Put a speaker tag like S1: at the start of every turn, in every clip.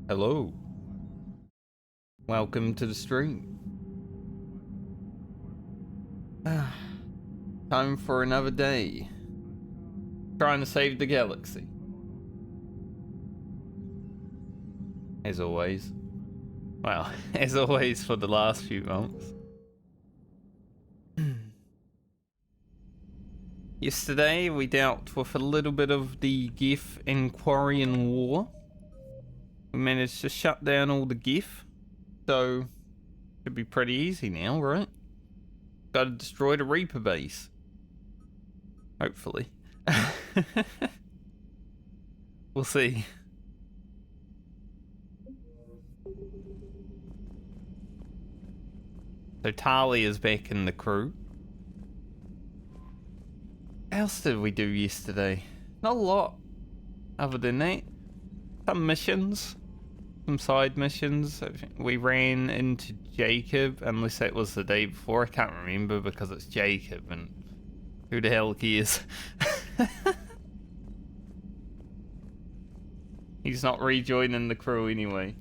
S1: Hello. Welcome to the stream. Time for another day. Trying to save the galaxy. As always. Well, as always for the last few months. Yesterday we dealt with a little bit of the Geth and Quarian War. We managed to shut down all the Geth. So, should be pretty easy now, right? Gotta destroy the Reaper base. Hopefully. We'll see. So Tali is back in the crew. What else did we do yesterday? Not a lot. Other than that. Some missions. Some side missions. I think we ran into Jacob, unless that was the day before. I can't remember because it's Jacob and who the hell he is. He's not rejoining the crew anyway.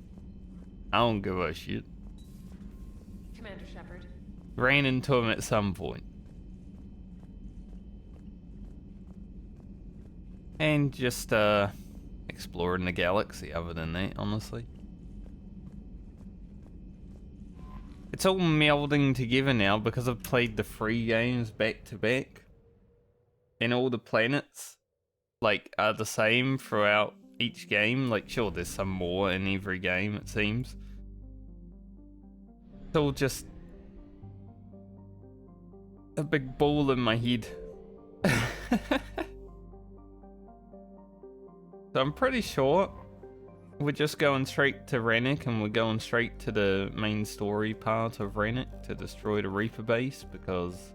S1: I don't give a shit.
S2: Commander Shepard.
S1: Ran into him at some point. And just exploring the galaxy other than that, honestly. It's all melding together now because I've played the 3 games back to back. And all the planets like are the same throughout each game. Like sure there's some more in every game it seems. It's all just a big ball in my head. So I'm pretty sure we're just going straight to Rannoch and we're going straight to the main story part of Rannoch to destroy the Reaper base because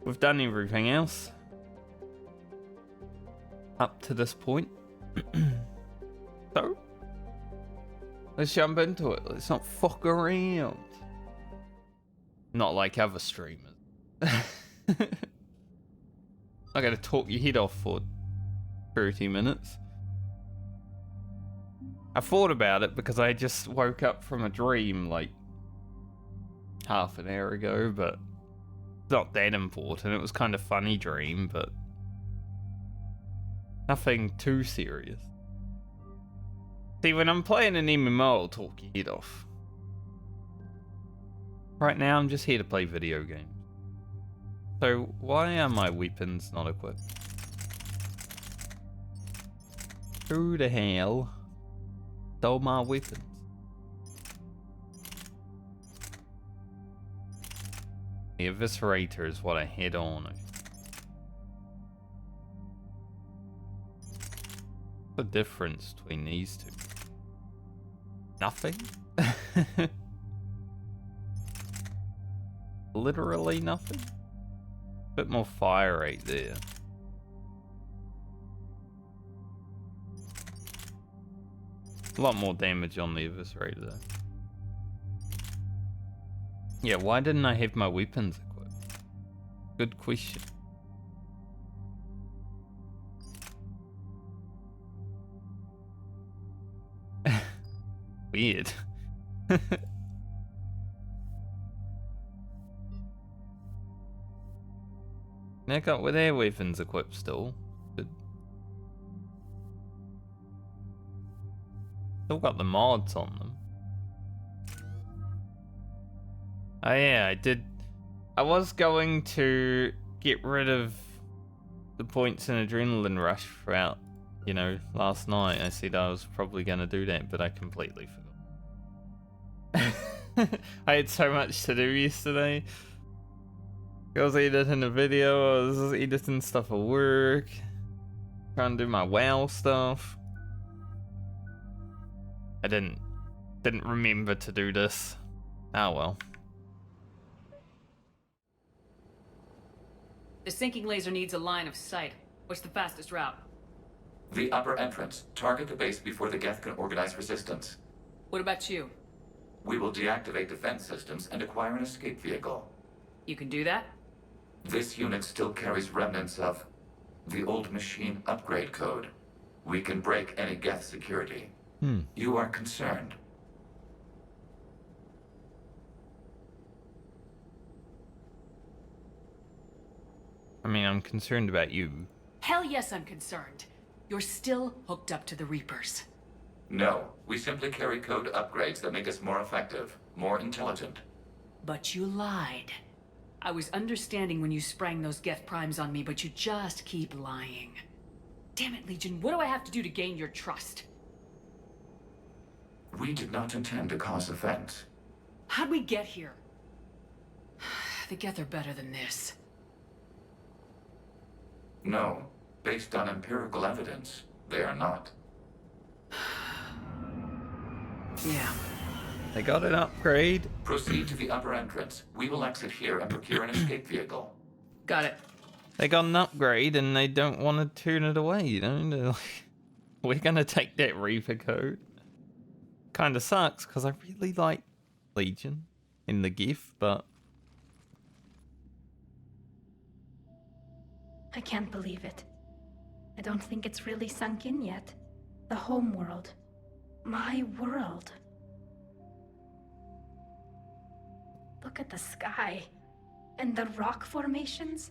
S1: we've done everything else up to this point. So let's jump into it. Let's not fuck around. Not like other streamers. I gotta talk your head off for 30 minutes. I thought about it because I just woke up from a dream like half an hour ago, but it's not that important. It was kind of funny dream, but nothing too serious. See, when I'm playing an MMO, I'll talk your head off. Right now, I'm just here to play video games. So, why are my weapons not equipped? Who the hell stole my weapons? The Eviscerator is what I had on. What's the difference between these two? Nothing? Literally nothing? Bit more fire rate there. A lot more damage on the Eviscerator though. Yeah, why didn't I have my weapons equipped? Good question. Weird. They got with their weapons equipped still. Good. Still got the mods on them. Oh yeah, I did. I was going to get rid of the points in Adrenaline Rush throughout, you know, last night. I said I was probably going to do that, but I completely forgot. I had so much to do yesterday. I was editing a video, I was editing stuff at work, trying to do my WoW stuff. I didn't remember to do this. Oh well.
S2: The sinking laser needs a line of sight. What's the fastest route?
S3: The upper entrance. Target the base before the Geth can organize resistance.
S2: What about you?
S3: We will deactivate defense systems and acquire an escape vehicle.
S2: You can do that?
S3: This unit still carries remnants of the old machine upgrade code. We can break any Geth security.
S1: Hmm.
S3: You are concerned.
S1: I mean, I'm concerned about you.
S2: Hell yes, I'm concerned. You're still hooked up to the Reapers.
S3: No, we simply carry code upgrades that make us more effective, more intelligent.
S2: But you lied. I was understanding when you sprang those Geth primes on me, but you just keep lying. Damn it, Legion, what do I have to do to gain your trust?
S3: We did not intend to cause offense.
S2: How'd we get here? The Geth are better than this.
S3: No, based on empirical evidence, they are not.
S2: Yeah.
S1: They got an upgrade.
S3: Proceed to the upper entrance. We will exit here and procure an escape vehicle.
S2: Got it.
S1: They got an upgrade and they don't want to turn it away, you know? They're like, we're gonna take that Reaper code. Kinda sucks, because I really like Legion in the GIF, but...
S4: I can't believe it. I don't think it's really sunk in yet. The home world. My world. Look at the sky. And the rock formations.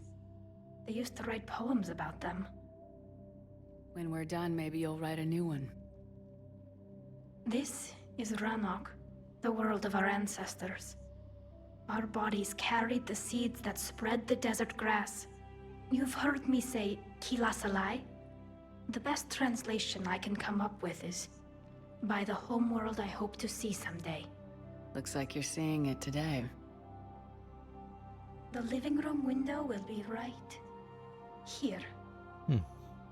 S4: They used to write poems about them.
S2: When we're done, maybe you'll write a new one.
S4: This is Rannoch, the world of our ancestors. Our bodies carried the seeds that spread the desert grass. You've heard me say Kilasalai? The best translation I can come up with is, by the homeworld I hope to see someday.
S2: Looks like you're seeing it today.
S4: The living room window will be right here.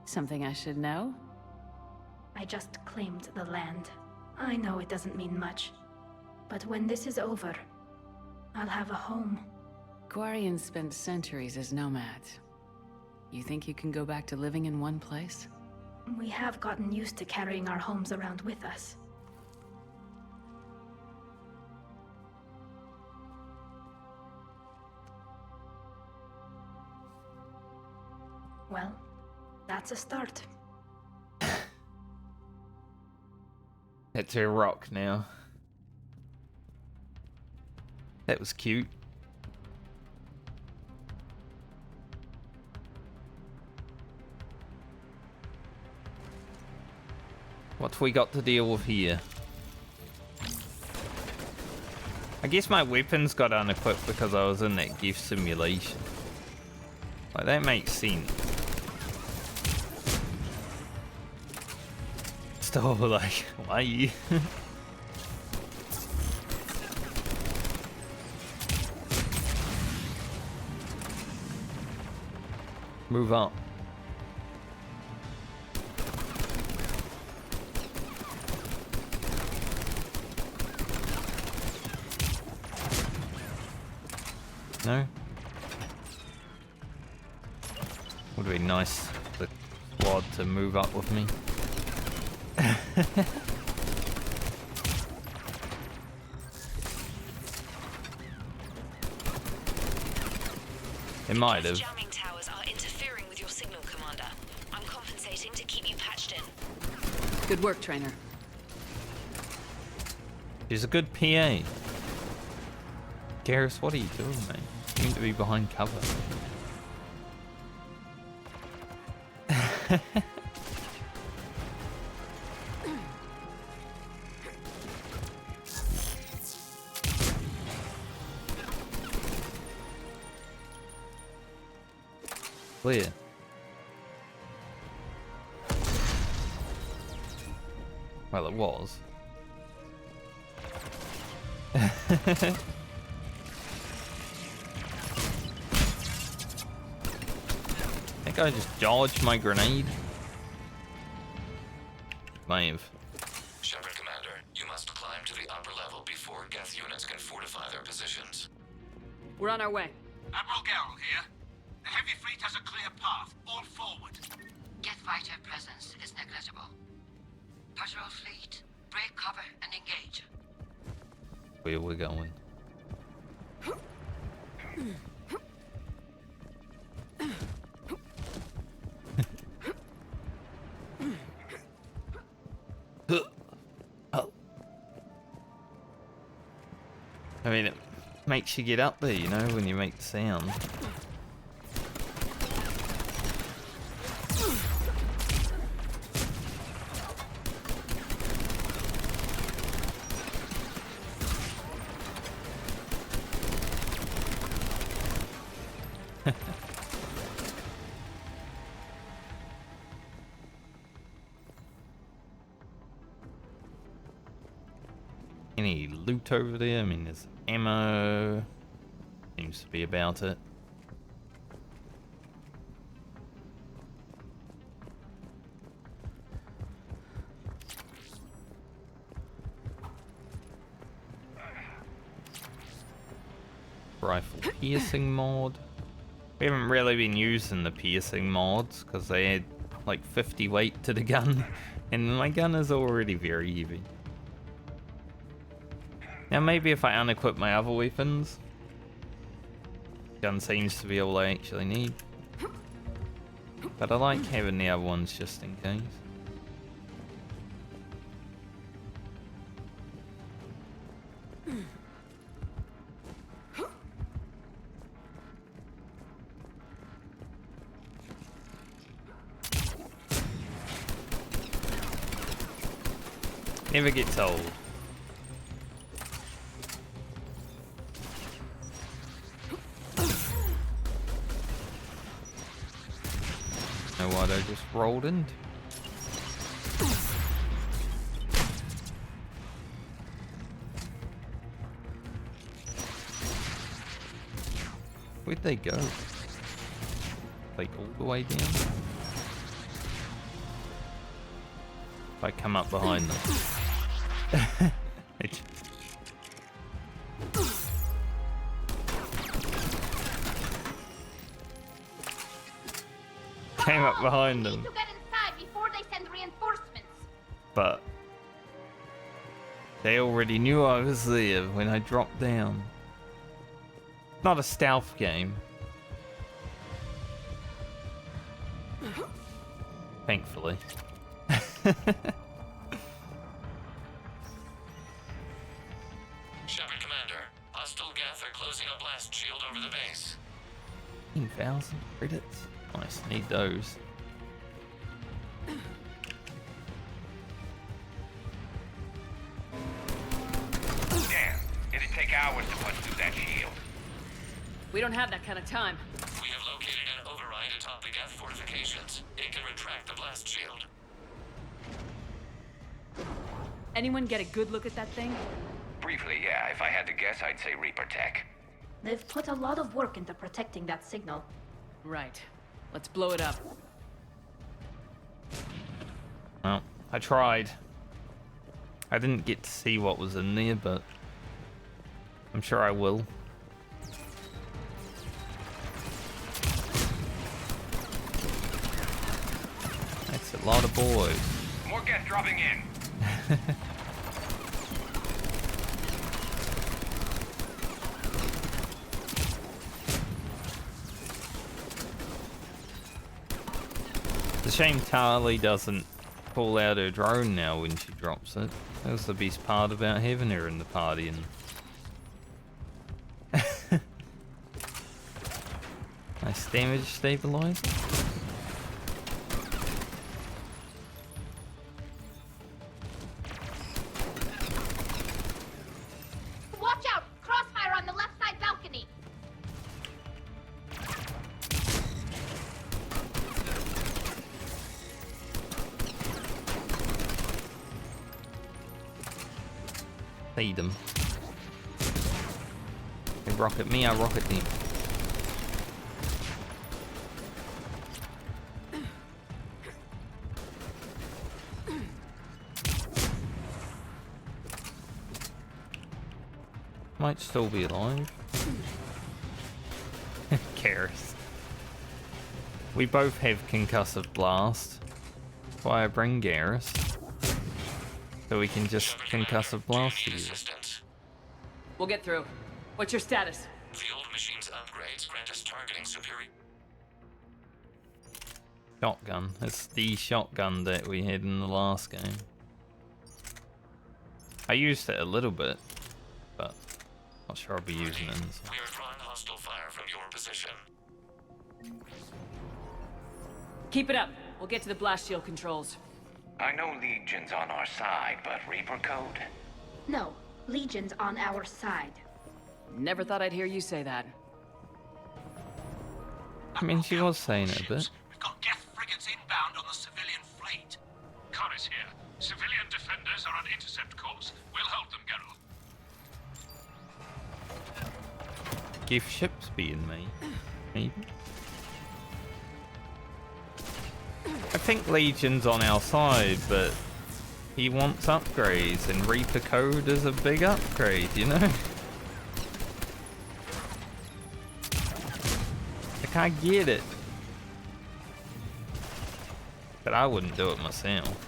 S2: Something I should know?
S4: I just claimed the land. I know it doesn't mean much, but when this is over, I'll have a home.
S2: Quarians spent centuries as nomads. You think you can go back to living in one place?
S4: We have gotten used to carrying our homes around with us. Well, that's a start.
S1: It's a rock now. That was cute. What we got to deal with here? I guess my weapons got unequipped because I was in that gift simulation. Like, that makes sense. Still, like, why? Move up. No? Would be nice for the squad to move up with me. It might have.
S5: Jamming towers are interfering with your signal, Commander. I'm compensating to keep you patched in.
S2: Good work, trainer.
S1: She's a good PA. Garrus, what are you doing, mate? You need to be behind cover. Clear. Well, it was. I think I just dodged my grenade. Might have.
S3: Shepard Commander, you must climb to the upper level before Geth units can fortify their positions.
S2: We're on our way.
S6: Admiral Garrel here. The heavy fleet has a clear path. All forward.
S7: Geth fighter presence is negligible. Patrol fleet, break cover and engage.
S1: Where we're going. I mean, it makes you get up there, you know, when you make the sound. Any loot over there? I mean, there's ammo. Seems to be about it. Rifle piercing mod. We haven't really been using the piercing mods because they add like 50 weight to the gun, and my gun is already very heavy. Now maybe if I unequip my other weapons, gun seems to be all I actually need. But I like having the other ones just in case. Never gets old. Know what I just rolled into? Where'd they go? Like all the way down? If I come up behind them. Came up behind them.
S4: To get inside before they send reinforcements.
S1: But they already knew I was there when I dropped down. Not a stealth game. Thankfully.
S3: Shepard Commander, hostile Geth are closing a blast shield over the base.
S1: 15,000 credits. Nice, need those.
S6: Damn, it'd take hours to punch through that shield.
S2: We don't have that kind of time.
S3: We have located an override atop the Geth fortifications. It can retract the blast shield.
S2: Anyone get a good look at that thing?
S6: Briefly, yeah. If I had to guess, I'd say Reaper Tech.
S4: They've put a lot of work into protecting that signal.
S2: Right. Let's blow it up.
S1: Well, I tried. I didn't get to see what was in there, but I'm sure I will. That's a lot of boys.
S6: More Geth dropping in.
S1: It's a shame Tali doesn't pull out her drone now when she drops it. That was the best part about having her in the party. And nice damage stabilizer.
S4: Watch out! Crossfire on the left side balcony!
S1: Feed them. They rocket me, I rocket them. Might still be alive. Karis. We both have concussive blast. That's why I bring Garrus. So we can just concussive blast you.
S3: Assistance.
S2: We'll get through. What's your status?
S3: The old machine's upgrades grant us targeting superior.
S1: Shotgun. It's the shotgun that we had in the last game. I used it a little bit, but Not sure I'll be using it.
S3: We are drawing hostile fire from your position.
S2: Keep it up. We'll get to the blast shield controls.
S8: I know Legion's on our side, but Reaper code?
S4: No, Legion's on our side.
S2: Never thought I'd hear you say that.
S1: I mean, she was saying it a bit.
S6: We've got Geth frigates inbound on the civilian fleet.
S9: Corus here. Civilian defenders are on intercept course. We'll hold them, Geralt.
S1: Gift ships being made. Maybe. I think Legion's on our side, but he wants upgrades, and Reaper code is a big upgrade, you know? Like, I get it. But I wouldn't do it myself.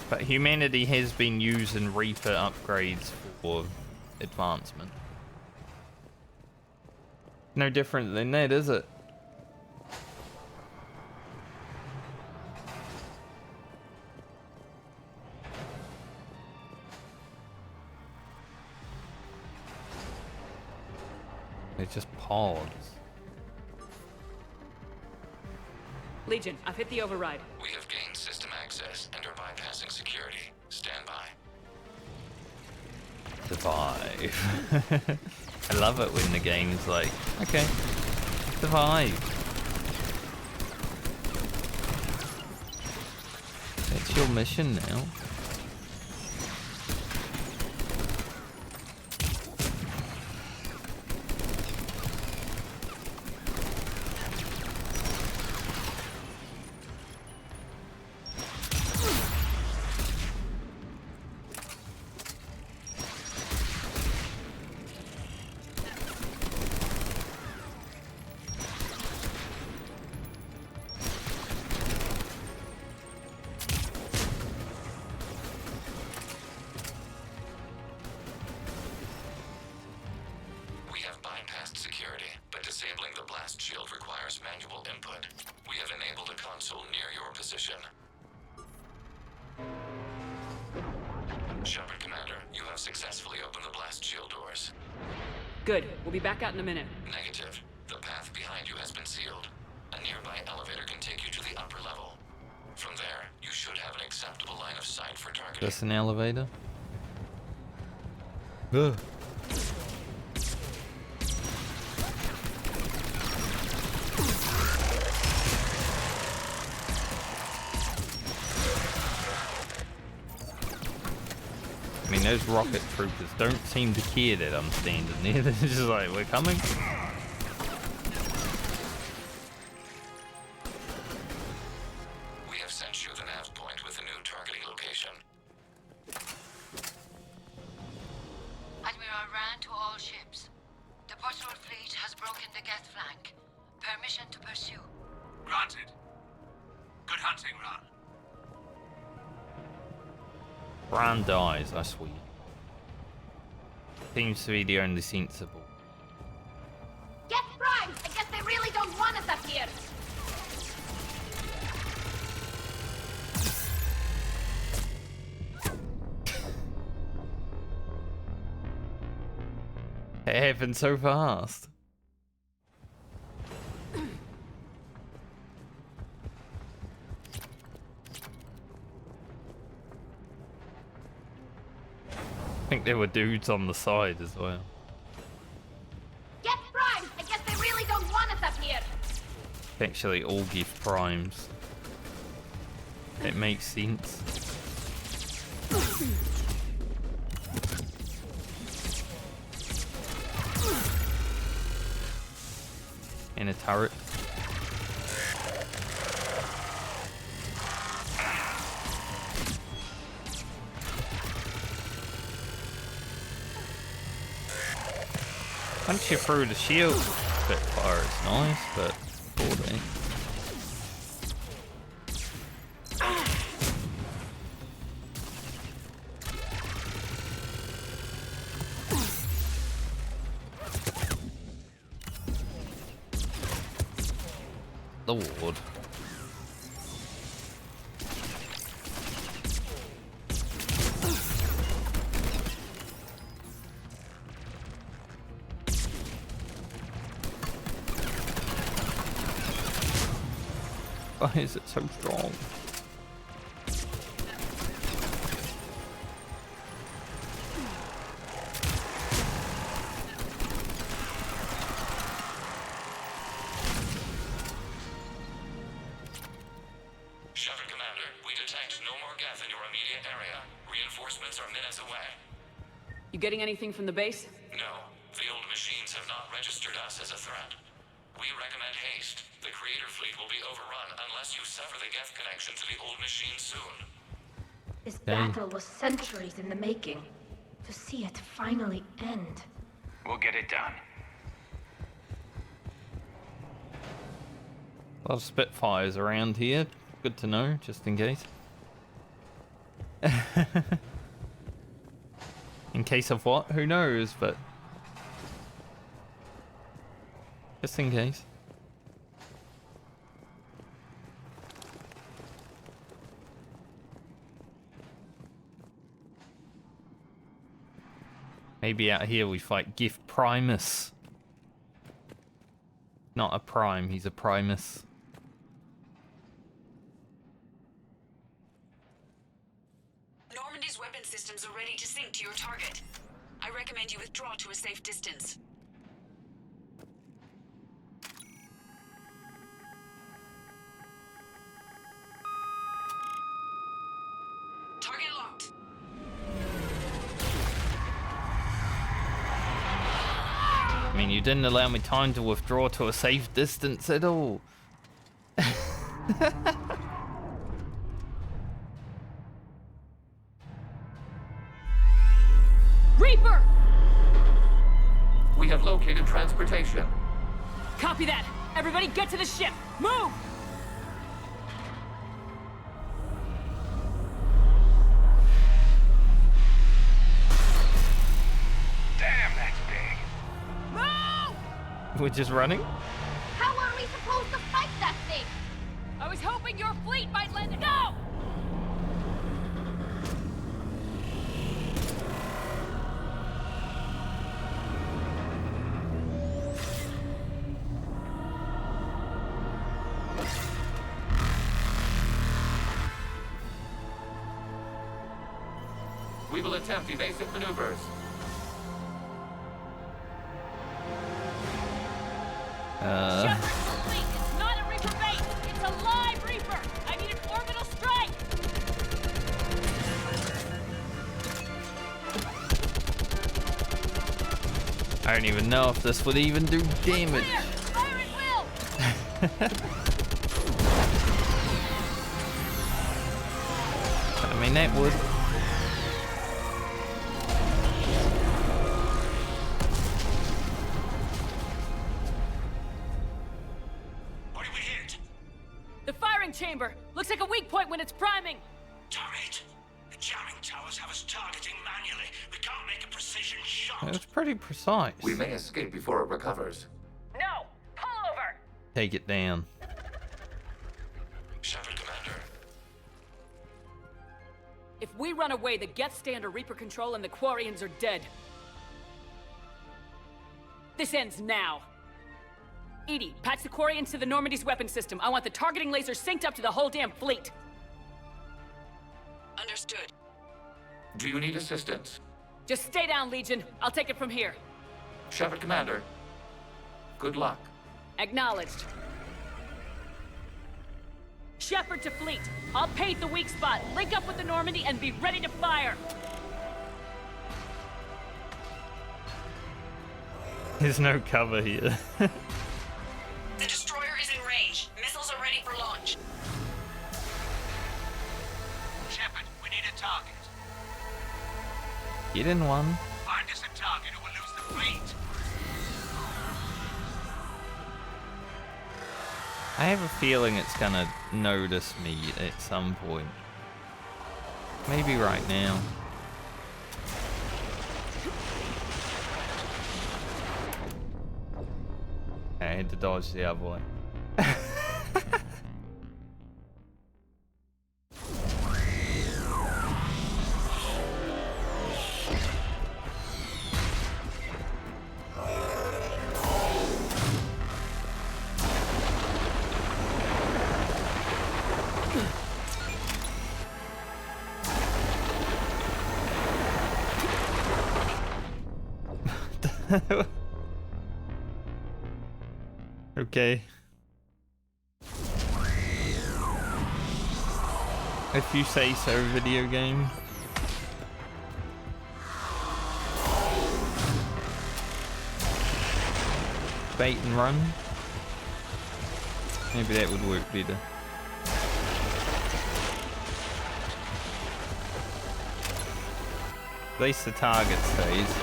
S1: But humanity has been using Reaper upgrades for advancement. No different than that, is it? They're just pods.
S2: Legion, I've hit the override.
S3: We have gained system access and are bypassing security. Stand by.
S1: Survive. I love it when the game's like, okay, survive. It's your mission now.
S2: Good. We'll be back out in a minute.
S3: Negative. The path behind you has been sealed. A nearby elevator can take you to the upper level. From there, you should have an acceptable line of sight for targeting.
S1: Just an elevator? Ugh. I mean, those rocket troopers don't seem to care that I'm standing there. They're just like, we're coming.
S3: We have sent you the nav point with a new targeting location.
S7: Admiral Rand to all ships. The patrol fleet has broken the Geth flank. Permission to pursue.
S6: Granted. Good hunting, Ran.
S1: Bran dies, that's sweet. Seems to be the only sensible.
S4: Get Prime! I guess they really don't want us up here!
S1: It happened so fast. I think there were dudes on the side as well.
S4: Get Prime! I guess they really don't want us up here!
S1: Actually, all gift primes. It makes sense. In a turret. Punch you through the shield. Spitfire is nice, but 40. Lord. Why is it so strong?
S3: Shepard Commander, we detect no more Geth in your immediate area. Reinforcements are minutes away.
S2: You getting anything from the base?
S3: No, the old machines have not registered us as a threat. We recommend haste. The Creator Fleet will be overrun unless you sever the Geth connection to the old machine soon.
S4: This battle was centuries in the making. To see it finally end.
S8: We'll get it done.
S1: A lot of Spitfires around here. Good to know, just in case. In case of what? Who knows, but... just in case. Maybe out here we fight Gift Primus. Not a Prime, he's a Primus.
S5: Normandy's weapon systems are ready to sync to your target. I recommend you withdraw to a safe distance. Target locked.
S1: I mean, you didn't allow me time to withdraw to a safe distance at all.
S2: Reaper!
S3: We have located transportation.
S2: Copy that. Everybody get to the ship. Move!
S8: Damn, that's big.
S2: Move!
S1: We're just running?
S4: How are we supposed to fight that thing?
S2: I was hoping your fleet might let it go!
S3: We will attempt evasive maneuvers.
S2: Shepard complete! It's not a Reaper base! It's a live Reaper! I need an orbital strike!
S1: I don't even know if this would even do damage.
S2: Clear! Fire at will!
S1: I mean, that would.
S6: What did we hit?
S2: The firing chamber! Looks like a weak point when it's priming!
S6: Turret. The jamming towers have us targeting manually. We can't make a precision shot.
S1: It was pretty precise.
S3: We may escape before it recovers.
S2: No! Pull over!
S1: Take it down.
S3: Shepard Commander.
S2: If we run away, the Geth stay under Reaper control and the Quarians are dead. This ends now. Edie, patch the Quarians to the Normandy's weapon system. I want the targeting laser synced up to the whole damn fleet.
S5: Understood.
S3: Do you need assistance?
S2: Just stay down, Legion. I'll take it from here.
S3: Shepard Commander. Good luck.
S2: Acknowledged. Shepard to fleet. I'll pave the weak spot, link up with the Normandy, and be ready to fire.
S1: There's no cover here.
S5: The destroyer is in range. Missiles are ready for launch.
S6: Shepard, we need a target.
S1: Get in one.
S6: Find us a target or we'll lose the fleet.
S1: I have a feeling it's gonna notice me at some point. Maybe right now. I had to dodge the other way. Okay. If you say so, video game. Bait and run. Maybe that would work better. At least the target stays.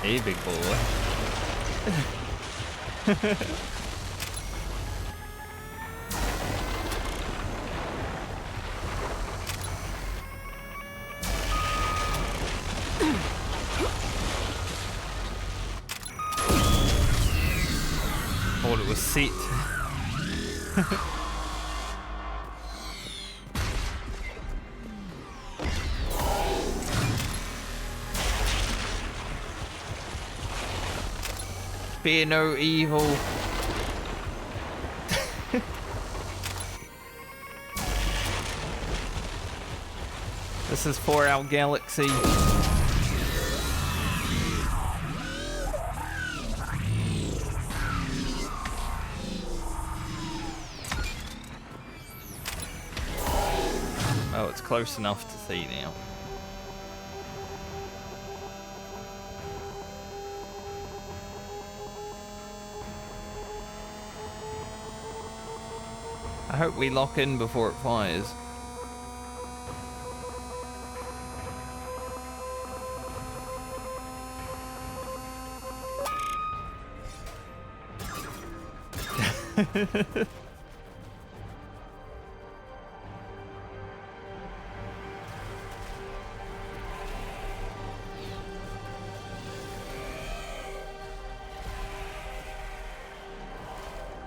S1: Hey, big boy. Thought it was set. Fear no evil. This is for our galaxy. Oh, it's close enough to see now. I hope we lock in before it fires.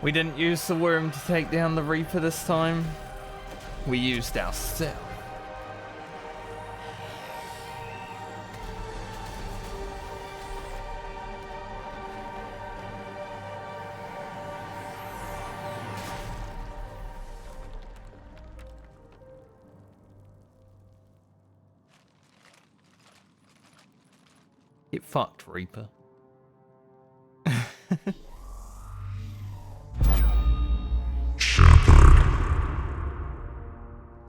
S1: We didn't use the worm to take down the Reaper this time. We used our stealth. Get fucked, Reaper.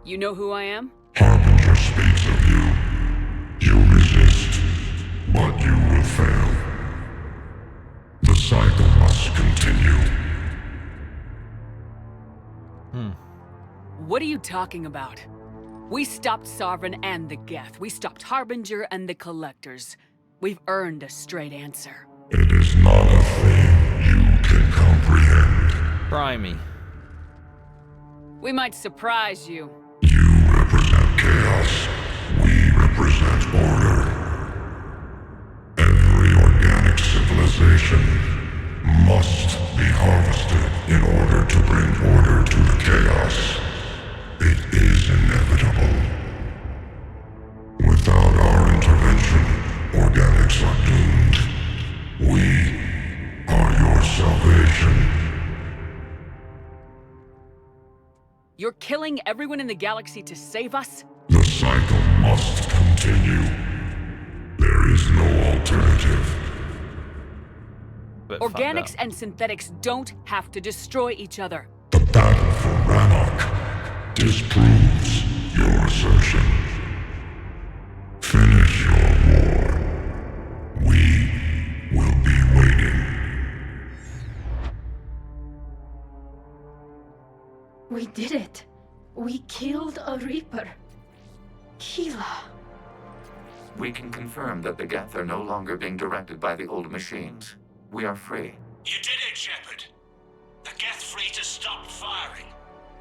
S2: You know who I am?
S10: Harbinger speaks of you. You resist, but you will fail. The cycle must continue.
S2: What are you talking about? We stopped Sovereign and the Geth. We stopped Harbinger and the Collectors. We've earned a straight answer.
S10: It is not a thing you can comprehend.
S1: Try me.
S2: We might surprise you.
S10: You represent chaos. We represent order. Every organic civilization must be harvested in order to bring order to the chaos. It is inevitable. Without our intervention, organics are doomed. We are your salvation.
S2: You're killing everyone in the galaxy to save us?
S10: The cycle must continue. There is no alternative.
S1: But
S2: Organics and synthetics don't have to destroy each other.
S10: The battle for Rannoch disproves your assertion. Finish your war. We will be waiting.
S4: We did it. We killed a Reaper. Keela.
S3: We can confirm that the Geth are no longer being directed by the old machines. We are free.
S6: You did it, Shepard. The Geth fleet has stopped firing.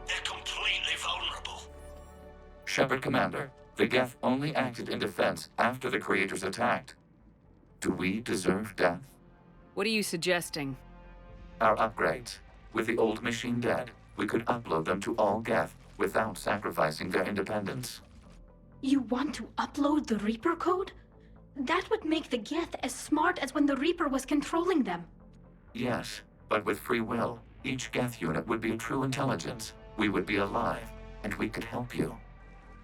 S6: They're completely vulnerable.
S3: Shepard Commander, the Geth only acted in defense after the Creators attacked. Do we deserve death?
S2: What are you suggesting?
S3: Our upgrades. With the old machine dead, we could upload them to all Geth without sacrificing their independence.
S4: You want to upload the Reaper code? That would make the Geth as smart as when the Reaper was controlling them.
S3: Yes, but with free will, Each Geth unit would be a true intelligence. We would be alive, and we could help you.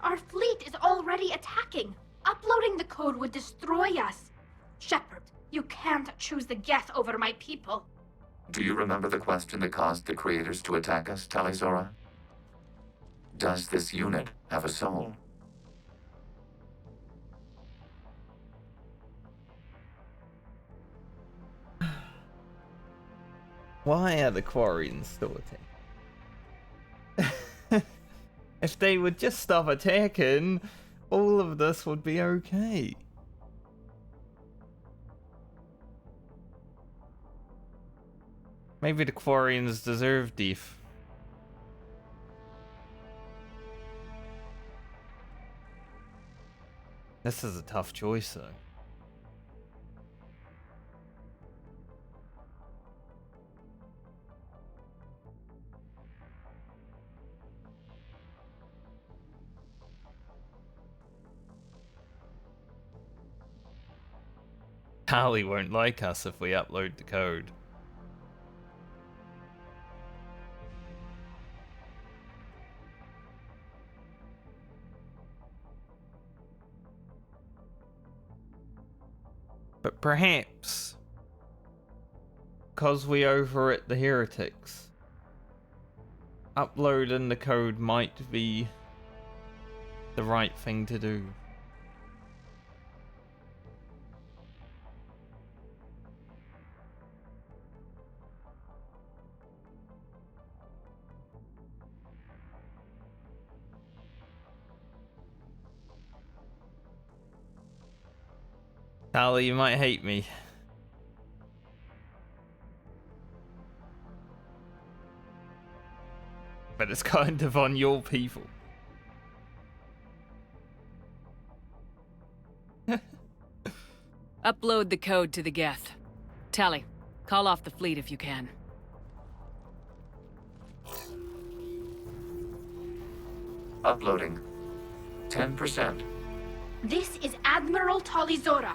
S4: Our fleet is already attacking. Uploading the code would destroy us. Shepard, you can't choose the Geth over my people.
S3: Do you remember the question that caused the creators to attack us, Talizora? Does this unit have a soul?
S1: Why are the Quarians still attacking? If they would just stop attacking, all of this would be okay. Maybe the Quarians deserve death. This is a tough choice, though. Tali won't like us if we upload the code. But perhaps, because we overwrit the heretics, uploading the code might be the right thing to do. Tali, you might hate me. But it's kind of on your people.
S2: Upload the code to the Geth. Tali, call off the fleet if you can.
S3: Uploading. 10%.
S4: This is Admiral Talizora.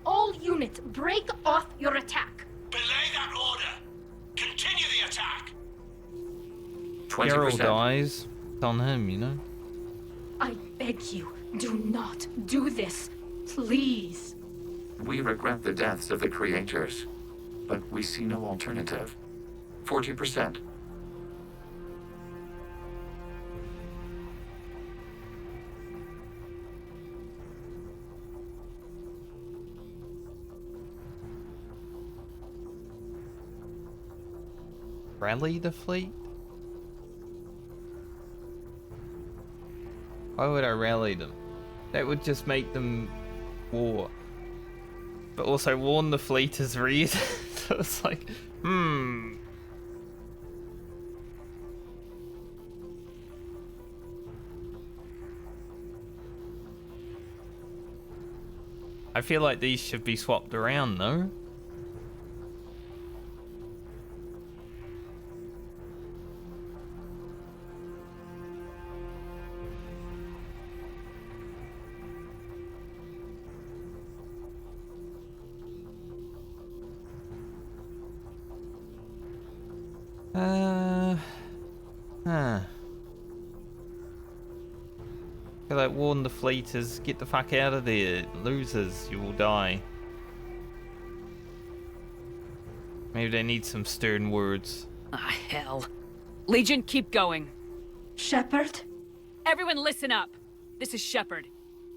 S4: All units, break off your attack.
S6: Belay that order. Continue the attack.
S3: 20%.
S1: Geralt dies. It's on him, you know?
S4: I beg you, do not do this. Please.
S3: We regret the deaths of the creators, but we see no alternative. 40%.
S1: Rally the fleet? Why would I rally them? That would just make them war. But also warn the fleet is read. So it's like, I feel like these should be swapped around, though. I feel like warn the fleet is get the fuck out of there. Losers, you will die. Maybe they need some stern words.
S2: Ah, hell. Legion, keep going.
S4: Shepard?
S2: Everyone listen up. This is Shepard.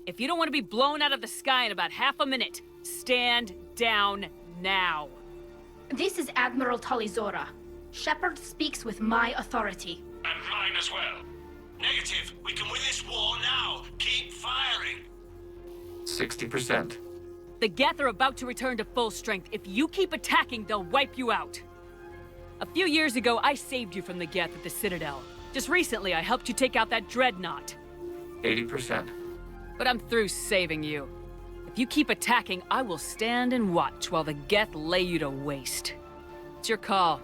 S2: If you don't want to be blown out of the sky in about half a minute, stand down now.
S4: This is Admiral Talizora. Shepard speaks with my authority.
S6: And mine as well. Negative. We can win this war now. Keep firing.
S3: 60%.
S2: The Geth are about to return to full strength. If you keep attacking, they'll wipe you out. A few years ago, I saved you from the Geth at the Citadel. Just recently, I helped you take out that dreadnought.
S3: 80%.
S2: But I'm through saving you. If you keep attacking, I will stand and watch while the Geth lay you to waste. It's your call.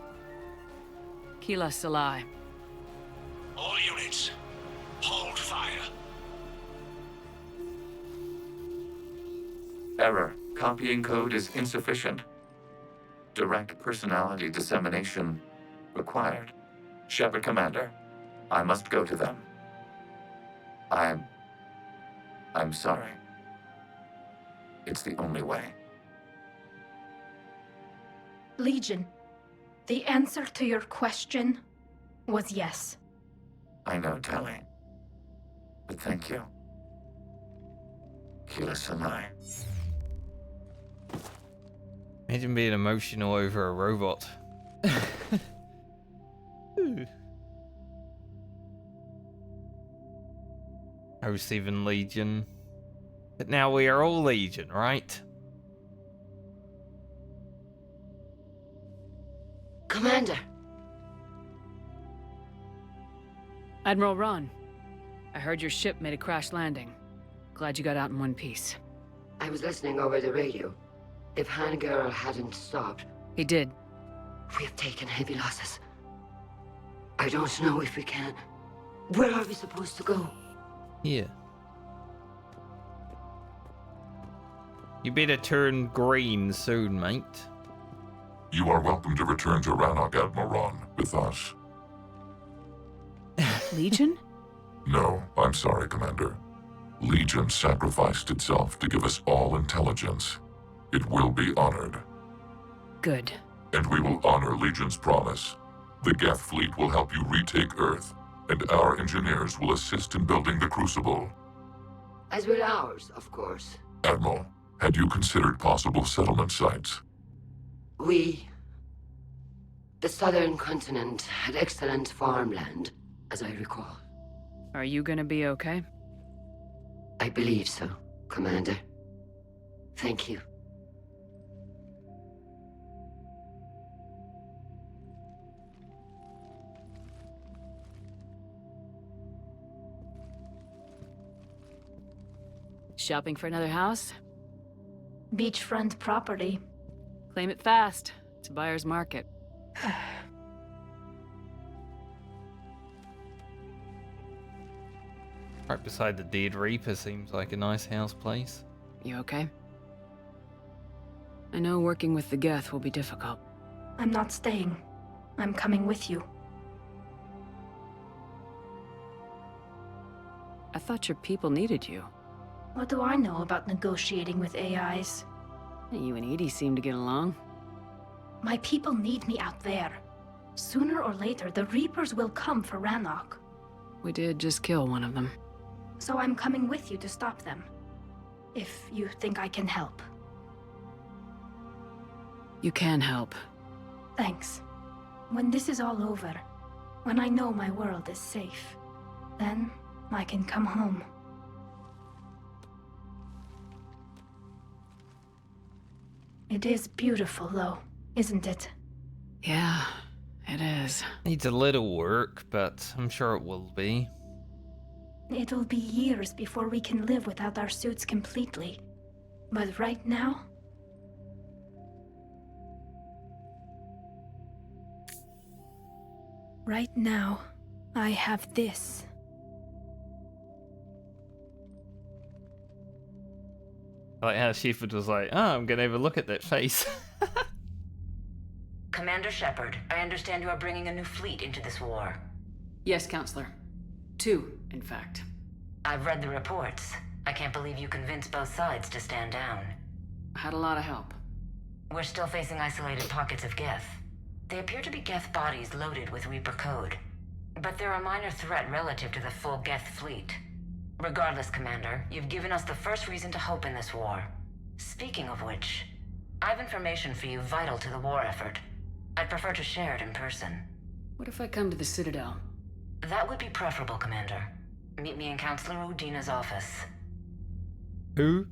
S2: Kila Salai.
S6: All units, hold fire.
S3: Error. Copying code is insufficient. Direct personality dissemination required. Shepard Commander, I must go to them. I'm sorry. It's the only way.
S4: Legion, the answer to your question was yes.
S3: I know, Tali. But thank you. Kila Sanai.
S1: Imagine being emotional over a robot. Host even Legion. But now we are all Legion, right?
S7: Commander!
S2: Admiral Ron, I heard your ship made a crash landing. Glad you got out in one piece.
S7: I was listening over the radio. If Hangirl hadn't stopped...
S2: He did.
S7: We have taken heavy losses. I don't know if we can... Where are we supposed to go?
S1: Here. You better turn green soon, mate.
S10: You are welcome to return to Rannoch, Admiral Ron, with us.
S2: Legion?
S10: No, I'm sorry, Commander. Legion sacrificed itself to give us all intelligence. It will be honored.
S2: Good.
S10: And we will honor Legion's promise. The Geth fleet will help you retake Earth, and our engineers will assist in building the Crucible.
S7: As will ours, of course.
S10: Admiral, had you considered possible settlement sites?
S7: The southern continent had excellent farmland, as I recall.
S2: Are you gonna be okay?
S7: I believe so, Commander. Thank you.
S2: Shopping for another house?
S4: Beachfront property.
S2: Claim it fast. It's a buyer's market.
S1: Right beside the Dead Reaper seems like a nice house place.
S2: You okay? I know working with the Geth will be difficult.
S4: I'm not staying. I'm coming with you.
S2: I thought your people needed you.
S4: What do I know about negotiating with AIs?
S2: You and Edie seem to get along.
S4: My people need me out there. Sooner or later, the Reapers will come for Rannoch.
S2: We did just kill one of them.
S4: So I'm coming with you to stop them. If you think I can help.
S2: You can help.
S4: Thanks. When this is all over, when I know my world is safe, then I can come home. It is beautiful, though, isn't it?
S2: Yeah, it is.
S1: Needs a little work, but I'm sure it will be.
S4: It'll be years before we can live without our suits completely. But right now... Right now, I have this.
S1: Like how Shepherd was like, oh, I'm gonna have a look at that face.
S5: Commander Shepard, I understand you are bringing a new fleet into this war.
S2: Yes, Counselor. 2, in fact.
S5: I've read the reports. I can't believe you convinced both sides to stand down.
S2: I had a lot of help.
S5: We're still facing isolated pockets of Geth. They appear to be Geth bodies loaded with Reaper code. But they're a minor threat relative to the full Geth fleet. Regardless, Commander, you've given us the first reason to hope in this war. Speaking of which, I have information for you vital to the war effort. I'd prefer to share it in person.
S2: What if I come to the Citadel?
S5: That would be preferable, Commander. Meet me in Counselor Udina's office.
S1: Who?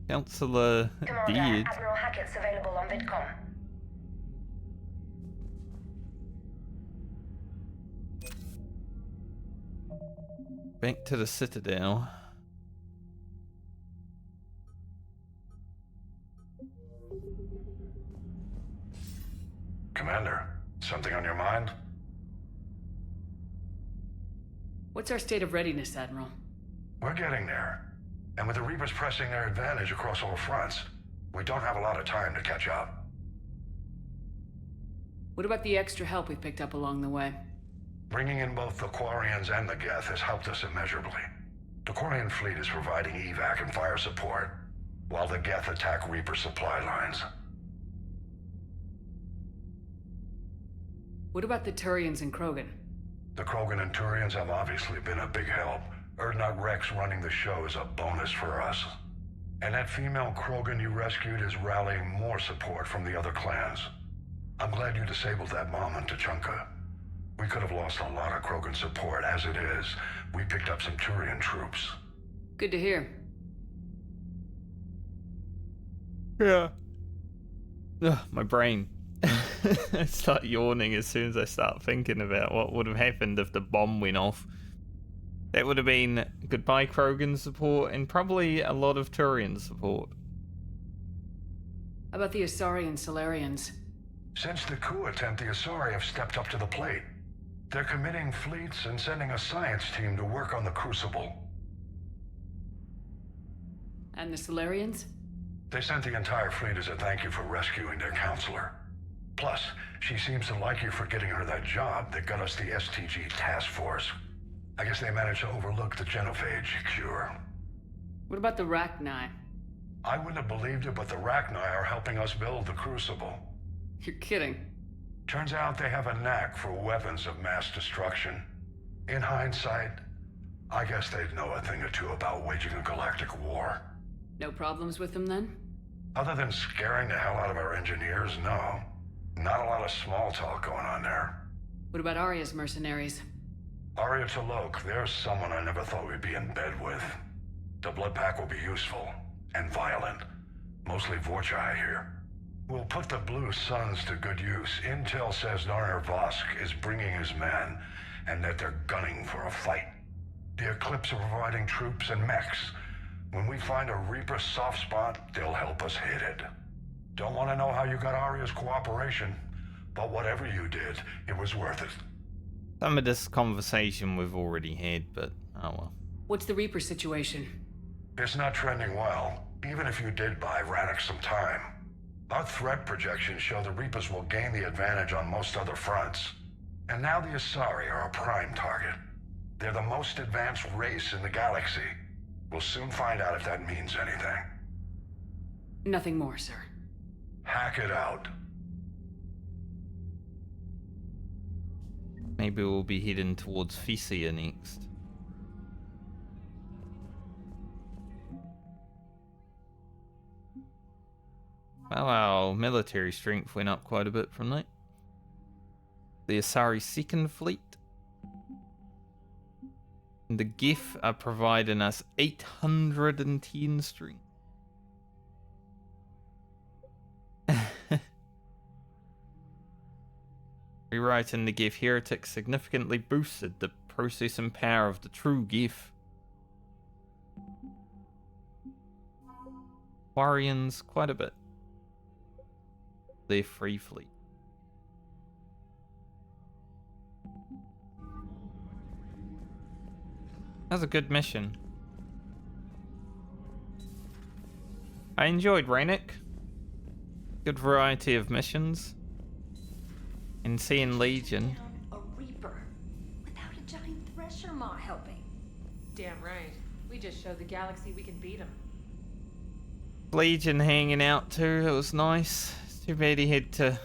S1: Counselor Deed.
S5: Admiral Hackett's available on VidCom.
S1: Back to the Citadel.
S9: Commander, something on your mind?
S2: What's our state of readiness, Admiral?
S9: We're getting there. And with the Reapers pressing their advantage across all fronts, we don't have a lot of time to catch up.
S2: What about the extra help we picked up along the way?
S10: Bringing in both the Quarians and the Geth has helped us immeasurably. The Quarian fleet is providing evac and fire support, while the Geth attack Reaper supply lines.
S2: What about the Turians and Krogan?
S10: The Krogan and Turians have obviously been a big help. Urdnot Rex running the show is a bonus for us. And that female Krogan you rescued is rallying more support from the other clans. I'm glad you disabled that bomb in Tachanka. We could have lost a lot of Krogan support. As it is, we picked up some Turian troops.
S2: Good to hear.
S1: Yeah. Ugh, my brain. I start yawning as soon as I start thinking about what would have happened if the bomb went off. That would have been goodbye Krogan support and probably a lot of Turian support.
S2: How about the Asari and Solarians?
S10: Since the coup attempt, the Asari have stepped up to the plate. They're committing fleets and sending a science team to work on the Crucible.
S2: And the Solarians?
S10: They sent the entire fleet as a thank you for rescuing their counselor. Plus, she seems to like you for getting her that job that got us the STG task force. I guess they managed to overlook the genophage cure.
S2: What about the Rachni?
S10: I wouldn't have believed it, but the Rachni are helping us build the Crucible.
S2: You're kidding.
S10: Turns out they have a knack for weapons of mass destruction. In hindsight, I guess they'd know a thing or two about waging a galactic war.
S2: No problems with them then?
S10: Other than scaring the hell out of our engineers, no. Not a lot of small talk going on there.
S2: What about Arya's mercenaries?
S10: Arya T'Loak, there's someone I never thought we'd be in bed with. The Blood Pack will be useful, and violent. Mostly Vorcha, I hear. We'll put the Blue Suns to good use. Intel says Narner Vosk is bringing his men, and that they're gunning for a fight. The Eclipse are providing troops and mechs. When we find a Reaper soft spot, they'll help us hit it. Don't want to know how you got Arya's cooperation, but whatever you did, it was worth it.
S1: Some of this conversation we've already had, but oh well.
S2: What's the Reaper situation?
S10: It's not trending well, even if you did buy Rannoch some time. Our threat projections show the Reapers will gain the advantage on most other fronts. And now the Asari are a prime target. They're the most advanced race in the galaxy. We'll soon find out if that means anything.
S2: Nothing more, sir.
S10: Hack it out.
S1: Maybe we'll be heading towards Thessia next. Well, our military strength went up quite a bit from that. The Asari second fleet. And the Geth are providing us 810 strength. Rewriting the Geth heretics significantly boosted the processing power of the true Geth. Quarians quite a bit. Their free fleet. That was a good mission. I enjoyed Rannoch. Good variety of missions. And seeing Legion.
S11: A Reaper without a giant thresher maw helping.
S12: Damn right. We just showed the galaxy we can beat them.
S1: Legion hanging out too, it was nice. It's too bad he had to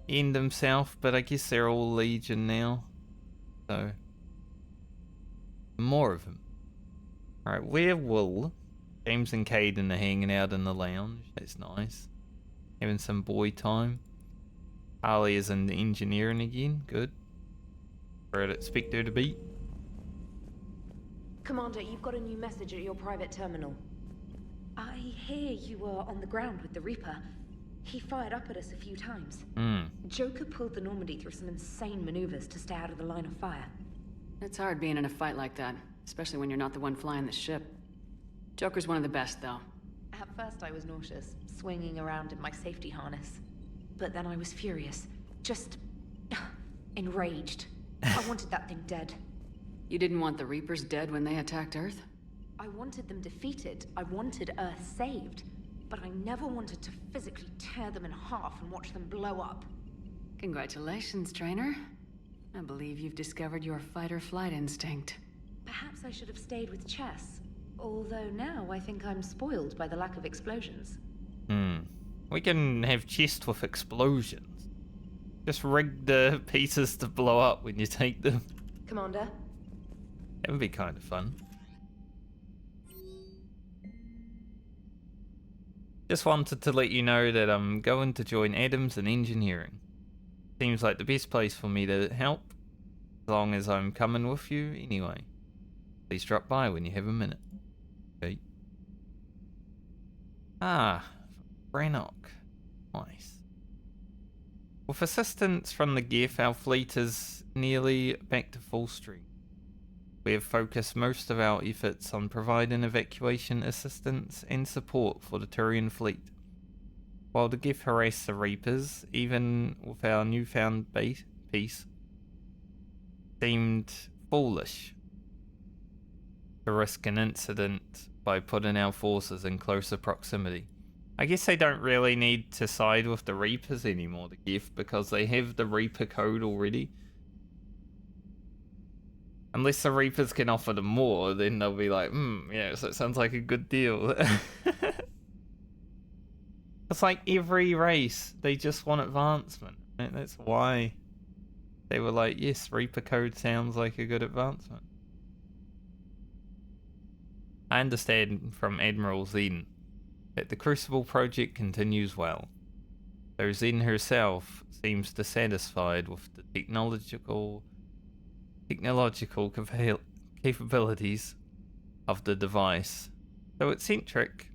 S1: end himself, but I guess they're all Legion now. So, more of them. Alright, where will James and Caden are hanging out in the lounge? That's nice. Having some boy time. Harley is in the engineering again, good. Where I'd expect her to be.
S11: Commander, you've got a new message at your private terminal. I hear you were on the ground with the Reaper. He fired up at us a few times. Joker pulled the Normandy through some insane maneuvers to stay out of the line of fire.
S2: It's hard being in a fight like that, especially when you're not the one flying the ship. Joker's one of the best, though.
S11: At first I was nauseous, swinging around in my safety harness. But then I was furious. Just enraged. I wanted that thing dead.
S2: You didn't want the Reapers dead when they attacked Earth?
S11: I wanted them defeated. I wanted Earth saved. But I never wanted to physically tear them in half and watch them blow up.
S2: Congratulations, trainer. I believe you've discovered your fight-or-flight instinct.
S11: Perhaps I should have stayed with chess. Although now I think I'm spoiled by the lack of explosions.
S1: We can have chest with explosions. Just rig the pieces to blow up when you take them.
S11: Commander?
S1: That would be kind of fun. Just wanted to let you know that I'm going to join Adams in engineering. Seems like the best place for me to help, as long as I'm coming with you anyway. Please drop by when you have a minute. Okay. Ah, Rannoch. Nice. With assistance from the Geth, our fleet is nearly back to full strength. We have focused most of our efforts on providing evacuation assistance and support for the Turian fleet. While the Geth harass the Reapers, even with our newfound peace, seemed foolish to risk an incident by putting our forces in closer proximity. I guess they don't really need to side with the Reapers anymore, the Geth, because they have the Reaper code already. Unless the Reapers can offer them more, then they'll be like, yeah, so it sounds like a good deal. It's like every race, they just want advancement. And that's why they were like, yes, Reaper code sounds like a good advancement. I understand from Admiral Zen that the Crucible project continues well, though Zen herself seems dissatisfied with the technological capabilities of the device. Though eccentric,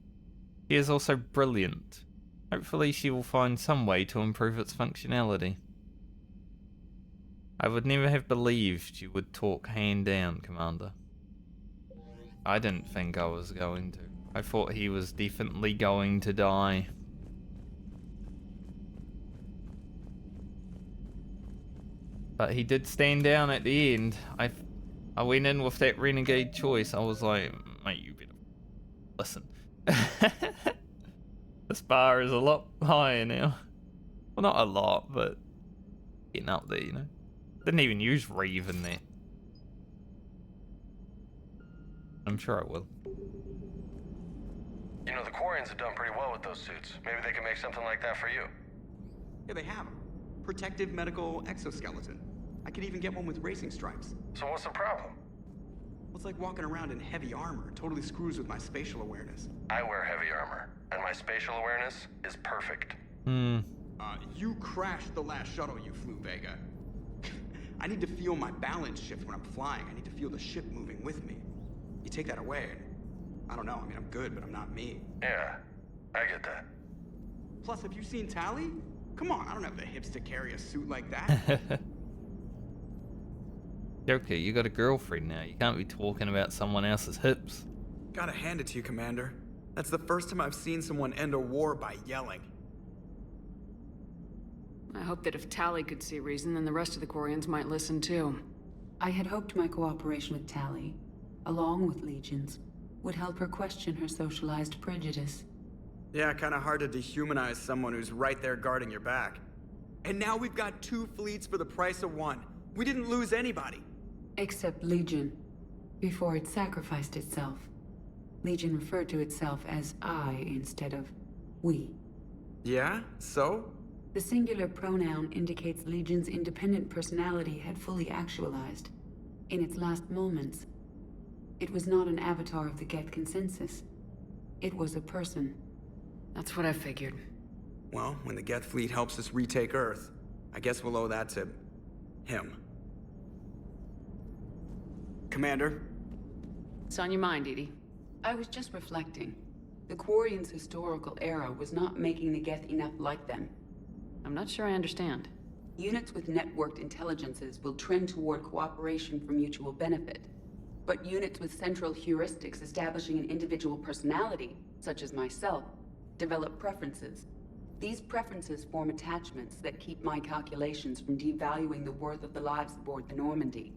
S1: she is also brilliant. Hopefully she will find some way to improve its functionality. I would never have believed you would talk hand down, Commander. I didn't think I was going to. I thought he was definitely going to die. But he did stand down at the end. I went in with that renegade choice. I was like, mate, you better listen. This bar is a lot higher now. Well, not a lot, but getting up there, you know. Didn't even use Reeve in there. I'm sure I will.
S13: You know, the Quarians have done pretty well with those suits. Maybe they can make something like that for you.
S14: Yeah, they have them. Protective medical exoskeleton. I could even get one with racing stripes.
S13: So what's the problem?
S14: Well, it's like walking around in heavy armor. It totally screws with my spatial awareness.
S13: I wear heavy armor, and my spatial awareness is perfect.
S14: You crashed the last shuttle you flew, Vega. I need to feel my balance shift when I'm flying. I need to feel the ship moving with me. You take that away, and I don't know. I mean, I'm good, but I'm not me.
S13: Yeah, I get that.
S14: Plus, have you seen Tally? Come on, I don't have the hips to carry a suit like that.
S1: Joker, you got a girlfriend now. You can't be talking about someone else's hips.
S14: Gotta hand it to you, Commander. That's the first time I've seen someone end a war by yelling.
S2: I hope that if Tally could see reason, then the rest of the Quarians might listen too.
S15: I had hoped my cooperation with Tally, along with Legions, would help her question her socialized prejudice.
S14: Yeah, kinda hard to dehumanize someone who's right there guarding your back. And now we've got 2 fleets for the price of 1. We didn't lose anybody.
S15: Except Legion, before it sacrificed itself. Legion referred to itself as I instead of we.
S14: Yeah? So?
S15: The singular pronoun indicates Legion's independent personality had fully actualized. In its last moments, it was not an avatar of the Geth consensus. It was a person.
S2: That's what I figured.
S14: Well, when the Geth fleet helps us retake Earth, I guess we'll owe that to him. Commander?
S2: It's on your mind, Edie.
S15: I was just reflecting. The Quarians' historical era was not making the Geth enough like them.
S2: I'm not sure I understand.
S15: Units with networked intelligences will trend toward cooperation for mutual benefit. But units with central heuristics establishing an individual personality, such as myself, develop preferences. These preferences form attachments that keep my calculations from devaluing the worth of the lives aboard the Normandy.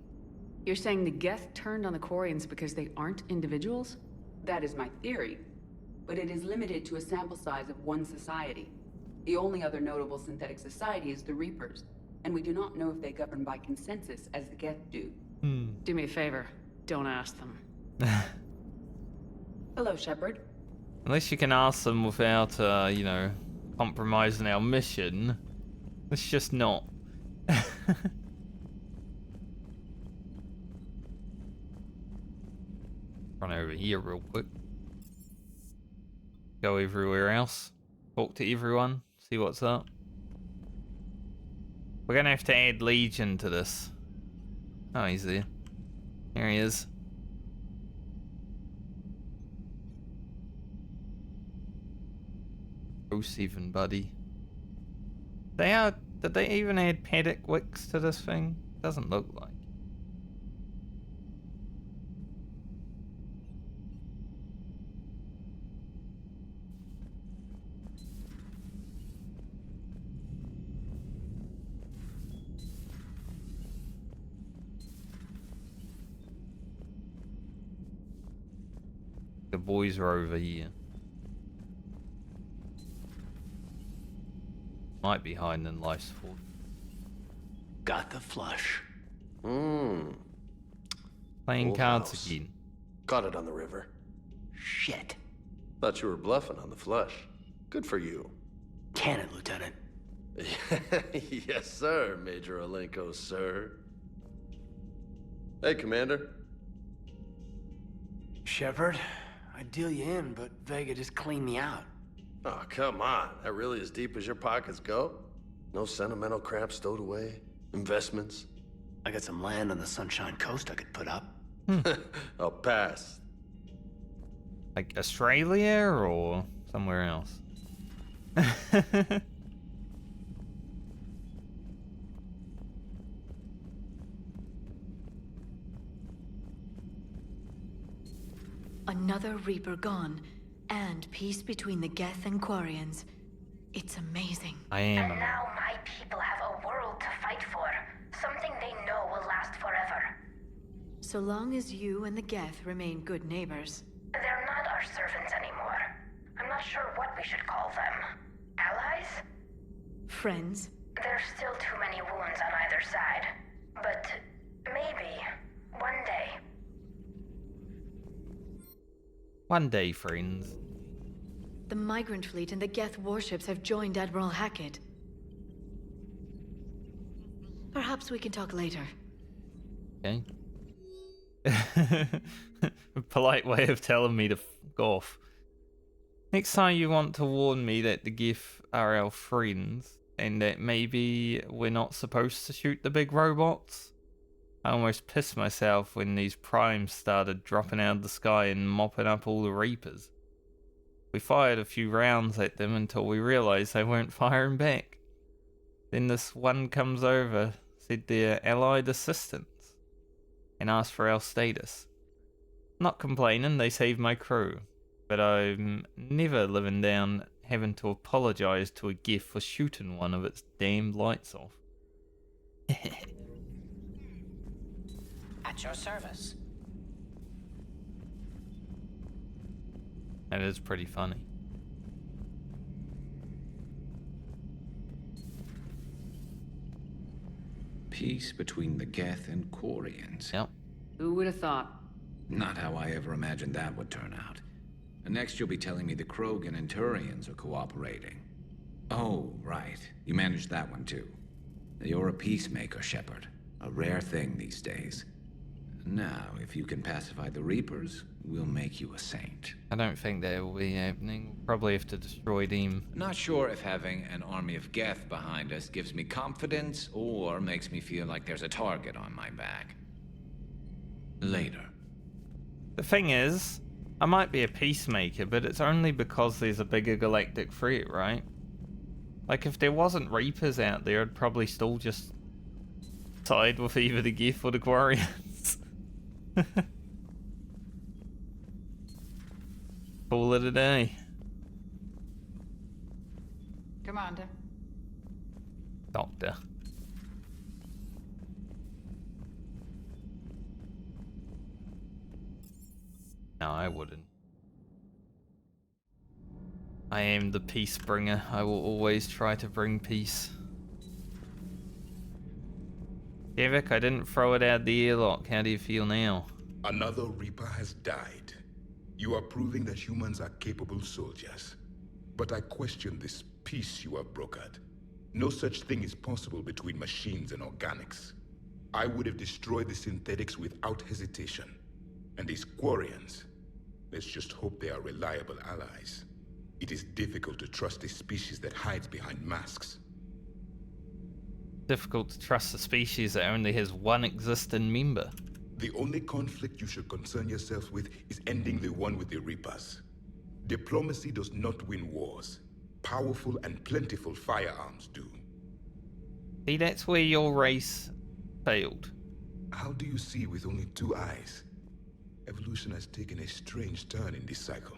S2: You're saying the Geth turned on the Quarians because they aren't individuals?
S15: That is my theory, but it is limited to a sample size of one society. The only other notable synthetic society is the Reapers, and we do not know if they govern by consensus as the Geth do.
S2: Do me a favor. Don't ask them.
S15: Hello, Shepard.
S1: Unless you can ask them without, you know, compromising our mission. Let's just not. Run over here real quick. Go everywhere else. Talk to everyone. See what's up. We're gonna have to add Legion to this. Oh, he's there. There he is. Oh, 07, buddy. Did they even add paddock wicks to this thing? Doesn't look like. The boys are over here. Might be hiding in life's force.
S6: Got the flush.
S1: Playing
S16: Old
S1: cards
S16: house.
S1: again.
S16: Caught it on the river.
S6: Shit.
S16: Thought you were bluffing on the flush. Good for you.
S6: Cannon, Lieutenant.
S16: Yes, sir, Major Olenko, sir. Hey, Commander.
S6: Shepard, I'd deal you in, but Vega just cleaned me out.
S16: Oh, come on. That really as deep as your pockets go? No sentimental crap stowed away? Investments?
S6: I got some land on the Sunshine Coast I could put up.
S16: I'll pass.
S1: Like Australia or somewhere else?
S17: Another Reaper gone, and peace between the Geth and Quarians. It's amazing.
S1: I am.
S4: And now my people have a world to fight for. Something they know will last forever.
S17: So long as you and the Geth remain good neighbors.
S4: They're not our servants anymore. I'm not sure what we should call them. Allies?
S17: Friends?
S4: There's still too many wounds on either side. But maybe one day.
S1: One day, friends.
S17: The Migrant Fleet and the Geth warships have joined Admiral Hackett. Perhaps we can talk later.
S1: Okay. A polite way of telling me to fuck off. Next time you want to warn me that the Geth are our friends and that maybe we're not supposed to shoot the big robots. I almost pissed myself when these primes started dropping out of the sky and mopping up all the Reapers. We fired a few rounds at them until we realized they weren't firing back. Then this one comes over, said they're allied assistants, and asked for our status. Not complaining, they saved my crew, but I'm never living down having to apologize to a Geth for shooting one of its damned lights off.
S7: At your service.
S1: That is pretty funny.
S18: Peace between the Geth and Quarians.
S1: Yep.
S2: Who would have thought?
S18: Not how I ever imagined that would turn out. And next you'll be telling me the Krogan and Turians are cooperating. Oh, right. You managed that one too. You're a peacemaker, Shepard. A rare thing these days. Now, if you can pacify the Reapers, we'll make you a saint.
S1: I don't think that will be happening. We'll probably have to destroy them.
S18: Not sure if having an army of Geth behind us gives me confidence or makes me feel like there's a target on my back. Later.
S1: The thing is, I might be a peacemaker, but it's only because there's a bigger galactic threat, right? Like, if there wasn't Reapers out there, I'd probably still just side with either the Geth or the Quarians. Call it a day.
S12: Commander.
S1: Doctor. No, I wouldn't. I am the peace bringer. I will always try to bring peace. Derek, I didn't throw it out the airlock. How do you feel now?
S19: Another Reaper has died. You are proving that humans are capable soldiers. But I question this peace you have brokered. No such thing is possible between machines and organics. I would have destroyed the synthetics without hesitation. And these Quarians, let's just hope they are reliable allies. It is difficult to trust a species that hides behind masks.
S1: Difficult to trust a species that only has one existing member.
S19: The only conflict you should concern yourself with is ending the one with the Reapers. Diplomacy does not win wars. Powerful and plentiful firearms do.
S1: See, that's where your race failed.
S19: How do you see with only 2 eyes? Evolution has taken a strange turn in this cycle.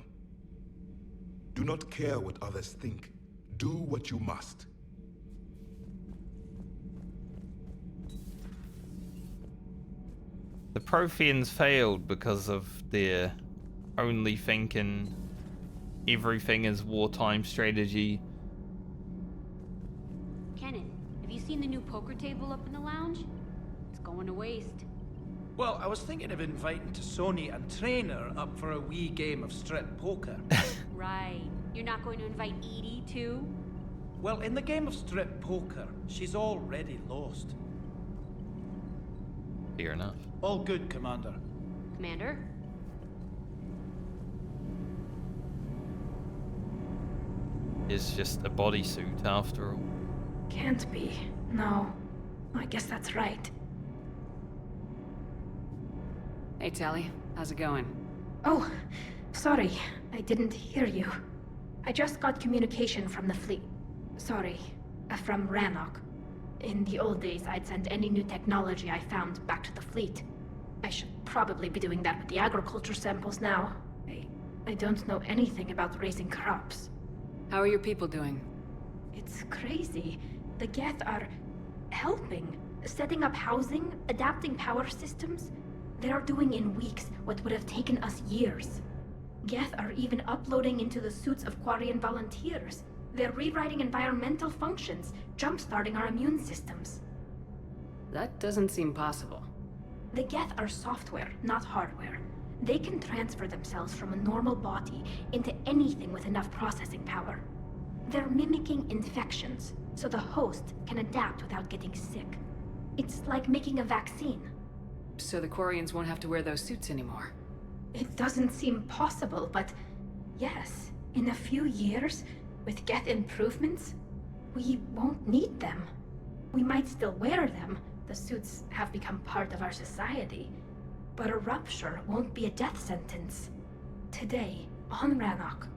S19: Do not care what others think. Do what you must.
S1: The Protheans failed because of their only thinking everything is wartime strategy.
S20: Kenan, have you seen the new poker table up in the lounge? It's going to waste.
S21: Well, I was thinking of inviting Sony and Trainer up for a wee game of strip poker.
S20: Right. You're not going to invite Edie, too?
S21: Well, in the game of strip poker, she's already lost.
S1: Fair enough.
S21: All good, Commander.
S20: Commander?
S1: It's just a bodysuit after all.
S4: Can't be. No. I guess that's right.
S2: Hey, Tally. How's it going?
S4: Oh, sorry. I didn't hear you. I just got communication from the fleet. Sorry. From Rannoch. In the old days, I'd send any new technology I found back to the fleet. I should probably be doing that with the agriculture samples now. I don't know anything about raising crops.
S2: How are your people doing?
S4: It's crazy. The Geth are helping. Setting up housing, adapting power systems. They are doing in weeks what would have taken us years. Geth are even uploading into the suits of Quarian volunteers. They're rewriting environmental functions, jump-starting our immune systems.
S2: That doesn't seem possible.
S4: The Geth are software, not hardware. They can transfer themselves from a normal body into anything with enough processing power. They're mimicking infections, so the host can adapt without getting sick. It's like making a vaccine.
S2: So the Quarians won't have to wear those suits anymore.
S4: It doesn't seem possible, but yes, in a few years, with Geth improvements, we won't need them. We might still wear them. The suits have become part of our society. But a rupture won't be a death sentence. Today, on Rannoch,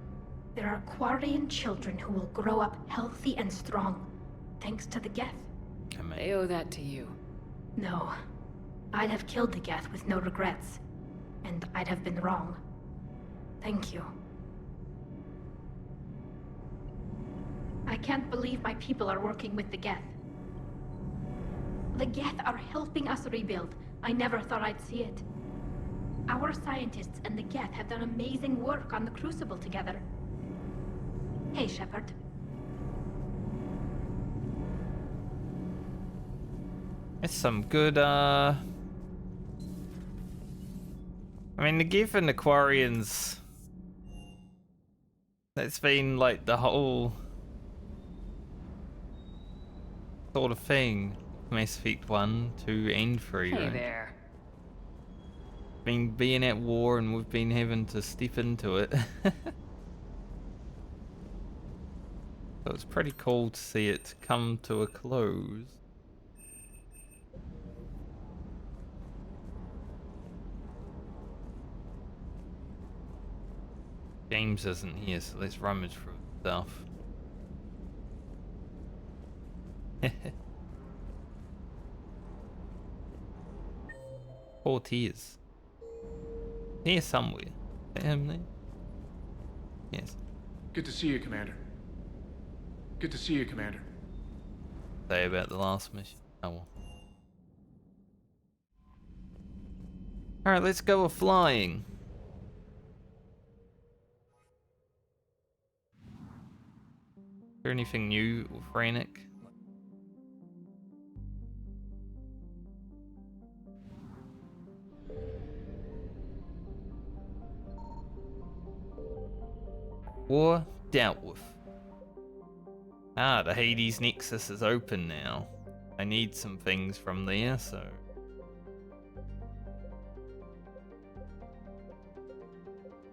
S4: there are Quarian children who will grow up healthy and strong, thanks to the Geth.
S2: They owe that to you.
S4: No. I'd have killed the Geth with no regrets. And I'd have been wrong. Thank you. I can't believe my people are working with the Geth. The Geth are helping us rebuild. I never thought I'd see it. Our scientists and the Geth have done amazing work on the Crucible together. Hey, Shepard.
S1: It's some good, I mean, the Geth and the Quarians, that's been like the whole sort of thing. Mass Effect 1, 2, and 3,
S2: Hey
S1: right?
S2: there.
S1: Been being at war and we've been having to step into it. So it's pretty cool to see it come to a close. James isn't here, so let's rummage through stuff. Tears. Here somewhere. Is that him there? Yes.
S22: Good to see you, Commander. Good to see you, Commander.
S1: Say about the last mission. Oh well. Alright, let's go with flying. Is there anything new with Rannoch? War dealt with. Ah, the Hades Nexus is open now. I need some things from there, so...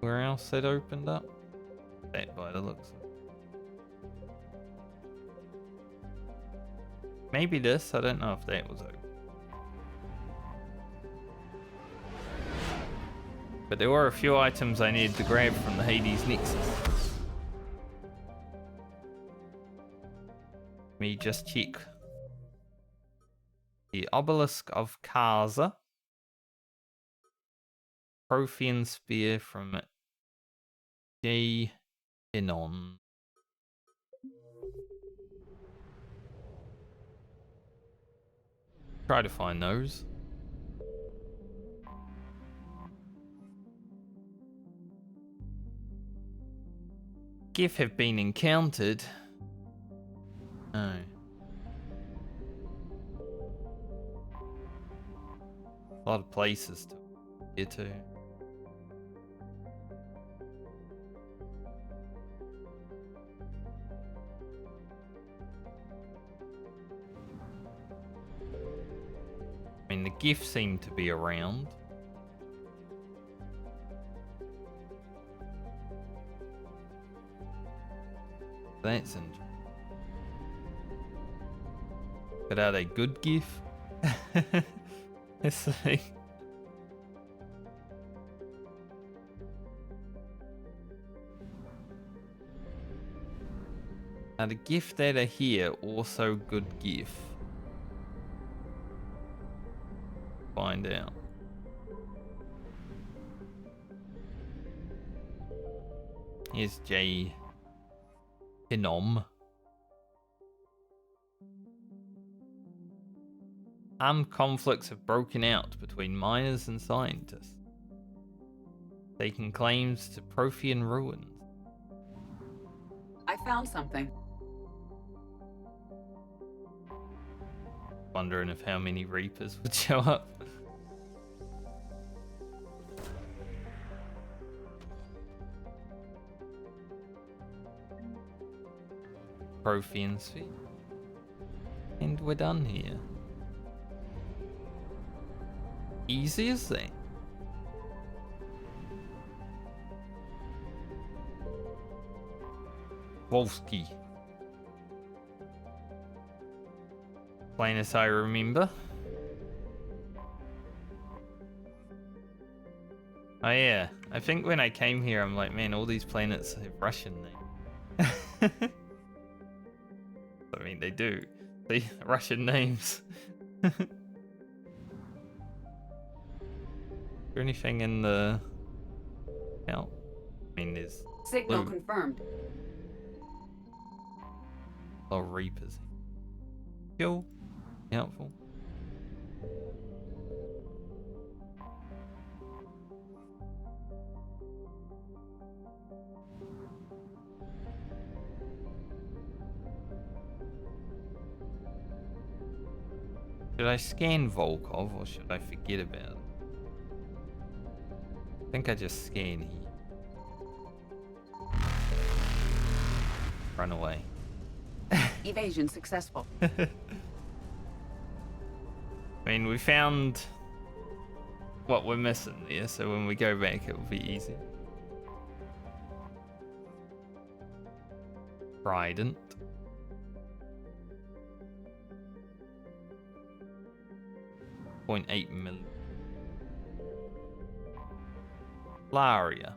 S1: Where else it opened up? That by the looks of it. Maybe this, I don't know if that was open. But there were a few items I needed to grab from the Hades Nexus. Let me just check. The Obelisk of Kaza. Prothean Spear from Kei Leng. Try to find those. Gif have been encountered. No. A lot of places to get to. I mean, the gifts seem to be around. That's interesting. But are they good gif? Let's see. Are the gif that are here also good gif? Find out. Here's J. Hinom. Armed conflicts have broken out between miners and scientists, taking claims to Prothean ruins.
S15: I found something.
S1: Wondering if how many Reapers would show up. Prothean Sphere. And we're done here. Easy as that. Volsky. Plain as I remember. Oh yeah, I think when I came here I'm like, man, all these planets have Russian names. I mean, they do. See, Russian names. Is there anything in the... No. I mean, there's...
S15: Signal
S1: blue.
S15: confirmed.
S1: Oh, Reapers. Cool. Helpful. Should I scan Volkov or should I forget about it? I think I just scan here. Run away.
S15: Evasion successful.
S1: I mean, we found what we're missing there, so when we go back, it will be easy. Trident. .8 million. Laria.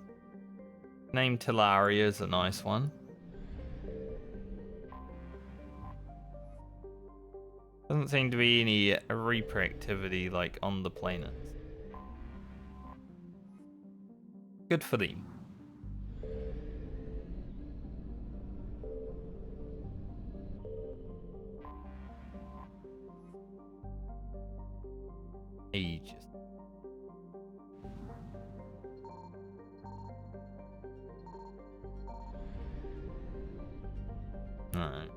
S1: Name Talaria is a nice one. Doesn't seem to be any Reaper activity like on the planets. Good for them. Ages. Alright.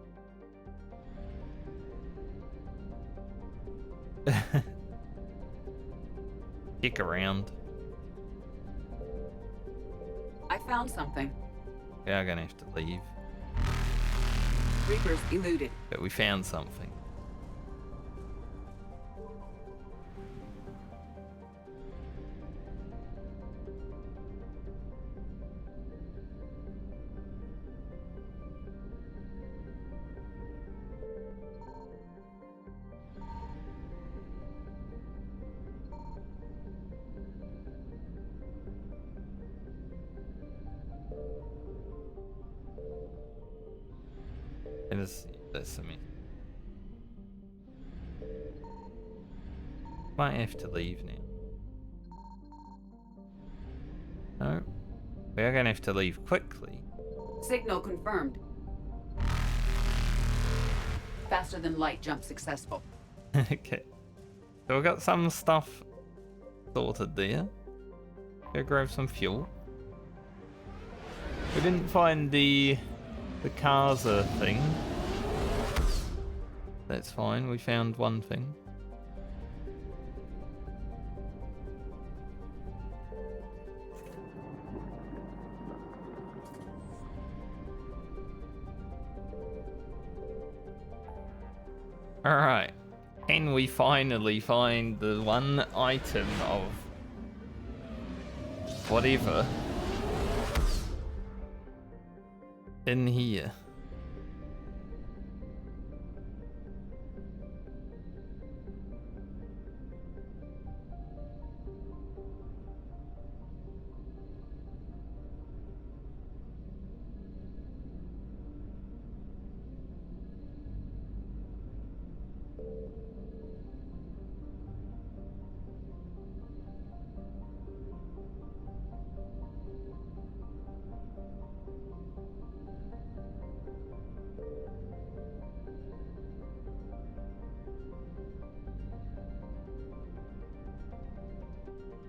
S1: Kick around.
S15: I found something.
S1: We are gonna have to leave.
S15: Reapers eluded.
S1: But we found something. That's me. Might have to leave now. No. We are going to have to leave quickly.
S15: Signal confirmed. Faster than light jump successful.
S1: Okay. So we got some stuff sorted there. Go grab some fuel. We didn't find the Kaza thing. That's fine, we found one thing. Alright. Can we finally find the one item of whatever in here?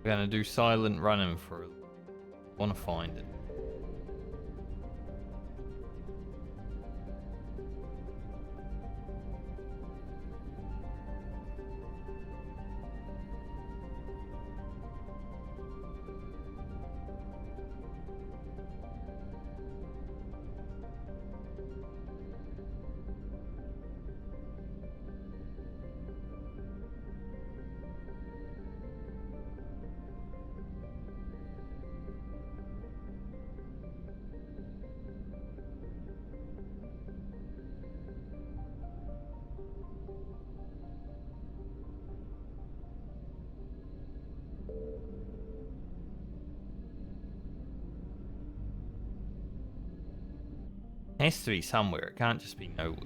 S1: We're gonna do silent running for it. Wanna find it. It has to be somewhere, it can't just be nowhere.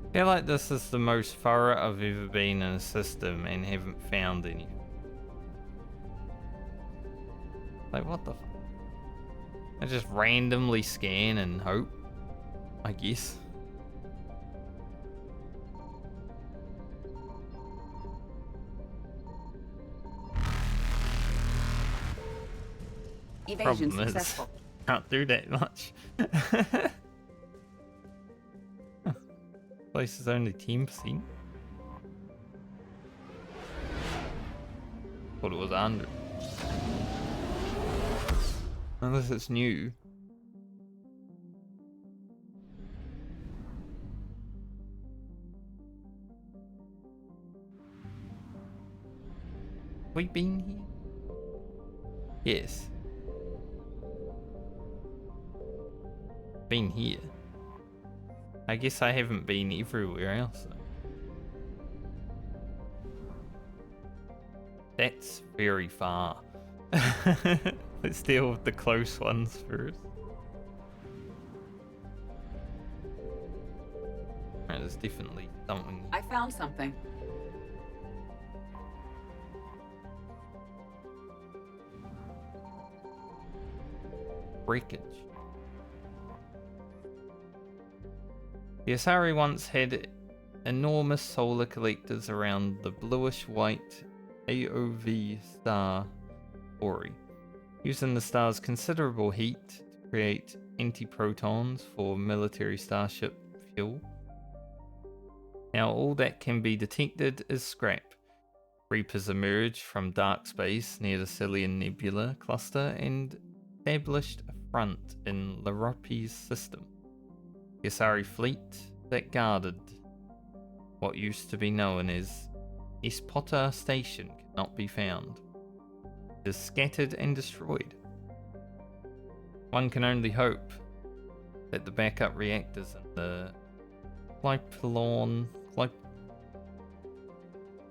S1: I feel like this is the most thorough I've ever been in a system and haven't found any. Like, what the f? I just randomly scan and hope, I guess.
S15: Evasion successful.
S1: can't do that much. Place is only 10%. Thought it was 100. Unless it's new. Have we been here? Yes. Been here. I guess I haven't been everywhere else though. That's very far. Let's deal with the close ones first. Right, there's definitely something.
S15: I found something.
S1: Wreckage. The Asari once had enormous solar collectors around the bluish-white AOV star Ori, using the star's considerable heat to create anti-protons for military starship fuel. Now all that can be detected is scrap. Reapers emerged from dark space near the Cillian Nebula cluster and established a front in Laropi's system. The Asari fleet that guarded what used to be known as Espota Station cannot be found. It is scattered and destroyed. One can only hope that the backup reactors in the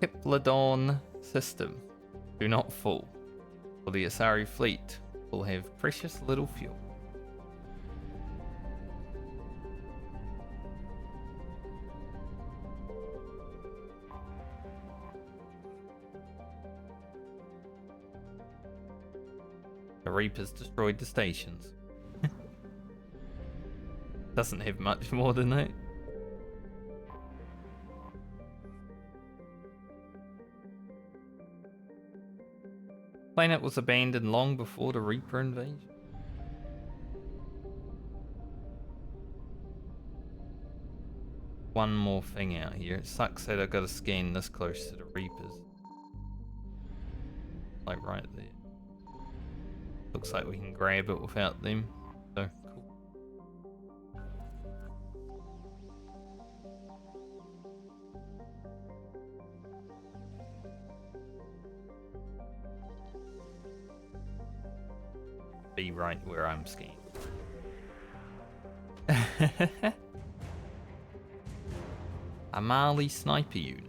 S1: Kiplodon system do not fall, or the Asari fleet will have precious little fuel. The Reapers destroyed the stations. Doesn't have much more than that. Planet was abandoned long before the Reaper invasion. One more thing out here. It sucks that I gotta scan this close to the Reapers. Like right there. Looks like we can grab it without them. So cool. Be right where I'm skiing. A Mali sniper unit.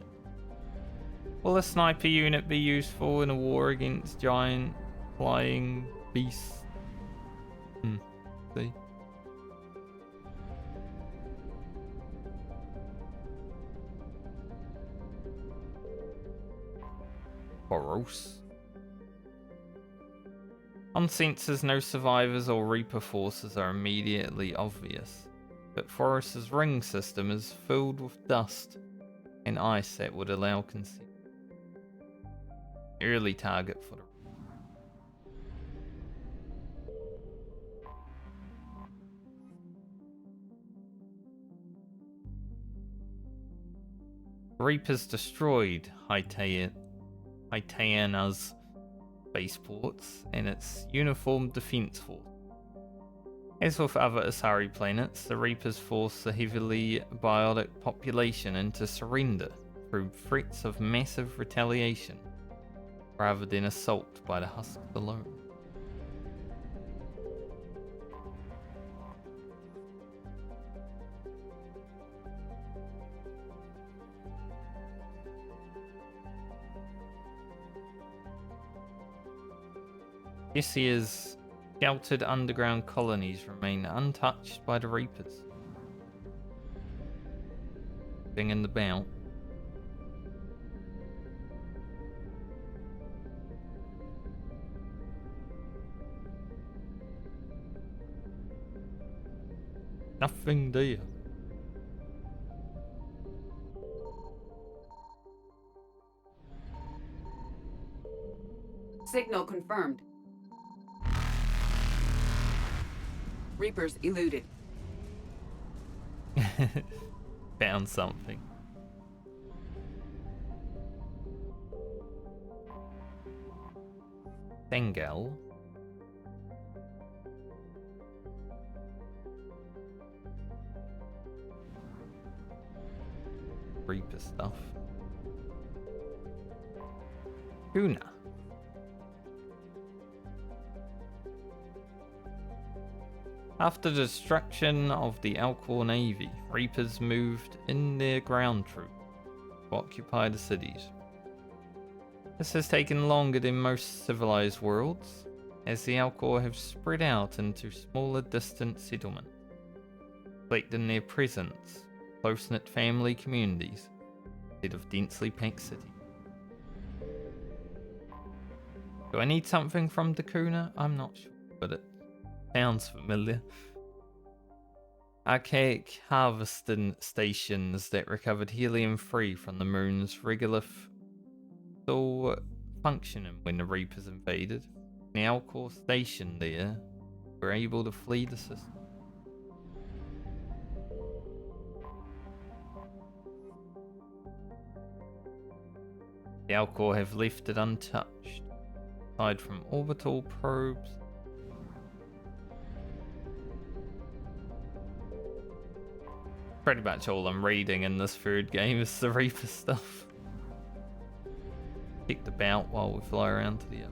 S1: Will a sniper unit be useful in a war against giant flying beasts? See? Boros. On sensors, no survivors or Reaper forces are immediately obvious, but Forrest's ring system is filled with dust and ice that would allow concealment. Early target for the Reapers destroyed Haitiana's spaceports and its uniformed defense force. As with other Asari planets, the Reapers forced the heavily biotic population into surrender through threats of massive retaliation, rather than assault by the husks alone. Thessia's sheltered underground colonies remain untouched by the Reapers. Thing in the belt. Nothing there.
S15: Signal confirmed. Reapers eluded.
S1: Found something. Bengal. Reaper stuff. Kuna. After the destruction of the Alcor Navy, Reapers moved in their ground troops to occupy the cities. This has taken longer than most civilized worlds, as the Alcor have spread out into smaller distant settlements, reflecting their presence, close-knit family communities, instead of densely packed cities. Do I need something from Dakuna? I'm not sure, but it sounds familiar. Archaic harvesting stations that recovered helium-3 from the moon's regolith still functioning when the Reapers invaded. The Alcor station there were able to flee the system. The Alcor have left it untouched, aside from orbital probes. Pretty much all I'm reading in this third game is the Reaper stuff. Kick the bout while we fly around to the other.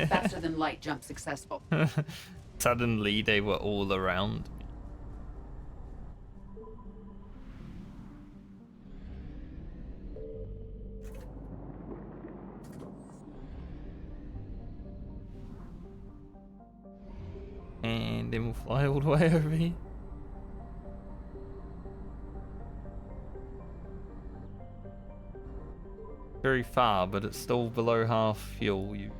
S15: Faster than light jump successful.
S1: Suddenly they were all around me. And then we'll fly all the way over here. Very far, but it's still below half fuel. You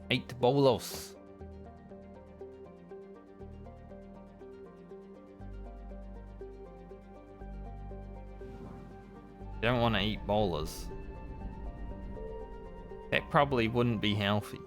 S1: 8 bolos. You don't want to eat bolas. That probably wouldn't be healthy.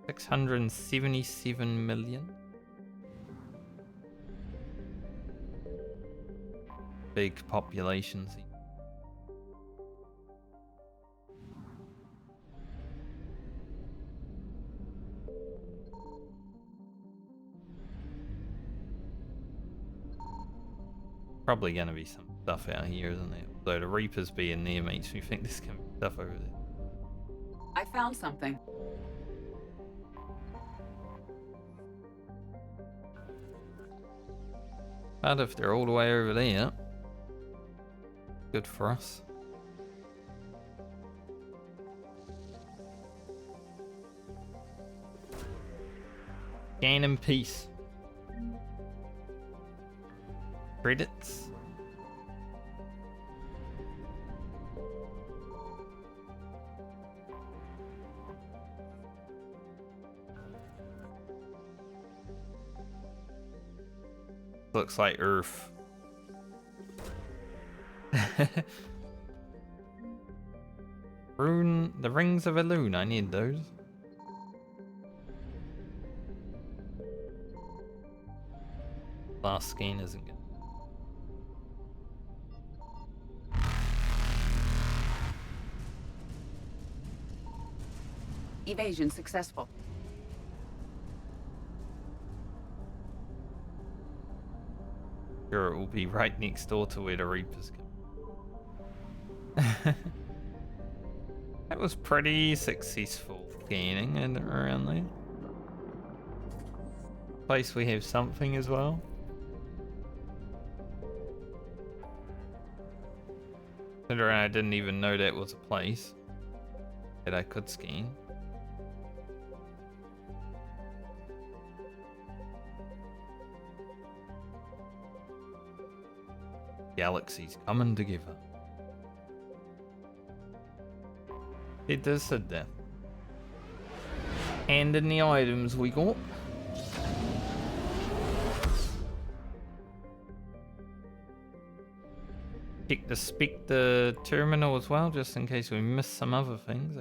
S1: $677 million. Big populations. Probably gonna be some stuff out here, isn't it? Though the Reapers being there makes me think there's gonna be stuff over there.
S15: I found something.
S1: But if they're all the way over there, good for us. Scan in peace. Credits. Looks like Earth. Rune, the rings of Elune, I need those. Last scan isn't good.
S15: Evasion successful.
S1: Sure, it will be right next door to where the Reapers come. That was pretty successful scanning and around there. Place we have something as well. Considering I didn't even know that was a place that I could scan. Galaxies coming together. It does said that. And in the items we got. Check the Spectre terminal as well, just in case we miss some other things.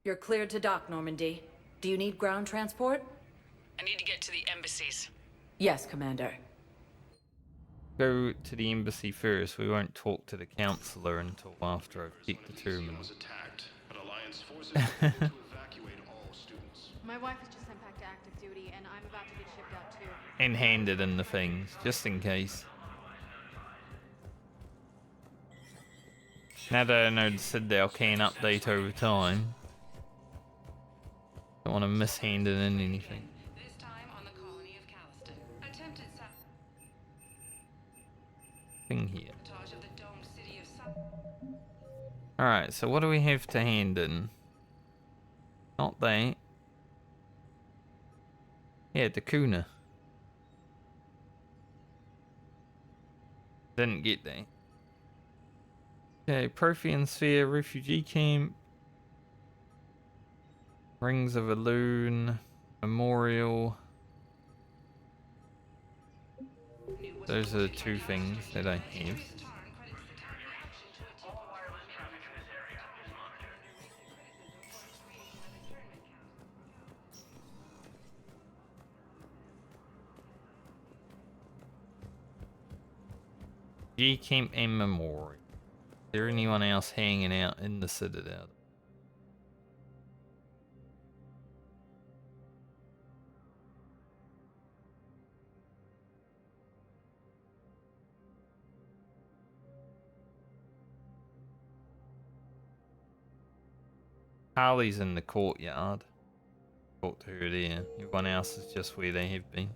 S3: You're cleared to dock, Normandy. Do you need ground transport?
S2: I need to get to the embassies.
S3: Yes, Commander.
S1: Go to the embassy first. We won't talk to the counselor until after I've checked the terminal.
S20: My wife is just sent back to active duty, and I'm about to get shipped out too.
S1: And handed in the things, just in case. Now that I know the Citadel can update over time. Don't want to mishand it in anything.
S5: This time on the colony of Calliston. Attempted
S1: Thing here.
S5: sabotage of the domed city of
S1: Alright, so what do we have to hand in? Not that. Yeah, the Kuna. Didn't get that. Okay, Prothean Sphere, Refugee Camp. Rings of Elune, Memorial. Those are the two things that I have. G Camp and Memorial. Is there anyone else hanging out in the Citadel? Harley's in the courtyard. Talk to her there. Everyone else is just where they have been.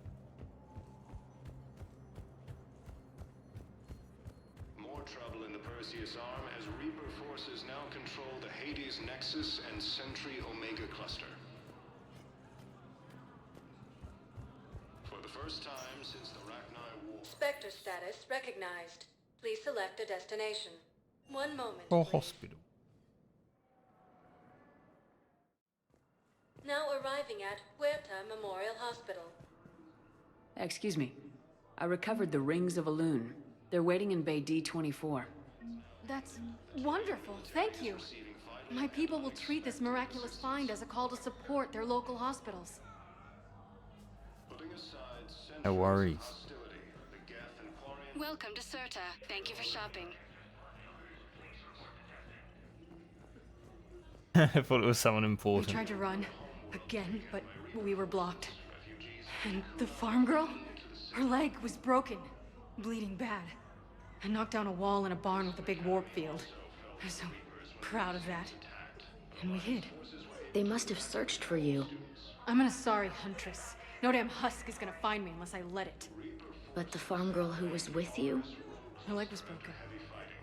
S8: More trouble in the Perseus Arm as Reaper forces now control the Hades Nexus and Sentry Omega cluster. For the first time since the Rachni War...
S23: Spectre status recognized. Please select a destination. One moment,
S1: Or
S23: please.
S1: hospital.
S23: Now arriving at Huerta Memorial Hospital.
S3: Excuse me. I recovered the Rings of Elune. They're waiting in Bay D-24.
S20: That's wonderful. Thank you. My people will treat this miraculous find as a call to support their local hospitals.
S1: No worries.
S20: Welcome to Serta. Thank you for shopping.
S1: I thought it was someone
S20: We
S1: important.
S20: tried to run again, but we were blocked. And the farm girl? Her leg was broken, bleeding bad. I knocked down a wall in a barn with a big warp field. I was so proud of that. And we hid.
S24: They must have searched for you.
S20: I'm an Asari huntress. No damn husk is gonna find me unless I let it.
S24: But the farm girl who was with you?
S20: Her leg was broken.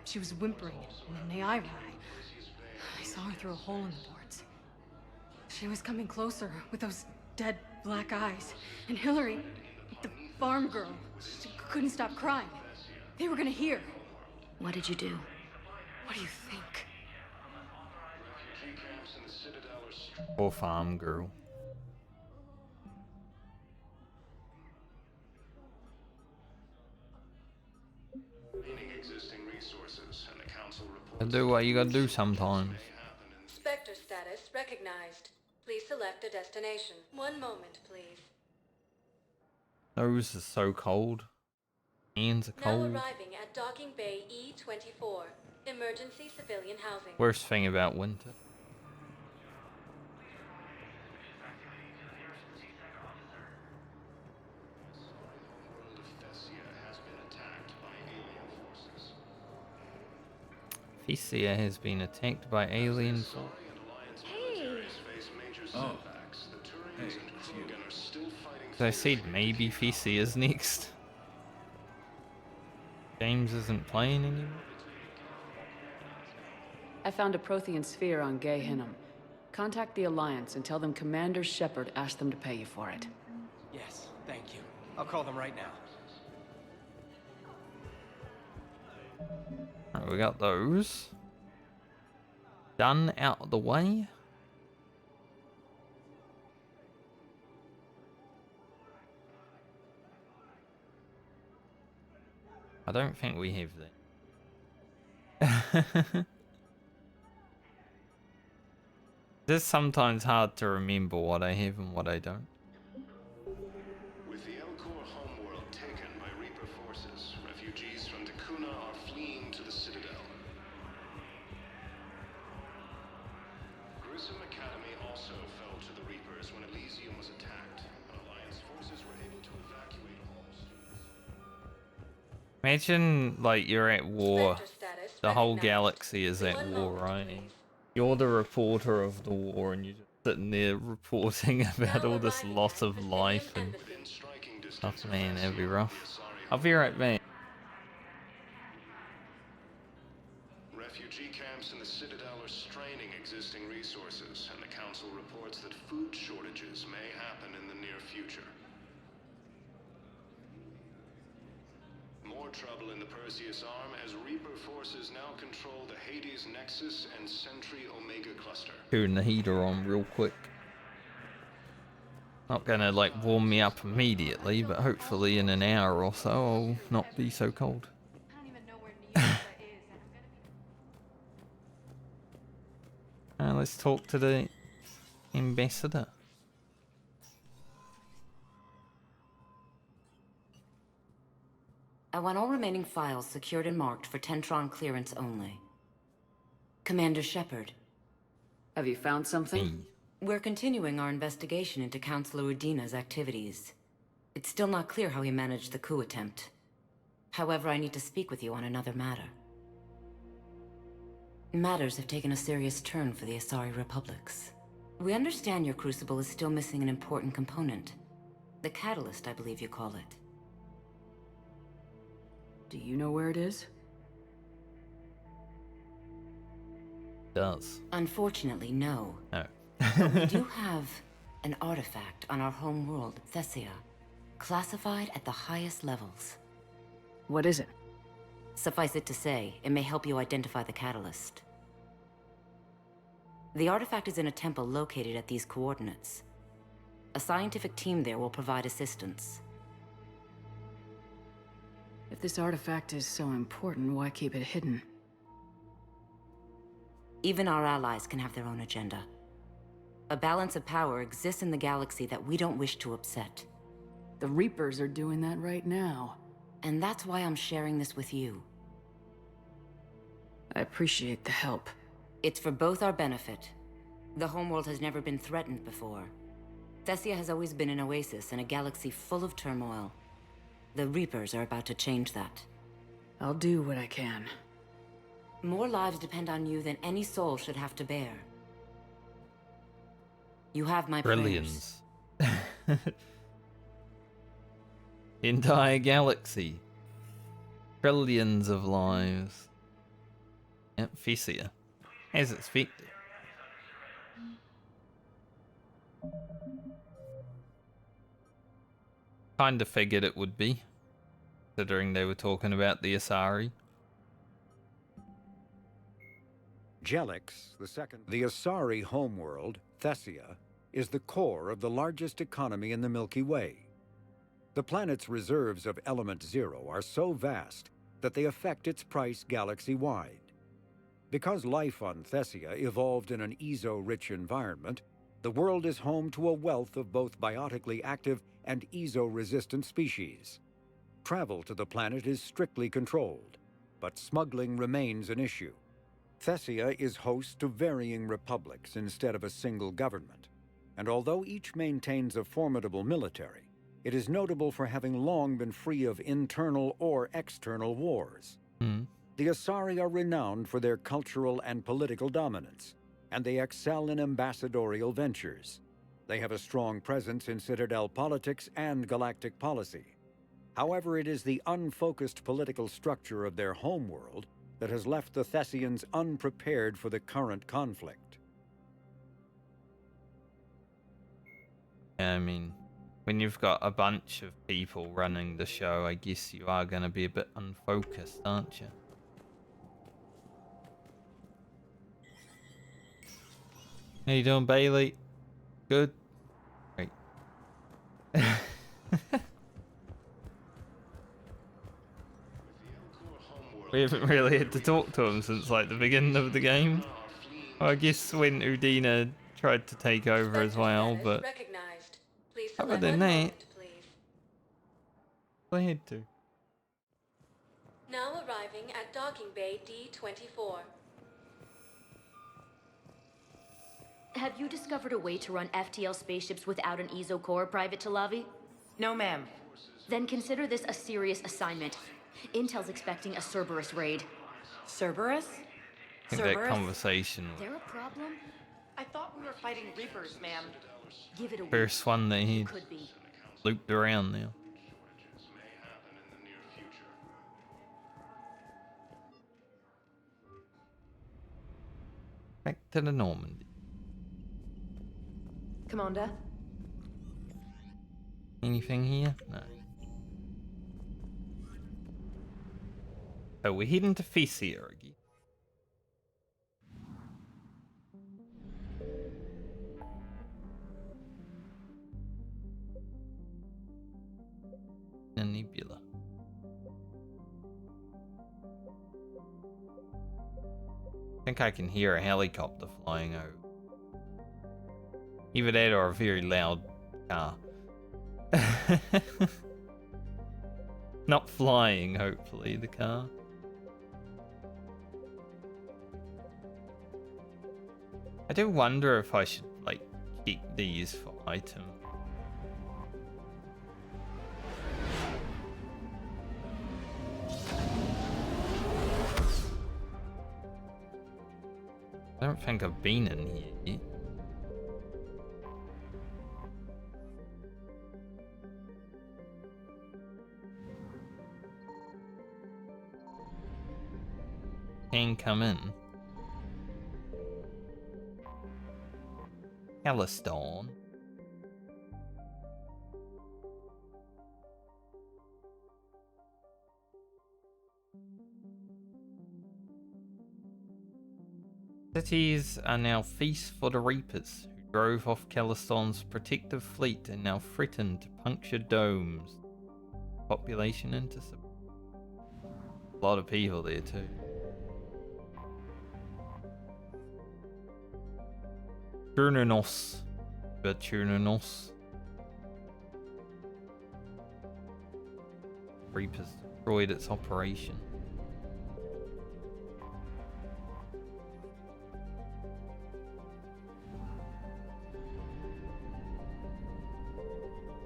S20: She was whimpering, and then I saw her through a hole in the boards. She was coming closer with those dead black eyes. And Hillary, the farm girl, she couldn't stop crying. They were gonna hear.
S24: What did you do?
S20: What do you think?
S1: Poor farm girl.
S8: Existing resources and the council reports...
S1: I do what you gotta do sometimes.
S23: Spectre status recognized. Please select a destination. One moment, please.
S1: Nose is so cold. Hands are
S23: Now
S1: cold.
S23: arriving at Docking Bay E-24. Emergency civilian housing.
S1: Worst thing about winter. Thessia has been attacked by alien forces.
S20: Hey!
S19: Oh.
S1: As I said, maybe Thessia is next. James isn't playing anymore.
S3: I found a Prothean sphere on Gay Hinnom. Contact the Alliance and tell them Commander Shepard asked them to pay you for it.
S9: Yes, thank you. I'll call them right now.
S1: Alright, we got those done out of the way. I don't think we have that. It's sometimes hard to remember what I have and what I don't.
S8: With the Elcor homeworld taken by Reaper forces, refugees from Takuna are fleeing to the Citadel. Grissom Academy also fell to the Reapers when Elysium was attacked, but Alliance forces were able to evacuate all students.
S1: Imagine, like, you're at war. The whole galaxy is at war, right? You're the reporter of the war, and you're just sitting there reporting about all this loss of life and stuff. Man, that'd be rough. I'll be right back.
S8: Refugee camps in the Citadel are straining existing resources, and the Council reports that food shortages may happen in the near future. More trouble in the Perseus Arm as Reaper forces now control the Hades Nexus and Sentry Omega cluster.
S1: Turn the heater on real quick. Not gonna like warm me up immediately, but hopefully in an hour or so I'll not be so cold. Let's talk to the ambassador.
S5: I want all remaining files secured and marked for Tentron clearance only. Commander Shepard.
S3: Have you found something?
S5: We're continuing our investigation into Councilor Udina's activities. It's still not clear how he managed the coup attempt. However, I need to speak with you on another matter. Matters have taken a serious turn for the Asari Republics. We understand your crucible is still missing an important component. The catalyst, I believe you call it.
S3: Do you know where it is?
S1: Does.
S5: Unfortunately, no.
S1: Oh.
S5: But we do have an artifact on our home world, Thessia, classified at the highest levels.
S3: What is it?
S5: Suffice it to say, it may help you identify the catalyst. The artifact is in a temple located at these coordinates. A scientific team there will provide assistance.
S3: If this artifact is so important, why keep it hidden?
S5: Even our allies can have their own agenda. A balance of power exists in the galaxy that we don't wish to upset.
S3: The Reapers are doing that right now.
S5: And that's why I'm sharing this with you.
S3: I appreciate the help.
S5: It's for both our benefit. The homeworld has never been threatened before. Thessia has always been an oasis in a galaxy full of turmoil. The Reapers are about to change that.
S3: I'll do what I can.
S5: More lives depend on you than any soul should have to bear. You have my
S1: Trillions. Entire galaxy. Trillions of lives. Yep, Thessia. As expected. Kinda figured it would be, considering they were talking about the Asari.
S10: Jelix, the Asari homeworld, Thessia, is the core of the largest economy in the Milky Way. The planet's reserves of Element Zero are so vast that they affect its price galaxy-wide. Because life on Thessia evolved in an EZO-rich environment, the world is home to a wealth of both biotically active and EZO-resistant species. Travel to the planet is strictly controlled, but smuggling remains an issue. Thessia is host to varying republics instead of a single government, and although each maintains a formidable military, it is notable for having long been free of internal or external wars. The Asari are renowned for their cultural and political dominance, and they excel in ambassadorial ventures. They have a strong presence in Citadel politics and galactic policy. However, it is the unfocused political structure of their homeworld that has left the Thessians unprepared for the current conflict.
S1: I mean, when you've got a bunch of people running the show, I guess you are going to be a bit unfocused, aren't you? How you doing, Bailey? Good? Great. We haven't really had to talk to him since like the beginning of the game. Well, I guess when Udina tried to take over as well, but other than that, I had to.
S23: Now arriving at docking bay D-24.
S24: Have you discovered a way to run FTL spaceships without an ESO core, Private Talavi?
S6: No, ma'am.
S24: Then consider this a serious assignment. Intel's expecting a Cerberus raid.
S6: Cerberus?
S1: I think that conversation
S24: Is there a problem?
S6: I thought we were fighting Reapers, ma'am.
S24: Give it a
S1: first one they had
S24: could be.
S1: looped around now. Back to the Normandy.
S6: Commander?
S1: Anything here? No. So we're heading to Thessia again. A nebula. I think I can hear a helicopter flying over. Either that or a very loud car. Not flying, hopefully, the car. I do wonder if I should, like, keep these for item. I don't think I've been in here yet. Can come in. Calistone. Cities are now feast for the Reapers, who drove off Calistone's protective fleet and now threaten to puncture domes. Population intercept. A lot of people there too. Turnanos. But Turnanos. Reapers destroyed its operation.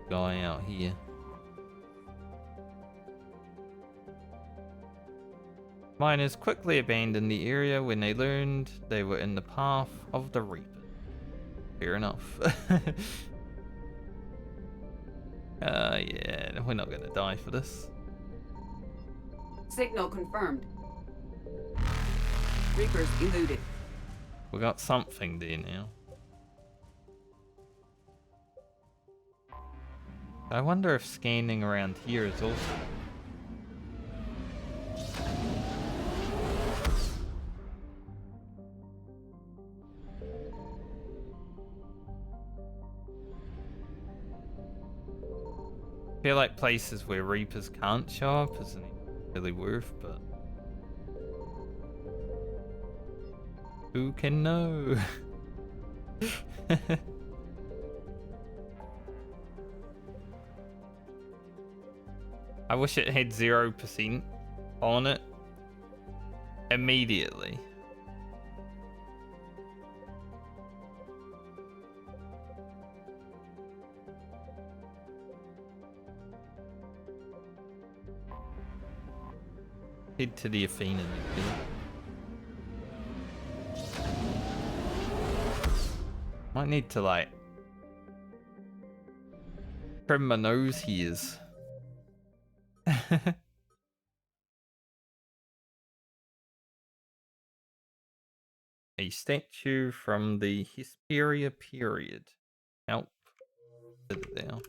S1: Guy out here. Miners quickly abandoned the area when they learned they were in the path of the Reaper. Fair enough. Yeah, we're not gonna die for this.
S15: Signal confirmed. Reapers eluded.
S1: We got something there now. I wonder if scanning around here is also... I feel like places where Reapers can't show up isn't really worth, but... who can know? I wish it had 0% on it immediately. Head to the Athena nuclear. Might need to like trim my nose hairs. A statue from the Hesperia period. Help. Citadel.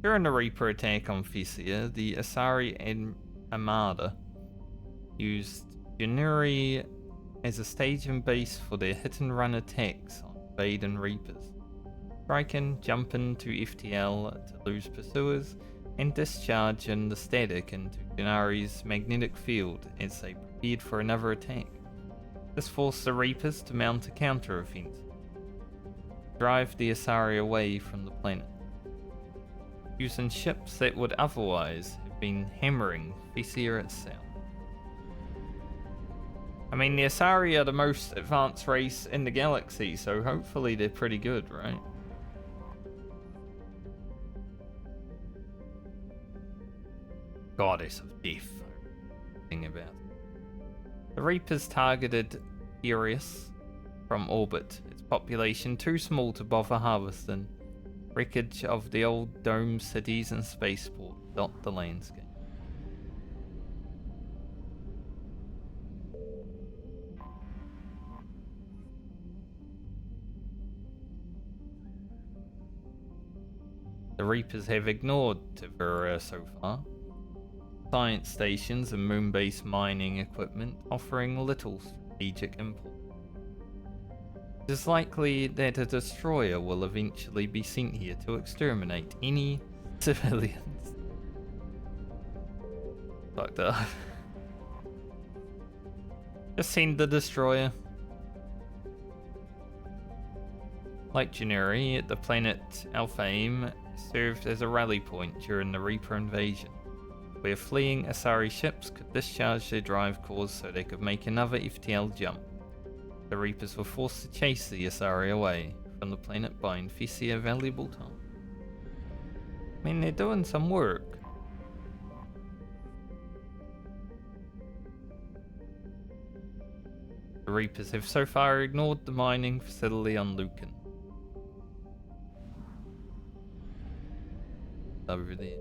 S1: During the Reaper attack on Thessia, the Asari and Armada used January as a staging base for their hit-and-run attacks on Vaden Reapers. Striking, jumping to FTL to lose pursuers, and discharging the static into January's magnetic field as they prepared for another attack. This forced the Reapers to mount a counter-offensive, drive the Asari away from the planet, using ships that would otherwise have been hammering Thessia itself. I mean, the Asari are the most advanced race in the galaxy, so hopefully they're pretty good, right? Goddess of Death. Thing about it. The Reapers targeted Eris from orbit, its population too small to bother harvesting. Wreckage of the old dome cities and spaceport dot the landscape. The Reapers have ignored Tavura so far. Science stations and moon-based mining equipment offering little strategic import. It is likely that a destroyer will eventually be sent here to exterminate any civilians. Fucked up. Just send the destroyer. Like January, the planet Alphaim served as a rally point during the Reaper invasion, where fleeing Asari ships could discharge their drive cores so they could make another FTL jump. The Reapers were forced to chase the Asari away from the planet, buying Thessia valuable time. I mean, they're doing some work. The Reapers have so far ignored the mining facility on Lucan. Over there.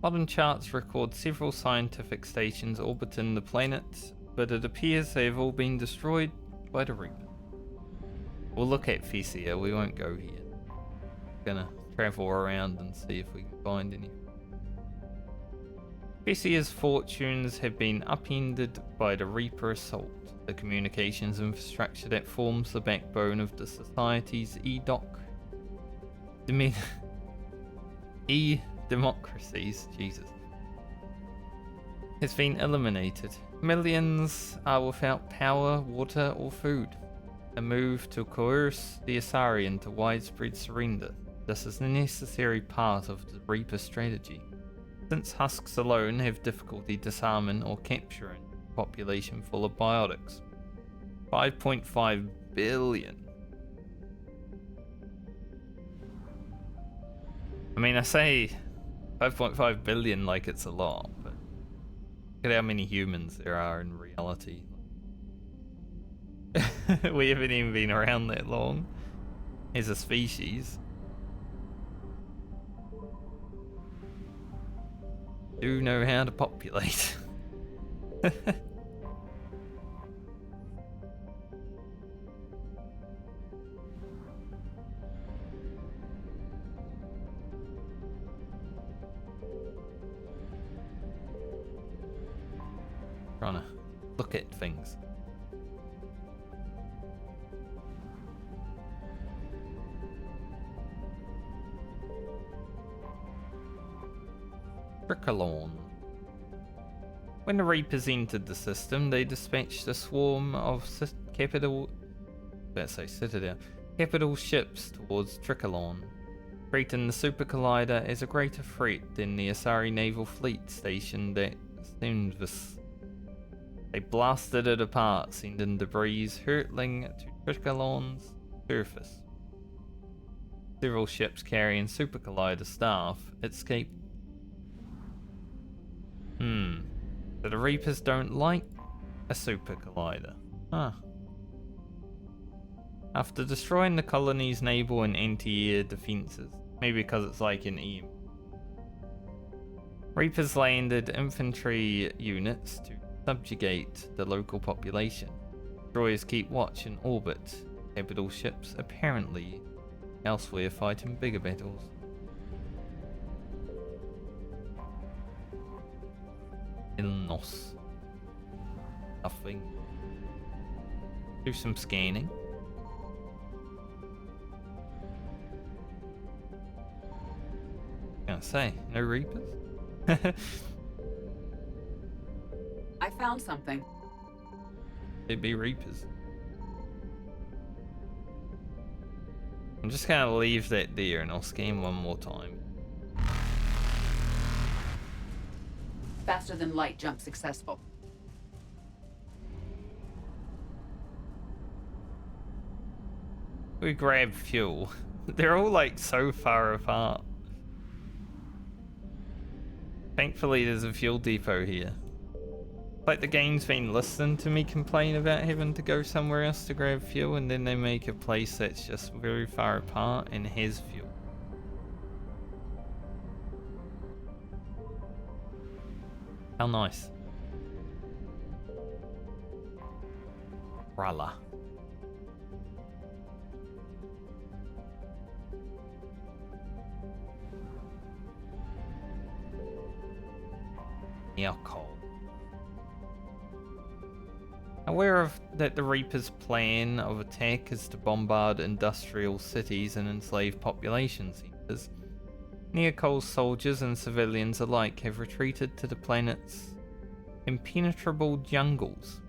S1: Modern charts record several scientific stations orbiting the planet, but it appears they have all been destroyed by the Reaper. We'll look at Thessia, we won't go here. Gonna travel around and see if we can find any. Thessia's fortunes have been upended by the Reaper assault, the communications infrastructure that forms the backbone of the society's democracies, Jesus, has been eliminated. Millions are without power, water, or food. A move to coerce the Asari into widespread surrender. This is a necessary part of the Reaper strategy, since husks alone have difficulty disarming or capturing a population full of biotics. 5.5 billion. I mean, I say 5.5 billion like it's a lot, but look at how many humans there are in reality. We haven't even been around that long as a species. Do know how to populate. Trying to look at things. Trickalorn. When the Reapers entered the system, they dispatched a swarm of Citadel ships towards Trickalorn, treating the Super Collider as a greater threat than the Asari naval fleet stationed at Stunvis. They blasted it apart, sending debris hurtling to Trickalorn's surface. Several ships carrying Super Collider staff escaped So the Reapers don't like a super collider. Huh. After destroying the colony's naval and anti-air defenses, maybe because it's like an EM, Reapers landed infantry units to subjugate the local population. Destroyers keep watch in orbit. Capital ships apparently elsewhere fighting bigger battles. Ilnos. Nothing. Do some scanning. Gonna say, no Reapers?
S15: I found something.
S1: It'd be Reapers. I'm just gonna leave that there and I'll scan one more time.
S15: Faster than light jump successful.
S1: We grab fuel. They're all like so far apart. Thankfully there's a fuel depot here. Like the game's been listening to me complain about having to go somewhere else to grab fuel, and then they make a place that's just very far apart and has fuel. How nice. Rala. Alcohol. Aware of that the Reapers' plan of attack is to bombard industrial cities and enslave population centers, Neocol's soldiers and civilians alike have retreated to the planet's impenetrable jungles.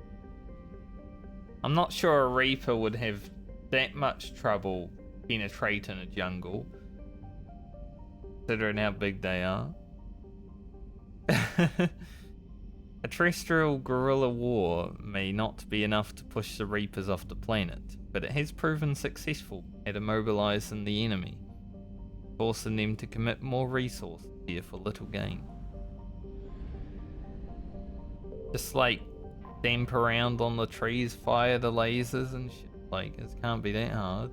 S1: I'm not sure a Reaper would have that much trouble penetrating a jungle, considering how big they are. A terrestrial guerrilla war may not be enough to push the Reapers off the planet, but it has proven successful at immobilizing the enemy, forcing them to commit more resources here for little gain. Just like stamp around on the trees, fire the lasers and shit, like it can't be that hard.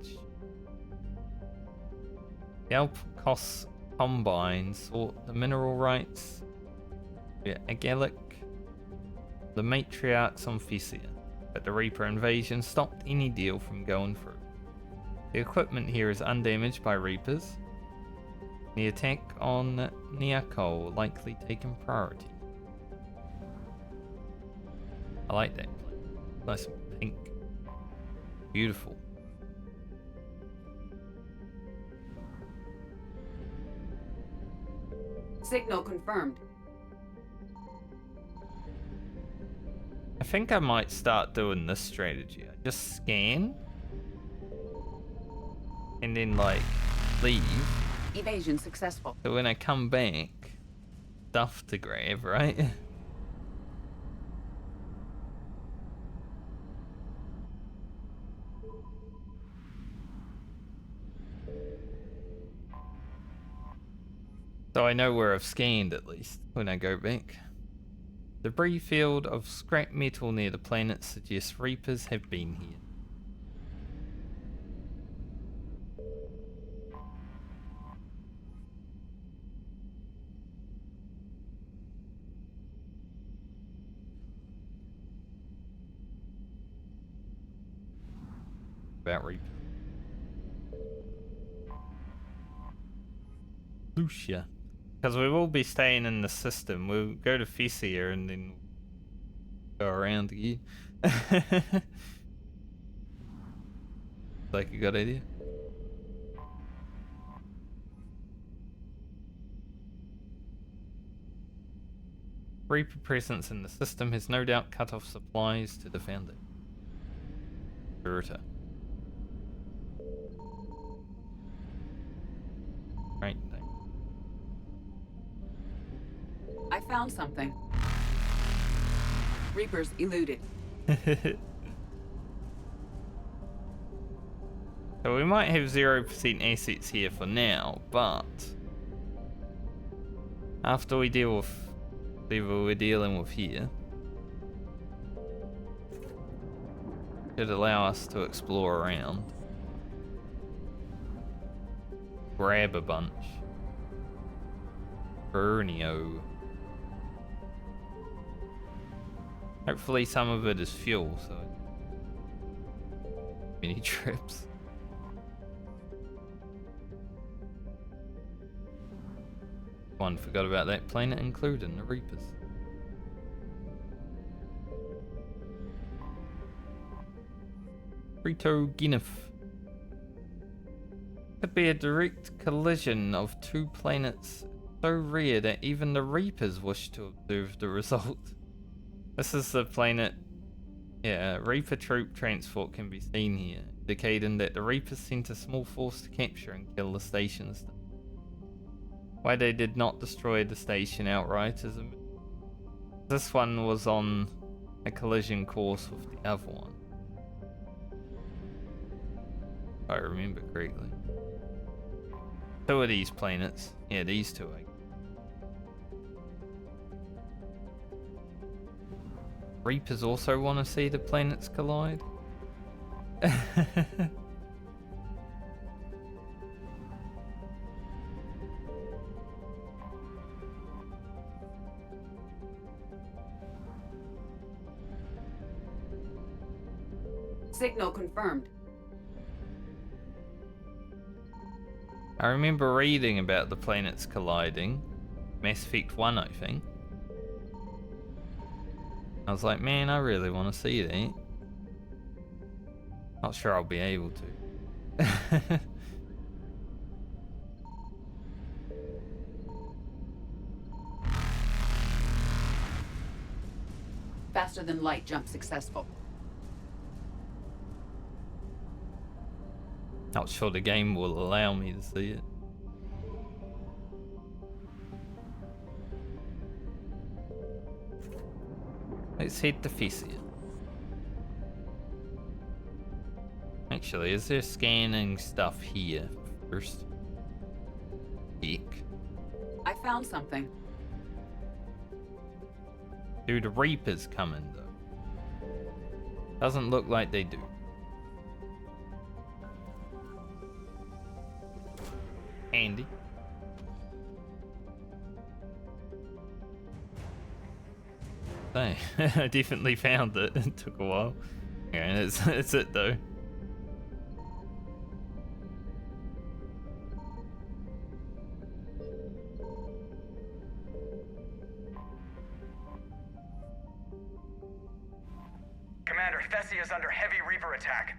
S1: The Alpcos Combine sought the mineral rights, Agalic, the matriarchs on Thessia, but the Reaper invasion stopped any deal from going through. The equipment here is undamaged by Reapers. The attack on Neocol likely taking priority. I like that plane. Nice and pink. Beautiful.
S15: Signal confirmed.
S1: I think I might start doing this strategy. I just scan and then like leave.
S15: Evasion successful.
S1: So when I come back, stuff to grab, right? So I know where I've scanned at least when I go back. Debris field of scrap metal near the planet suggests Reapers have been here. About Reaper. Lucia. Because we will be staying in the system. We'll go to Thessia and then go around again. Like a good idea. Reaper presence in the system has no doubt cut off supplies to defend it. Ruta. Right.
S15: I found something. Reapers eluded.
S1: So we might have 0% assets here for now, but after we deal with See what we're dealing with here. Should allow us to explore around. Grab a bunch. Burnio. Hopefully some of it is fuel, so mini trips. One forgot about that planet including the Reapers. Rito Ginef. Could be a direct collision of two planets so rare that even the Reapers wish to observe the result. This is the planet. Yeah, Reaper troop transport can be seen here, indicating that the Reapers sent a small force to capture and kill the stations. Why they did not destroy the station outright is a... This one was on a collision course with the other one, if I remember correctly. Two of these planets. Yeah, these two. Reapers also want to see the planets collide.
S15: Signal confirmed.
S1: I remember reading about the planets colliding. Mass Effect 1, I think. I was like, man, I really want to see that. Not sure I'll be able to.
S15: Faster than light jump successful.
S1: Not sure the game will allow me to see it. Let's head to Thessia. Actually, is there scanning stuff here first? Eek.
S15: I found something.
S1: Do the Reapers coming though? Doesn't look like they do. Handy. Hey, I definitely found it. It took a while. Yeah, it's it though.
S9: Commander, Thessia is under heavy Reaper attack.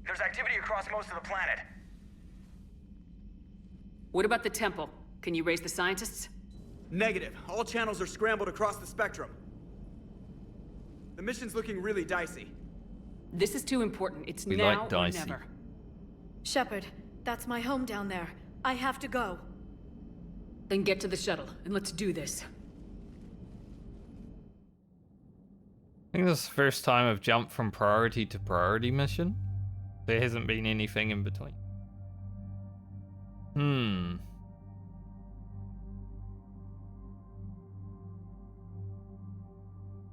S9: There's activity across most of the planet.
S3: What about the temple? Can you raise the scientists?
S9: Negative. All channels are scrambled across the spectrum. The mission's looking really dicey.
S3: This is too important. It's
S1: We
S3: now
S1: like dicey.
S3: or never.
S17: Shepard, that's my home down there. I have to go.
S3: Then get to the shuttle, and let's do this.
S1: I think this is the first time I've jumped from priority to priority mission. There hasn't been anything in between.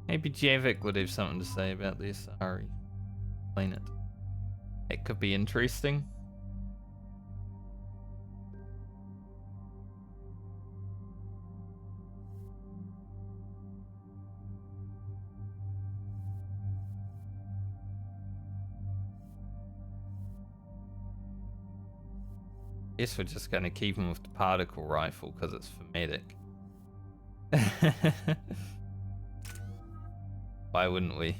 S1: Maybe Javik would have something to say about the Asari planet. It could be interesting. Guess we're just gonna keep him with the particle rifle because it's thematic. Why wouldn't we?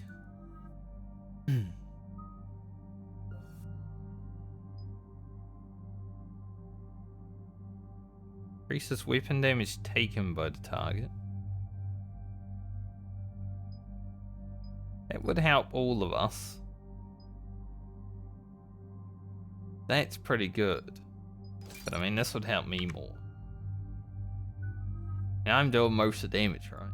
S1: Increases weapon damage taken by the target. That would help all of us. That's pretty good. But I mean, this would help me more. Now I'm doing most of the damage, right?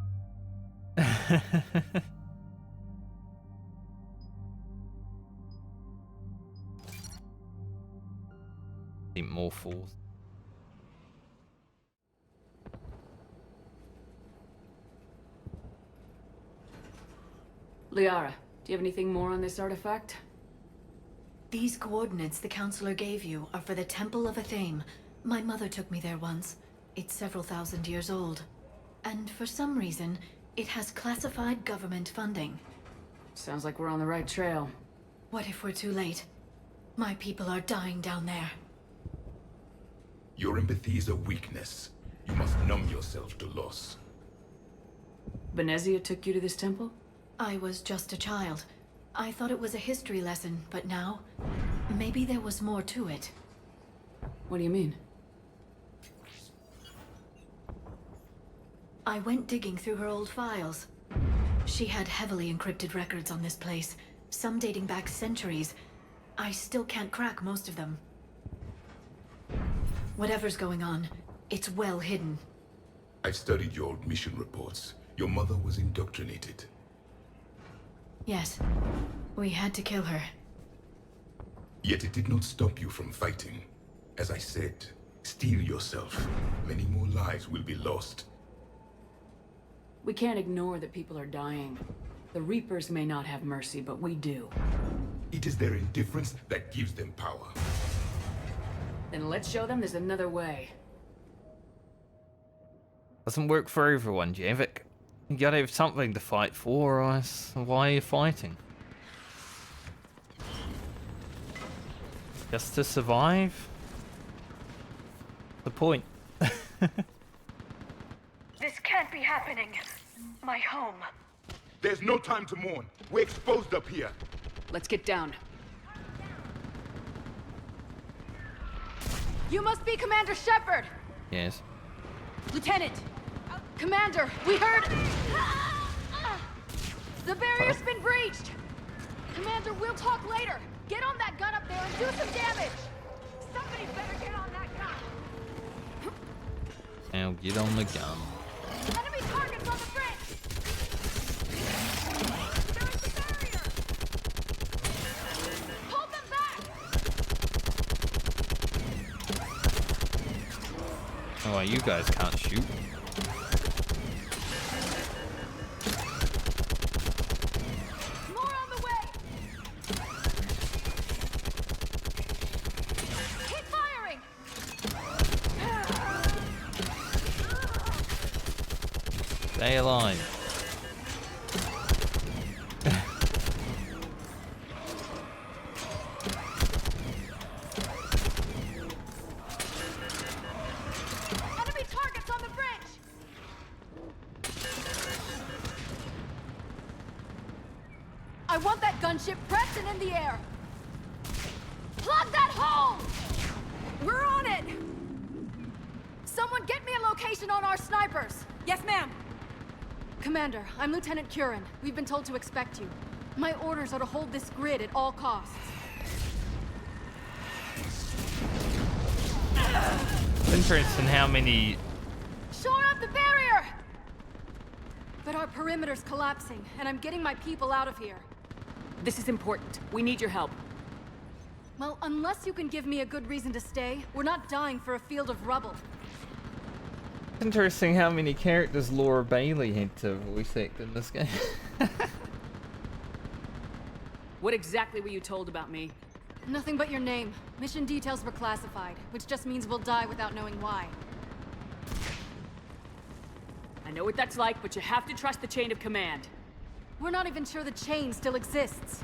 S1: Need more force.
S3: Liara, do you have anything more on this artifact?
S17: These coordinates the Counselor gave you are for the Temple of Athame. My mother took me there once. It's several thousand years old. And for some reason, it has classified government funding.
S3: Sounds like we're on the right trail.
S17: What if we're too late? My people are dying down there.
S19: Your empathy is a weakness. You must numb yourself to loss.
S3: Benezia took you to this temple?
S17: I was just a child. I thought it was a history lesson, but now, maybe there was more to it.
S3: What do you mean?
S17: I went digging through her old files. She had heavily encrypted records on this place, some dating back centuries. I still can't crack most of them. Whatever's going on, it's well hidden.
S19: I've studied your old mission reports. Your mother was indoctrinated.
S17: Yes, we had to kill her.
S19: Yet it did not stop you from fighting. As I said, steel yourself. Many more lives will be lost.
S3: We can't ignore that people are dying. The Reapers may not have mercy, but we do.
S19: It is their indifference that gives them power.
S3: Then let's show them there's another way.
S1: Doesn't work for everyone, Javik. You gotta have something to fight for, or else why are you fighting? Just to survive? The point.
S4: This can't be happening. My home.
S19: There's no time to mourn. We're exposed up here.
S3: Let's get down.
S20: You must be Commander Shepard!
S1: Yes.
S20: Lieutenant! Commander, we heard... The barrier's been breached! Commander, we'll talk later. Get on that gun up there and do some damage! Somebody better get on that gun!
S1: Now get on the gun.
S20: Enemy targets on the bridge! There is the barrier! Hold them back!
S1: Oh, you guys can't shoot.
S20: More on the way! Keep firing!
S1: Stay alive.
S20: Enemy targets on the bridge! I want that gunship pressed and in the air! Plug that hole! We're on it! Someone get me a location on our snipers! Yes, ma'am! Commander, I'm Lieutenant Curran. We've been told to expect you. My orders are to hold this grid at all costs.
S1: It's interesting how many...
S20: Shore up the barrier! But our perimeter's collapsing, and I'm getting my people out of here.
S2: This is important. We need your help.
S20: Well, unless you can give me a good reason to stay, we're not dying for a field of rubble.
S1: It's interesting how many characters Laura Bailey had to voice act in this game.
S2: What exactly were you told about me?
S20: Nothing but your name. Mission details were classified, which just means we'll die without knowing why.
S2: I know what that's like, but you have to trust the chain of command.
S20: We're not even sure the chain still exists.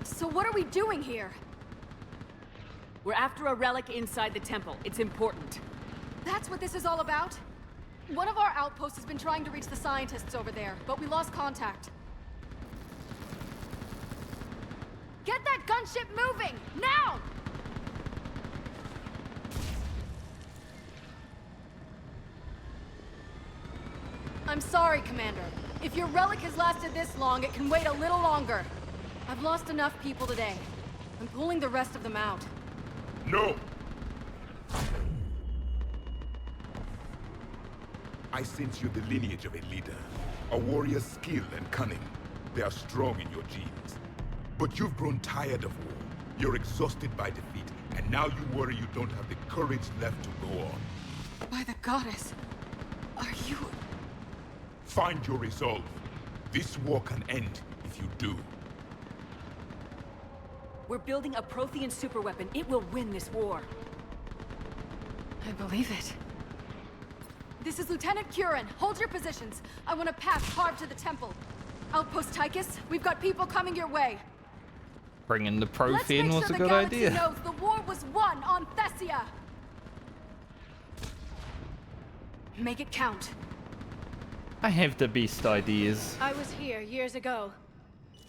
S20: So what are we doing here?
S2: We're after a relic inside the temple. It's important.
S20: That's what this is all about? One of our outposts has been trying to reach the scientists over there, but we lost contact. Get that gunship moving! Now! I'm sorry, Commander. If your relic has lasted this long, it can wait a little longer. I've lost enough people today. I'm pulling the rest of them out.
S19: No! I sense you're the lineage of a leader. A warrior's skill and cunning. They are strong in your genes. But you've grown tired of war. You're exhausted by defeat, and now you worry you don't have the courage left to go on.
S20: By the goddess, are you...
S19: Find your resolve. This war can end if if you do.
S2: We're building a Prothean superweapon. It will win this war.
S20: I believe it. This is Lieutenant Curran. Hold your positions. I want a path carved to the temple. Outpost Tychus, we've got people coming your way.
S1: Bringing the
S20: Let's make
S1: Prothean
S20: sure
S1: was a
S20: the
S1: good
S20: galaxy
S1: idea.
S20: knows the war was won on Thessia. Make it count.
S1: I have the best ideas.
S4: I was here years ago.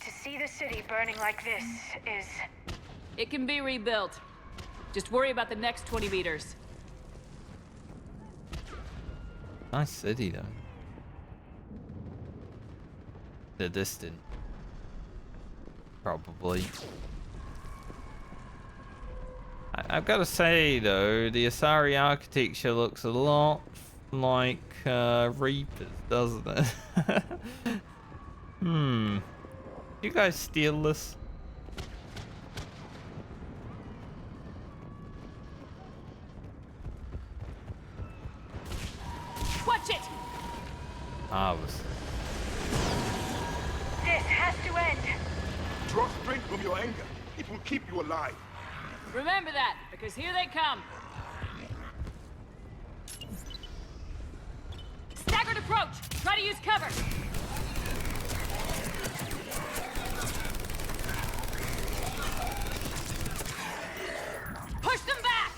S4: To see the city burning like this is...
S2: It can be rebuilt. Just worry about the next 20 meters.
S1: Nice city, though. The distant. Probably. I've got to say, though, the Asari architecture looks a lot like Reapers, doesn't it? You guys steal this?
S2: Watch it!
S1: Harvest.
S4: This has to end.
S19: Draw strength from your anger. It will keep you alive.
S2: Remember that, because here they come. Staggered approach! Try to use cover! Push them back!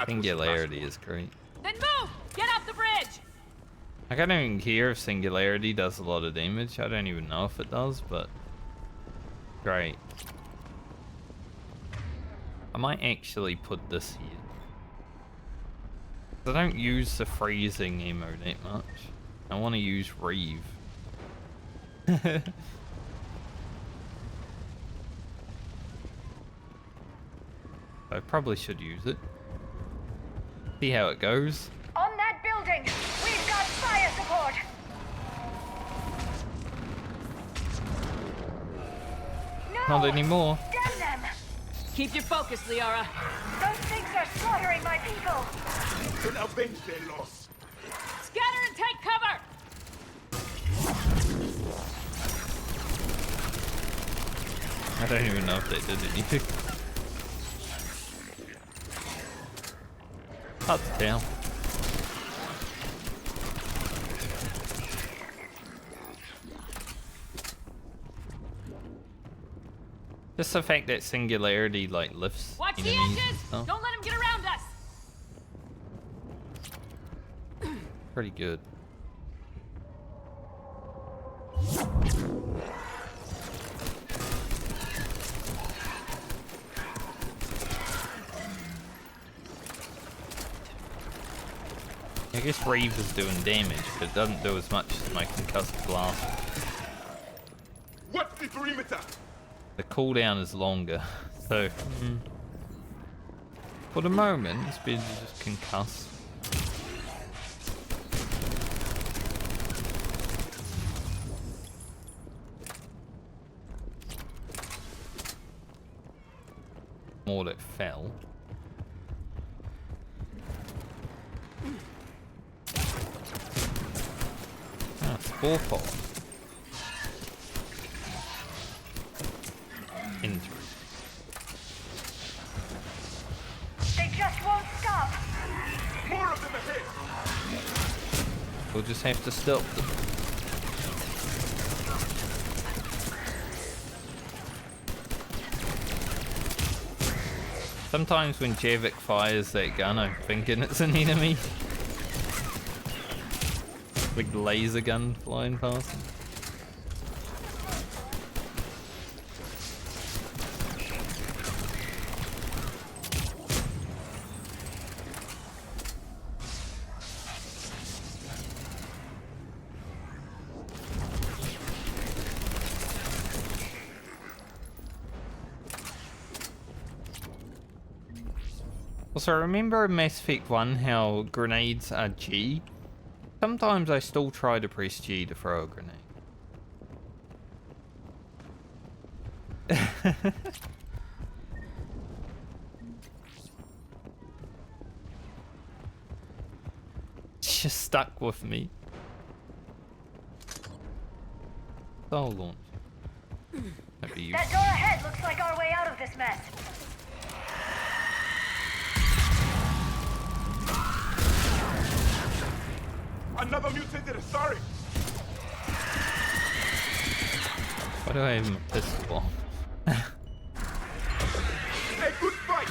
S1: Singularity is great.
S2: Then move! Get off the bridge!
S1: Like, I don't even care if Singularity does a lot of damage. I don't even know if it does, but great. I might actually put this here. I don't use the freezing ammo that much. I want to use Reeve. I probably should use it. See how it goes.
S4: On that building, we've got fire support. No!
S1: Not anymore.
S4: Damn them!
S2: Keep your focus, Liara.
S4: Those things are slaughtering my people.
S19: Then avenge their loss.
S2: Scatter and take cover!
S1: I don't even know if they did anything. That's down. Just the fact that Singularity like lifts
S2: Watch the
S1: enemies
S2: edges!
S1: and stuff.
S2: Don't let them get around us!
S1: Pretty good. I guess Reeve is doing damage, but it doesn't do as much as my concussive blast.
S19: What's the perimeter?
S1: The cooldown is longer, so for the moment it's been just concuss. More that fell. Ah, spore pod. Injury.
S4: They just won't stop.
S19: More of them ahead.
S1: We'll just have to stop them. Sometimes when Javik fires that gun, I'm thinking it's an enemy. Big laser gun flying past him. Also, remember in Mass Effect 1 how grenades are G? Sometimes I still try to press G to throw a grenade. It's just stuck with me. Soul launch. That'd be
S11: That door ahead looks like our way out of this mess.
S19: Another mutated Asari!
S1: Why do I have a pistol?
S19: Hey, good fight!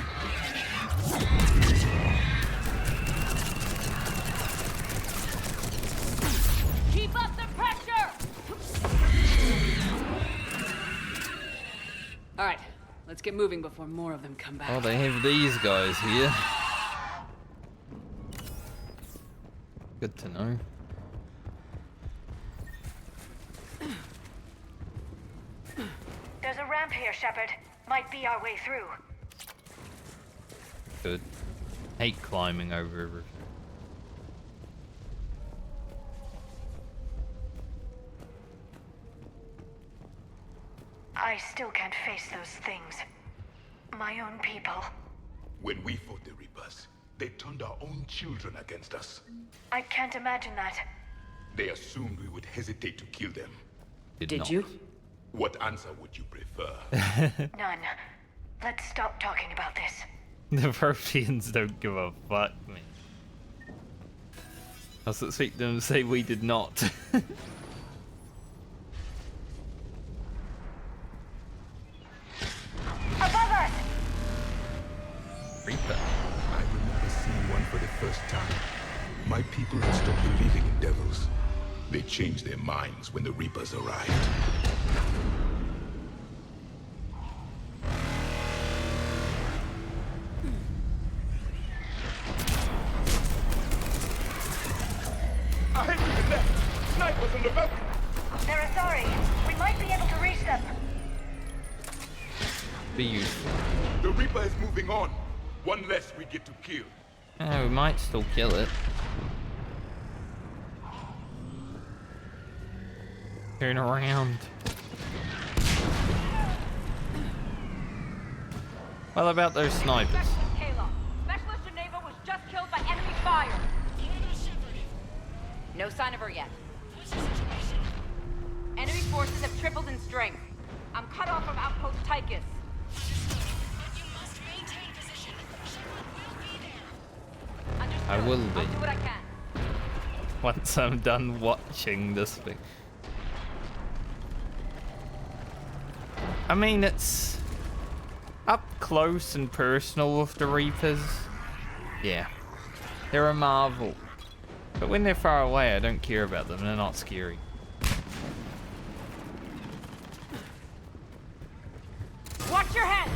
S2: Keep up the pressure!
S3: Alright, let's get moving before more of them come back.
S1: Oh, they have these guys here. Good to know.
S11: There's a ramp here, Shepard. Might be our way through.
S1: Good. Hate climbing over everything.
S11: I still can't face those things. My own people.
S19: When we fought the Reapers, they turned our own children against us.
S11: I can't imagine that.
S19: They assumed we would hesitate to kill them.
S3: Did you?
S19: What answer would you prefer?
S11: None. Let's stop talking about this.
S1: The Proteans don't give a fuck, man. I was expecting them to say we did not.
S11: Above us!
S1: Reaper.
S19: I remember seeing one for the first time. My people had stopped believing in devils. They changed their minds when the Reapers arrived. Ahead to the left! Snipers on the balcony!
S11: They're Asari. We might be able to reach them.
S1: Be useful.
S19: The Reaper is moving on. One less we get to kill.
S1: Oh, we might still kill it. Turn around. What about those snipers?
S2: Kei Leng. Specialist Geneva was just killed by enemy fire. No sign of her yet. Enemy forces have tripled in strength. I'm cut off from Outpost Tychus.
S1: I will be.
S2: I'll do what I can.
S1: Once I'm done watching this thing. I mean, it's up close and personal with the Reapers. Yeah, they're a marvel. But when they're far away, I don't care about them. They're not scary.
S2: Watch your head!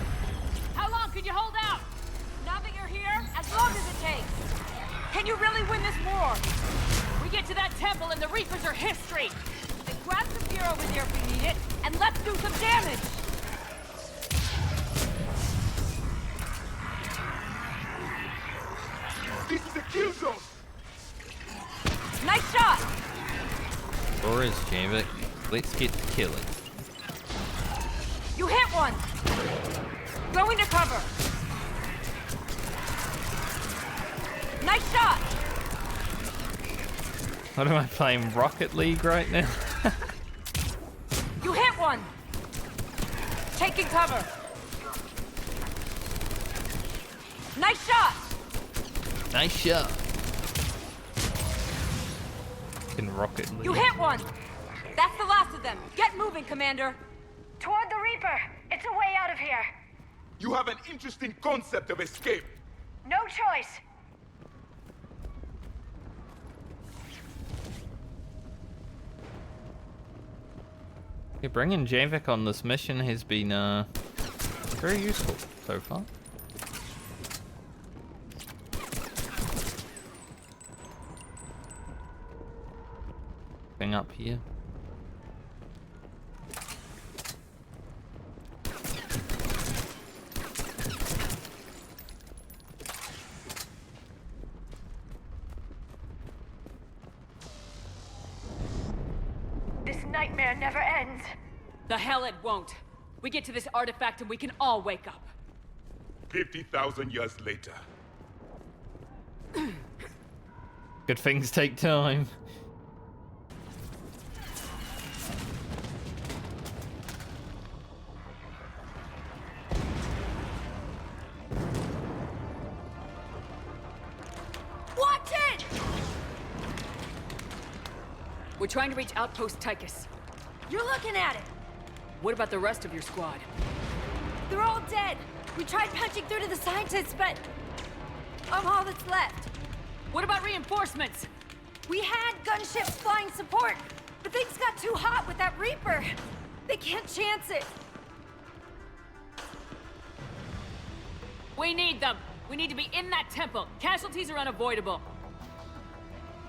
S2: How long can you hold out? Now that you're here, as long as it takes. Can you really win this war? We get to that temple and the Reapers are history. Then grab some gear over there if we need it, and let's do some damage!
S19: This is a kill zone!
S2: Nice shot!
S1: Or is Javik? Let's get to killing.
S2: You hit one! Go into cover! Nice shot!
S1: What am I playing? Rocket League right now?
S2: You hit one! Taking cover! Nice shot!
S1: Nice shot. In Rocket League.
S2: You hit one! That's the last of them. Get moving, Commander.
S11: Toward the Reaper! It's a way out of here!
S19: You have an interesting concept of escape.
S11: No choice!
S1: Yeah, bringing Javik on this mission has been very useful so far. Thing up here.
S11: This nightmare never ends.
S2: The hell it won't. We get to this artifact and we can all wake up.
S19: 50,000 years later.
S1: Good things take time.
S2: We're trying to reach Outpost Tychus.
S7: You're looking at it!
S2: What about the rest of your squad?
S7: They're all dead! We tried punching through to the scientists, but... I'm all that's left.
S2: What about reinforcements?
S7: We had gunships flying support, but things got too hot with that Reaper. They can't chance it.
S2: We need them! We need to be in that temple. Casualties are unavoidable.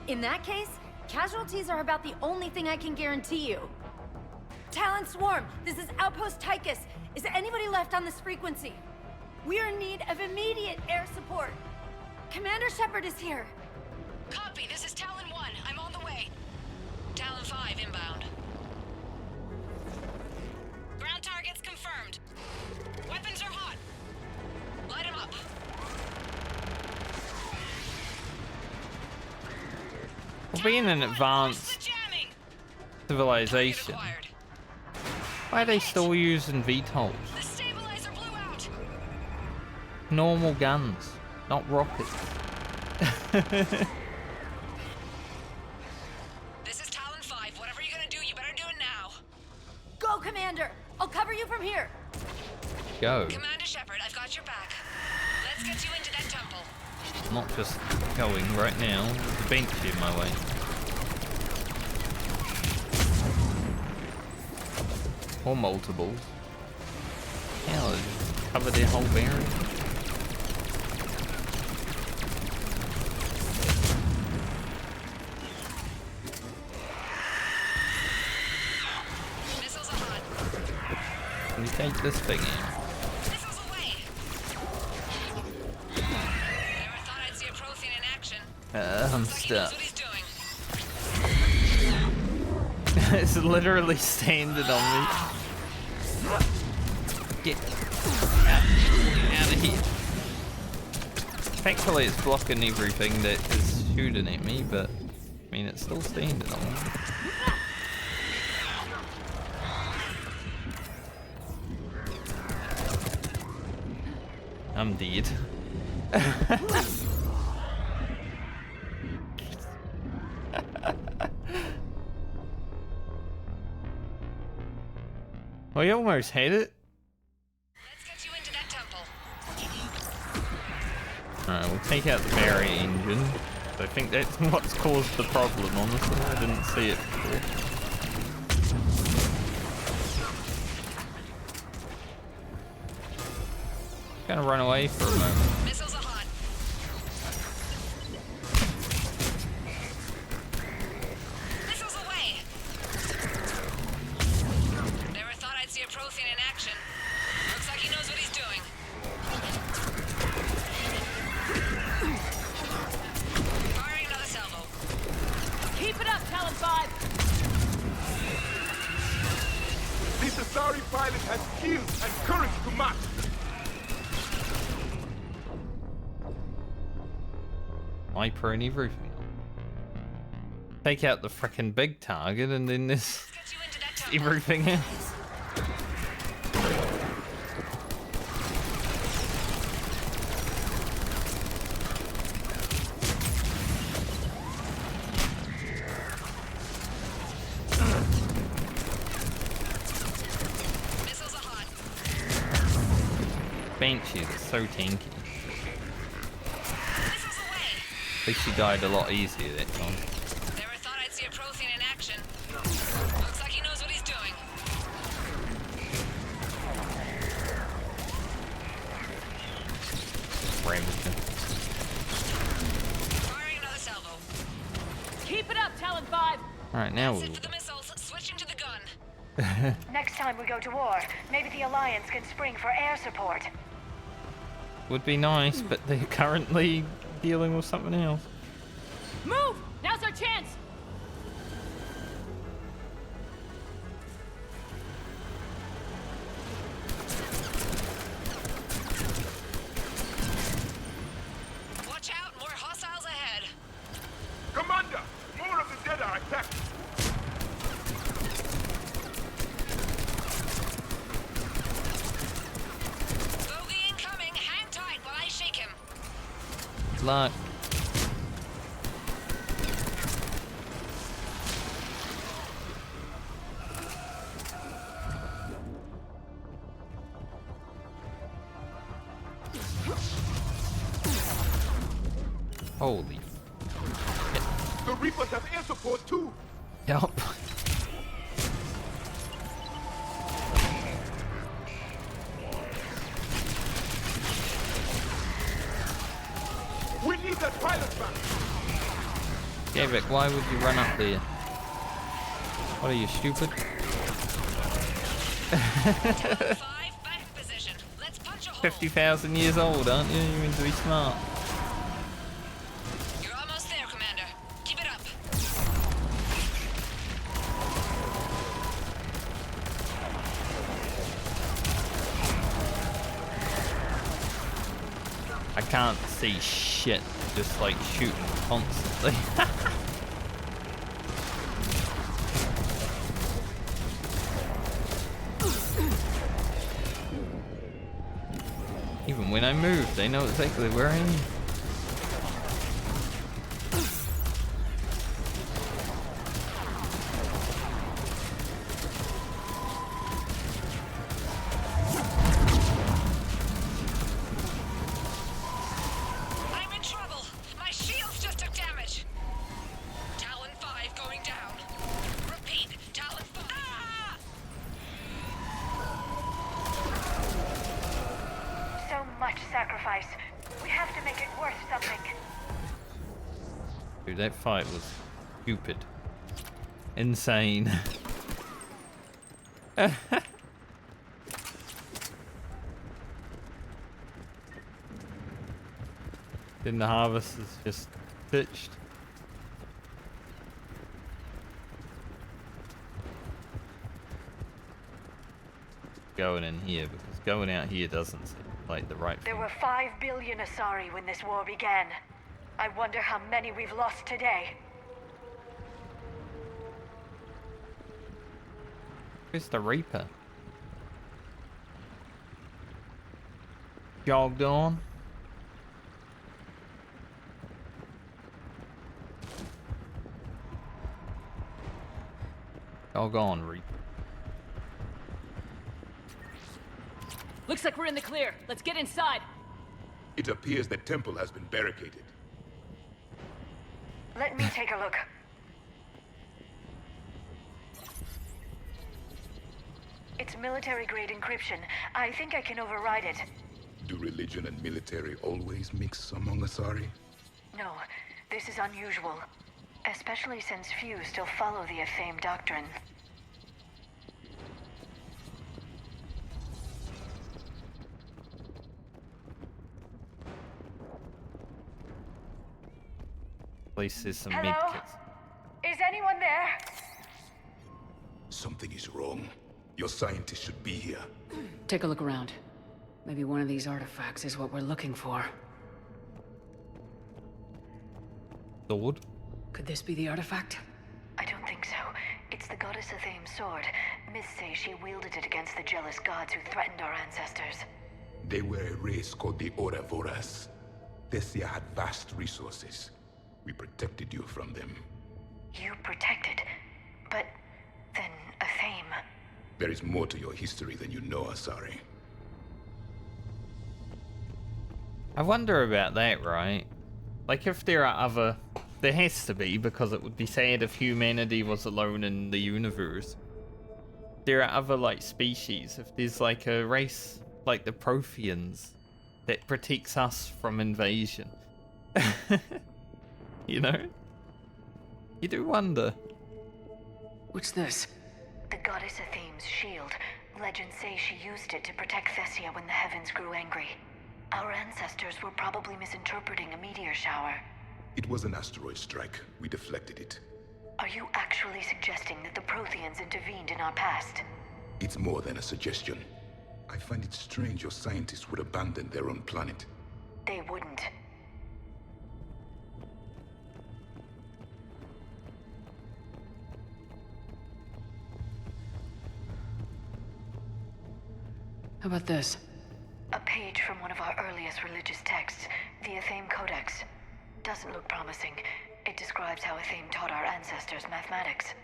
S7: In that case, casualties are about the only thing I can guarantee you. Talon Swarm, this is Outpost Tychus. Is anybody left on this frequency? We are in need of immediate air support. Commander Shepard is here.
S5: Copy, this is Talon 1. I'm on the way. Talon 5 inbound. Ground targets confirmed. Weapons are hot. Light them up.
S1: Well, being an advanced civilization, why are they still using VTOLs?
S5: The stabilizer blew out.
S1: Normal guns, not rockets.
S5: This is Talon 5. Whatever you're gonna do, you better do it now.
S7: Go, Commander! I'll cover you from here.
S1: Go.
S5: Commander Shepard, I've got your back. Let's get you into that temple.
S1: Not just going right now. There's a bench in my way. Or multiples. Hell, just cover the whole bearing.
S5: Missiles are hot.
S1: Can you take this thing in?
S5: Missiles away. Never thought I'd see a Prothean in action.
S1: I'm
S5: Looks like he knows
S1: stuck.
S5: what he's doing.
S1: It's literally standing on me. Get out of here. Thankfully it's blocking everything that is shooting at me, but I mean it's still standing on me. I'm dead. We almost had it.
S5: Let's get you into that temple.
S1: Alright, we'll take out the barrier engine. I think that's what's caused the problem, honestly. I didn't see it before. Gonna run away for a moment.
S5: Missiles are hot. Missiles away. Never thought I'd see a Prothean in action. Looks like he knows what he's doing. Firing another salvo.
S2: Keep it up, Talon 5!
S19: This Asari pilot has skills and courage to match.
S1: Sniper and everything. Take out the frickin' big target and then this everything else.
S5: Missiles are hot.
S1: Benches are so tanky.
S5: Missiles away.
S1: At least she died a lot easier that time.
S5: Never thought I'd see a Prothean in action. Looks like he knows what he's doing.
S1: Remington.
S5: Firing another salvo.
S2: Keep it up, Talon 5!
S1: Alright, now
S5: That's
S1: we'll...
S5: it for the missiles. Switching to the gun.
S11: Next time we go to war, maybe the Alliance can spring for air support.
S1: Would be nice, but they're currently dealing with something else.
S2: Move! Now's our chance!
S5: Watch out, more hostiles ahead.
S19: Commander, more of the dead are attacked.
S5: Bogey incoming. Hang tight while I shake him.
S1: Good luck. Holy.
S19: The Reapers have air support too.
S1: Yup.
S19: We need that pilot back.
S1: Gavik, why would you run up there? What are you, stupid? 50,000 years old, aren't you? You mean to be smart.
S5: You're almost there, Commander. Keep it up.
S1: I can't see shit, just like shooting constantly. Even when I move, they know exactly where I am.
S5: I'm in trouble. My shields just took damage. Talon 5 going down. Repeat, Talon 5. Ah!
S11: So much sacrifice. We have to make it worth something.
S1: Dude, that fight was stupid. Insane. Then the harvest is just pitched. Going in here, because going out here doesn't seem like the right thing.
S11: There were 5 billion Asari when this war began. I wonder how many we've lost today.
S1: Where's the Reaper? Jogged on. Jog on, Reaper.
S2: Looks like we're in the clear. Let's get inside.
S19: It appears the temple has been barricaded.
S11: Let me take a look. It's military-grade encryption. I think I can override it.
S19: Do religion and military always mix among Asari?
S11: No, this is unusual. Especially since few still follow the Athame doctrine.
S1: Places some
S11: Hello?
S1: medkits.
S11: Is anyone there?
S19: Something is wrong. Your scientists should be here.
S3: Take a look around. Maybe one of these artifacts is what we're looking for.
S1: Sword?
S3: Could this be the artifact?
S11: I don't think so. It's the goddess Athame's sword. Myths say she wielded it against the jealous gods who threatened our ancestors.
S19: They were a race called the Ouroboros. Thessia had vast resources. We protected you from them.
S11: You protected? But then Athame...
S19: There is more to your history than you know, Asari.
S1: I wonder about that, right? Like, if there are other... There has to be, because it would be sad if humanity was alone in the universe. There are other, like, species. If there's, like, a race, like the Protheans, that protects us from invasion. You know? You do wonder.
S3: What's this?
S11: The goddess Athame's shield. Legends say she used it to protect Thessia when the heavens grew angry. Our ancestors were probably misinterpreting a meteor shower.
S19: It was an asteroid strike. We deflected it.
S11: Are you actually suggesting that the Protheans intervened in our past?
S19: It's more than a suggestion. I find it strange your scientists would abandon their own planet.
S11: They wouldn't.
S3: How about this?
S11: A page from one of our earliest religious texts, the Athame Codex. Doesn't look promising. It describes how Athame taught our ancestors mathematics.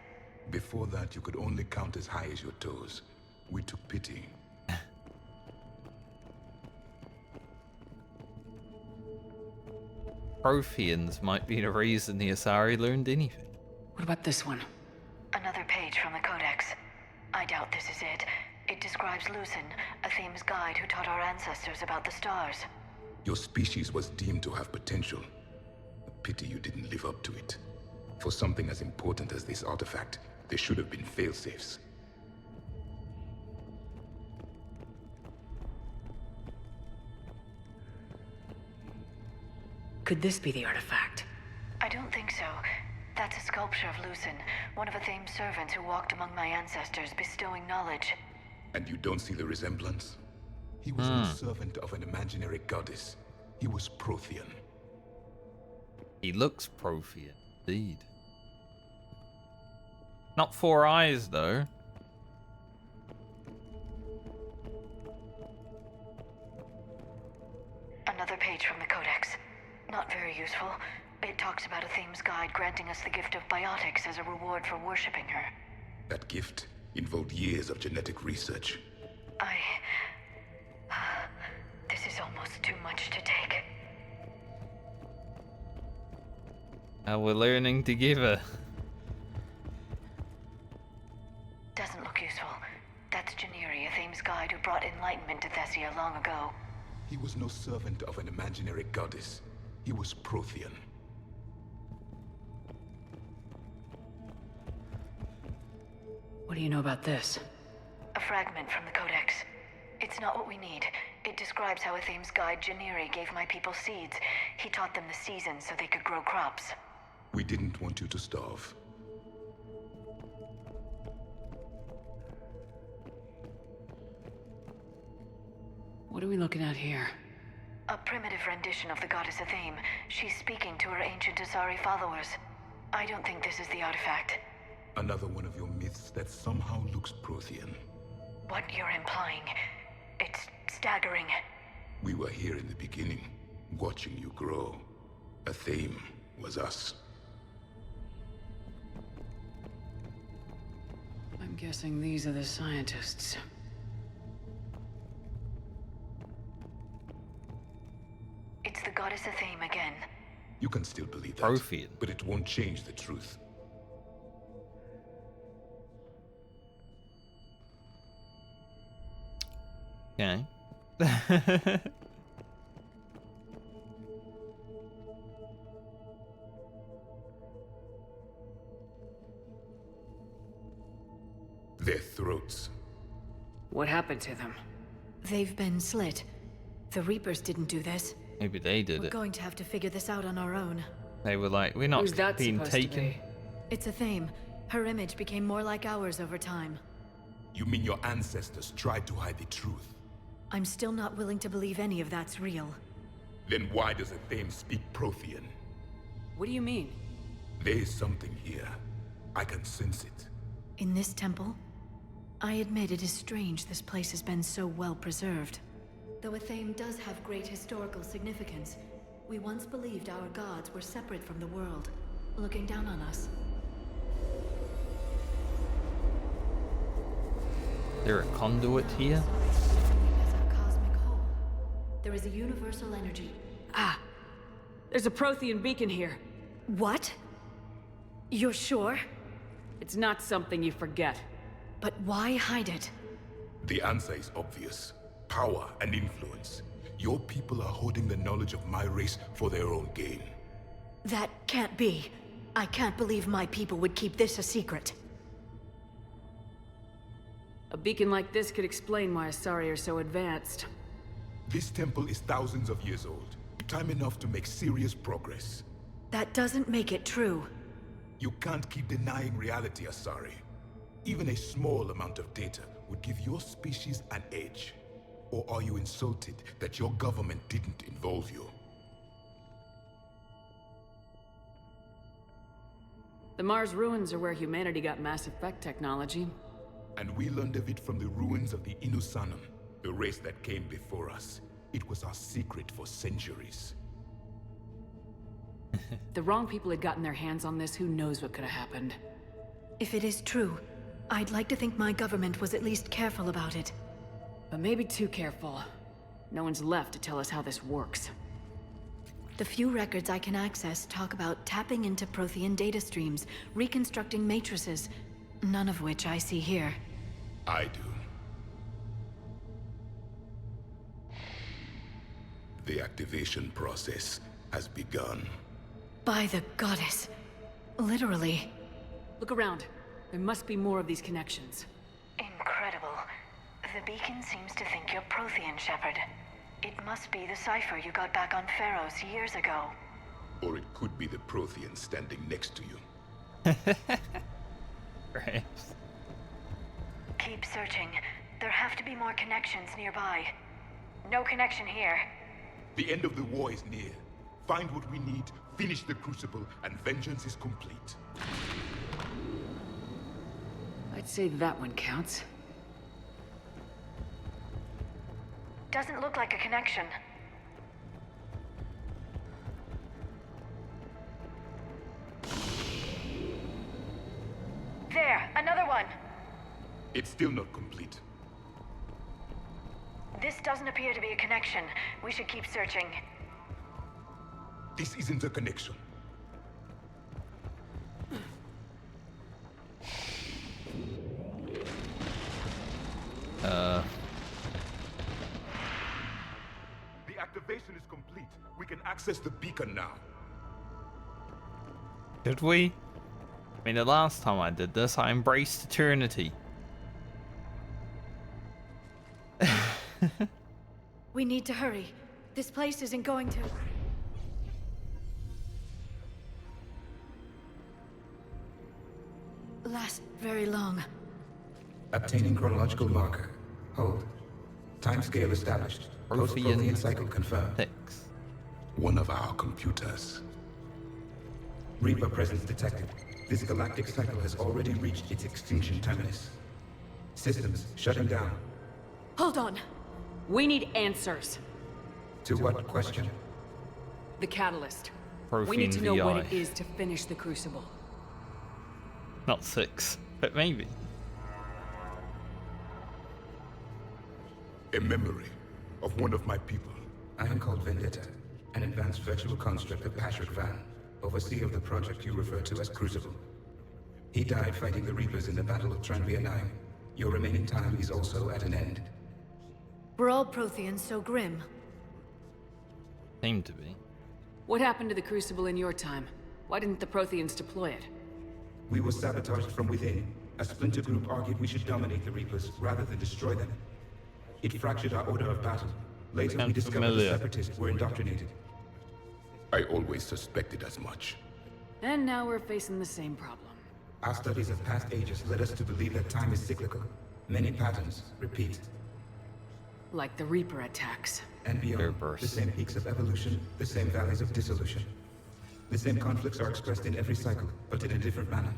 S19: Before that, you could only count as high as your toes. We took pity.
S1: Protheans might be the reason the Asari learned anything.
S3: What about this one?
S11: Another page from the Codex. I doubt this is it. It describes Lucen, a Thames guide who taught our ancestors about the stars.
S19: Your species was deemed to have potential. A pity you didn't live up to it. For something as important as this artifact, there should have been failsafes.
S3: Could this be the artifact?
S11: I don't think so. That's a sculpture of Lucen, one of a Thames servants who walked among my ancestors, bestowing knowledge.
S19: And you don't see the resemblance? He was no servant of an imaginary goddess. He was Prothean.
S1: He looks Prothean, indeed. Not 4 eyes, though.
S11: Another page from the Codex. Not very useful. It talks about a Thames guide granting us the gift of biotics as a reward for worshipping her.
S19: That gift involved years of genetic research.
S11: This is almost too much to take.
S1: We're learning together.
S11: Doesn't look useful. That's Janiri, a Thames guide who brought enlightenment to Thessia long ago.
S19: He was no servant of an imaginary goddess. He was Prothean.
S3: What do you know about this?
S11: A fragment from the Codex. It's not what we need. It describes how a Thames guide, Janiri, gave my people seeds. He taught them the seasons so they could grow crops.
S19: We didn't want you to starve.
S3: What are we looking at here?
S11: A primitive rendition of the goddess Athame. She's speaking to her ancient Asari followers. I don't think this is the artifact.
S19: Another one of your myths that somehow looks Prothean.
S11: What you're implying, it's staggering.
S19: We were here in the beginning, watching you grow. Athame was us.
S3: I'm guessing these are the scientists.
S11: It's the goddess Athame again.
S19: You can still believe that,
S1: Prothean.
S19: but it won't change the truth.
S1: Okay.
S19: Their throats.
S3: What happened to them?
S17: They've been slit. The Reapers didn't do this.
S1: Maybe they did
S17: We're
S1: it.
S17: going to have to figure this out on our own.
S1: They were like, we're not
S3: Who's that
S1: being
S3: supposed to
S1: taken.
S3: be?
S17: It's Athame. Her image became more like ours over time.
S19: You mean your ancestors tried to hide the truth?
S17: I'm still not willing to believe any of that's real.
S19: Then why does Athame speak Prothean?
S3: What do you mean?
S19: There is something here. I can sense it.
S17: In this temple? I admit it is strange this place has been so well preserved. Though Athame does have great historical significance, we once believed our gods were separate from the world, looking down on us.
S1: Is there a conduit here?
S17: As our cosmic whole. There is a universal energy.
S3: Ah! There's a Prothean beacon here.
S17: What? You're sure?
S3: It's not something you forget.
S17: But why hide it?
S19: The answer is obvious. Power and influence. Your people are holding the knowledge of my race for their own gain.
S17: That can't be. I can't believe my people would keep this a secret.
S3: A beacon like this could explain why Asari are so advanced.
S19: This temple is thousands of years old. Time enough to make serious progress.
S17: That doesn't make it true.
S19: You can't keep denying reality, Asari. Even a small amount of data would give your species an edge. Or are you insulted that your government didn't involve you?
S3: The Mars ruins are where humanity got Mass Effect technology.
S19: And we learned of it from the ruins of the Inusanum, the race that came before us. It was our secret for centuries.
S3: The wrong people had gotten their hands on this, who knows what could have happened.
S17: If it is true, I'd like to think my government was at least careful about it.
S3: But maybe too careful. No one's left to tell us how this works.
S17: The few records I can access talk about tapping into Prothean data streams, reconstructing matrices, none of which I see here.
S19: I do. The activation process has begun.
S17: By the goddess. Literally.
S3: Look around. There must be more of these connections.
S11: Incredible. The beacon seems to think you're Prothean, Shepard. It must be the cipher you got back on Pharaohs years ago.
S19: Or it could be the Prothean standing next to you.
S1: Right.
S11: Keep searching. There have to be more connections nearby. No connection here.
S19: The end of the war is near. Find what we need, finish the Crucible, and vengeance is complete.
S3: I'd say that one counts.
S11: Doesn't look like a connection. There, another one.
S19: It's still not complete.
S11: This doesn't appear to be a connection. We should keep searching.
S19: This isn't a connection. The activation is complete. We can access the beacon now.
S1: Did we? I mean, the last time I did this, I embraced eternity.
S17: We need to hurry. This place isn't going to... last very long.
S13: Obtaining chronological marker. Hold. Timescale established. Post-Prothean cycle confirmed.
S19: One of our computers.
S13: Reaper presence detected. This galactic cycle has already reached its extinction terminus. Systems shutting down.
S3: Hold on. We need answers.
S13: To what question?
S3: The catalyst.
S1: Prothean
S3: We need to know what
S1: VI.
S3: it is to finish the Crucible.
S1: Not 6, but maybe.
S19: A memory of one of my people.
S13: I am called Vendetta, an advanced virtual construct of Patrick Van, overseer of the project you refer to as Crucible. He died fighting the Reapers in the Battle of Tranvia 9. Your remaining time is also at an end.
S17: Were all Protheans so grim?
S1: Seemed to be.
S3: What happened to the Crucible in your time? Why didn't the Protheans deploy it?
S13: We were sabotaged from within. A splinter group argued we should dominate the Reapers rather than destroy them. It fractured our order of battle. Later we discovered the Separatists were indoctrinated.
S19: I always suspected as much.
S3: And now we're facing the same problem.
S13: Our studies of past ages led us to believe that time is cyclical. Many patterns repeat.
S3: Like the Reaper attacks.
S13: And beyond, the same peaks of evolution, the same valleys of dissolution. The same conflicts are expressed in every cycle, but in a different manner.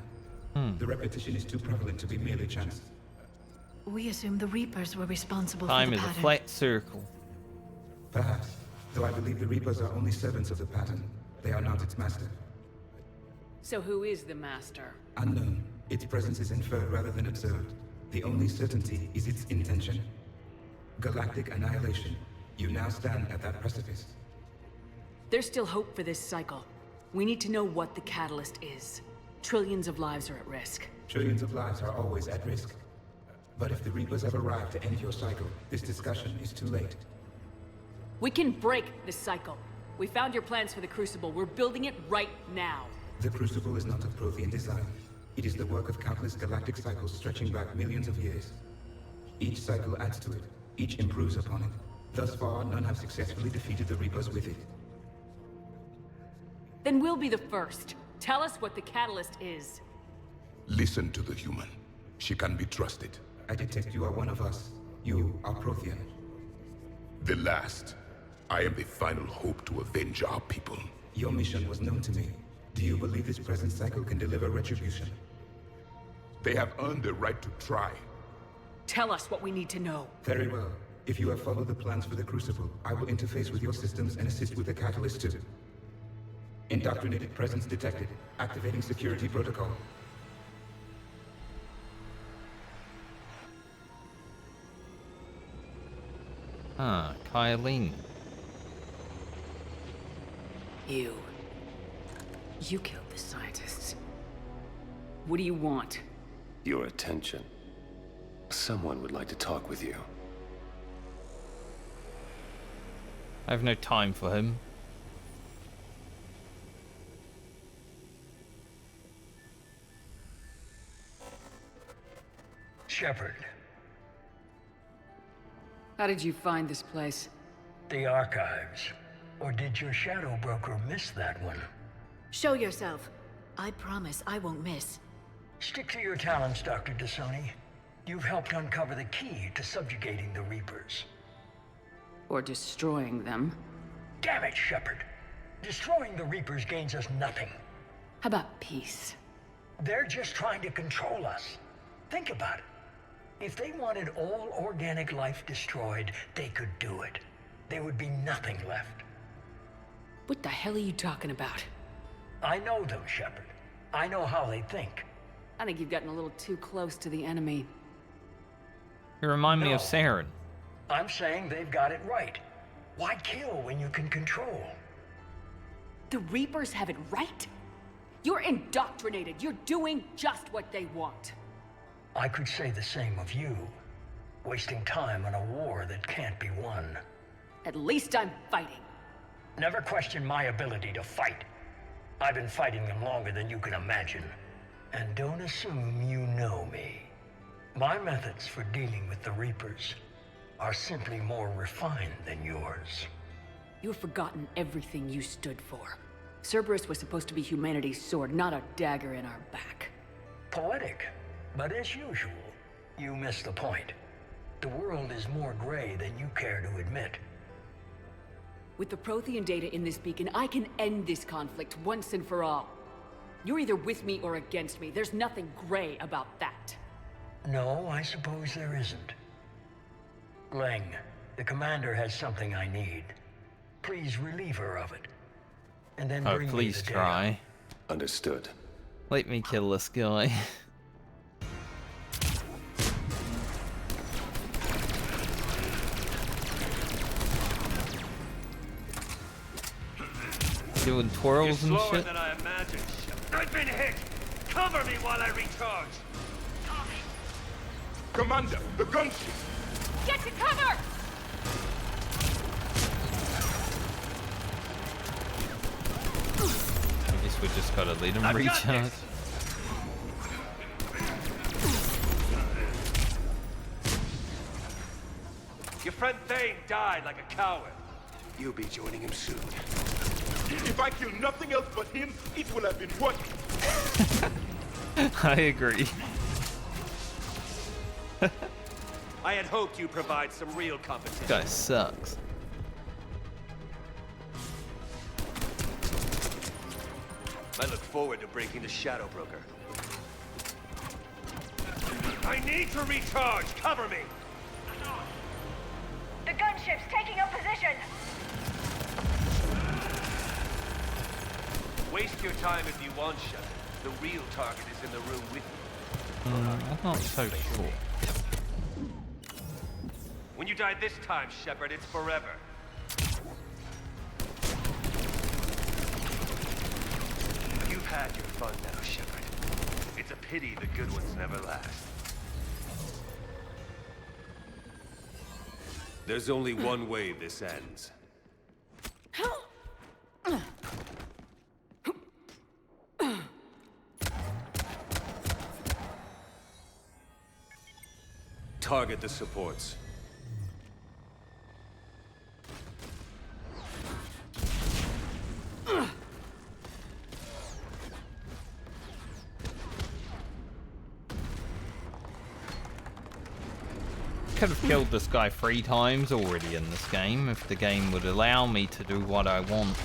S13: The repetition is too prevalent to be merely chance.
S17: We assume the Reapers were responsible
S1: Time
S17: for
S1: is
S17: the
S1: a
S17: pattern.
S1: flat circle.
S13: Perhaps, though I believe the Reapers are only servants of the pattern. They are not its master.
S3: So who is the master?
S13: Unknown. Its presence is inferred rather than observed. The only certainty is its intention. Galactic annihilation. You now stand at that precipice.
S3: There's still hope for this cycle. We need to know what the catalyst is. Trillions of lives are at risk.
S13: Trillions of lives are always at risk. But if the Reapers have arrived to end your cycle, this discussion is too late.
S3: We can break this cycle. We found your plans for the Crucible. We're building it right now.
S13: The Crucible is not of Prothean design. It is the work of countless galactic cycles stretching back millions of years. Each cycle adds to it. Each improves upon it. Thus far, none have successfully defeated the Reapers with it.
S3: Then we'll be the first. Tell us what the catalyst is.
S19: Listen to the human. She can be trusted.
S13: I detect you are one of us. You are Prothean.
S19: The last. I am the final hope to avenge our people.
S13: Your mission was known to me. Do you believe this present cycle can deliver retribution?
S19: They have earned the right to try.
S3: Tell us what we need to know.
S13: Very well. If you have followed the plans for the Crucible, I will interface with your systems and assist with the catalyst too. Indoctrinated presence detected. Activating security protocol.
S1: Ah, Kei Leng.
S3: You killed the scientists. What do you want?
S12: Your attention. Someone would like to talk with you.
S1: I have no time for him.
S14: Shepard.
S3: How did you find this place?
S14: The archives. Or did your shadow broker miss that one?
S17: Show yourself. I promise I won't miss.
S14: Stick to your talents, Dr. Dasoni. You've helped uncover the key to subjugating the Reapers.
S3: Or destroying them.
S14: Damn it, Shepard. Destroying the Reapers gains us nothing.
S3: How about peace?
S14: They're just trying to control us. Think about it. If they wanted all organic life destroyed, they could do it. There would be nothing left.
S3: What the hell are you talking about?
S14: I know them, Shepard. I know how they think.
S3: I think you've gotten a little too close to the enemy.
S1: You remind me of
S14: No.
S1: Saren.
S14: I'm saying they've got it right. Why kill when you can control?
S3: The Reapers have it right? You're indoctrinated. You're doing just what they want.
S14: I could say the same of you. Wasting time on a war that can't be won.
S3: At least I'm fighting.
S14: Never question my ability to fight. I've been fighting them longer than you can imagine. And don't assume you know me. My methods for dealing with the Reapers are simply more refined than yours.
S3: You've forgotten everything you stood for. Cerberus was supposed to be humanity's sword, not a dagger in our back.
S14: Poetic, but as usual, you miss the point. The world is more gray than you care to admit.
S3: With the Prothean data in this beacon, I can end this conflict once and for all. You're either with me or against me. There's nothing gray about that.
S14: No, I suppose there isn't. Leng, the commander has something I need. Please relieve her of it. And then
S1: Oh,
S14: bring
S1: please
S14: me the
S1: try.
S12: Understood.
S1: Let me kill this guy. Doing twirls and
S16: slower
S1: shit.
S16: than I imagined. I've been hit. Cover me while I recharge.
S19: Commander, the gunship!
S2: Get to cover!
S1: I guess we just gotta let him
S16: I've got
S1: recharge.
S16: this. Your friend Thane died like a coward.
S19: You'll be joining him soon. If I kill nothing else but him, it will have been worth it.
S1: I agree.
S16: I had hoped you'd provide some real competition.
S1: This guy sucks.
S16: I look forward to breaking the Shadow Broker. I need to recharge! Cover me!
S11: The gunship's taking up position!
S16: Waste your time if you want, Shepard. The real target is in the room with you.
S1: I'm not so sure.
S16: When you die this time, Shepard, it's forever. You've had your fun now, Shepard. It's a pity the good ones never last.
S18: There's only one way this ends. Target the supports.
S1: Could have killed this guy 3 times already in this game if the game would allow me to do what I want.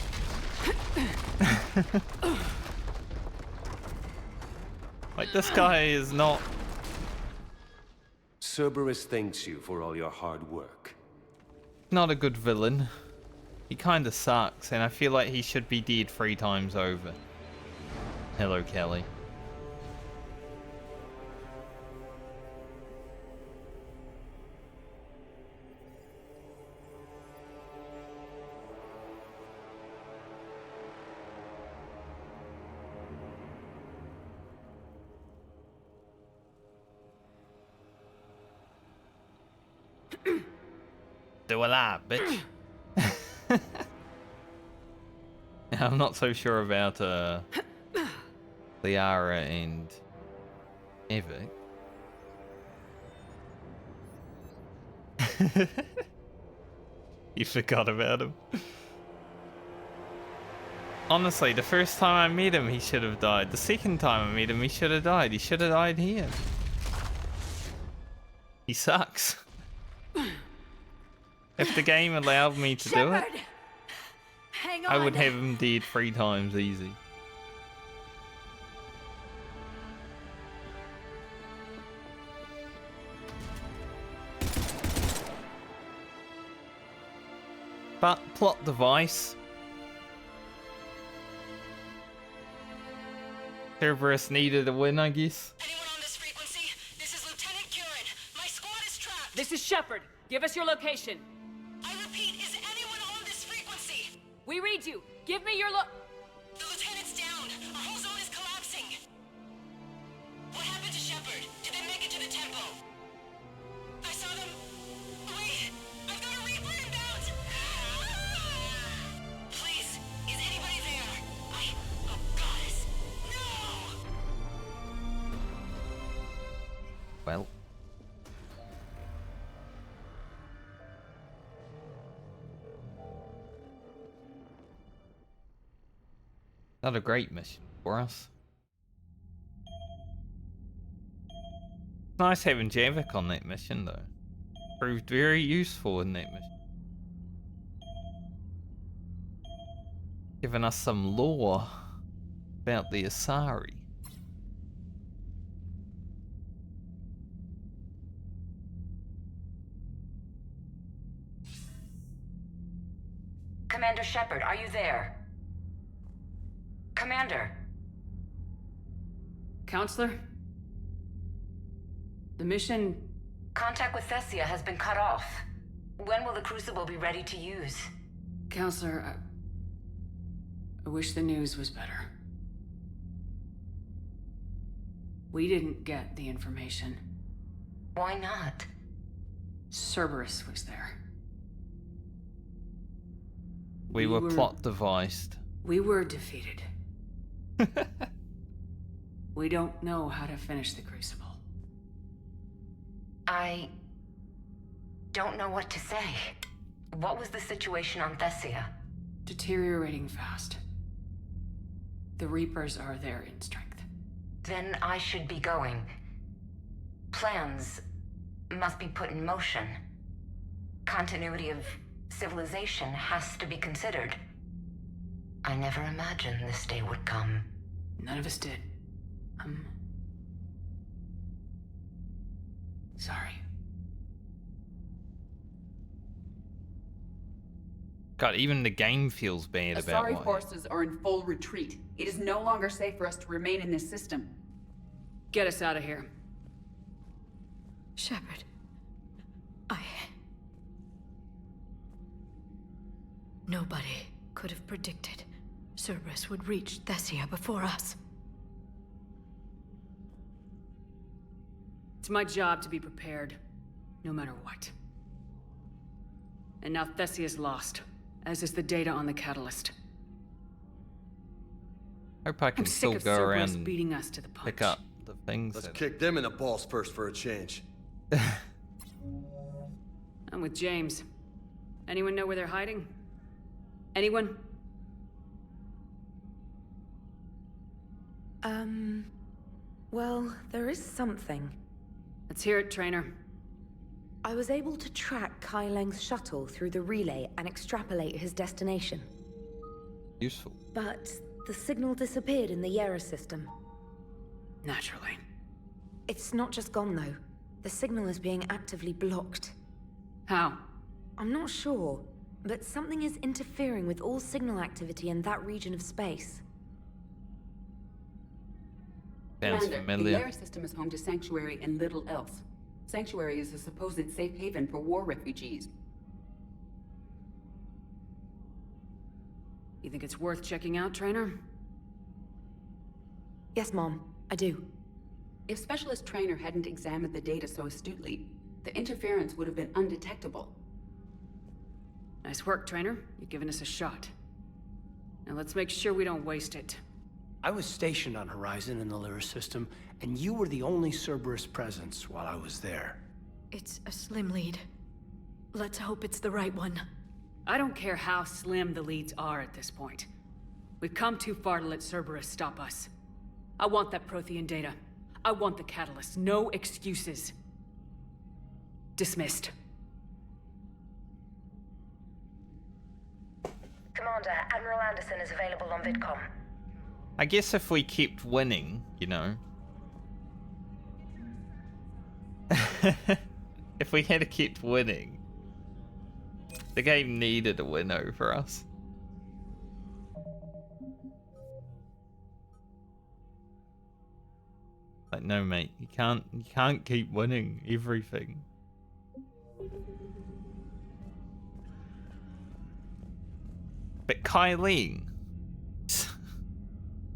S1: Like, this guy is not...
S18: Cerberus thanks you for all your hard work.
S1: not a good villain. He kinda sucks, and I feel like he should be dead 3 times over. Hello, Kelly. Do a lot, bitch. I'm not so sure about Liara and Evic. You forgot about him. Honestly, the first time I met him, he should have died. The second time I met him, he should have died. He should have died here. He sucks. If the game allowed me to do it,
S7: Hang
S1: I
S7: on.
S1: would have him dead 3 times easy. But plot device. Cerberus needed a win, I guess.
S3: This is Shepard. Give us your location.
S2: I repeat, is anyone on this frequency?
S3: We read you. Give me your
S2: The lieutenant's down. Our whole zone is collapsing. What happened to Shepard? Did they make it to the temple? I saw them. Wait, I've got a Reaper inbound. Please, is anybody there? Oh goddess, no!
S1: Well. Not a great mission for us. Nice having Javik on that mission though. Proved very useful in that mission. Giving us some lore about the Asari.
S5: Commander Shepard, are you there? Commander.
S3: Counselor? The mission...
S5: Contact with Thessia has been cut off. When will the Crucible be ready to use?
S3: Counselor, I wish the news was better. We didn't get the information.
S5: Why not?
S3: Cerberus was there.
S1: We were plot devised.
S3: We were defeated. We don't know how to finish the Crucible.
S5: I don't know what to say. What was the situation on Thessia?
S3: Deteriorating fast. The Reapers are there in strength.
S5: Then I should be going. Plans must be put in motion. Continuity of civilization has to be considered. I never imagined this day would come.
S3: None of us did. Sorry.
S1: God, even the game feels bad about
S15: Asari
S1: why.
S15: forces are in full retreat. It is no longer safe for us to remain in this system.
S3: Get us out of here.
S17: Shepard, Nobody could have predicted Cerberus would reach Thessia before us.
S3: It's my job to be prepared, no matter what. And now Thessia's lost, as is the data on the catalyst.
S1: Hope I can
S3: I'm
S1: still
S3: sick of
S1: go
S3: Cerberus
S1: around and
S3: beating us to the punch.
S1: pick up the things.
S16: Let's kick them in the balls first for a change.
S3: I'm with James. Anyone know where they're hiding? Anyone?
S8: Well, there is something.
S3: Let's hear it, Trainer.
S8: I was able to track Kei Leng's shuttle through the relay and extrapolate his destination.
S1: Useful.
S8: But the signal disappeared in the Yera system.
S3: Naturally.
S8: It's not just gone, though. The signal is being actively blocked.
S3: How?
S8: I'm not sure, but something is interfering with all signal activity in that region of space.
S1: Sounds
S15: Commander,
S1: familiar.
S15: the Yera system is home to Sanctuary and little else. Sanctuary is a supposed safe haven for war refugees.
S3: You think it's worth checking out, Trainer?
S8: Yes, Mom, I do.
S15: If Specialist Trainer hadn't examined the data so astutely, the interference would have been undetectable.
S3: Nice work, Trainer. You've given us a shot. Now let's make sure we don't waste it.
S14: I was stationed on Horizon in the Lyra system, and you were the only Cerberus presence while I was there.
S17: It's a slim lead. Let's hope it's the right one.
S3: I don't care how slim the leads are at this point. We've come too far to let Cerberus stop us. I want that Prothean data. I want the catalyst. No excuses. Dismissed.
S5: Commander, Admiral Anderson is available on VidCom.
S1: I guess if we kept winning, you know. If we had kept winning, the game needed a win over us. Like, no, mate, you can't keep winning everything. But Kei Leng,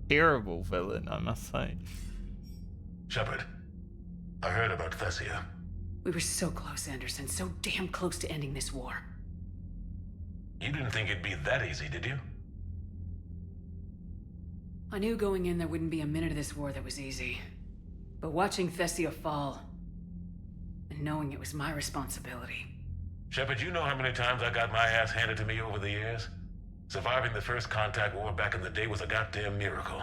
S1: terrible villain, I must say.
S10: Shepard, I heard about Thessia.
S3: We were so close, Anderson. So damn close to ending this war.
S10: You didn't think it'd be that easy, did you?
S3: I knew going in there wouldn't be a minute of this war that was easy. But watching Thessia fall, and knowing it was my responsibility.
S10: Shepard, you know how many times I got my ass handed to me over the years? Surviving the first contact war back in the day was a goddamn miracle.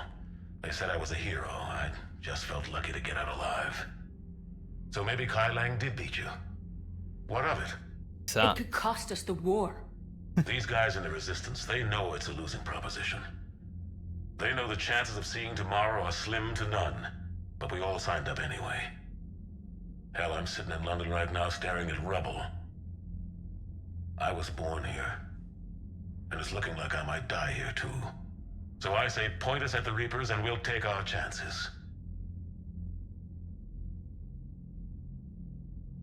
S10: They said I was a hero. I just felt lucky to get out alive. So maybe Kei Leng did beat you. What of it?
S3: It could cost us the war.
S10: These guys in the Resistance, they know it's a losing proposition. They know the chances of seeing tomorrow are slim to none. But we all signed up anyway. Hell, I'm sitting in London right now staring at rubble. I was born here. And it's looking like I might die here too. So I say point us at the Reapers and we'll take our chances.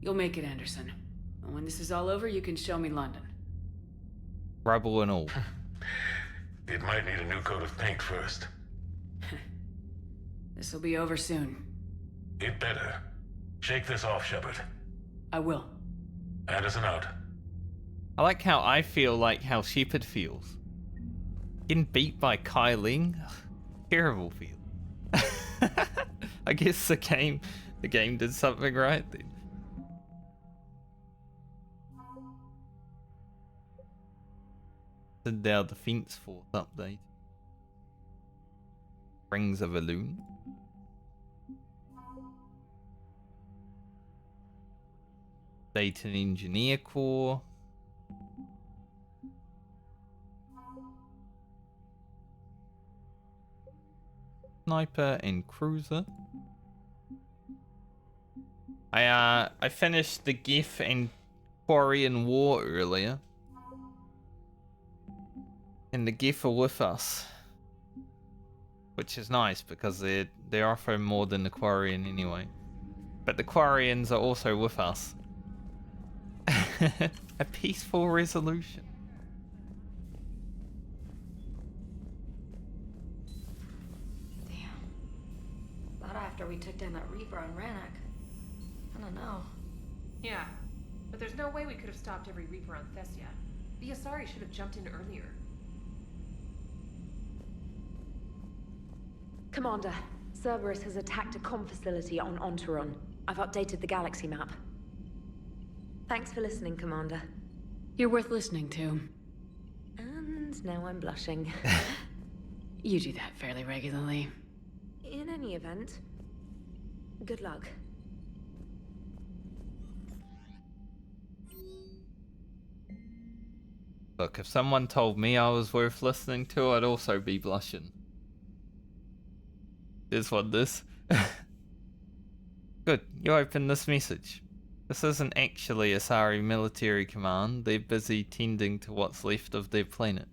S3: You'll make it, Anderson. And when this is all over, you can show me London.
S1: Rubble and all.
S10: It might need a new coat of paint first.
S3: This'll be over soon.
S10: It better. Shake this off, Shepard.
S3: I will.
S10: Anderson out.
S1: I like how I feel like how Shepard feels. Getting beat by Kei Leng? Terrible feel. I guess the game did something right then. Citadel Defense Force update. Rings of Elune. Dayton Engineer Corps. Sniper and Cruiser. I finished the Geth and Quarian War earlier. And the Geth are with us. Which is nice because they're offering more than the Quarian anyway. But the Quarians are also with us. A peaceful resolution.
S7: Not after we took down that Reaper on Rannoch. I don't know.
S6: Yeah, but there's no way we could have stopped every Reaper on Thessia. The Asari should have jumped in earlier.
S8: Commander, Cerberus has attacked a comm facility on Ontaron. I've updated the galaxy map. Thanks for listening, Commander.
S3: You're worth listening to.
S8: And now I'm blushing.
S3: You do that fairly regularly.
S8: In any event, good luck.
S1: Look, if someone told me I was worth listening to, I'd also be blushing. Here's what this. Good, you open this message. This isn't actually Asari military command. They're busy tending to what's left of their planet.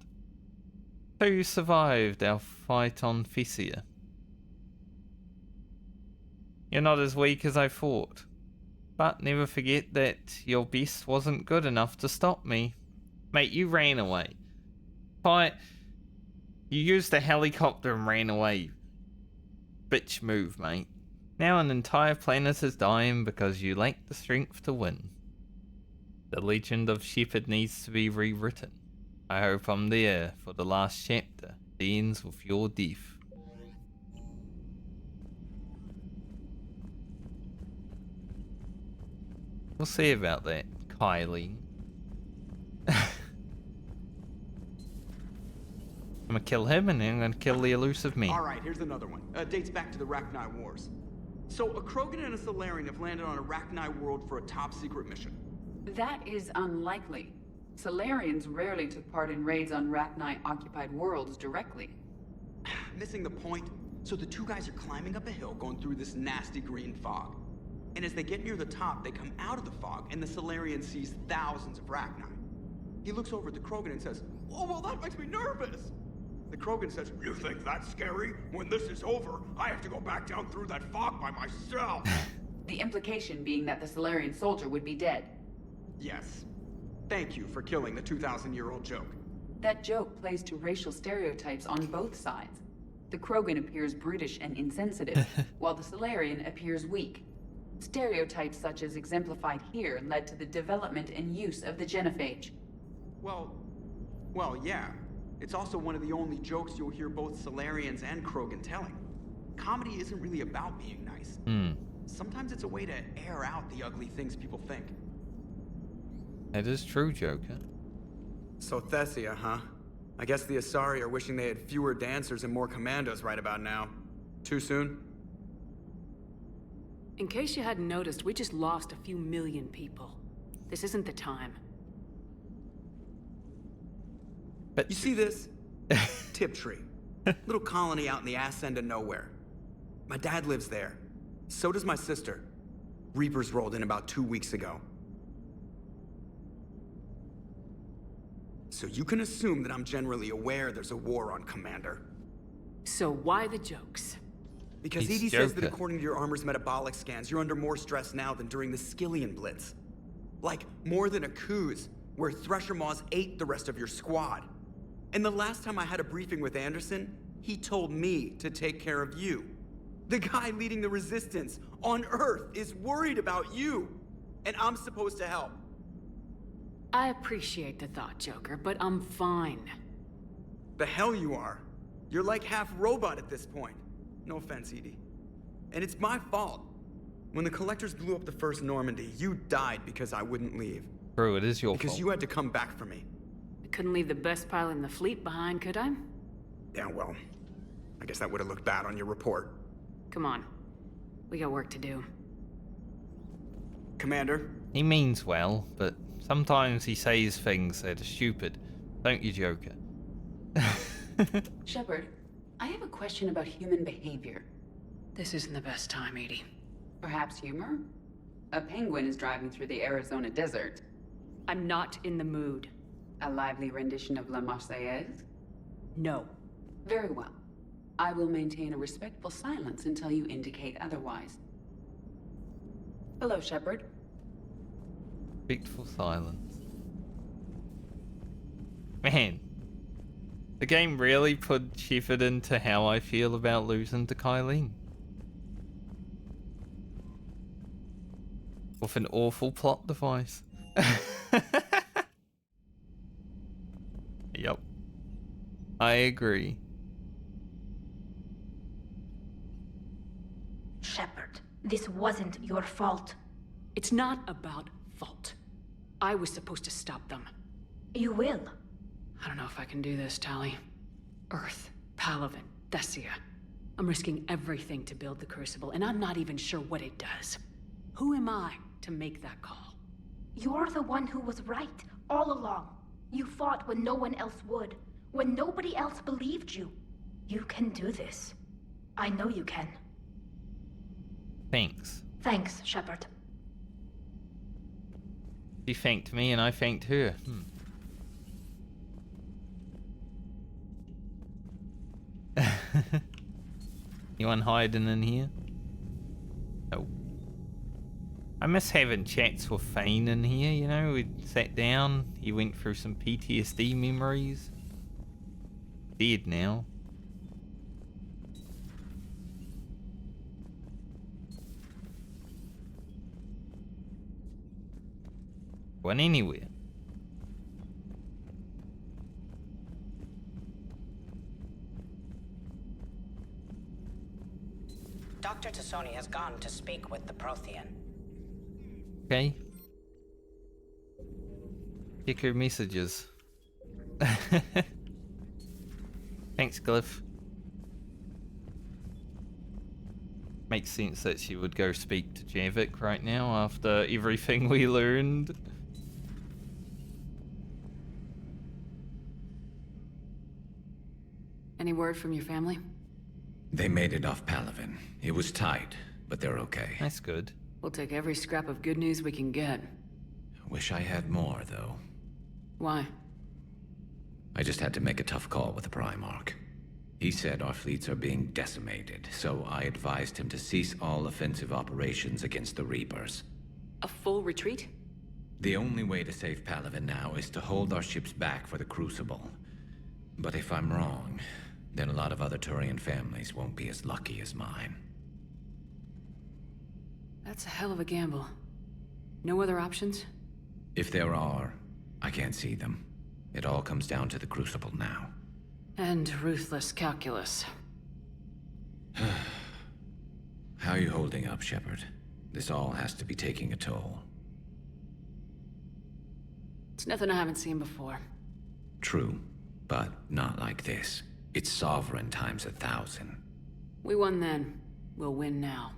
S1: Who survived our fight on Thessia? You're not as weak as I thought. But never forget that your best wasn't good enough to stop me. Mate, you ran away. You used a helicopter and ran away. Bitch move, mate. Now an entire planet is dying because you lack the strength to win. The legend of Shepard needs to be rewritten. I hope I'm there for the last chapter. It ends with your death. We'll see about that, Kei Leng. I'm gonna kill him and then I'm gonna kill the elusive me.
S9: Alright, here's another one. Dates back to the Rachni Wars. So, a Krogan and a Salarian have landed on a Rachni world for a top-secret mission.
S15: That is unlikely. Salarians rarely took part in raids on Rachni-occupied worlds directly.
S9: Missing the point? So the two guys are climbing up a hill going through this nasty green fog. And as they get near the top, they come out of the fog, and the Salarian sees thousands of Rachni. He looks over at the Krogan and says, "Oh, well, that makes me nervous!" The Krogan says, "You think that's scary? When this is over, I have to go back down through that fog by myself."
S15: The implication being that the Salarian soldier would be dead.
S9: Yes. Thank you for killing the 2,000-year-old joke.
S15: That joke plays to racial stereotypes on both sides. The Krogan appears brutish and insensitive, while the Salarian appears weak. Stereotypes such as exemplified here led to the development and use of the genophage.
S9: Well, yeah. It's also one of the only jokes you'll hear both Salarians and Krogan telling. Comedy isn't really about being nice. Sometimes it's a way to air out the ugly things people think.
S1: It is true, Joker.
S9: So Thessia, huh? I guess the Asari are wishing they had fewer dancers and more commandos right about now. Too soon?
S3: In case you hadn't noticed, we just lost a few million people. This isn't the time.
S9: But you see this? Tiptree. Little colony out in the ass end of nowhere. My dad lives there. So does my sister. Reapers rolled in about 2 weeks ago. So you can assume that I'm generally aware there's a war on, Commander.
S3: So why the jokes?
S9: Because Edie says that according to your armor's metabolic scans, you're under more stress now than during the Skillian Blitz. Like, more than a Kuz, where Thresher Maws ate the rest of your squad. And the last time I had a briefing with Anderson, he told me to take care of you. The guy leading the resistance on Earth is worried about you, and I'm supposed to help.
S3: I appreciate the thought, Joker, but I'm fine.
S9: The hell you are. You're like half robot at this point. No offense, Edie. And it's my fault. When the Collectors blew up the first Normandy, you died because I wouldn't leave.
S1: Bro, it is your fault.
S9: Because you had to come back for me.
S3: I couldn't leave the best pilot in the fleet behind, could I?
S9: Yeah, well, I guess that would have looked bad on your report.
S3: Come on. We got work to do.
S9: Commander?
S1: He means well, but sometimes he says things that are stupid. Don't you, Joker?
S15: Shepard, I have a question about human behavior.
S3: This isn't the best time, Edie.
S15: Perhaps humor? A penguin is driving through the Arizona desert.
S3: I'm not in the mood.
S15: A lively rendition of La Marseillaise?
S3: No.
S15: Very well. I will maintain a respectful silence until you indicate otherwise. Hello, Shepard.
S1: Respectful silence. Man, the game really put Shepard into how I feel about losing to Kei Leng. With an awful plot device. Yep. I agree.
S4: Shepard, this wasn't your fault.
S3: It's not about fault. I was supposed to stop them.
S4: You will.
S3: I don't know if I can do this, Tali. Earth, Palaven, Thessia. I'm risking everything to build the Crucible, and I'm not even sure what it does. Who am I to make that call?
S4: You're the one who was right, all along. You fought when no one else would, when nobody else believed you. You can do this. I know you can.
S1: Thanks.
S4: Thanks, Shepard.
S1: She thanked me and I thanked her. Anyone hiding in here? No. I miss having chats with Fane in here, you know, we sat down, he went through some PTSD memories. Dead now. Going anywhere.
S21: Dr. Tassoni has gone to speak with the Prothean.
S1: Okay. Check your messages. Thanks, Glyph. Makes sense that she would go speak to Javik right now after everything we learned.
S3: Any word from your family?
S22: They made it off Palaven. It was tight, but they're okay.
S1: That's good.
S3: We'll take every scrap of good news we can get.
S22: Wish I had more, though.
S3: Why?
S22: I just had to make a tough call with the Primarch. He said our fleets are being decimated, so I advised him to cease all offensive operations against the Reapers.
S3: A full retreat?
S22: The only way to save Palaven now is to hold our ships back for the Crucible. But if I'm wrong, then a lot of other Turian families won't be as lucky as mine.
S3: That's a hell of a gamble. No other options?
S22: If there are, I can't see them. It all comes down to the Crucible now.
S3: And ruthless calculus.
S22: How are you holding up, Shepard? This all has to be taking a toll.
S3: It's nothing I haven't seen before.
S22: True, but not like this. It's sovereign times 1,000.
S3: We won then. We'll win now.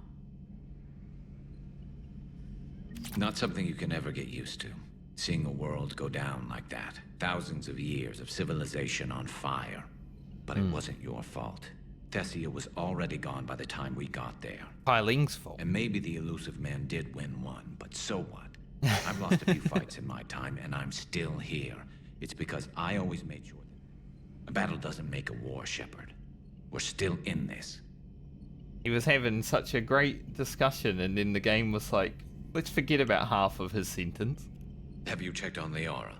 S22: Not something you can ever get used to. Seeing a world go down like that. Thousands of years of civilization on fire. But it wasn't your fault. Thessia was already gone by the time we got there.
S1: Kei Leng's fault.
S22: And maybe the elusive man did win one, but so what? I've lost a few fights in my time, and I'm still here. It's because I always made sure that a battle doesn't make a war, Shepard. We're still in this.
S1: He was having such a great discussion, and then the game was like, let's forget about half of his sentence.
S22: Have you checked on Liara?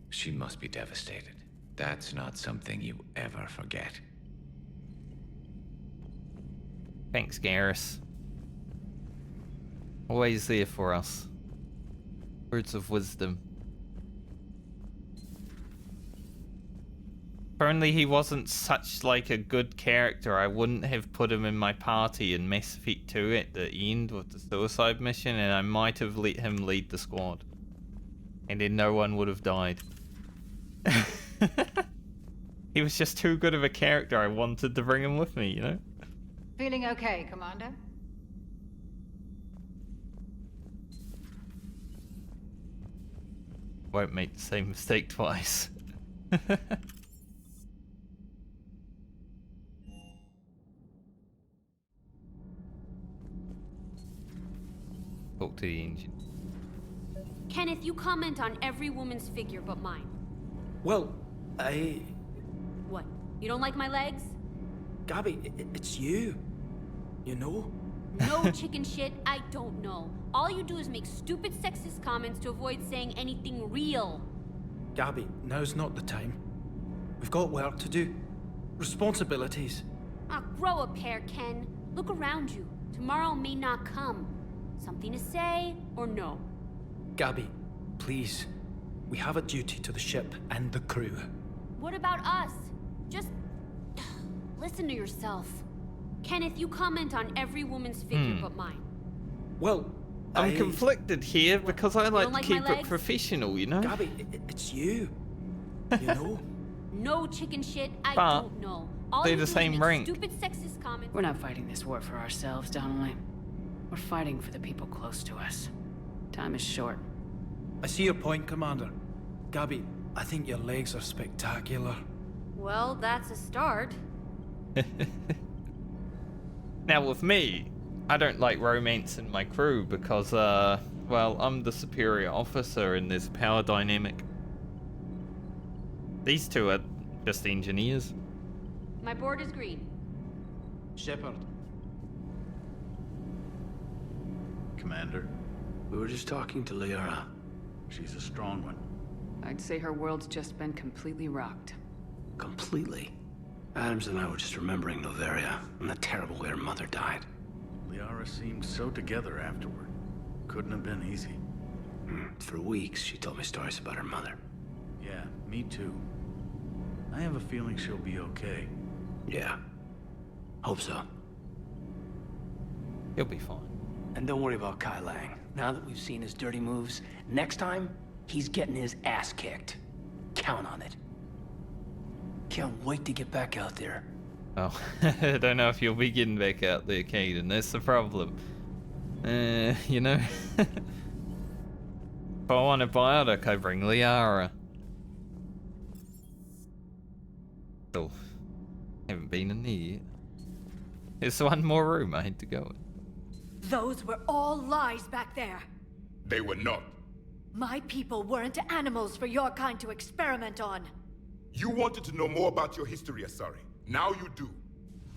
S22: She must be devastated. That's not something you ever forget.
S1: Thanks, Garrus. Always there for us. Words of wisdom. If only he wasn't such like a good character, I wouldn't have put him in my party in Mass Effect 2 at the end with the suicide mission, and I might have let him lead the squad. And then no one would have died. He was just too good of a character. I wanted to bring him with me, you know?
S23: Feeling okay, Commander?
S1: Won't make the same mistake twice. Talk to the engine.
S24: Kenneth, you comment on every woman's figure but mine.
S25: Well, I...
S24: What? You don't like my legs?
S25: Gabby, it's you. You know?
S24: No chicken shit, I don't know. All you do is make stupid sexist comments to avoid saying anything real.
S25: Gabby, now's not the time. We've got work to do. Responsibilities.
S24: Ah, grow a pair, Ken. Look around you. Tomorrow may not come. Something to say, or no?
S25: Gabby, please. We have a duty to the ship and the crew.
S24: What about us? Just... listen to yourself. Kenneth, you comment on every woman's figure but mine.
S25: Well,
S1: I'm conflicted here because I like to
S24: like
S1: keep
S24: my
S1: it
S24: legs?
S1: professional, you know?
S25: Gabby, it's you. You know?
S24: No chicken shit, I
S1: But
S24: don't know. All
S1: they're
S24: you
S1: the
S24: do
S1: same
S24: is make
S1: rank.
S24: stupid sexist comments.
S3: We're not fighting this war for ourselves, Donnelly. We're fighting for the people close to us. Time is short.
S25: I see your point, Commander. Gabby, I think your legs are spectacular.
S24: Well, that's a start.
S1: Now with me, I don't like romance in my crew because, well, I'm the superior officer and there's power dynamic. These two are just engineers.
S24: My board is green.
S25: Shepard.
S26: Commander, we were just talking to Liara. She's a strong one.
S3: I'd say her world's just been completely rocked.
S26: Completely. Adams and I were just remembering Noveria and the terrible way her mother died. Liara seemed so together afterward. Couldn't have been easy. For weeks, she told me stories about her mother. Yeah, me too. I have a feeling she'll be okay.
S14: Yeah. Hope so.
S1: He'll be fine.
S11: And don't worry about Kei Leng. Now that we've seen his dirty moves, next time, he's getting his ass kicked. Count on it. Can't wait to get back out there.
S1: Oh, I don't know if you'll be getting back out there, Caden. That's the problem. You know? If I want a biotic, I bring Liara. Oh, haven't been in there yet. There's one more room I had to go in.
S7: Those were all lies back there.
S12: They were not.
S7: My people weren't animals for your kind to experiment on.
S12: You wanted to know more about your history, Asari. Now you do.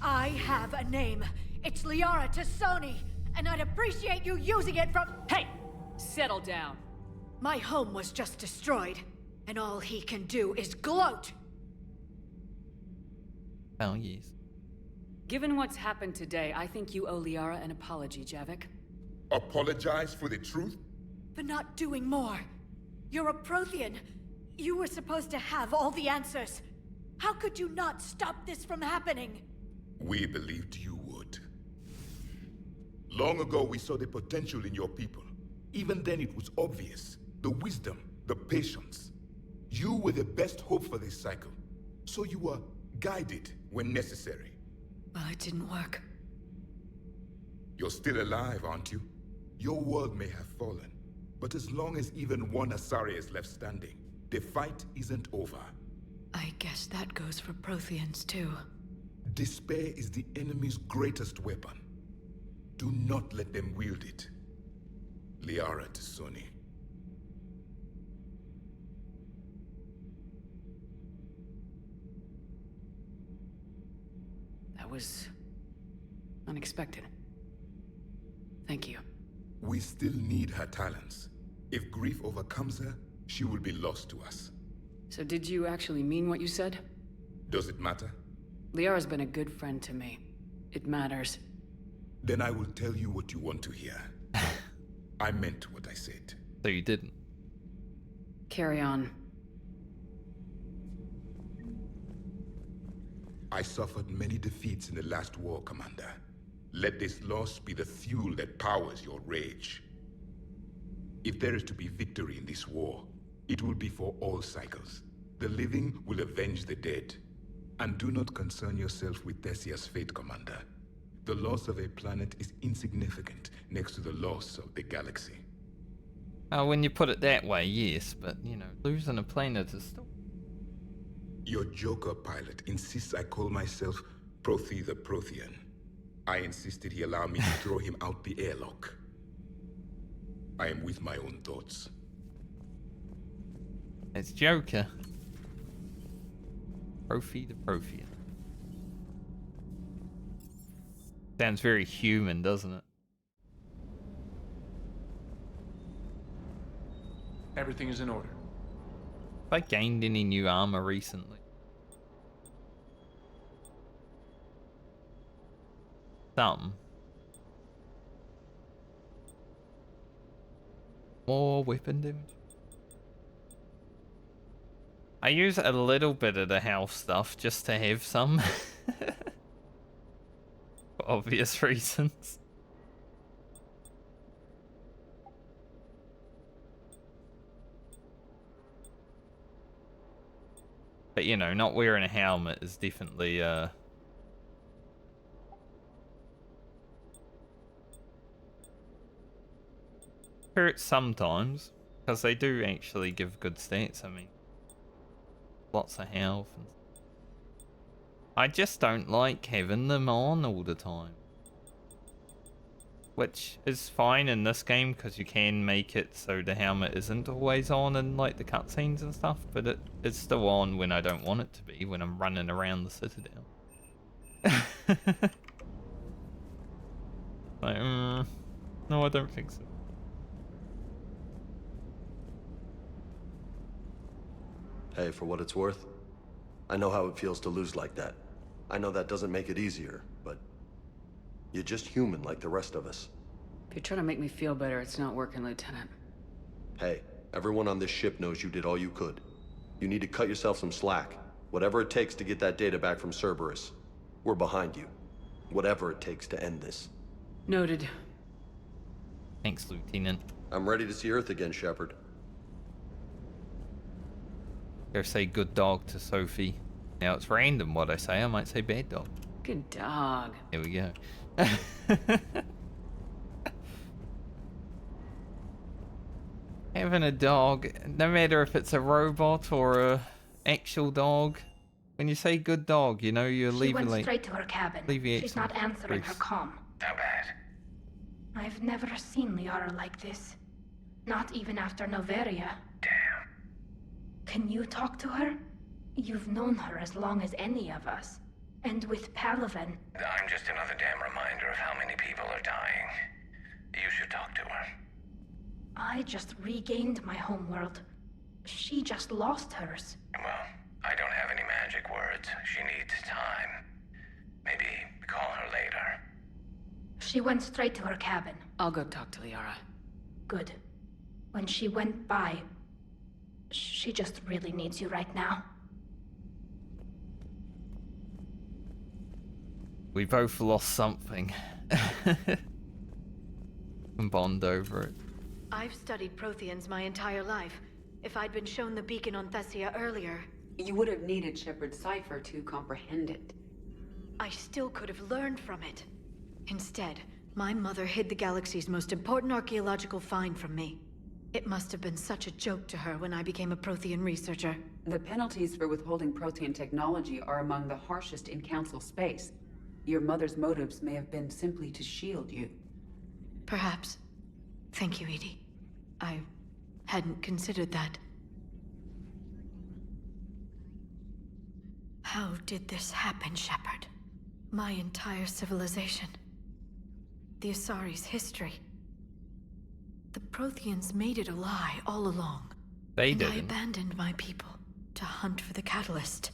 S7: I have a name. It's Liara Tassoni, and I'd appreciate you using it from—
S3: Hey! Settle down.
S7: My home was just destroyed, and all he can do is gloat.
S1: Oh, yes.
S3: Given what's happened today, I think you owe Liara an apology, Javik.
S12: Apologize for the truth?
S7: For not doing more. You're a Prothean. You were supposed to have all the answers. How could you not stop this from happening?
S12: We believed you would. Long ago, we saw the potential in your people. Even then, it was obvious. The wisdom, the patience. You were the best hope for this cycle. So you were guided when necessary.
S7: Well, it didn't work.
S12: You're still alive, aren't you? Your world may have fallen, but as long as even one Asari is left standing, the fight isn't over.
S17: I guess that goes for Protheans, too.
S12: Despair is the enemy's greatest weapon. Do not let them wield it. Liara Tassoni.
S3: That was unexpected. Thank you.
S12: We still need her talents. If grief overcomes her, she will be lost to us.
S3: So did you actually mean what you said?
S12: Does it matter?
S3: Liara's been a good friend to me. It matters.
S12: Then I will tell you what you want to hear. I meant what I said.
S1: So you didn't?
S3: Carry on.
S12: I suffered many defeats in the last war, Commander. Let this loss be the fuel that powers your rage. If there is to be victory in this war, it will be for all cycles. The living will avenge the dead. And do not concern yourself with Thessia's fate, Commander. The loss of a planet is insignificant next to the loss of the galaxy.
S1: Oh, when you put it that way, yes, but, you know, losing a planet is still...
S12: Your Joker pilot insists I call myself Prothe the Prothean. I insisted he allow me to throw him out the airlock. I am with my own thoughts.
S1: It's Joker. Prothe the Prothean. Sounds very human, doesn't it?
S13: Everything is in order.
S1: Have I gained any new armor recently? Some. More weapon damage. I use a little bit of the health stuff just to have some. For obvious reasons. But you know, not wearing a helmet is definitely hurts sometimes, because they do actually give good stats. I mean, lots of health. And I just don't like having them on all the time. Which is fine in this game, because you can make it so the helmet isn't always on in like the cutscenes and stuff, but it's still on when I don't want it to be, when I'm running around the Citadel. Like, no, I don't think so.
S18: Hey, for what it's worth, I know how it feels to lose like that. I know that doesn't make it easier, but you're just human like the rest of us.
S3: If you're trying to make me feel better, it's not working, Lieutenant.
S18: Hey, everyone on this ship knows you did all you could. You need to cut yourself some slack. Whatever it takes to get that data back from Cerberus. We're behind you. Whatever it takes to end this.
S3: Noted.
S1: Thanks, Lieutenant.
S18: I'm ready to see Earth again, Shepard.
S1: Go say good dog to Sophie. Now it's random what I say. I might say bad dog.
S3: Good dog.
S1: Here we go. Having a dog, no matter if it's a robot or a actual dog, when you say good dog, you know you're
S4: She went straight to her cabin. She's not answering her comm.
S14: How bad?
S4: I've never seen Liara like this. Not even after Noveria.
S14: Damn.
S4: Can you talk to her? You've known her as long as any of us. And with Palaven.
S14: I'm just another damn reminder of how many people are dying. You should talk to her.
S4: I just regained my homeworld. She just lost hers.
S14: Well, I don't have any magic words. She needs time. Maybe call her later.
S4: She went straight to her cabin.
S3: I'll go talk to Liara.
S4: Good. When she went by, she just really needs you right now.
S1: We both lost something. And bond over it.
S17: I've studied Protheans my entire life. If I'd been shown the beacon on Thessia earlier...
S15: You would have needed Shepard's cipher to comprehend it.
S17: I still could have learned from it. Instead, my mother hid the galaxy's most important archaeological find from me. It must have been such a joke to her when I became a Prothean researcher.
S15: The penalties for withholding Prothean technology are among the harshest in Council space. Your mother's motives may have been simply to shield you.
S17: Perhaps. Thank you, Edie. I hadn't considered that. How did this happen, Shepard? My entire civilization. The Asari's history. The Protheans made it a lie all along.
S1: They
S17: did. I
S1: didn't.
S17: abandoned my people to hunt for the catalyst.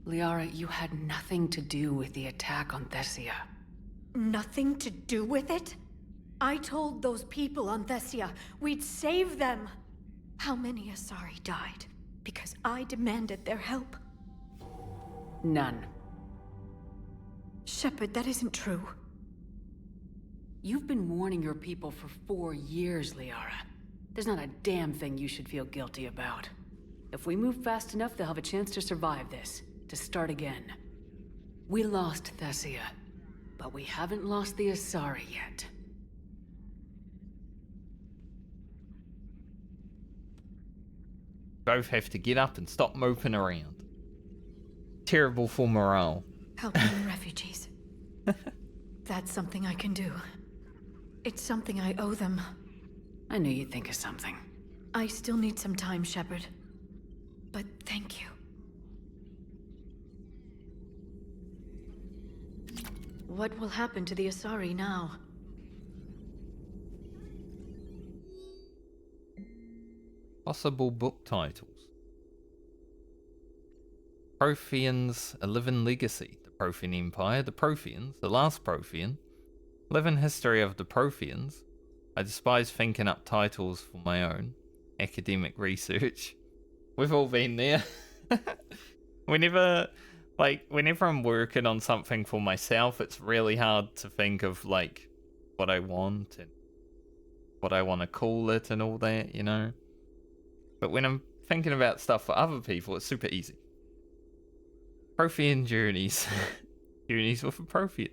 S3: Liara, you had nothing to do with the attack on Thessia.
S17: Nothing to do with it? I told those people on Thessia we'd save them. How many Asari died because I demanded their help?
S3: None.
S17: Shepard, that isn't true.
S3: You've been warning your people for 4 years, Liara. There's not a damn thing you should feel guilty about. If we move fast enough, they'll have a chance to survive this, to start again. We lost Thessia, but we haven't lost the Asari yet.
S1: Both have to get up and stop moping around. Terrible for morale.
S17: Helping the refugees. That's something I can do. It's something I owe them.
S3: I knew you'd think of something.
S17: I still need some time, Shepard. But thank you. What will happen to the Asari now?
S1: Possible book titles. Protheans, A Living Legacy. The Prothean Empire. The Protheans. The Last Prothean. Living History of the Protheans. I despise thinking up titles for my own. Academic research. We've all been there. Whenever I'm working on something for myself, it's really hard to think of, like, what I want and what I want to call it and all that, you know? But when I'm thinking about stuff for other people, it's super easy. Prothean Journeys. Journeys with a Prothean.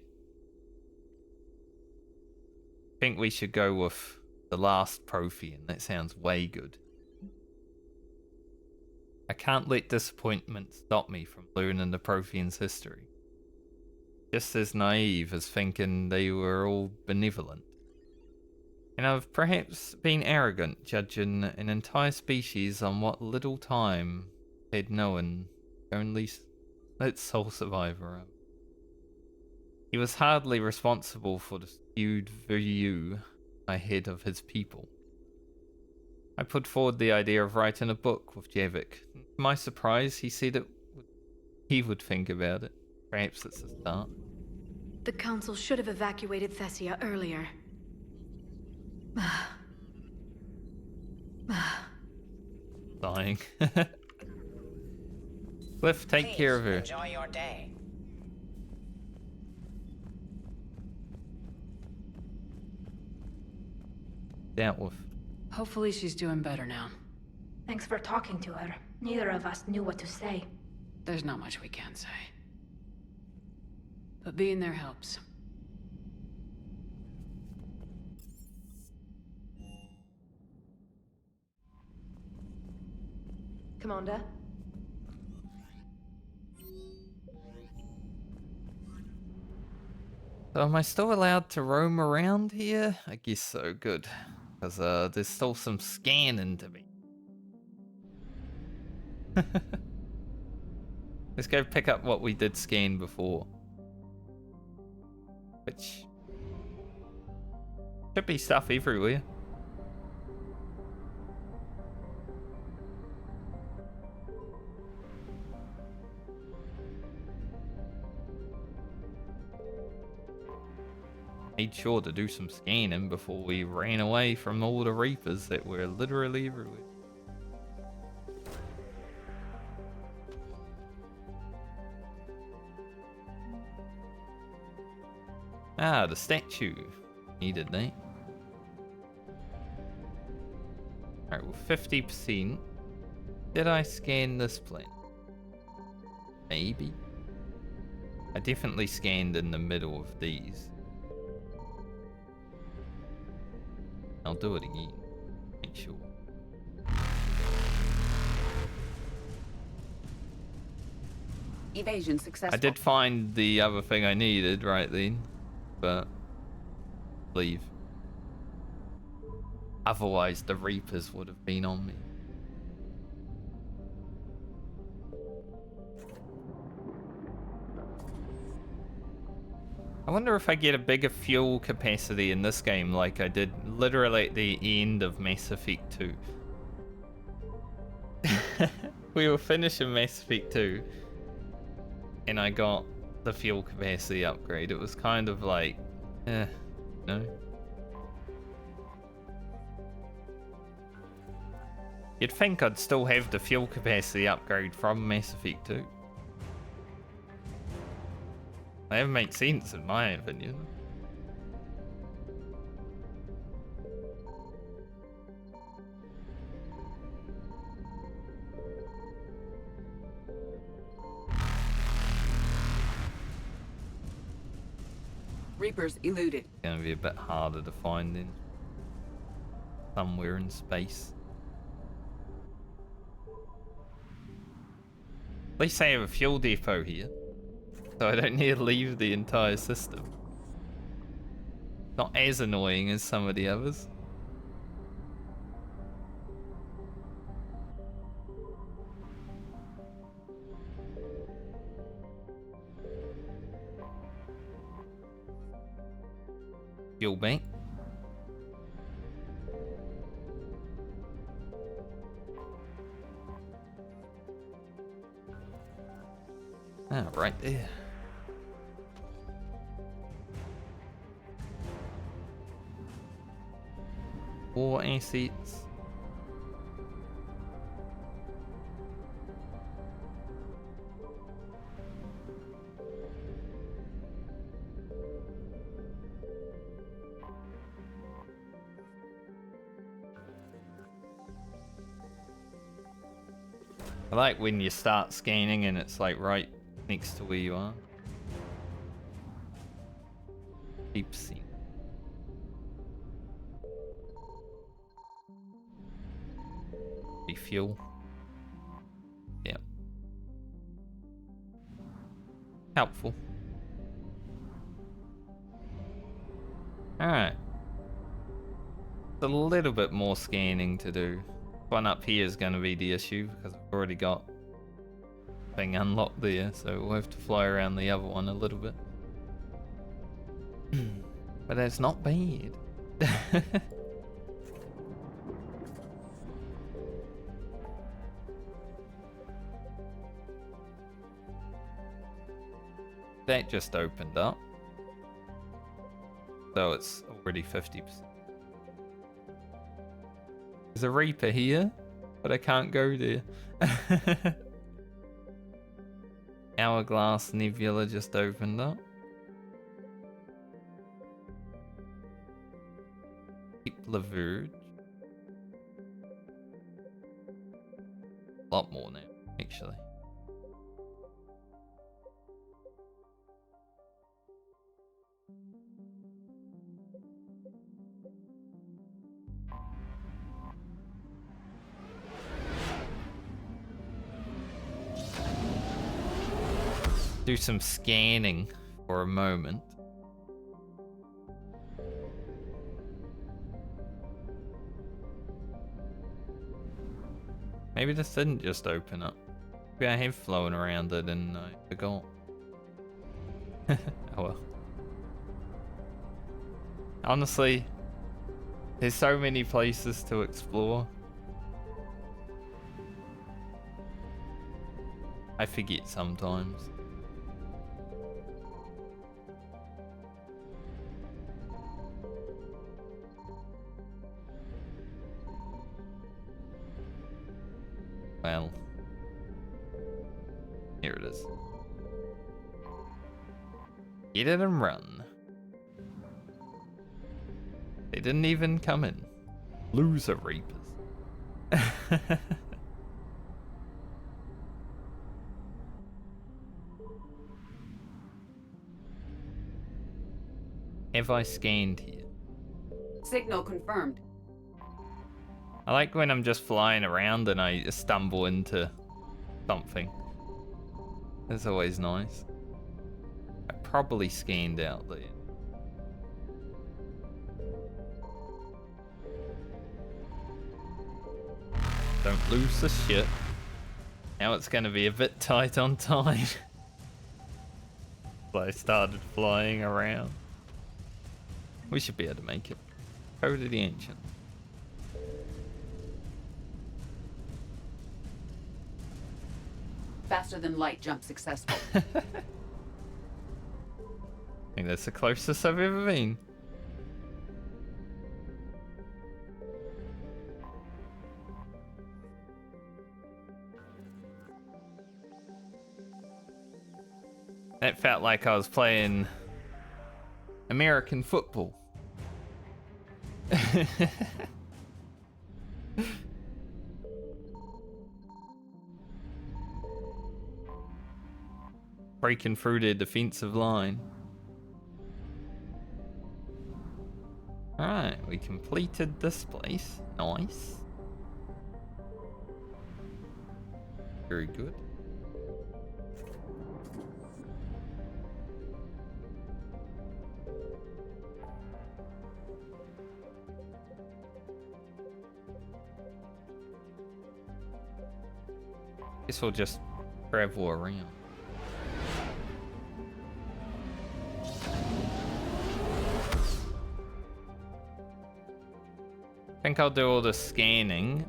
S1: I think we should go with The Last Prothean. That sounds way good. I can't let disappointment stop me from learning the Protheans' history. Just as naive as thinking they were all benevolent. And I've perhaps been arrogant, judging an entire species on what little time they'd known only its sole survivor. He was hardly responsible for the skewed view I had of his people. I put forward the idea of writing a book with Javik. To my surprise, he said he would think about it. Perhaps it's a start.
S17: The Council should have evacuated Thessia earlier.
S1: Dying. Cliff, take care of her.
S21: Enjoy your day.
S1: Dealt with.
S3: Hopefully she's doing better now.
S4: Thanks for talking to her. Neither of us knew what to say.
S3: There's not much we can say. But being there helps.
S8: Commander?
S1: So am I still allowed to roam around here? I guess so, good. Because there's still some scanning to be. Let's go pick up what we did scan before. Which should be stuff everywhere. Made sure to do some scanning before we ran away from all the Reapers that were literally everywhere. Ah, the statue. Needed that. Alright, well, 50%. Did I scan this plane? Maybe. I definitely scanned in the middle of these. I'll do it again. Make sure.
S15: Evasion successful.
S1: I did find the other thing I needed right then, but leave. Otherwise, the Reapers would have been on me. I wonder if I get a bigger fuel capacity in this game like I did literally at the end of Mass Effect 2. We were finishing Mass Effect 2 and I got the fuel capacity upgrade. It was kind of like, no. You'd think I'd still have the fuel capacity upgrade from Mass Effect 2. They haven't made sense in my opinion.
S15: Reapers eluded.
S1: It's gonna be a bit harder to find then. Somewhere in space. At least I have a fuel depot here. So I don't need to leave the entire system. Not as annoying as some of the others. Fuel bank. Ah, right there. War assets. I like when you start scanning and it's like right next to where you are. Deep sea. Fuel. Yeah. Helpful. Alright. A little bit more scanning to do. One up here is going to be the issue because I've already got thing unlocked there, so we'll have to fly around the other one a little bit. But that's not bad. That just opened up. So it's already 50%. There's a Reaper here, but I can't go there. Hourglass Nebula just opened up. Keep Laverge. A lot more now, actually. Do some scanning for a moment. Maybe this didn't just open up. Maybe I have flown around it and I forgot. Oh well. Honestly, there's so many places to explore. I forget sometimes. Well, here it is. Get it and run. They didn't even come in. Loser Reapers. Have I scanned here?
S15: Signal confirmed.
S1: I like when I'm just flying around and I stumble into something. That's always nice. I probably scanned out there. Don't lose the ship. Now it's gonna be a bit tight on time. So I started flying around. We should be able to make it. Code of the Ancient.
S15: Faster than light jump successful.
S1: I think that's the closest I've ever been. It felt like I was playing American football. Breaking through their defensive line. Alright, we completed this place. Nice. Very good. Guess we'll just travel around. I think I'll do all the scanning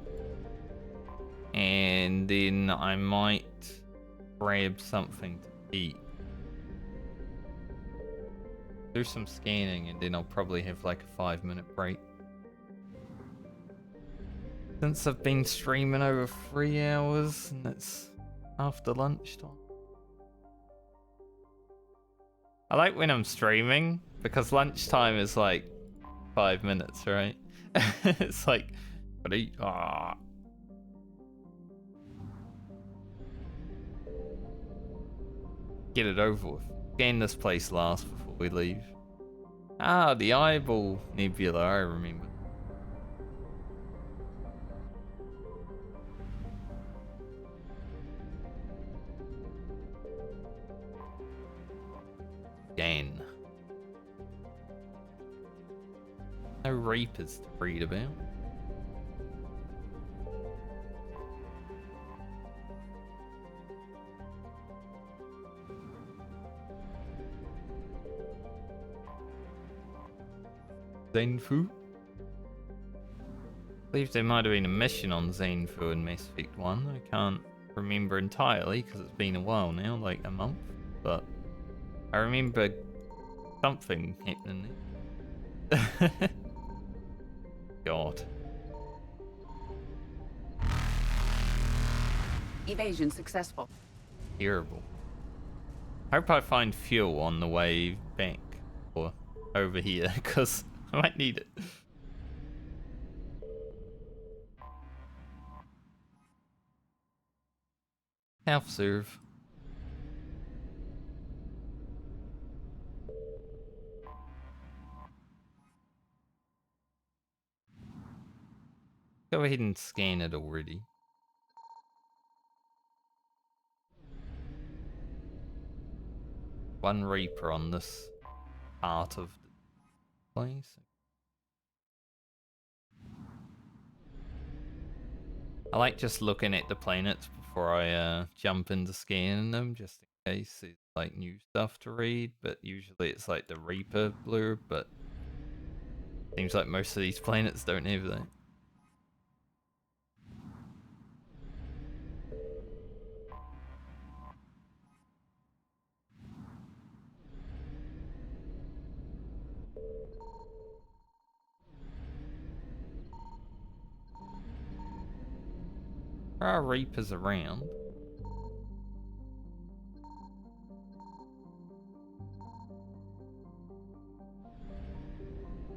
S1: and then I might grab something to eat. Do some scanning and then I'll probably have like a 5-minute break. Since I've been streaming over 3 hours and it's after lunchtime. I like when I'm streaming because lunchtime is like 5 minutes, right? It's like, but eat. Get it over with. Scan this place last before we leave. Ah, the Eyeball Nebula, I remember. Again. No Reapers to read about. Zenfu? I believe there might have been a mission on Zenfu in Mass Effect 1. I can't remember entirely because it's been a while now, like a month, but I remember something happening there. God.
S15: Evasion successful.
S1: Terrible. Hope I find fuel on the way back or over here, because I might need it. Self-serve. Go ahead and scan it already. One Reaper on this part of the place. I like just looking at the planets before I jump into scanning them, just in case it's like new stuff to read, but usually it's like the Reaper blurb, but seems like most of these planets don't have that. There are Reapers around.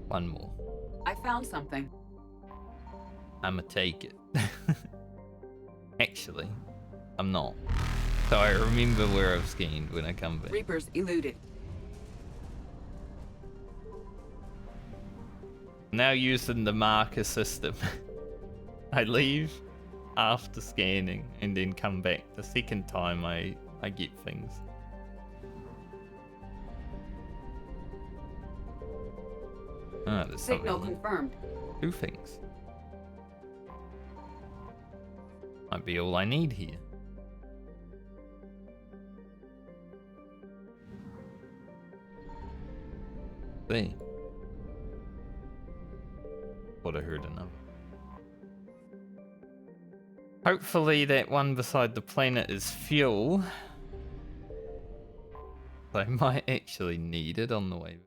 S1: One more.
S15: I found something.
S1: I'ma take it. Actually, I'm not. So I remember where I've scanned when I come back.
S15: Reapers eluded.
S1: Now using the marker system. I leave after scanning and then come back. The second time I get things. Ah, there's
S15: Signal
S1: something.
S15: confirmed.
S1: 2 things. Might be all I need here. See. Thought I heard another. Hopefully that one beside the planet is fuel. I might actually need it on the way.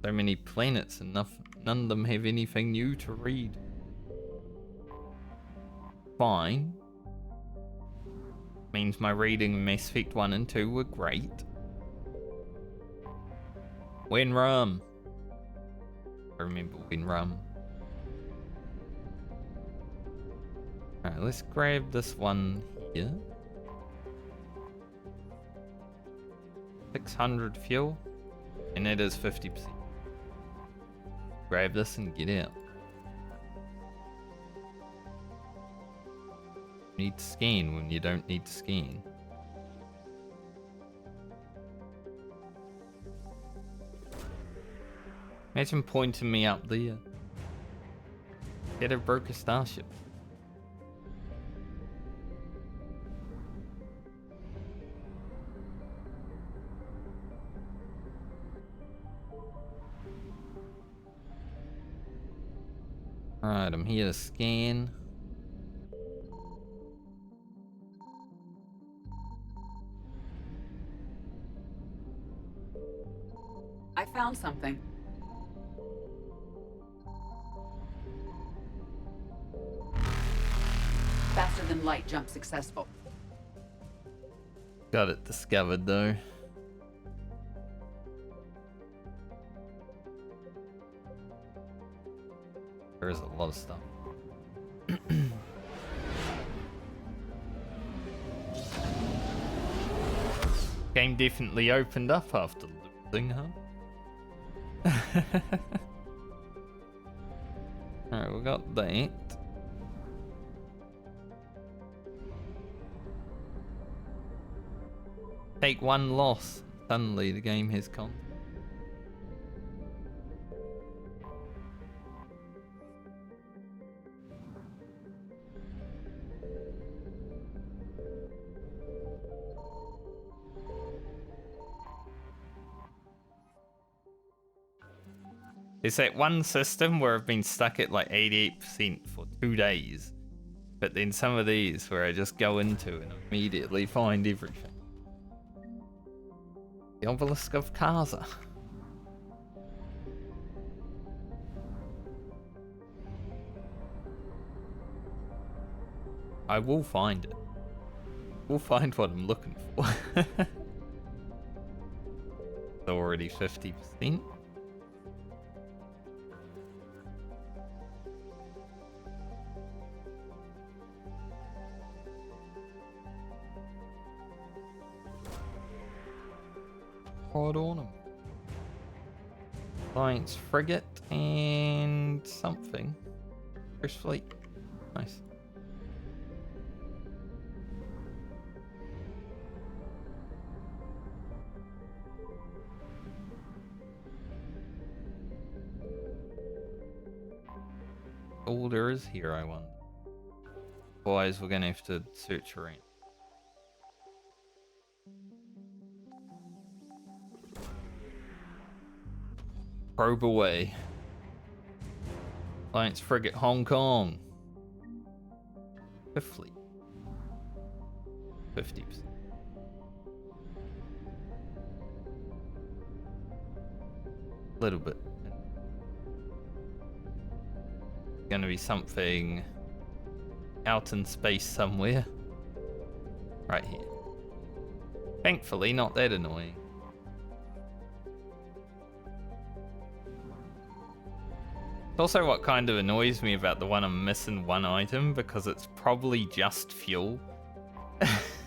S1: So many planets and none of them have anything new to read. Fine. Means my reading in Mass Effect 1 and 2 were great. When rum. I remember when rum. Alright, let's grab this one here. 600 fuel. And that is 50%. Grab this and get out. Need to scan when you don't need to scan. Imagine pointing me up there. Get a broke a starship. Alright, I'm here to scan.
S15: I found something. Faster than light jump successful.
S1: Got it discovered though. There is a lot of stuff. Game definitely opened up after losing, huh? Alright, we got that. Take one loss. Suddenly the game has content. It's that one system where I've been stuck at like 88% for 2 days. But then some of these where I just go into and immediately find everything. The Obelisk of Kaza. I will find it. We'll find what I'm looking for. It's already 50%. Hard on them. Alliance frigate and something. First fleet. Nice. All there is here, I wonder. Otherwise, we're gonna have to search around. Probe away. Alliance frigate Hong Kong. Fifth fleet. 50%. Little bit. Gonna be something out in space somewhere. Right here. Thankfully, not that annoying. It's also what kind of annoys me about the one I'm missing one item, because it's probably just fuel.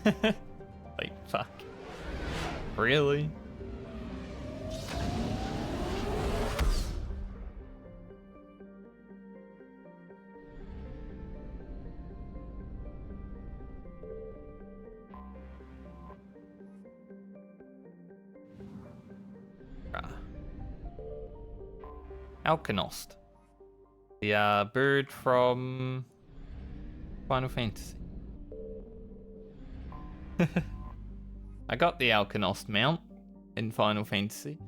S1: Like, fuck. Really? Alkanost. The bird from Final Fantasy. I got the Alkanost mount in Final Fantasy.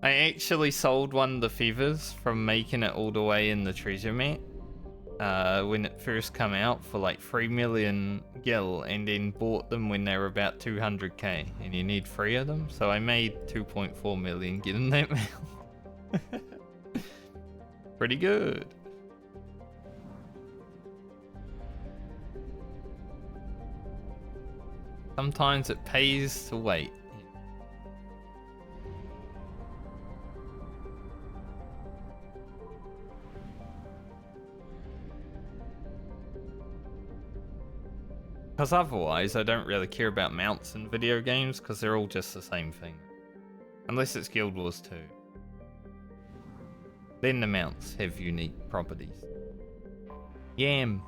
S1: I actually sold one of the feathers from making it all the way in the treasure map when it first came out for like 3 million gil, and then bought them when they were about 200k, and you need 3 of them, so I made 2.4 million getting that mount. Pretty good. Sometimes it pays to wait. Because otherwise, I don't really care about mounts in video games, because they're all just the same thing. Unless it's Guild Wars 2. Then the mounts have unique properties. Yam.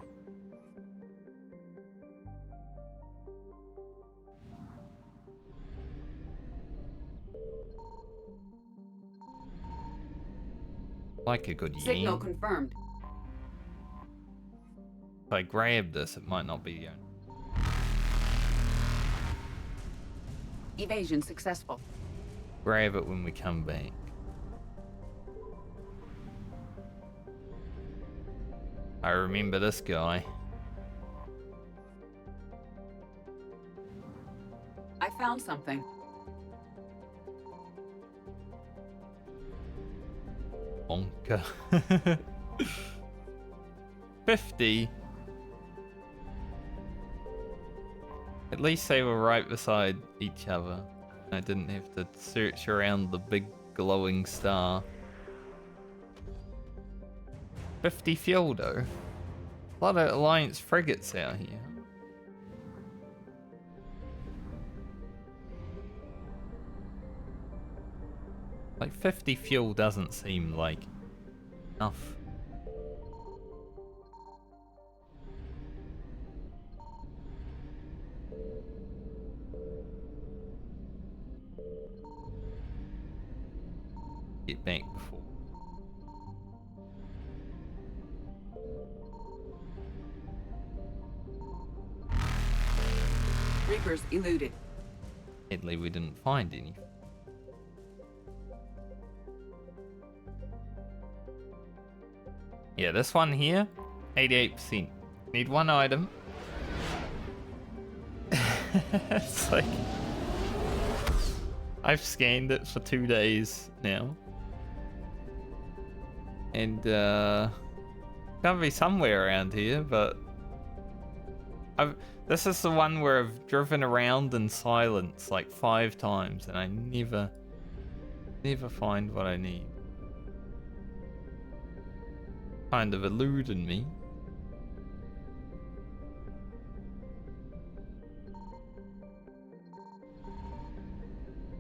S1: Like a good
S15: Signal
S1: yam.
S15: confirmed.
S1: If I grab this, it might not be the only.
S15: Evasion successful.
S1: Grab it when we come back. I remember this guy.
S15: I found something.
S1: Bonka. 50. At least they were right beside each other. I didn't have to search around the big glowing star. 50 fuel though. A lot of Alliance frigates out here. Like 50 fuel doesn't seem like enough. Get back before.
S15: Reapers eluded.
S1: Sadly, we didn't find any. Yeah, this one here, 88%. Need one item. It's like... I've scanned it for 2 days now. And, Gotta be somewhere around here, but this is the one where I've driven around in silence like 5 times and I never find what I need. Kind of eluding me.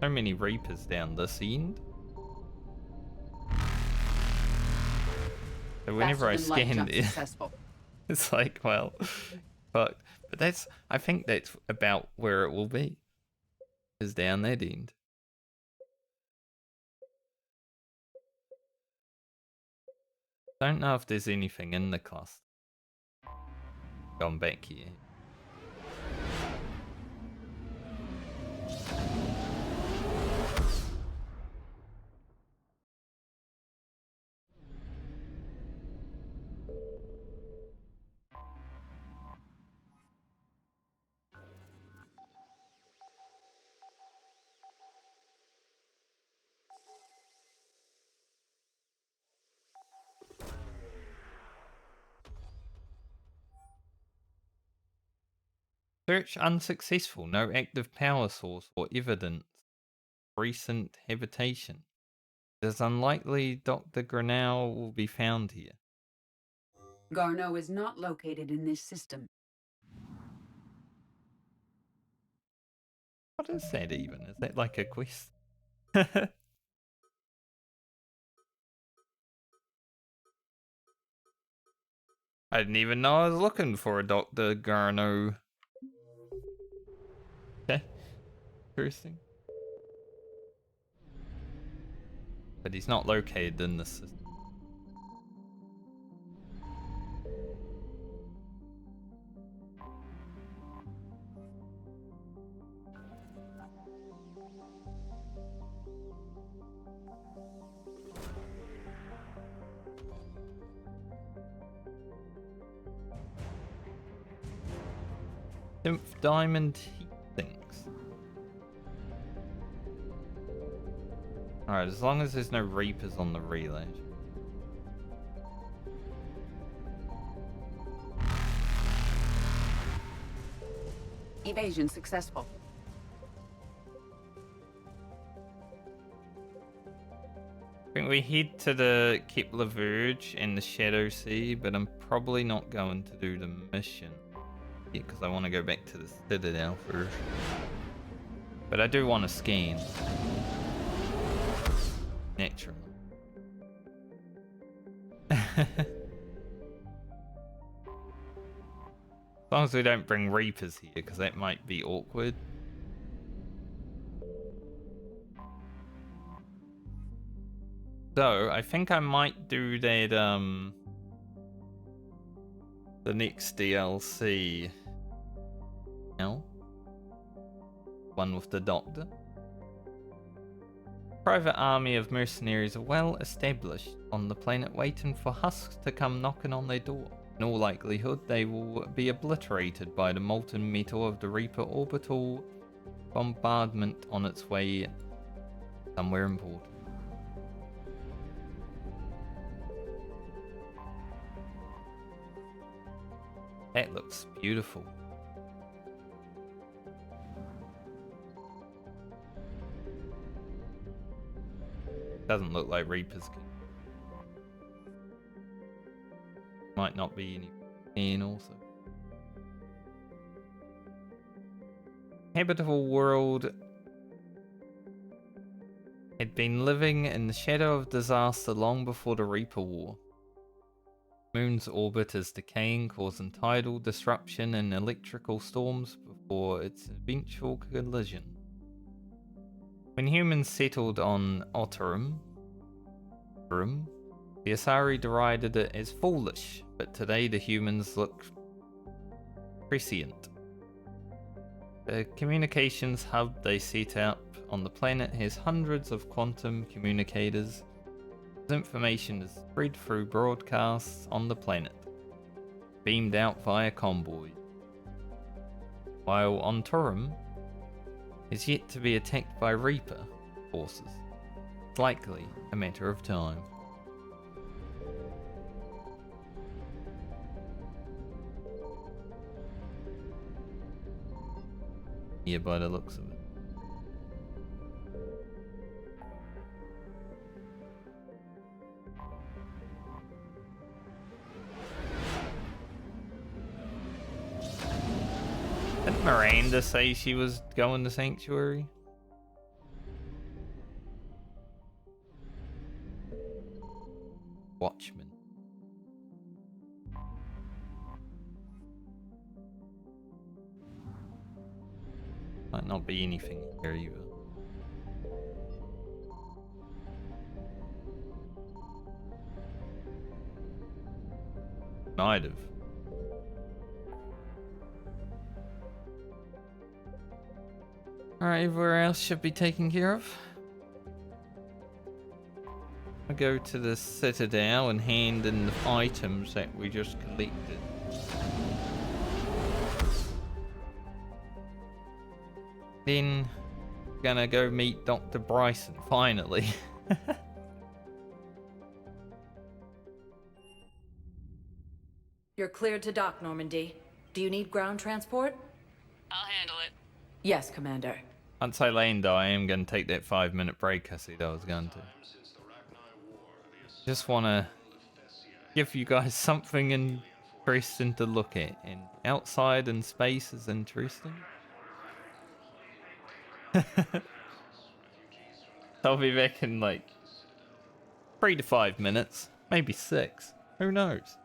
S1: So many Reapers down this end. So whenever I scan it, it's like, well, but that's, I think that's about where it will be. Is down that end. Don't know if there's anything in the cluster. Gone back here. Search unsuccessful. No active power source or evidence of recent habitation. It is unlikely Dr. Granell will be found here.
S15: Garneau is not located in this system.
S1: What is that even? Is that like a quest? I didn't even know I was looking for a Dr. Garneau. Okay. Interesting. But he's not located in the system. Nymph Diamond heat sinks. Alright, as long as there's no Reapers on the relay.
S15: Evasion successful.
S1: I think we head to the Kepler Verge and the Shadow Sea, but I'm probably not going to do the mission. Because I want to go back to the Citadel first. But I do want to scan. Naturally. As long as we don't bring Reapers here, because that might be awkward. So, I think I might do that, the next DLC. Now, one with the Doctor. Private army of mercenaries are well established on the planet, waiting for husks to come knocking on their door. In all likelihood, they will be obliterated by the molten metal of the Reaper orbital bombardment on its way somewhere important. That looks beautiful. Doesn't look like Reapers can. Might not be any in also. Habitable world had been living in the shadow of disaster long before the Reaper War. Moon's orbit is decaying, causing tidal disruption and electrical storms before its eventual collision. When humans settled on Otterum, the Asari derided it as foolish, but today the humans look prescient. The communications hub they set up on the planet has hundreds of quantum communicators. Information is spread through broadcasts on the planet, beamed out via convoy. While Onturum is yet to be attacked by Reaper forces, it's likely a matter of time. Yeah, by the looks of it. Didn't Miranda say she was going to Sanctuary? Watchmen. Might not be anything here either. Might have. Alright, everywhere else should be taken care of. I'll go to the Citadel and hand in the items that we just collected. Then, gonna go meet Dr. Bryson, finally.
S2: You're cleared to dock, Normandy. Do you need ground transport?
S3: I'll handle it.
S2: Yes, Commander.
S1: Once I land, I am gonna take that 5-minute break I said I was going to. Just wanna give you guys something interesting to look at, and outside in space is interesting. I'll be back in like 3 to 5 minutes, maybe 6. Who knows?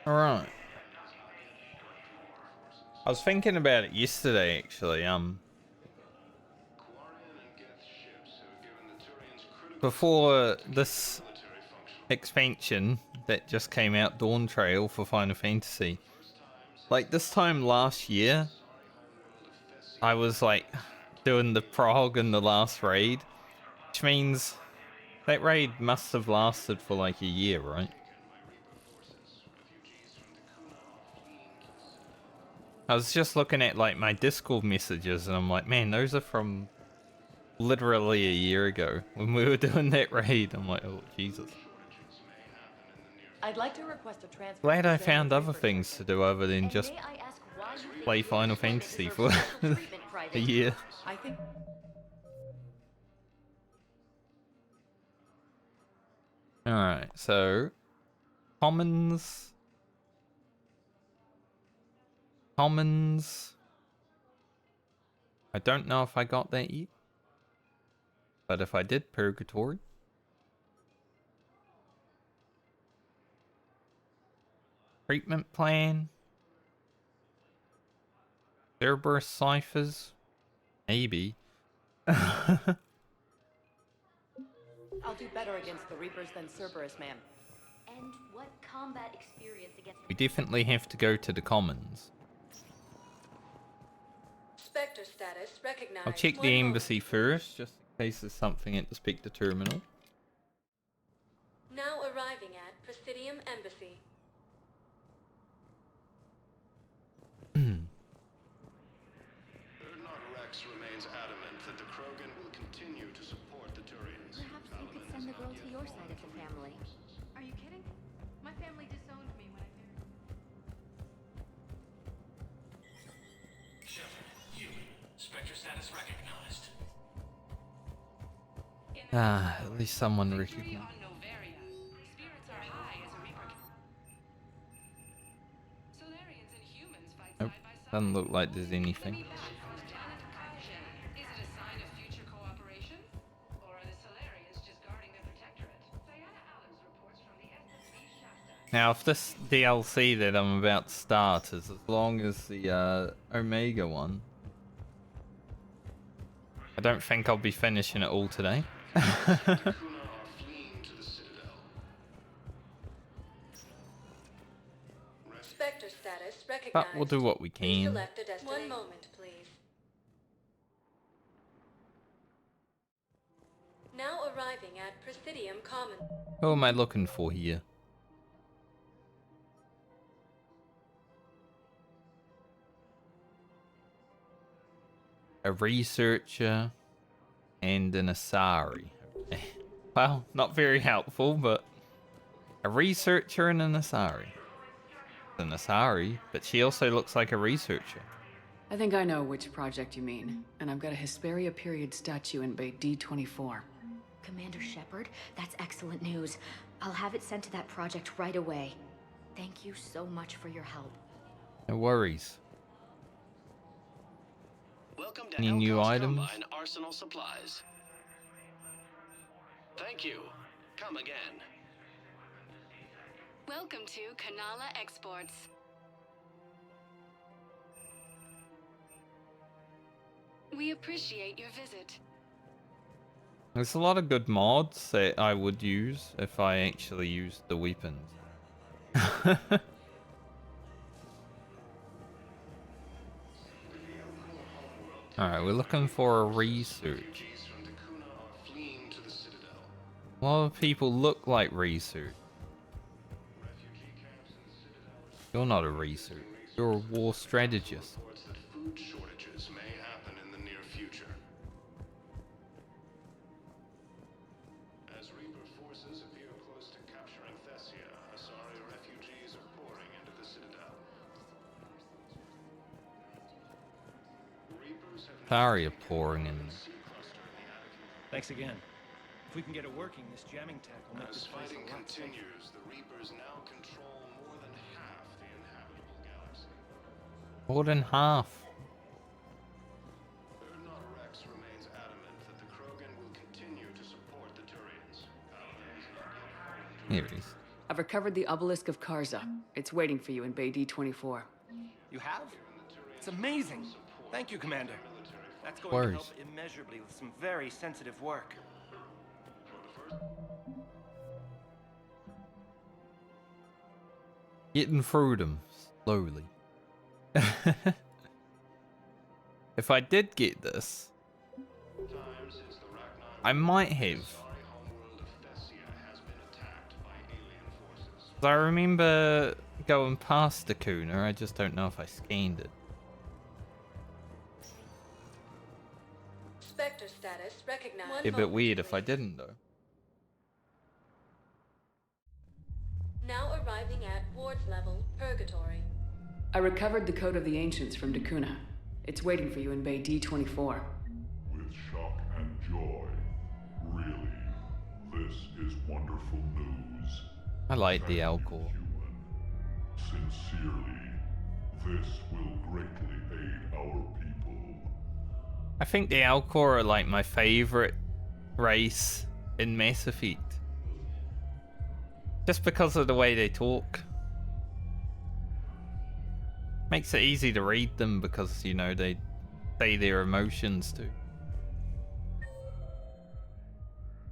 S1: Alright. I was thinking about it yesterday, actually. Before this expansion that just came out, Dawn Trail for Final Fantasy. Like, this time last year, I was, like, doing the prog in the last raid. Which means that raid must have lasted for, like, a year, right? I was just looking at, like, my Discord messages, and I'm like, man, those are from literally a year ago when we were doing that raid. I'm like, oh, Jesus.
S5: I'd like to request a transfer.
S1: Glad I found other things to do other than just play Final Fantasy for a year.
S5: I think.
S1: Alright, so Commons. I don't know if I got that yet. But if I did, Purgatory. Treatment plan. Cerberus ciphers. Maybe.
S5: I'll do better against the Reapers than Cerberus, ma'am.
S7: And what combat experience against...
S1: We definitely have to go to the Commons.
S2: Spectre status recognized.
S1: I'll check the embassy first, just in case there's something at the Spectre terminal.
S2: Now arriving at Presidium Embassy.
S10: Rex remains adamant that the Krogan will continue to support the Turians.
S24: Perhaps you could send the girl to your side of the family.
S6: Are you kidding? My family disowned me when I married.
S11: Shepard, human. Spectre status recognized.
S1: Ah, at least someone recognized. Nope, doesn't look like there's anything. Now, if this DLC that I'm about to start is as long as the Omega one, I don't think I'll be finishing it all today.
S2: Spectre status recognized.
S1: But we'll do what we can.
S2: Select a destination. 1 moment, please. Now arriving at Presidium Common.
S1: Who am I looking for here? A researcher and an Asari. Well, not very helpful, but a researcher and an Asari. An Asari, but she also looks like a researcher.
S3: I think I know which project you mean, and I've got a Hesperia period statue in Bay D24.
S7: Commander Shepard, that's excellent news. I'll have it sent to that project right away. Thank you so much for your help.
S1: No worries.
S13: Welcome to
S1: Any new items?
S13: Combine Arsenal Supplies. Thank you. Come again.
S16: Welcome to Kanala Exports. We appreciate your visit.
S1: There's a lot of good mods that I would use if I actually used the weapons. Alright, we're looking for a research. A lot of people look like research. You're not a researcher. You're a war strategist.
S10: Food shortages may happen in the near future. As Reaper forces appear close to capturing Thessia, Asari refugees are pouring into the Citadel.
S1: Thessia pouring in.
S25: Thanks again. If we can get it working, this jamming tech will make
S10: As
S25: this place
S10: fighting
S25: a lot safer.
S10: continues, the Reapers now control more than half the inhabitable galaxy.
S1: More than half.
S10: Rex remains adamant that the Krogan will continue to support the Turians.
S1: Here it is.
S3: I've I've recovered the obelisk of Karza. It's waiting for you in Bay D-24.
S9: You have? It's amazing. Thank you, Commander. That's going to help immeasurably with some very sensitive work.
S1: Getting through them slowly. If I did get this, I might have. I remember going past the Kuna, I just don't know if I scanned it.
S7: Spectre status recognized.
S1: It'd be a bit weird if I didn't though.
S7: Now arriving at Ward's level, Purgatory.
S3: I recovered the Code of the Ancients from Dakuna. It's waiting for you in Bay D-24.
S10: With shock and joy. Really, this is wonderful news.
S1: I like the Alcor.
S10: Sincerely, this will greatly aid our people.
S1: I think the Alcor are like my favorite race in Mass Effect. Just because of the way they talk. Makes it easy to read them because, you know, they say their emotions too.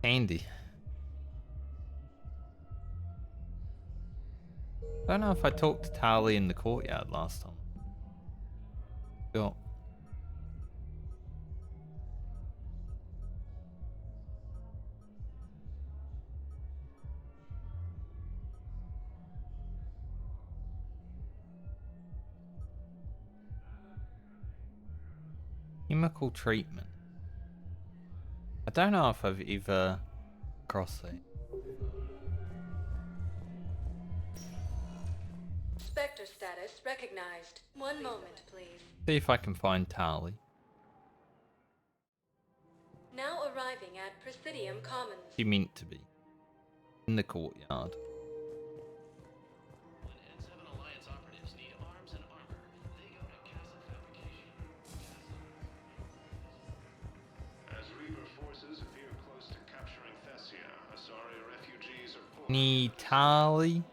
S1: Handy. I don't know if I talked to Tali in the courtyard last time. Sure. Chemical treatment. I don't know if I've ever crossed it.
S7: Spectre status recognized. One moment, please.
S1: See if I can find Tali.
S7: Now arriving at Presidium Commons.
S1: She meant to be. In the courtyard.
S10: As Reaper forces appear close to capturing Thessia, Asari refugees are pouring.
S1: Need Tali.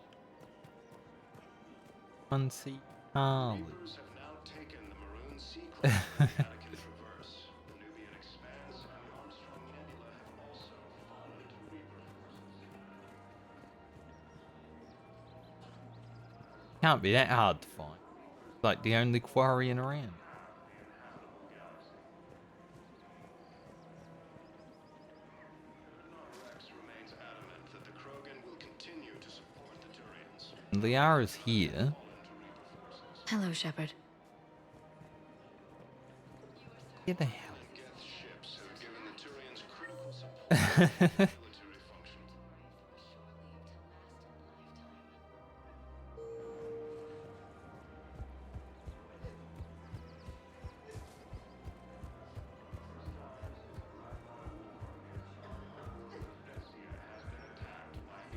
S1: Unsee Tali.
S10: Reapers have now taken the Maroon Sea Club and the Vatican Traverse. The Nubian Expanse and the Armstrong Nebula have also fallen into Reaper forces.
S1: Can't be that hard to find. Like the only quarry in around. And Liara's here.
S17: Hello, Shepard.
S1: Get the hell.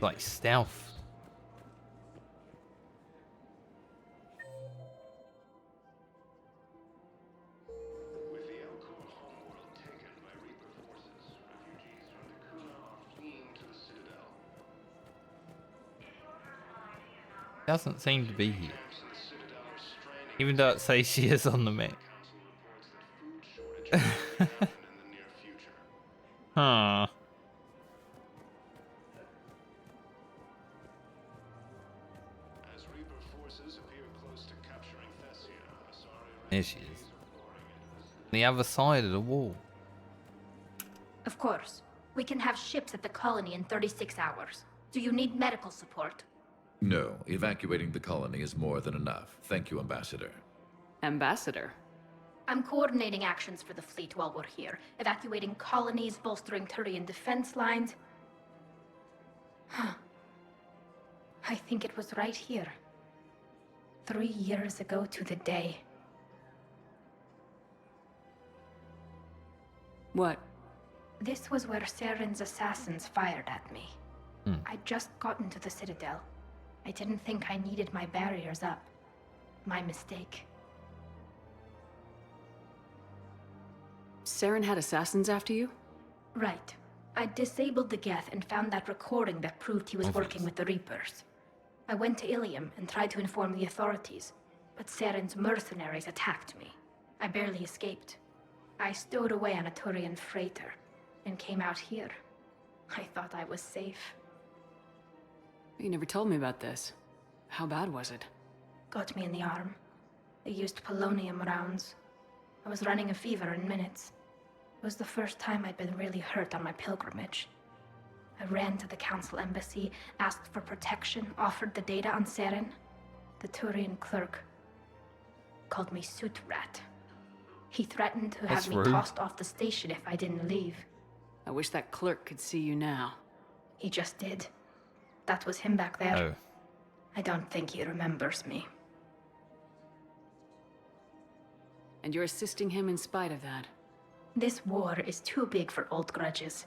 S1: Like stealth.
S10: With the Elcor homeworld taken by Reaper forces, refugees from the Kuna are fleeing to the Citadel.
S1: Doesn't seem to be here. Even though it says she is on the map. Huh.
S10: As Reaper forces appear close to capturing Thessia, Asari
S1: There she is. The other side of the wall.
S4: Of course. We can have ships at the colony in 36 hours. Do you need medical support?
S19: No, evacuating the colony is more than enough. Thank you, Ambassador.
S3: Ambassador?
S4: I'm coordinating actions for the fleet while we're here. Evacuating colonies, bolstering Turian defense lines. Huh. I think it was right here. 3 years ago to the day.
S3: What?
S4: This was where Saren's assassins fired at me. I'd just gotten to the Citadel. I didn't think I needed my barriers up. My mistake.
S3: Saren had assassins after you?
S4: Right. I disabled the Geth and found that recording that proved he was working with the Reapers. I went to Ilium and tried to inform the authorities, but Saren's mercenaries attacked me. I barely escaped. I stowed away on a Turian freighter and came out here. I thought I was safe.
S3: You never told me about this. How bad was it?
S4: Got me in the arm. They used polonium rounds. I was running a fever in minutes. It was the first time I'd been really hurt on my pilgrimage. I ran to the council embassy, asked for protection, offered the data on Seren. The Turian clerk called me Soot Rat. He threatened to have me tossed off the station if I didn't leave.
S3: I wish that clerk could see you now.
S4: He just did. That was him back there.
S1: Oh.
S4: I don't think he remembers me.
S3: And you're assisting him in spite of that.
S4: This war is too big for old grudges.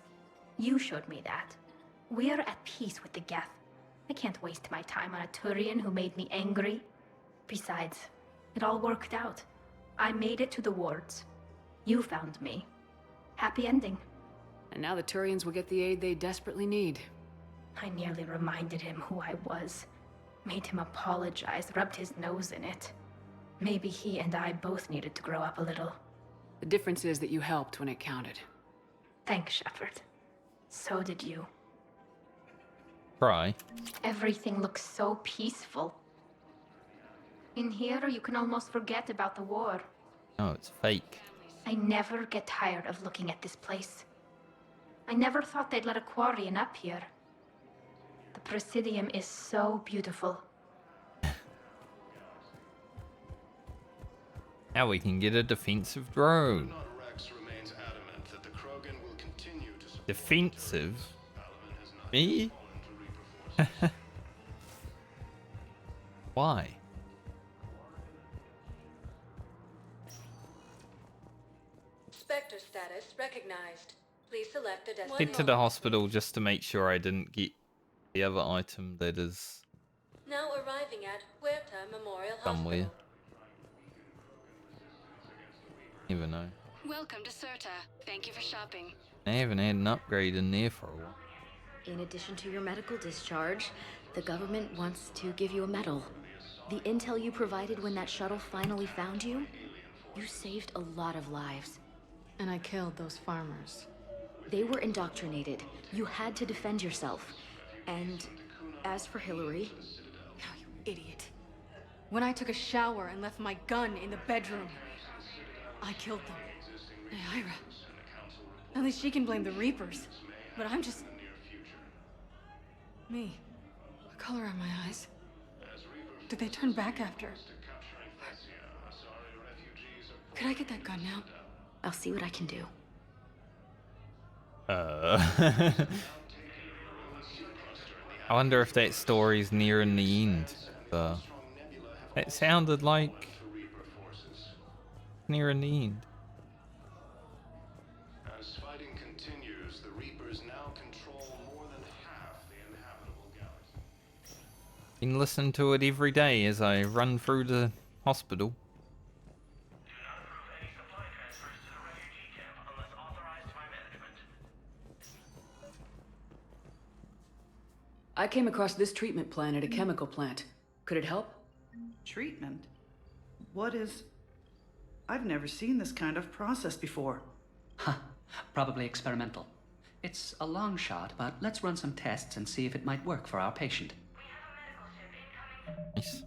S4: You showed me that. We're at peace with the Geth. I can't waste my time on a Turian who made me angry. Besides, it all worked out. I made it to the wards. You found me. Happy ending.
S3: And now the Turians will get the aid they desperately need.
S4: I nearly reminded him who I was. Made him apologize, rubbed his nose in it. Maybe he and I both needed to grow up a little.
S3: The difference is that you helped when it counted.
S4: Thanks, Shepard. So did you.
S1: Cry.
S4: Everything looks so peaceful. In here, you can almost forget about the war.
S1: Oh, it's fake.
S4: I never get tired of looking at this place. I never thought they'd let a Quarian up here. The Presidium is so beautiful.
S1: Now we can get a defensive drone. Defensive? Me? Why?
S7: Spectre status recognized. Please select the destination.
S1: Head to the hospital just to make sure I didn't get the other item that is
S7: Now arriving at Huerta Memorial
S1: somewhere.
S7: Hospital.
S1: Never know.
S16: Welcome to Serta. Thank you for shopping.
S1: I haven't had an upgrade in there for a while.
S12: In addition to your medical discharge, the government wants to give you a medal. The intel you provided when that shuttle finally found you, you saved a lot of lives.
S3: And I killed those farmers.
S12: They were indoctrinated. You had to defend yourself. And as for Hillary...
S3: Oh, you idiot. When I took a shower and left my gun in the bedroom, I killed them. Naira. At least she can blame the Reapers. But I'm just... me. What color are my eyes? Did they turn back after? Could I get that gun now?
S12: I'll see what I can do.
S1: I wonder if that story's nearing the end. It sounded like nearing the end.
S10: As fighting continues, the Reapers now control more than half the inhabitable galaxy.
S1: Been listening to it every day as I run through the hospital.
S3: I came across this treatment plan at a chemical plant. Could it help?
S18: Treatment? What is... I've never seen this kind of process before.
S20: Huh. Probably experimental. It's a long shot, but let's run some tests and see if it might work for our patient.
S1: Nice.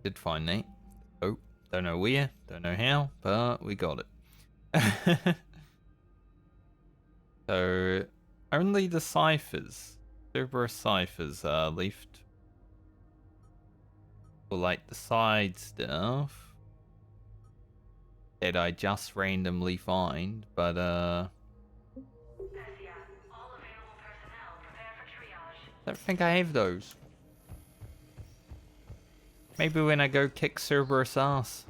S1: Did find that. Oh, don't know where, don't know how, but we got it. So, only the ciphers. Cerberus ciphers are left. Or like the side stuff that I just randomly find, but I don't think I have those. Maybe when I go kick Cerberus ass.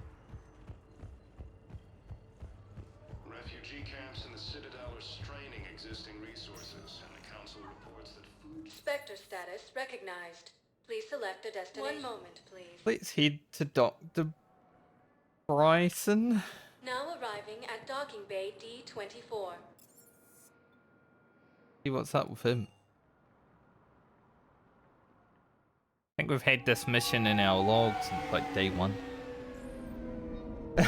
S10: Refugee camps in the Citadel are straining existing resources, and the Council reports that food...
S7: Spectre status recognized. Please select the destination. 1 moment, please.
S1: Let's head to Dr. Bryson.
S7: Now arriving at docking bay D24.
S1: See what's up with him. I think we've had this mission in our logs since like day 1.
S8: I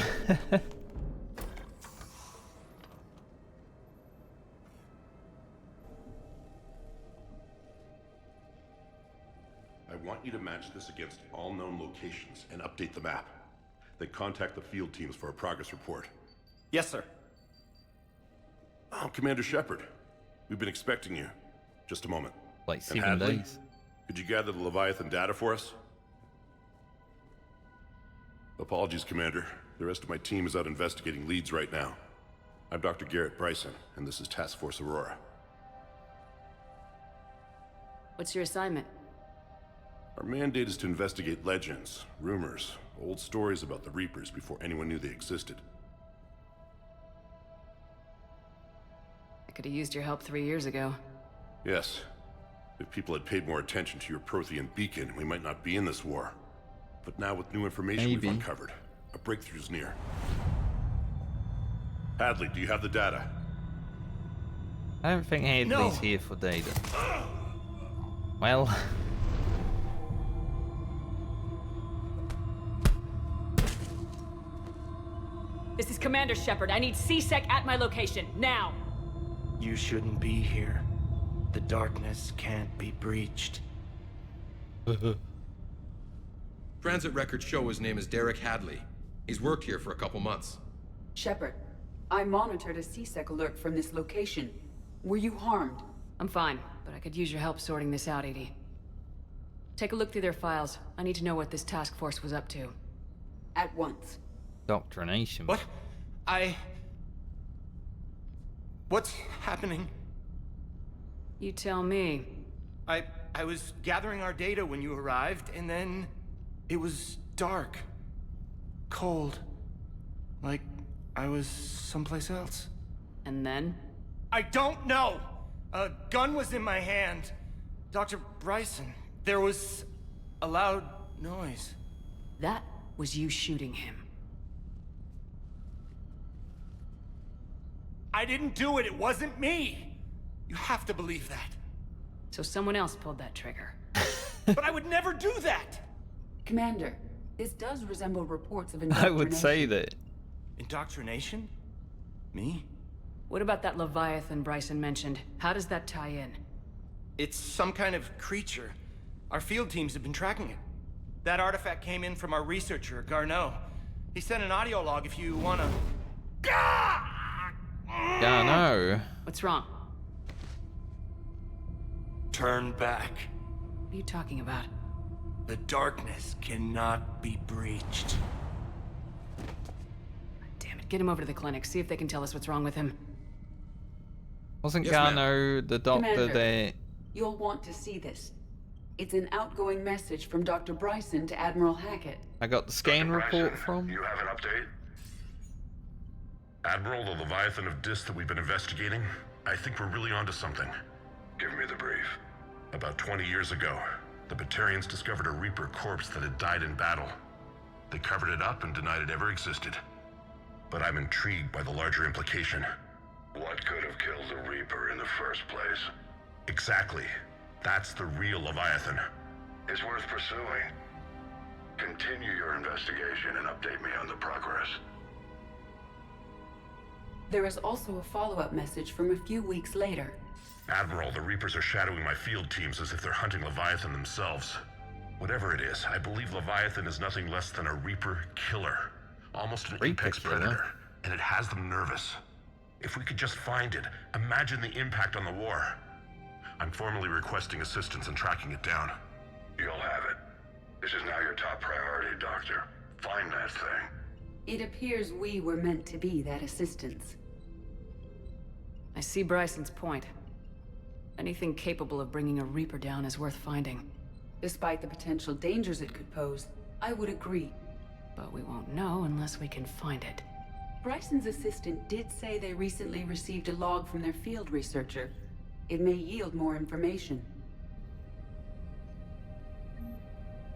S8: want you to match this against all known locations and update the map. Then contact the field teams for a progress report.
S9: Yes, sir.
S8: Oh, Commander Shepard. We've been expecting you. Just a moment.
S1: Like
S8: And
S1: 7
S8: Hadley,
S1: days.
S8: could you gather the Leviathan data for us? Apologies, Commander. The rest of my team is out investigating leads right now. I'm Dr. Garrett Bryson, and this is Task Force Aurora.
S3: What's your assignment?
S8: Our mandate is to investigate legends, rumors, old stories about the Reapers before anyone knew they existed.
S3: I could have used your help 3 years ago.
S8: Yes. If people had paid more attention to your Prothean beacon, we might not be in this war. But now with new information
S1: Maybe.
S8: we've uncovered, a breakthrough's near. Hadley, do you have the data?
S1: I don't think Hadley's here for data. Well...
S3: This is Commander Shepard. I need C-Sec at my location, now!
S11: You shouldn't be here. The darkness can't be breached.
S14: Transit records show his name is Derek Hadley. He's worked here for a couple months.
S15: Shepard, I monitored a C-Sec alert from this location. Were you harmed?
S3: I'm fine, but I could use your help sorting this out, Edie. Take a look through their files. I need to know what this task force was up to.
S15: At once.
S1: Doctrination.
S9: What? What's happening?
S3: You tell me.
S9: I was gathering our data when you arrived, and then it was dark. Cold. Like I was someplace else.
S3: And then?
S9: I don't know! A gun was in my hand. Dr. Bryson, there was a loud noise.
S3: That was you shooting him.
S9: I didn't do it, it wasn't me! You have to believe that.
S3: So someone else pulled that trigger.
S9: But I would never do that!
S15: Commander, this does resemble reports of
S1: I
S15: indoctrination.
S1: would say that.
S9: Indoctrination? Me?
S3: What about that Leviathan Bryson mentioned? How does that tie in?
S9: It's some kind of creature. Our field teams have been tracking it. That artifact came in from our researcher, Garneau. He sent an audio log if you wanna...
S1: Yeah, no.
S3: What's wrong?
S9: Turn back.
S3: What are you talking about?
S9: The darkness cannot be breached.
S3: Damn it, get him over to the clinic. See if they can tell us what's wrong with him.
S1: Wasn't
S14: Yes,
S1: Garneau the doctor
S15: Commander,
S1: there?
S15: You'll want to see this. It's an outgoing message from Dr. Bryson to Admiral Hackett.
S1: I got the scan report
S8: Bryson,
S1: from.
S8: You have an update? Admiral, the Leviathan of Dis that we've been investigating, I think we're really onto something. Give me the brief. About 20 years ago, the Batarians discovered a Reaper corpse that had died in battle. They covered it up and denied it ever existed. But I'm intrigued by the larger implication. What could have killed the Reaper in the first place? Exactly. That's the real Leviathan. It's worth pursuing. Continue your investigation and update me on the progress.
S15: There is also a follow-up message from a few weeks later.
S8: Admiral, the Reapers are shadowing my field teams as if they're hunting Leviathan themselves. Whatever it is, I believe Leviathan is nothing less than a Reaper killer. Almost an apex predator. And it has them nervous. If we could just find it, imagine the impact on the war. I'm formally requesting assistance in tracking it down. You'll have it. This is now your top priority, Doctor. Find that thing.
S15: It appears we were meant to be that assistance.
S3: I see Bryson's point. Anything capable of bringing a Reaper down is worth finding.
S15: Despite the potential dangers it could pose, I would agree.
S3: But we won't know unless we can find it.
S15: Bryson's assistant did say they recently received a log from their field researcher. It may yield more information.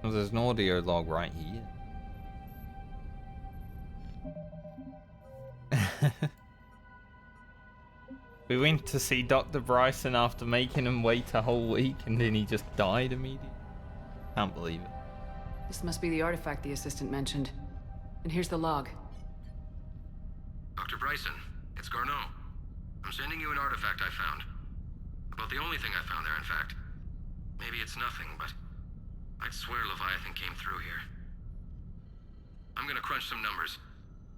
S1: Well, there's an audio log right here. We went to see Dr. Bryson after making him wait a whole week, and then he just died immediately. Can't believe it.
S3: This must be the artifact the assistant mentioned. And here's the log.
S14: Dr. Bryson, it's Garneau. I'm sending you an artifact I found. About the only thing I found there, in fact. Maybe it's nothing, but I'd swear Leviathan came through here. I'm gonna crunch some numbers.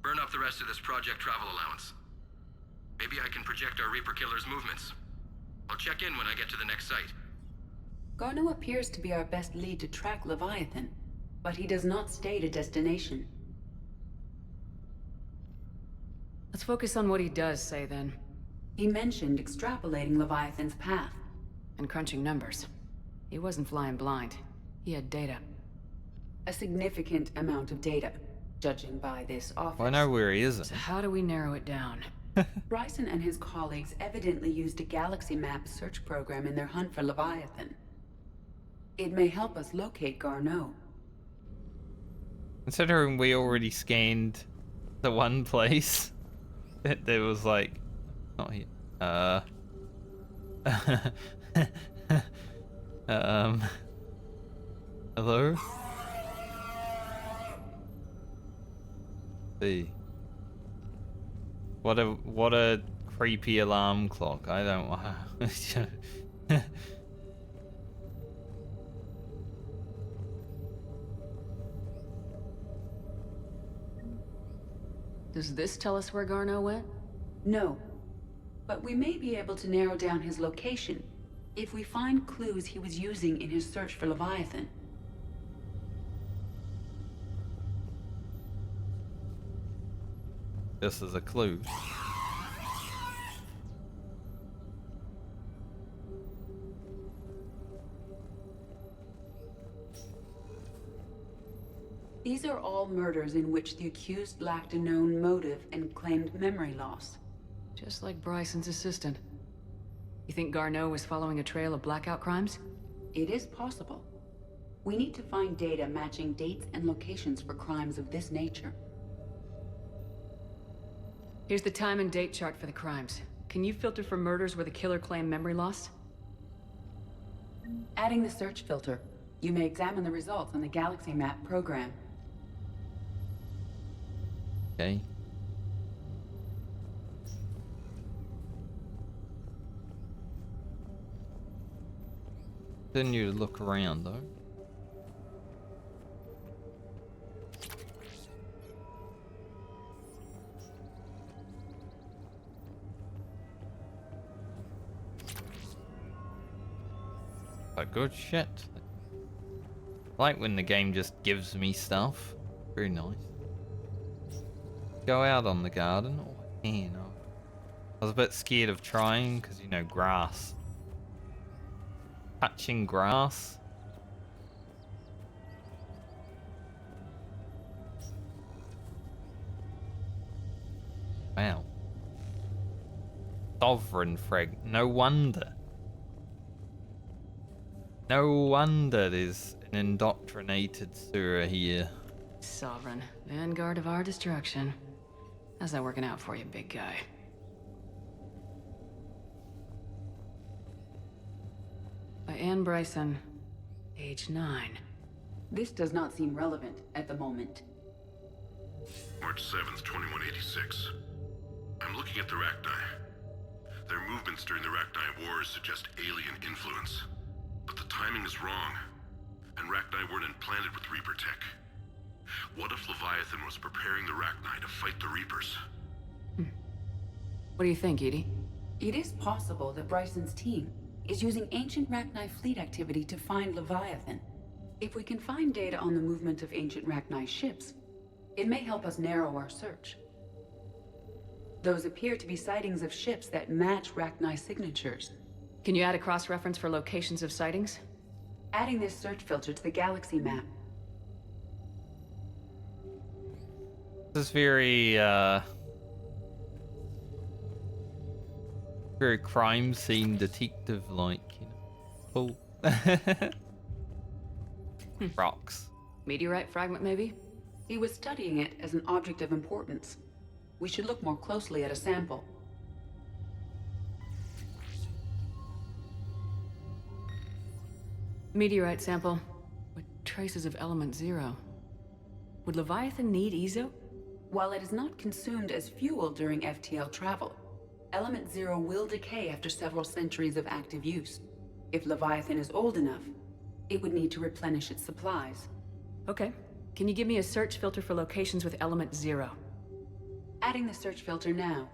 S14: Burn up the rest of this project travel allowance. Maybe I can project our Reaper Killer's movements. I'll check in when I get to the next site.
S15: Garneau appears to be our best lead to track Leviathan, but he does not state a destination.
S3: Let's focus on what he does say, then.
S15: He mentioned extrapolating Leviathan's path.
S3: And crunching numbers. He wasn't flying blind. He had data.
S15: A significant amount of data, judging by this office.
S1: Well, I know where he is.
S3: So how do we narrow it down?
S15: Bryson and his colleagues evidently used a galaxy map search program in their hunt for Leviathan. It may help us locate Garneau.
S1: Considering we already scanned the one place that there was like, not here. Hello? See. What a creepy alarm clock. I don't want.
S3: Does this tell us where Garneau went?
S15: No. But we may be able to narrow down his location if we find clues he was using in his search for Leviathan.
S1: This is a clue.
S15: These are all murders in which the accused lacked a known motive and claimed memory loss.
S3: Just like Bryson's assistant. You think Garneau was following a trail of blackout crimes?
S15: It is possible. We need to find data matching dates and locations for crimes of this nature.
S3: Here's the time and date chart for the crimes. Can you filter for murders where the killer claimed memory loss?
S15: Adding the search filter, you may examine the results on the Galaxy Map program.
S1: Okay. Continue to look around though. Good shit. I like when the game just gives me stuff. Very nice. Go out on the garden. Oh, you know. I was a bit scared of trying because, you know, grass. Touching grass. Wow. Sovereign frag. No wonder. No wonder there's an indoctrinated Sura here.
S3: Sovereign. Vanguard of our destruction. How's that working out for you, big guy? By Anne Bryson, age 9.
S15: This does not seem relevant at the moment.
S8: March 7th, 2186. I'm looking at the Rachni. Their movements during the Rachni Wars suggest alien influence. But the timing is wrong, and Rachni weren't implanted with Reaper tech. What if Leviathan was preparing the Rachni to fight the Reapers?
S3: What do you think, Edie?
S15: It is possible that Bryson's team is using ancient Rachni fleet activity to find Leviathan. If we can find data on the movement of ancient Rachni ships, it may help us narrow our search. Those appear to be sightings of ships that match Rachni signatures.
S3: Can you add a cross-reference for locations of sightings?
S15: Adding this search filter to the Galaxy Map.
S1: This is very, very crime scene detective-like, you know. Cool. Rocks.
S3: Meteorite fragment, maybe?
S15: He was studying it as an object of importance. We should look more closely at a sample.
S3: Meteorite sample with traces of element 0. Would Leviathan need Ezo?
S15: While it is not consumed as fuel during FTL travel, element 0 will decay after several centuries of active use. If Leviathan is old enough, it would need to replenish its supplies.
S3: Okay. Can you give me a search filter for locations with element 0?
S15: Adding the search filter now.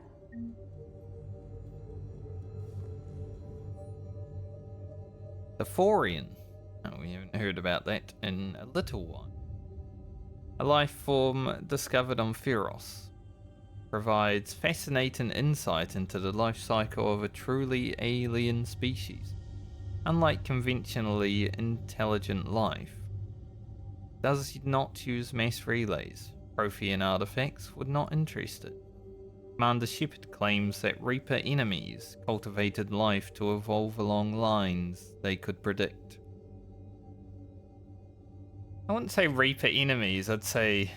S1: The Thorian. Oh, we haven't heard about that in a little while. A life form discovered on Feros. Provides fascinating insight into the life cycle of a truly alien species. Unlike conventionally intelligent life, does not use mass relays. Prothean artifacts would not interest it. Commander Shepard claims that Reaper enemies cultivated life to evolve along lines they could predict. I wouldn't say Reaper enemies, I'd say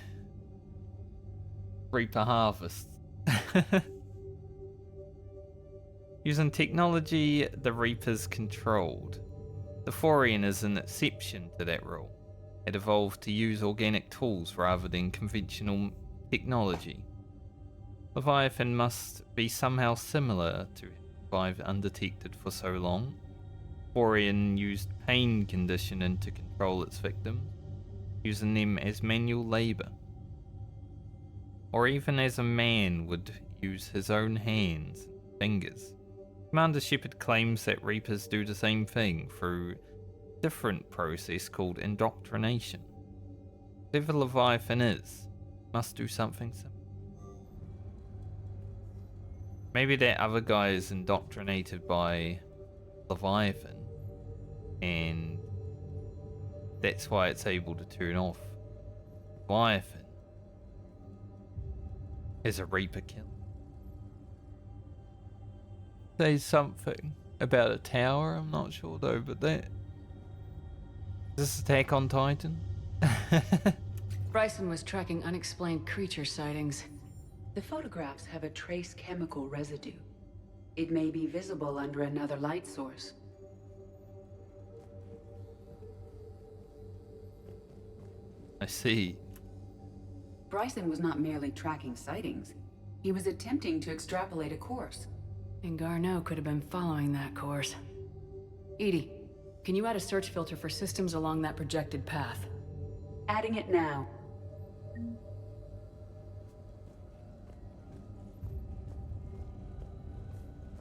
S1: Reaper harvests. Using technology the Reapers controlled. The Thorian is an exception to that rule. It evolved to use organic tools rather than conventional technology. Leviathan must be somehow similar to survive undetected for so long. Thorian used pain conditioning to control its victims, using them as manual labor. Or even as a man would use his own hands and fingers. Commander Shepard claims that Reapers do the same thing through a different process called indoctrination. Whatever Leviathan is, must do something similar. Maybe that other guy is indoctrinated by Leviathan, and that's why it's able to turn off. Leviathan is a Reaper killer. Say something about a tower, I'm not sure though, but that... Is this Attack on Titan?
S3: Bryson was tracking unexplained creature sightings.
S15: The photographs have a trace chemical residue. It may be visible under another light source.
S1: I see.
S15: Bryson was not merely tracking sightings. He was attempting to extrapolate a course.
S3: And Garneau could have been following that course. Edie, can you add a search filter for systems along that projected path?
S15: Adding it now.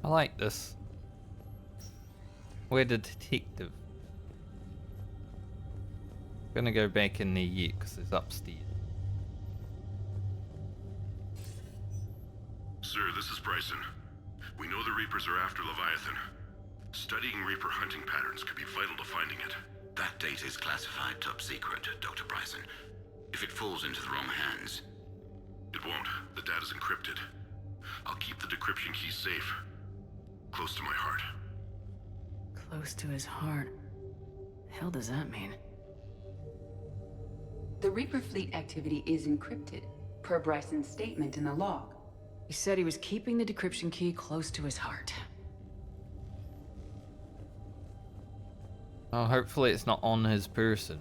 S1: I like this. We're the detective. Gonna go back in there yet because it's upstairs.
S8: Sir, this is Bryson. We know the Reapers are after Leviathan. Studying Reaper hunting patterns could be vital to finding it.
S5: That data is classified top secret, Dr. Bryson. If it falls into the wrong hands...
S8: It won't. The data's encrypted. I'll keep the decryption keys safe. Close to my heart.
S3: Close to his heart. The hell does that mean?
S15: The Reaper fleet activity is encrypted, per Bryson's statement in the log.
S3: He said he was keeping the decryption key close to his heart.
S1: Oh, hopefully it's not on his person.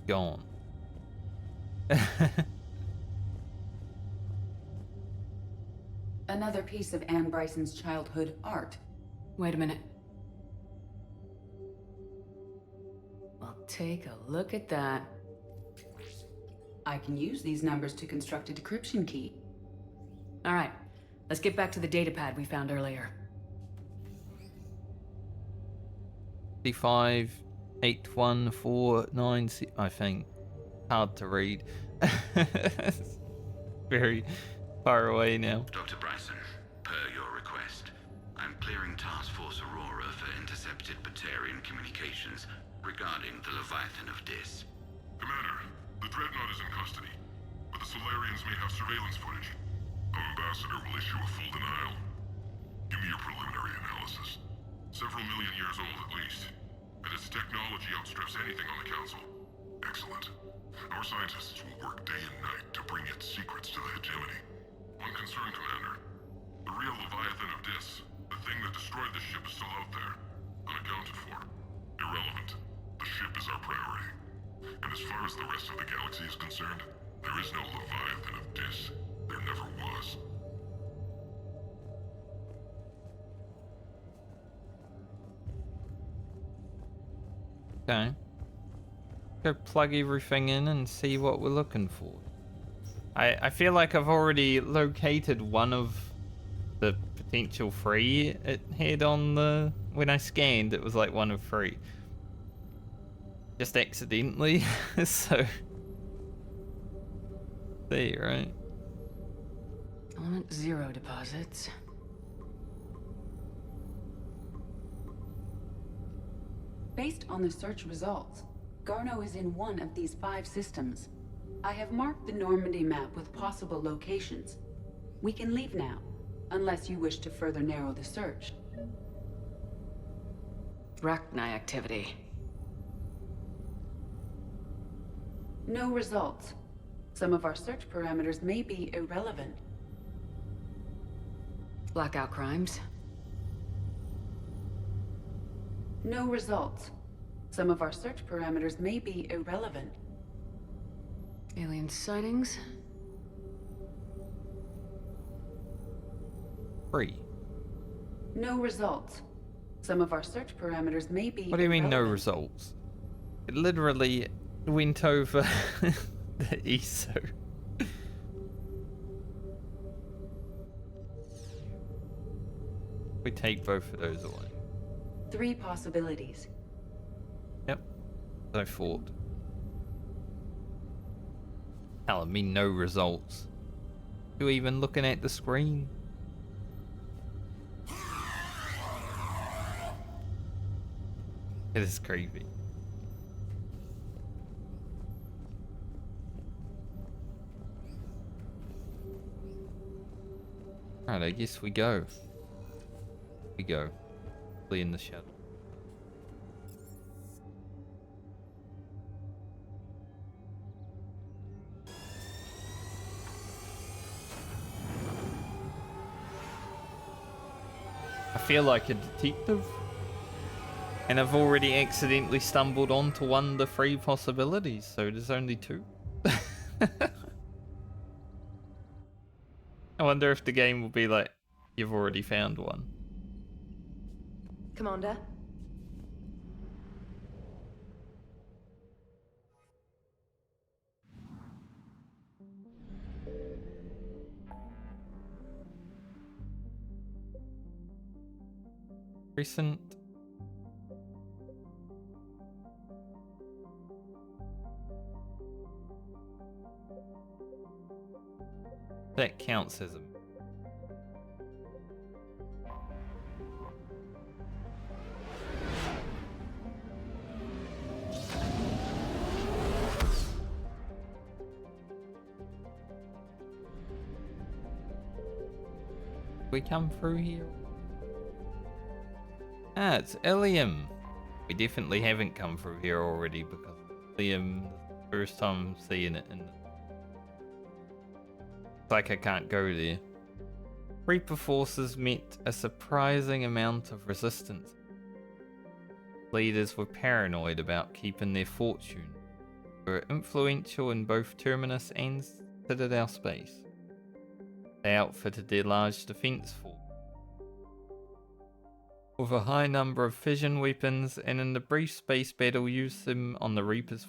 S1: Gone.
S15: Another piece of Anne Bryson's childhood art.
S3: Wait a minute. Well, take a look at that.
S15: I can use these numbers to construct a decryption key.
S3: All right, let's get back to the datapad we found earlier.
S1: 58149, I think. Hard to read. Very far away now.
S5: Dr. Bryson, per your request, I'm clearing Task Force Aurora for intercepted Batarian communications regarding the Leviathan of Dis.
S8: Commander, the Dreadnought is in custody, but the Solarians may have surveillance footage. Our ambassador will issue a full denial. Give me your preliminary analysis. Several million years old at least, and its technology outstrips anything on the Council. Excellent. Our scientists will work day and night to bring its secrets to the hegemony. One concern, Commander. The real Leviathan of Dis, the thing that destroyed the ship, is still out there, unaccounted for. Irrelevant. The ship is our priority. And as far as the rest of the galaxy is concerned, there is no Leviathan of Dis. There never was.
S1: Okay. Go plug everything in and see what we're looking for. I feel like I've already located one of the potential 3 it had on the... When I scanned, it was like 1 of 3. Just accidentally, so... There, right?
S3: Element 0 deposits.
S15: Based on the search results, Garneau is in one of these 5 systems. I have marked the Normandy map with possible locations. We can leave now, unless you wish to further narrow the search.
S3: Rachni activity.
S15: No results. Some of our search parameters may be irrelevant.
S3: Blackout crimes.
S15: No results. Some of our search parameters may be irrelevant.
S3: Alien sightings.
S1: 3.
S15: No results. Some of our search parameters may be
S1: What do you mean no
S15: irrelevant.
S1: results? It literally went over the ESO. We take both of those away.
S15: 3 possibilities.
S1: Yep. I thought. Telling me no results. You even looking at the screen? It is creepy. Alright, I guess we go. We go. Flee in the shadow. I feel like a detective. And I've already accidentally stumbled onto one of the 3 possibilities, so there's only 2. I wonder if the game will be like, you've already found one.
S7: Commander?
S1: Recent. That counts as a... We come through here? Ah, it's Ilium. We definitely haven't come through here already because Ilium, the first time I'm seeing it in the... It's like I can't go there. Reaper forces met a surprising amount of resistance. Leaders were paranoid about keeping their fortune. They were influential in both Terminus and Citadel space. They outfitted their large defense force with a high number of fission weapons, and in the brief space battle used them on the Reaper's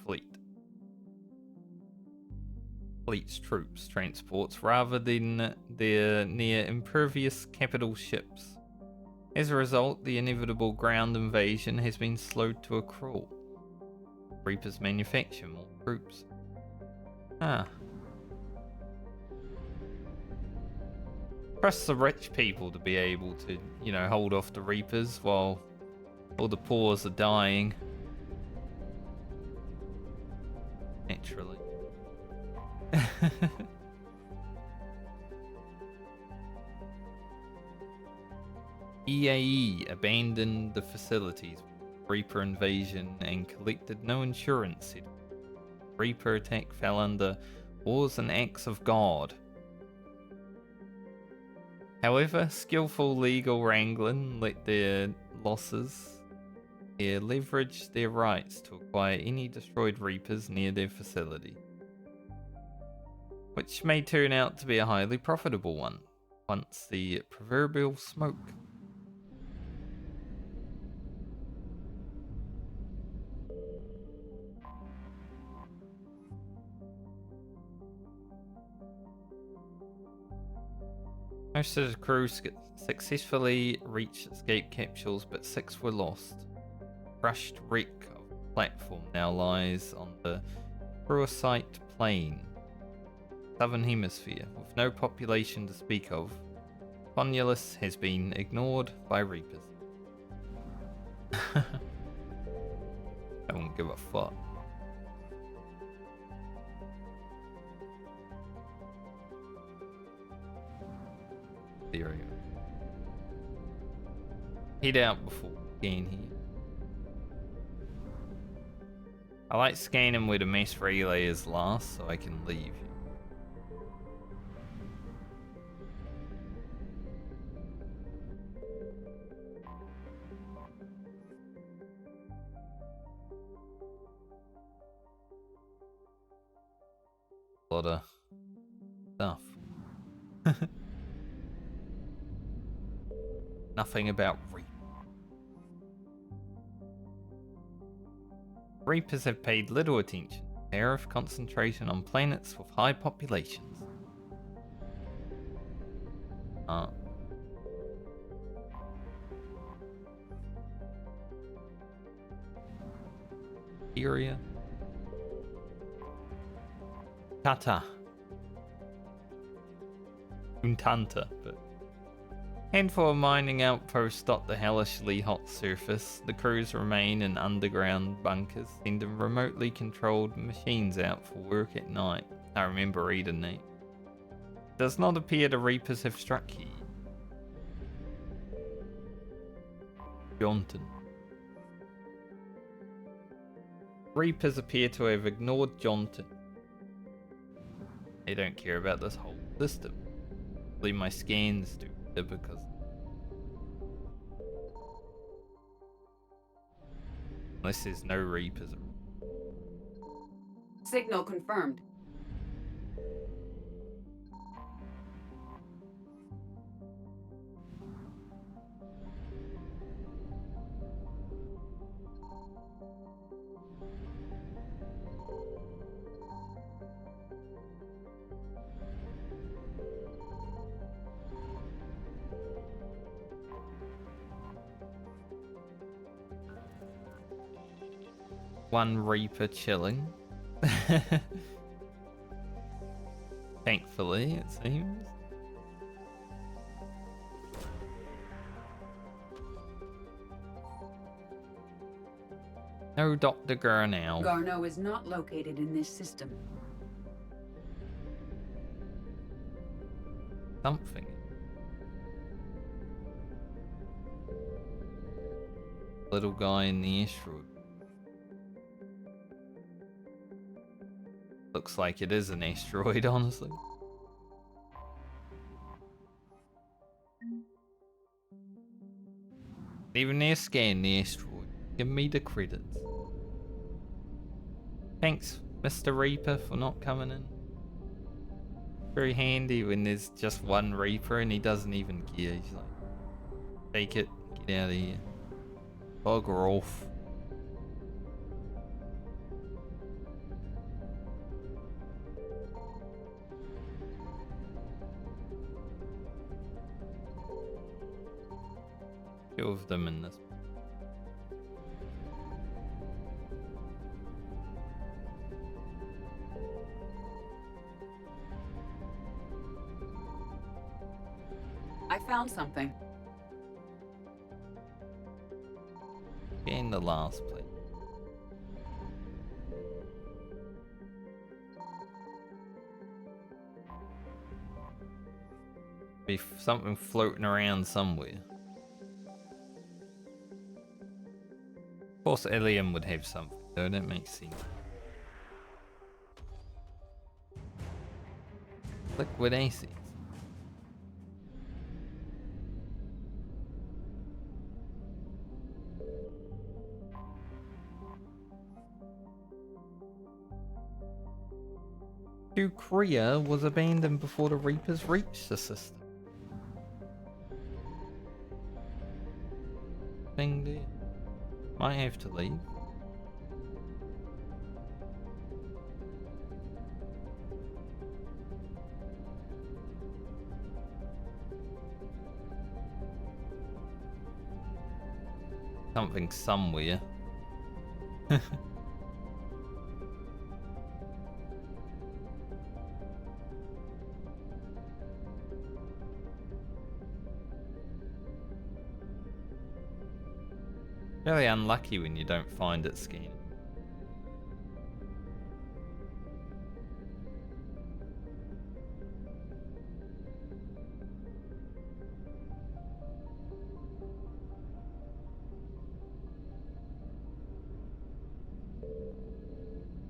S1: fleet's troops transports rather than their near impervious capital ships. As a result, the inevitable ground invasion has been slowed to a crawl. Reapers manufacture more troops. Trust the rich people to be able to, you know, hold off the Reapers while all the poors are dying. Naturally. EAE abandoned the facilities with Reaper invasion and collected no insurance. Reaper attack fell under wars and acts of God. However, skillful legal wrangling let their losses here leverage their rights to acquire any destroyed Reapers near their facility, which may turn out to be a highly profitable one once the proverbial smoke. Most of the crew successfully reached escape capsules, but 6 were lost. Crushed wreck of the platform now lies on the Cruasite Plain, southern hemisphere, with no population to speak of. Romulus has been ignored by Reapers. I won't give a fuck. There we go. Head out before we scan here. I like scanning where the mass relay is last so I can leave. A lot of stuff. Nothing about Reapers have paid little attention to tariff concentration on planets with high populations. Area. Tata. Untanta, but handful of mining outposts dot the hellishly hot surface. The crews remain in underground bunkers, sending remotely controlled machines out for work at night. I remember reading that. Does not appear the Reapers have struck here. Johnton. Reapers appear to have ignored Johnton. They don't care about this whole system. Only my scans do. Because unless there's no Reapers.
S15: Signal confirmed.
S1: One Reaper chilling. Thankfully, it seems. No Dr. Garnell.
S15: Garneau is not located in this system.
S1: Something. Little guy in the asteroid. Looks like it is an asteroid, honestly. Even near scan the asteroid. Give me the credits. Thanks, Mr. Reaper, for not coming in. Very handy when there's just one Reaper and he doesn't even care. He's like, take it, get out of here. Bugger off. Two of them in this.
S15: I found something.
S1: In the last place. Be something floating around somewhere. Of course, Ilium would have something, though. That makes sense. Liquid acids. Korea was abandoned before the Reapers reached the system. Thing there. Might have to leave. Something somewhere. Really unlucky when you don't find it, Skin.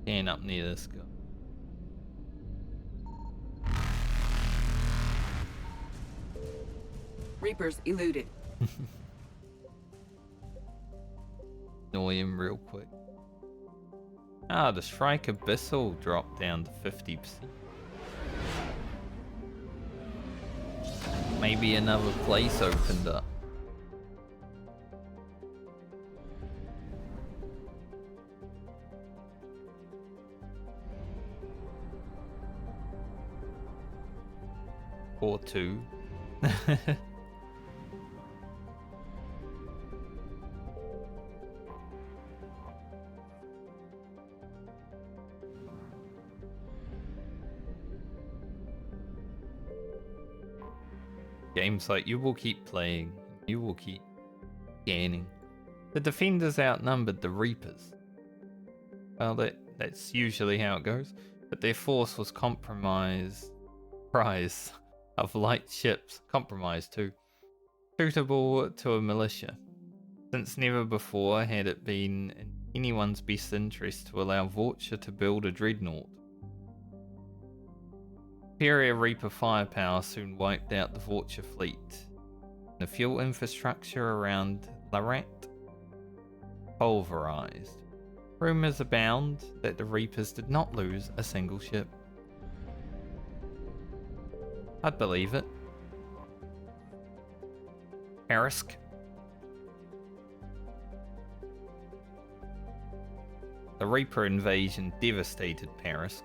S1: Getting up near this guy.
S15: Reapers eluded.
S1: Annoy him real quick. Ah, the Shrike Abyssal dropped down to 50%. Maybe another place opened up. Or two. Games like you will keep playing, you will keep gaining. The defenders outnumbered the Reapers. Well, that's usually how it goes, but their force was compromised. Prize of light ships, compromised too, suitable to a militia, since never before had it been in anyone's best interest to allow Vorcha to build a dreadnought. Superior Reaper firepower soon wiped out the Vorcha fleet. The fuel infrastructure around Larat pulverized. Rumors abound that the Reapers did not lose a single ship. I'd believe it. Arisk. The Reaper invasion devastated Parisk.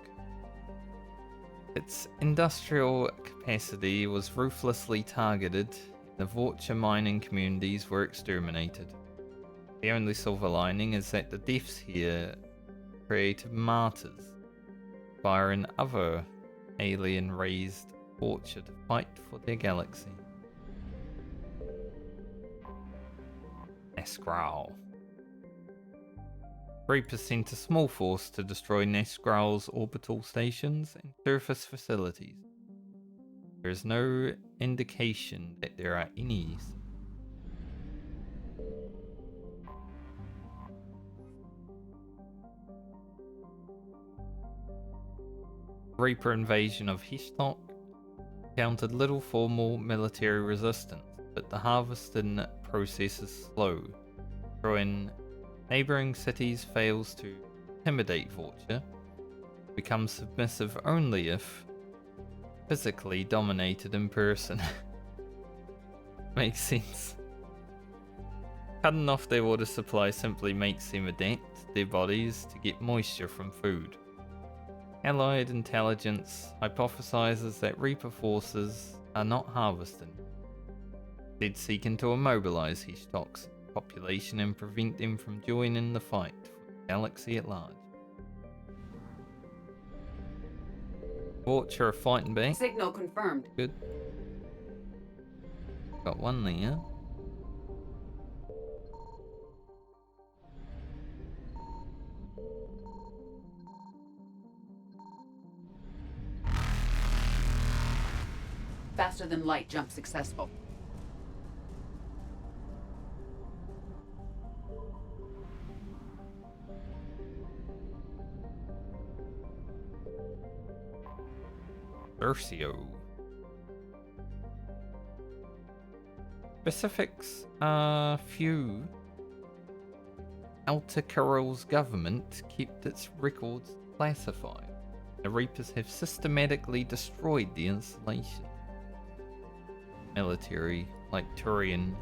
S1: Its industrial capacity was ruthlessly targeted. The Vorcha mining communities were exterminated. The only silver lining is that the deaths here created martyrs, inspiring other alien-raised Vorcha to fight for their galaxy. Neskral. Reapers sent a small force to destroy Neskral's orbital stations and surface facilities. There is no indication that there are any. Reaper invasion of Hishtok encountered little formal military resistance, but the harvesting process is slow. Destroying neighboring cities fails to intimidate Vorcha, becomes submissive only if physically dominated in person. Makes sense. Cutting off their water supply simply makes them adapt their bodies to get moisture from food. Allied intelligence hypothesizes that Reaper forces are not harvesting, instead seeking to immobilize Hishtok's population and prevent them from joining the fight for the galaxy at large. Vorcha are fighting back.
S15: Signal confirmed.
S1: Good. Got one there.
S15: Faster than light jump successful.
S1: Thessia. Specifics are few. Alta Carol's government kept its records classified. The Reapers have systematically destroyed the installation. Military, like Turian.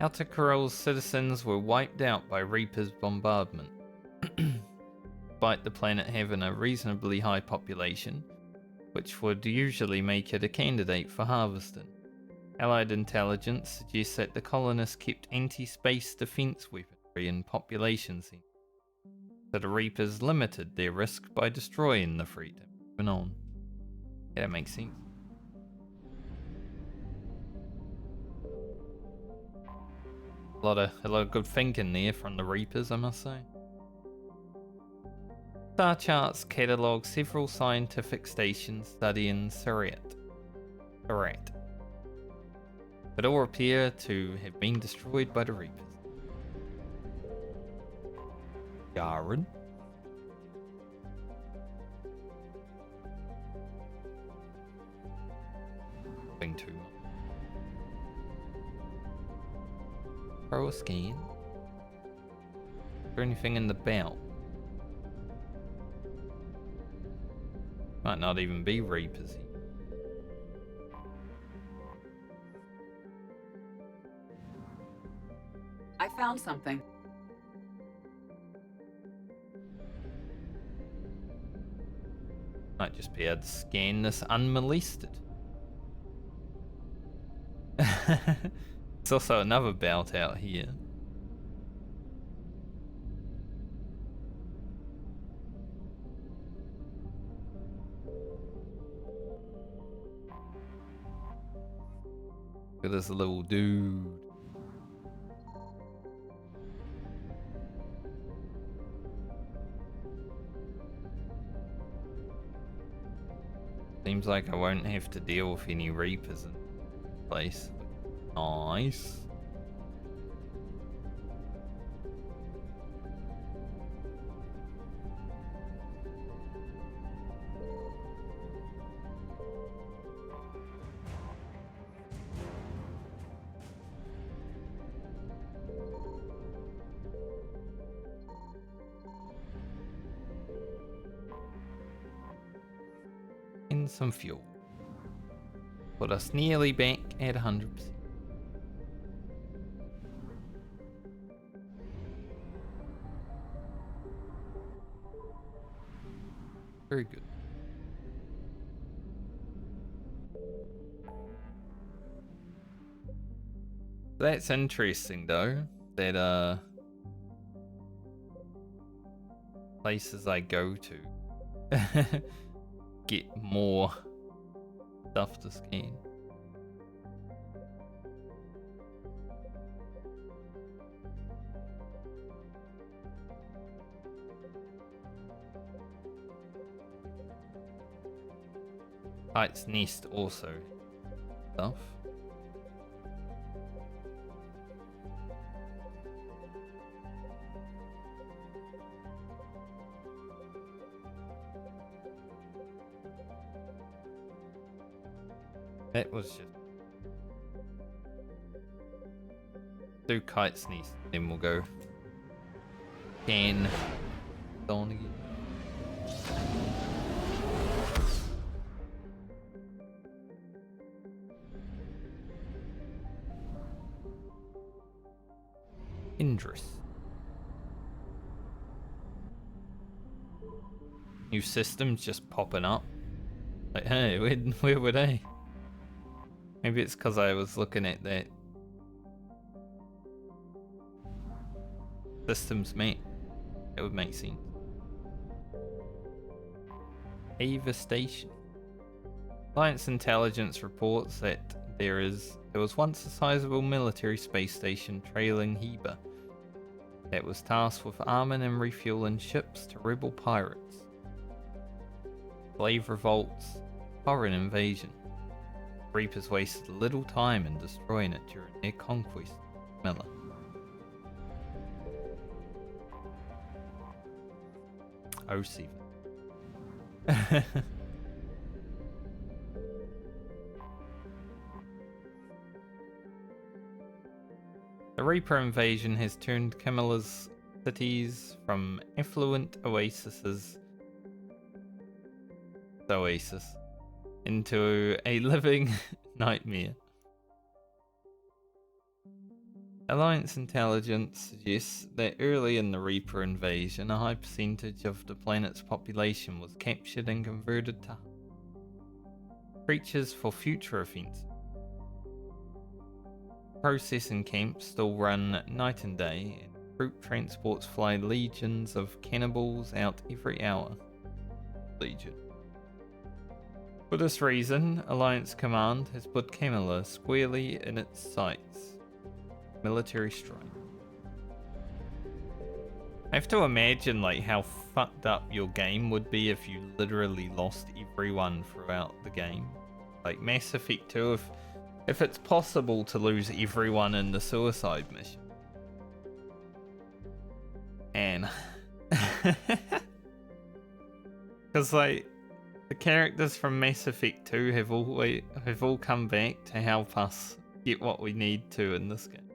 S1: Outer Corel's citizens were wiped out by Reaper's bombardment. Despite the planet having a reasonably high population, which would usually make it a candidate for harvesting. Allied intelligence suggests that the colonists kept anti-space defense weaponry in population centers, so the Reapers limited their risk by destroying the fleet. Moving on. Yeah, that makes sense. A lot of good thinking there from the Reapers, I must say. Star charts catalogue several scientific stations studying Surat, but all appear to have been destroyed by the Reapers. Yaren. Nothing too much. Throw a scan. Is there anything in the belt? Might not even be Reapers here.
S15: I found something.
S1: Might just be able to scan this unmolested. There's also another belt out here. Look at this little dude. Seems like I won't have to deal with any Reapers in this place. Nice. And some fuel. Put us nearly back at 100%. Very good. That's interesting though, that places I go to get more stuff to scan. Kite's Nest also stuff. That was just do Kite's Nest, then we'll go scan on again. Indris. New systems just popping up. Like, hey, where were they? Maybe it's because I was looking at that systems map. That would make sense. Ava Station. Alliance intelligence reports that there was once a sizable military space station trailing Heba that was tasked with arming and refueling ships to rebel pirates, slave revolts, foreign invasion. Reapers wasted little time in destroying it during their conquest of Miller. Oh, Steven. The Reaper invasion has turned Camilla's cities from affluent oasis into a living nightmare. Alliance intelligence suggests that early in the Reaper invasion, a high percentage of the planet's population was captured and converted to creatures for future offenses. Processing camps still run night and day, and troop transports fly legions of cannibals out every hour. Legion. For this reason, Alliance Command has put Camilla squarely in its sights. Military strike. I have to imagine like how fucked up your game would be if you literally lost everyone throughout the game. Like Mass Effect 2, if it's possible to lose everyone in the suicide mission. And because like the characters from Mass Effect 2 have all come back to help us get what we need to in this game.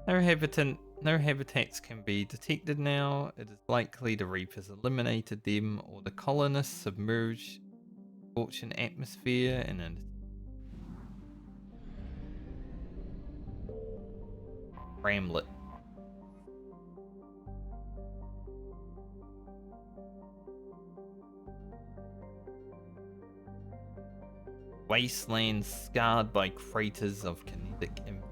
S1: No habitats can be detected now. It is likely the Reapers eliminated them or the colonists submerged scorching atmosphere in an Ramlet. Wastelands scarred by craters of kinetic impact.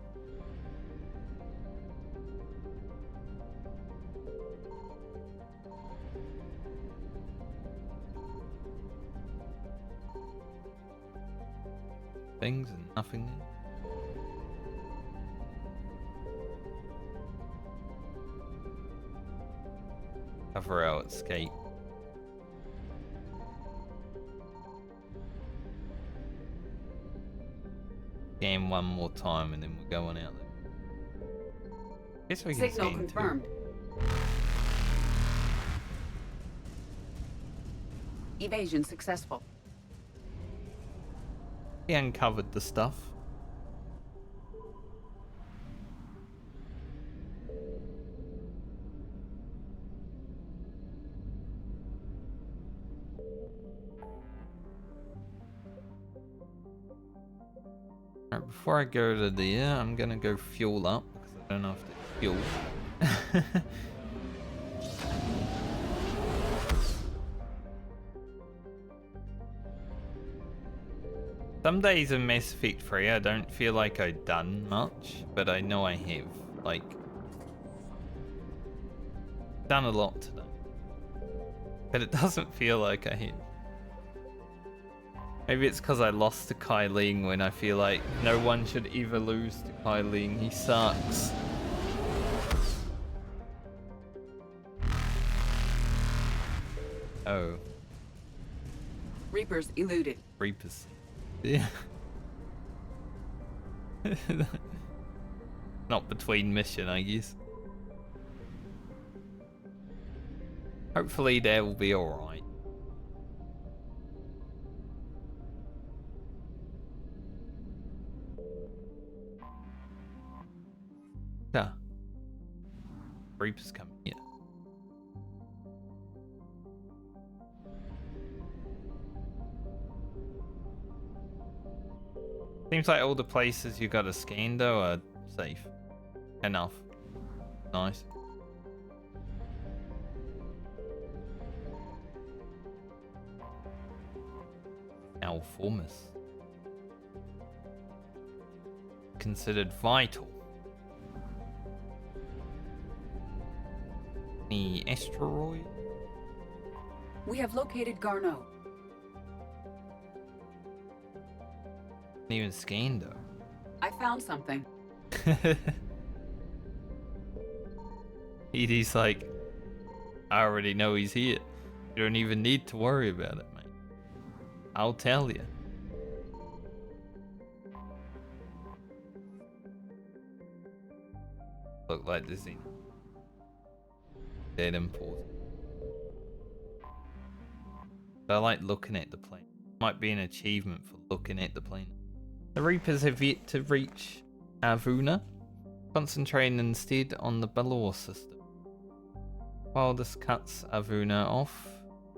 S1: Things and nothing there. Cover our escape. Scan one more time and then we're going out there. Guess we can
S15: Signal confirmed. Evasion successful.
S1: He uncovered the stuff. Alright, before I go to there, I'm gonna go fuel up because I don't have to fuel. Some days in Mass Effect 3 I don't feel like I've done much, but I know I have. Like, done a lot today. But it doesn't feel like I have. Maybe it's because I lost to Kei Leng when I feel like no one should ever lose to Kei Leng. He sucks. Oh.
S15: Reapers eluded.
S1: Reapers. Yeah. Not between mission, I guess. Hopefully they will be alright. Yeah. Reapers coming here. Seems like all the places you gotta scan though are safe. Enough. Nice. Alformus. Considered vital. Any asteroid?
S15: We have located Garneau.
S1: Even scanned though.
S15: I found something.
S1: ED's like, I already know he's here. You don't even need to worry about it, mate. I'll tell you. Look like this thing. Dead important. But I like looking at the plane. Might be an achievement for looking at the plane. The Reapers have yet to reach Avuna, concentrating instead on the Balor system. While this cuts Avuna off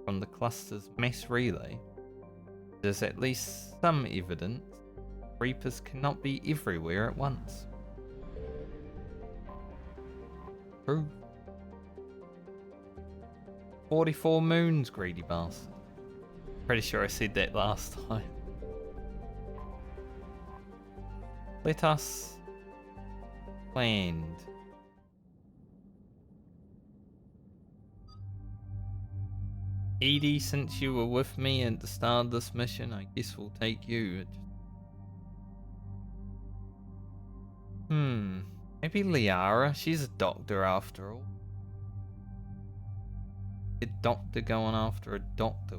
S1: from the cluster's mass relay, there's at least some evidence Reapers cannot be everywhere at once. True. 44 moons, greedy bastard. Pretty sure I said that last time. Let us land. Edie, since you were with me at the start of this mission, I guess we'll take you. Maybe Liara? She's a doctor after all. A doctor going after a doctor.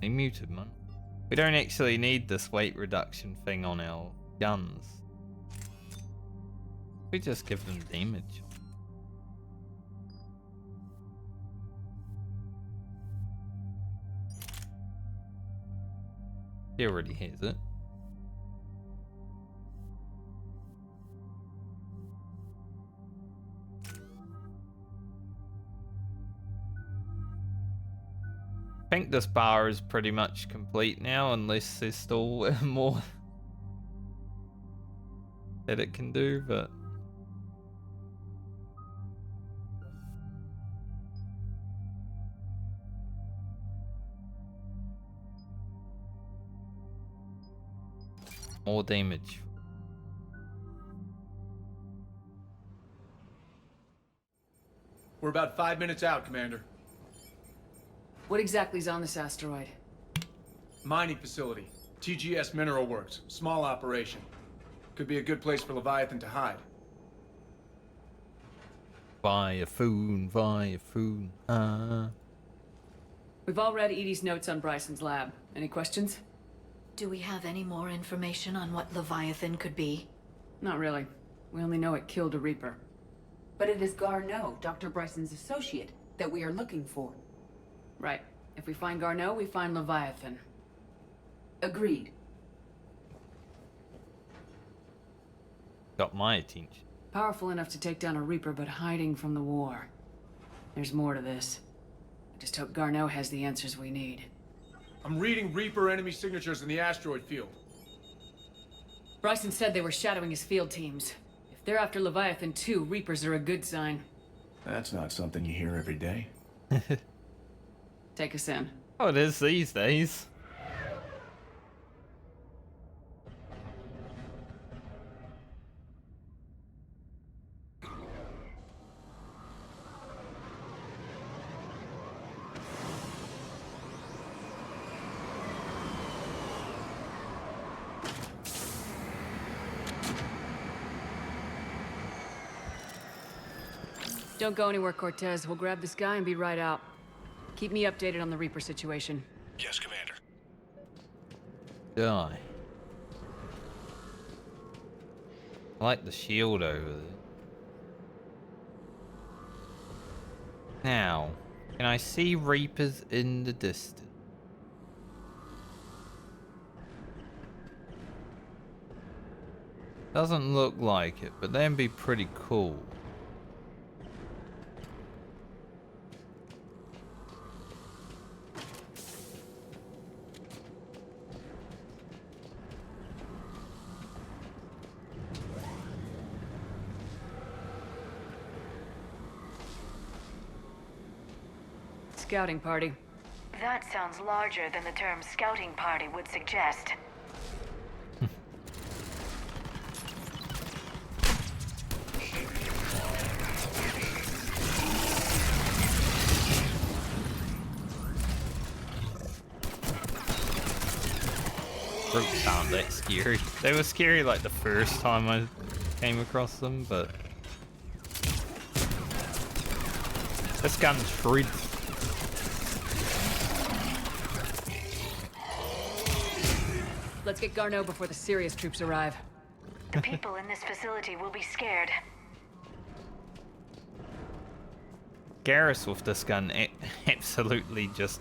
S1: They muted, man. We don't actually need this weight reduction thing on our guns. We just give them damage. He already has it. I think this bar is pretty much complete now, unless there's still more that it can do, but more damage.
S6: We're about 5 minutes out, Commander.
S3: What exactly is on this asteroid?
S6: Mining facility. TGS Mineral Works. Small operation. Could be a good place for Leviathan to hide.
S1: Via foon.
S3: We've all read Edie's notes on Bryson's lab. Any questions?
S17: Do we have any more information on what Leviathan could be?
S3: Not really. We only know it killed a Reaper.
S15: But it is Garneau, Dr. Bryson's associate, that we are looking for.
S3: Right. If we find Garneau, we find Leviathan.
S15: Agreed.
S1: Got my attention.
S3: Powerful enough to take down a Reaper, but hiding from the war. There's more to this. I just hope Garneau has the answers we need.
S6: I'm reading Reaper enemy signatures in the asteroid field.
S3: Bryson said they were shadowing his field teams. If they're after Leviathan too, Reapers are a good sign.
S9: That's not something you hear every day.
S3: Take us in.
S1: Oh, it is these days.
S3: Don't go anywhere, Cortez. We'll grab this guy and be right out. Keep me updated on the Reaper situation.
S10: Yes, Commander.
S1: Die. I like the shield over there. Now, can I see Reapers in the distance? Doesn't look like it, but that'd be pretty cool.
S3: Scouting party.
S17: That sounds larger than the term scouting party would suggest.
S1: Brutes aren't that scary. They were scary like the first time I came across them, but This gun shreds.
S3: Let's get Garneau before the serious troops arrive.
S4: The people in this facility will be scared.
S1: Garrus with this gun absolutely just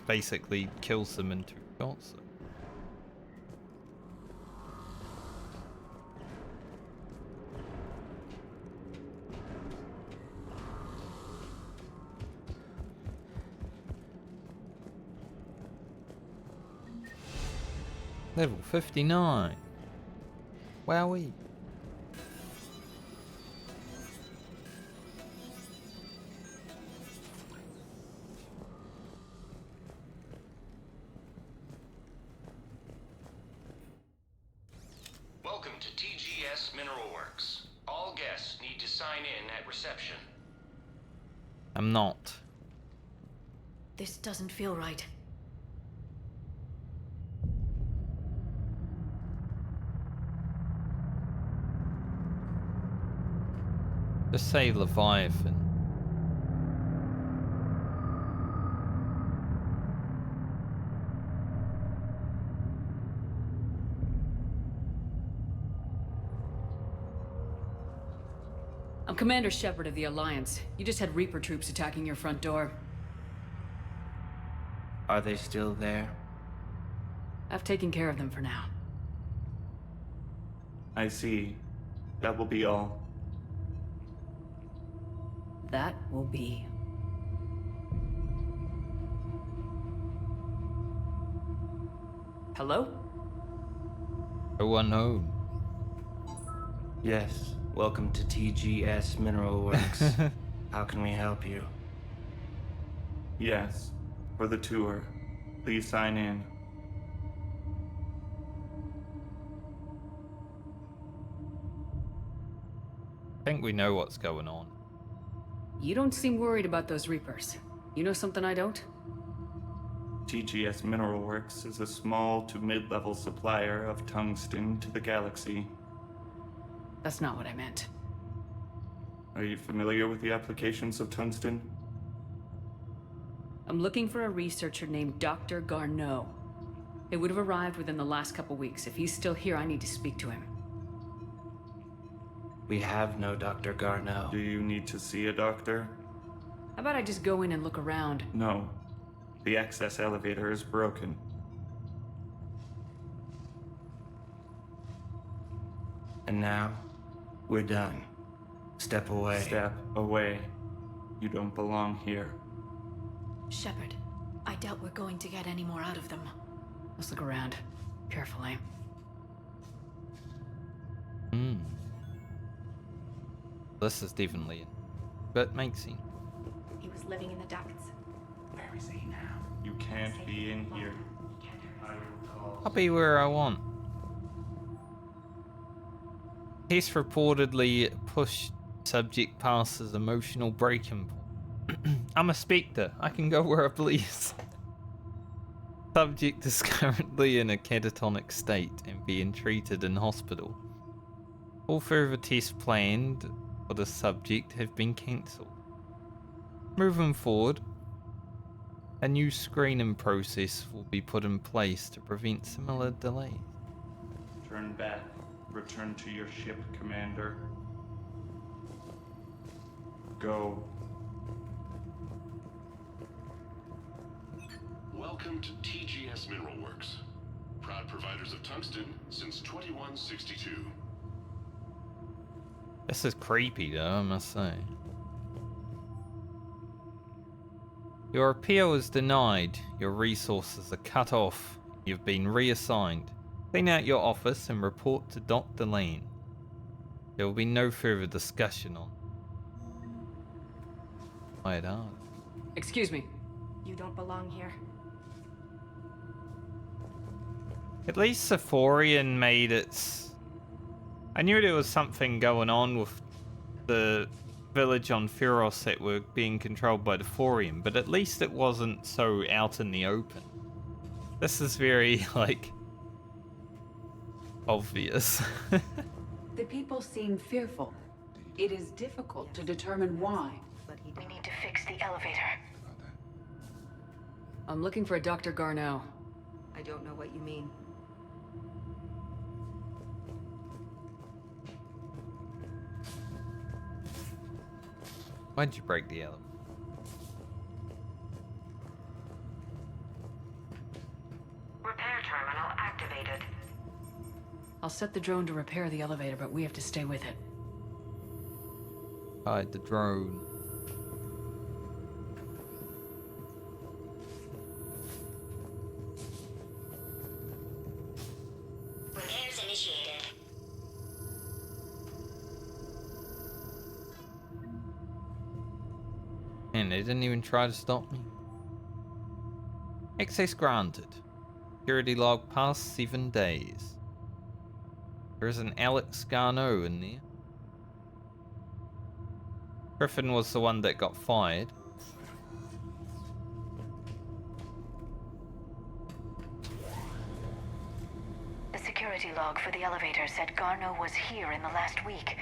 S1: basically kills them in 2 shots. Level 59. Wowee.
S13: Welcome to TGS Mineral Works. All guests need to sign in at reception.
S1: I'm not.
S17: This doesn't feel right.
S1: Just say Leviathan.
S3: I'm Commander Shepard of the Alliance. You just had Reaper troops attacking your front door.
S9: Are they still there?
S3: I've taken care of them for now.
S9: I see. That will be all.
S3: That will be. Hello?
S1: Oh, unknown.
S9: Yes. Welcome to TGS Mineral Works. How can we help you? Yes. For the tour. Please sign in.
S1: I think we know what's going on.
S3: You don't seem worried about those Reapers. You know something I don't?
S9: TGS Mineral Works is a small to mid-level supplier of tungsten to the galaxy.
S3: That's not what I meant.
S9: Are you familiar with the applications of tungsten?
S3: I'm looking for a researcher named Dr. Garneau. It would have arrived within the last couple weeks. If he's still here, I need to speak to him.
S9: We have no Dr. Garneau. Do you need to see a doctor?
S3: How about I just go in and look around?
S9: No. The access elevator is broken. And now, we're done. Step away. Step away. You don't belong here.
S17: Shepard, I doubt we're going to get any more out of them.
S3: Let's look around. Carefully.
S1: This is definitely but makes sense.
S4: He was living in the ducts.
S9: Where is he now? You can't be in here. I will call.
S1: I'll be where I want. Case reportedly pushed subject past his emotional breaking point. I'm a Spectre. I can go where I please. Subject is currently in a catatonic state and being treated in hospital. All further tests planned for the subject have been cancelled. Moving forward, a new screening process will be put in place to prevent similar delays.
S9: Turn back. Return to your ship, Commander. Go.
S8: Welcome to TGS Mineral Works. Proud providers of tungsten since 2162.
S1: This is creepy though, I must say. Your appeal is denied. Your resources are cut off. You've been reassigned. Clean out your office and report to Dr. Lane. There will be no further discussion on it.
S3: Excuse me.
S4: You don't belong here.
S1: At least Sephorian made its... I knew there was something going on with the village on Feros that were being controlled by the Thorium, but at least it wasn't so out in the open. This is very, like, obvious.
S15: The people seem fearful. It is difficult to determine why.
S4: We need to fix the
S3: I'm looking for a Dr. Garneau.
S12: I don't know what you mean.
S1: Why'd you break the elevator?
S2: Repair terminal activated.
S3: I'll set the drone to repair the elevator, but we have to stay with it.
S1: Alright, the drone.
S2: Repairs initiated.
S1: Man, they didn't even try to stop me. Access granted. Security log past 7 days. There's an Alex Garneau in there. Griffin was the one that got fired.
S17: The security log for the elevator said Garneau was here in the last week.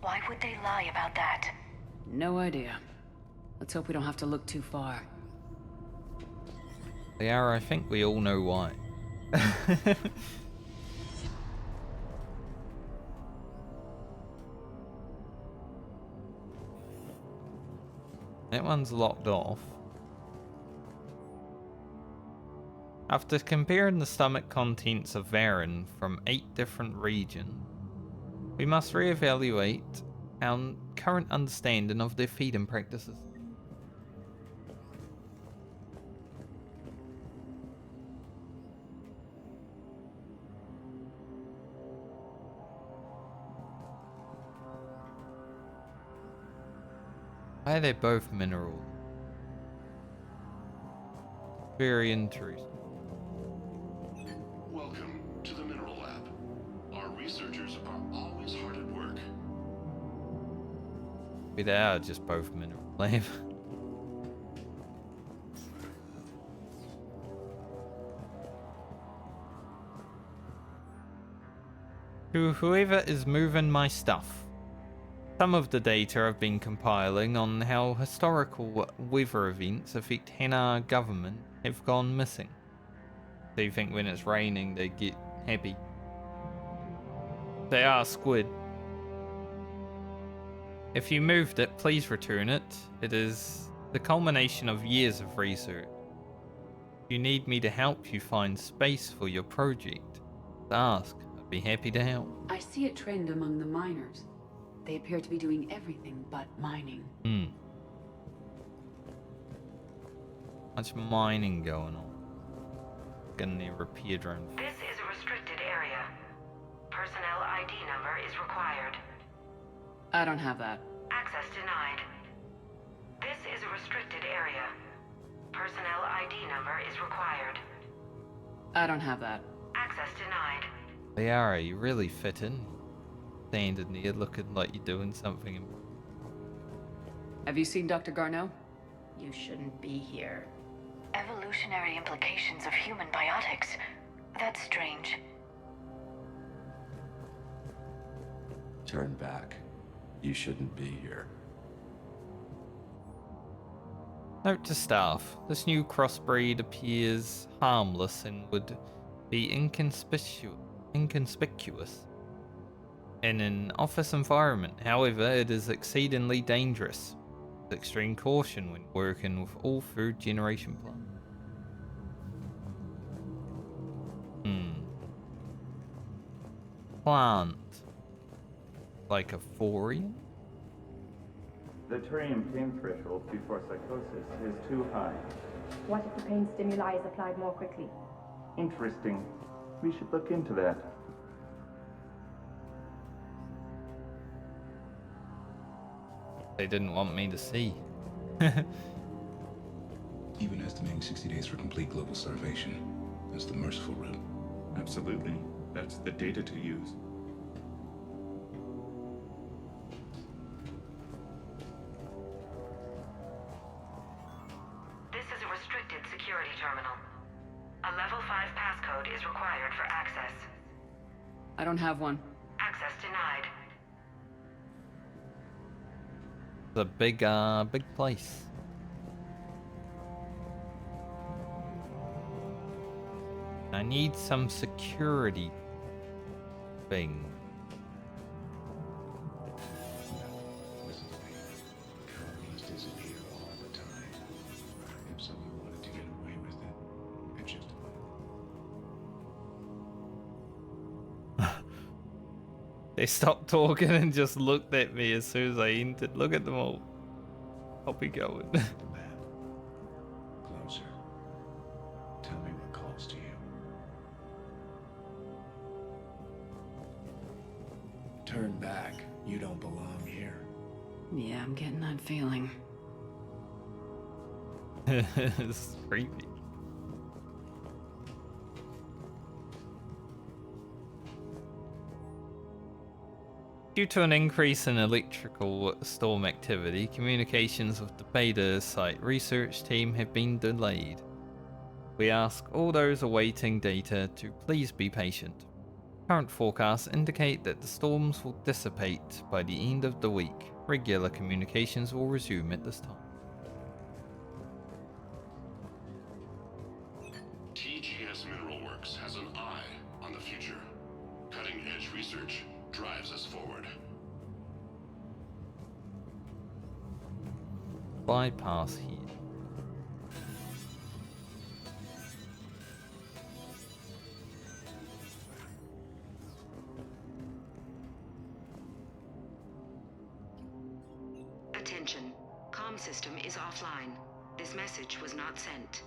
S17: Why would they lie about that?
S3: No idea. Let's hope we don't have to look too far.
S1: They are, I think we all know why. That one's locked off. After comparing the stomach contents of Varen from 8 different regions, we must reevaluate our current understanding of their feeding practices. Why are they both mineral? Very interesting.
S10: Welcome to the Mineral Lab. Our researchers are always hard at work.
S1: Maybe they are just both mineral. Lame. Whoever is moving my stuff. Some of the data I've been compiling on how historical weather events affect Hanar government have gone missing. So you think when it's raining they get happy. They are squid. If you moved it, please return it. It is the culmination of years of research. If you need me to help you find space for your project, ask. I'd be happy to help.
S15: I see a trend among the miners. They appear to be doing everything but mining.
S1: Much mining going on. Getting the repair drone.
S2: This is a restricted area. Personnel ID number is required.
S3: I don't have that.
S2: Access denied. This is a restricted area. Personnel ID number is required.
S3: I don't have that.
S2: Access denied.
S1: Liara, you really fit in. Standing there looking like you're doing something.
S3: Have you seen Dr. Garneau?
S12: You shouldn't be here.
S17: Evolutionary implications of human biotics. That's strange.
S21: Turn back. You shouldn't be here.
S1: Note to staff, this new crossbreed appears harmless and would be inconspicuous in an office environment. However, it is exceedingly dangerous. With extreme caution when working with all food generation plants. Plant. Like a thorium?
S22: The Turium pain threshold before psychosis is too high.
S23: What if the pain stimuli is applied more quickly?
S22: Interesting. We should look into that.
S1: They didn't want me to see.
S24: Even estimating 60 days for complete global starvation. That's the merciful route.
S22: Absolutely. That's the data to use.
S2: This is a restricted security terminal. A level 5 passcode is required for access.
S3: I don't have one.
S2: Access denied.
S1: It's a big place. I need some security thing.
S24: Listen to me. Colonies disappear all the time. If someone wanted to get away with it, it just
S1: They stopped talking and just looked at me as soon as I entered. Look at them all. I'll be going.
S24: closer. Tell me what calls to you. Turn back. You don't belong here.
S3: Yeah, I'm getting that feeling.
S1: It's creepy. Due to an increase in electrical storm activity, communications with the Beta site research team have been delayed. We ask all those awaiting data to please be patient. Current forecasts indicate that the storms will dissipate by the end of the week. Regular communications will resume at this time.
S8: TGS Mineral Works has an eye on the future. Cutting-edge research drives us forward.
S1: Bypass here.
S2: Attention. Comm system is offline. This message was not sent.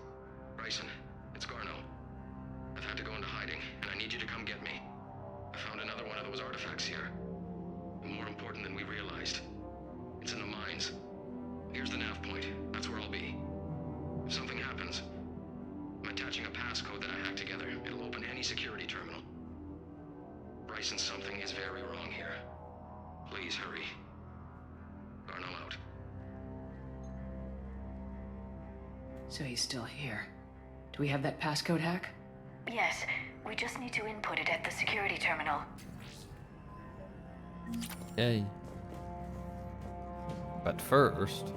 S14: Bryson, it's Garneau. I've had to go into hiding, and I need you to come get me. I found another one of those artifacts here. More important than we realized. It's in the mines. Here's the nav point. That's where I'll be. If something happens, I'm attaching a passcode that I hacked together. It'll open any security terminal. Bryson, something is very wrong here. Please hurry. Garneau out.
S3: So he's still here. Do we have that passcode hack?
S17: Yes, we just need to input it at the security terminal.
S1: Yay. But first...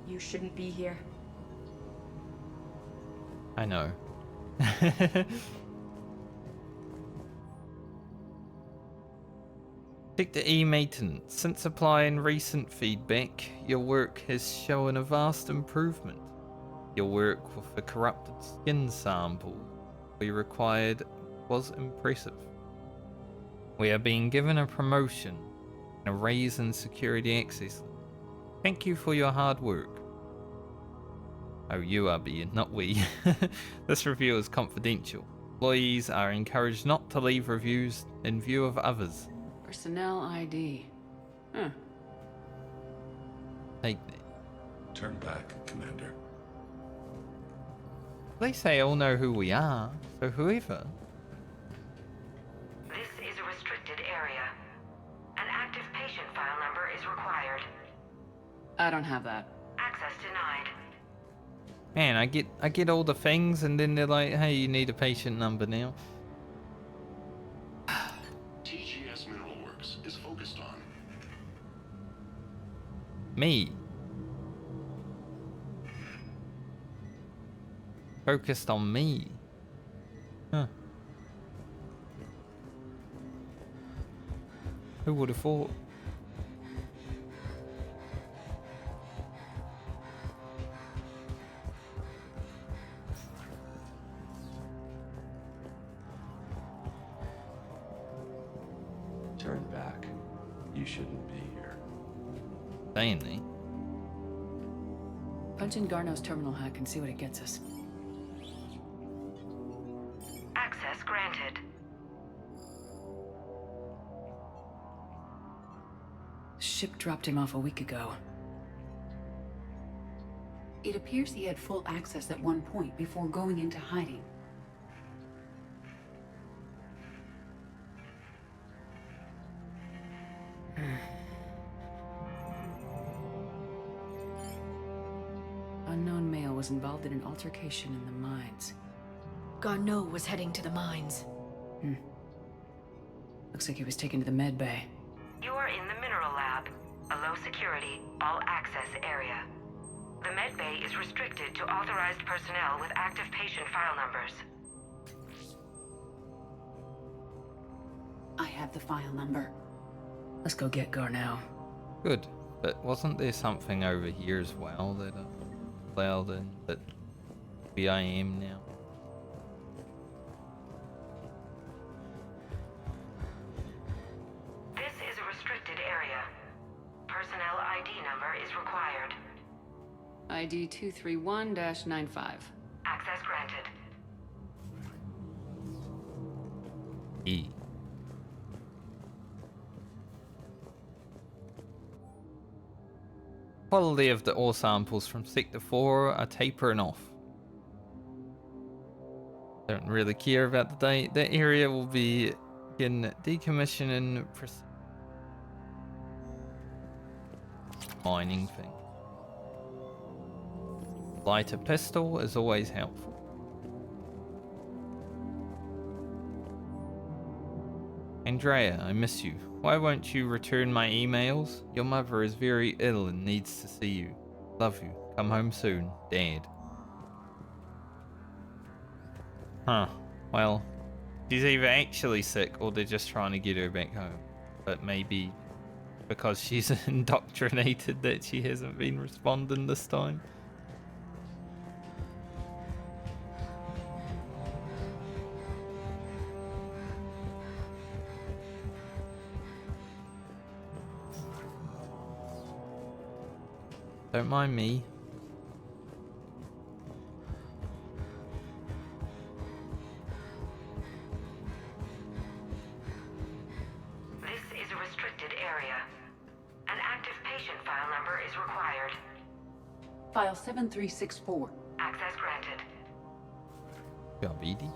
S16: You shouldn't be here.
S1: I know. Victor E. Mayton, since applying recent feedback, your work has shown a vast improvement. Your work with the corrupted skin sample we required was impressive. We are being given a promotion and a raise in security access. Thank you for your hard work. Oh, you are being, not we. This review is confidential. Employees are encouraged not to leave reviews in view of others.
S3: Personnel ID. Huh.
S1: Take that.
S24: Turn back, Commander.
S1: They say all know who we are, so whoever.
S2: This is a restricted area. An active patient file number is required.
S3: I don't have that.
S2: Access denied.
S1: Man, I get all the things and then they're like, hey, you need a patient number now.
S8: TGS Mineral Works is focused on
S1: Me. Focused on me. Huh. Who would have thought?
S21: Turn back. You shouldn't be here.
S1: Mainly.
S3: Punch in Garneau's terminal hack and see what it gets us.
S2: Access granted.
S3: Ship dropped him off a week ago.
S15: It appears he had full access at one point before going into hiding.
S3: Unknown male was involved in an altercation in the mines.
S17: Garneau was heading to the mines.
S3: Looks like he was taken to the med bay.
S2: You are in the mineral lab, a low security, all access area. The med bay is restricted to authorized personnel with active patient file numbers.
S15: I have the file number.
S3: Let's go get Garneau.
S1: Good, but wasn't there something over here as well that allowed in that maybe I am now?
S2: This is a restricted area. Personnel ID number is required.
S3: ID 231-95.
S2: Access granted.
S1: E. Quality of the ore samples from Sector 4 are tapering off. Don't really care about the date. The area will begin decommissioning mining thing. Lighter pistol is always helpful. Andrea, I miss you. Why won't you return my emails? Your mother is very ill and needs to see you. Love you. Come home soon, Dad. Huh. Well, she's either actually sick or they're just trying to get her back home. But maybe because she's indoctrinated that she hasn't been responding this time. Don't mind me.
S2: This is a restricted area. An active patient file number is required.
S15: File 7364.
S2: Access granted.
S1: Job, Edie.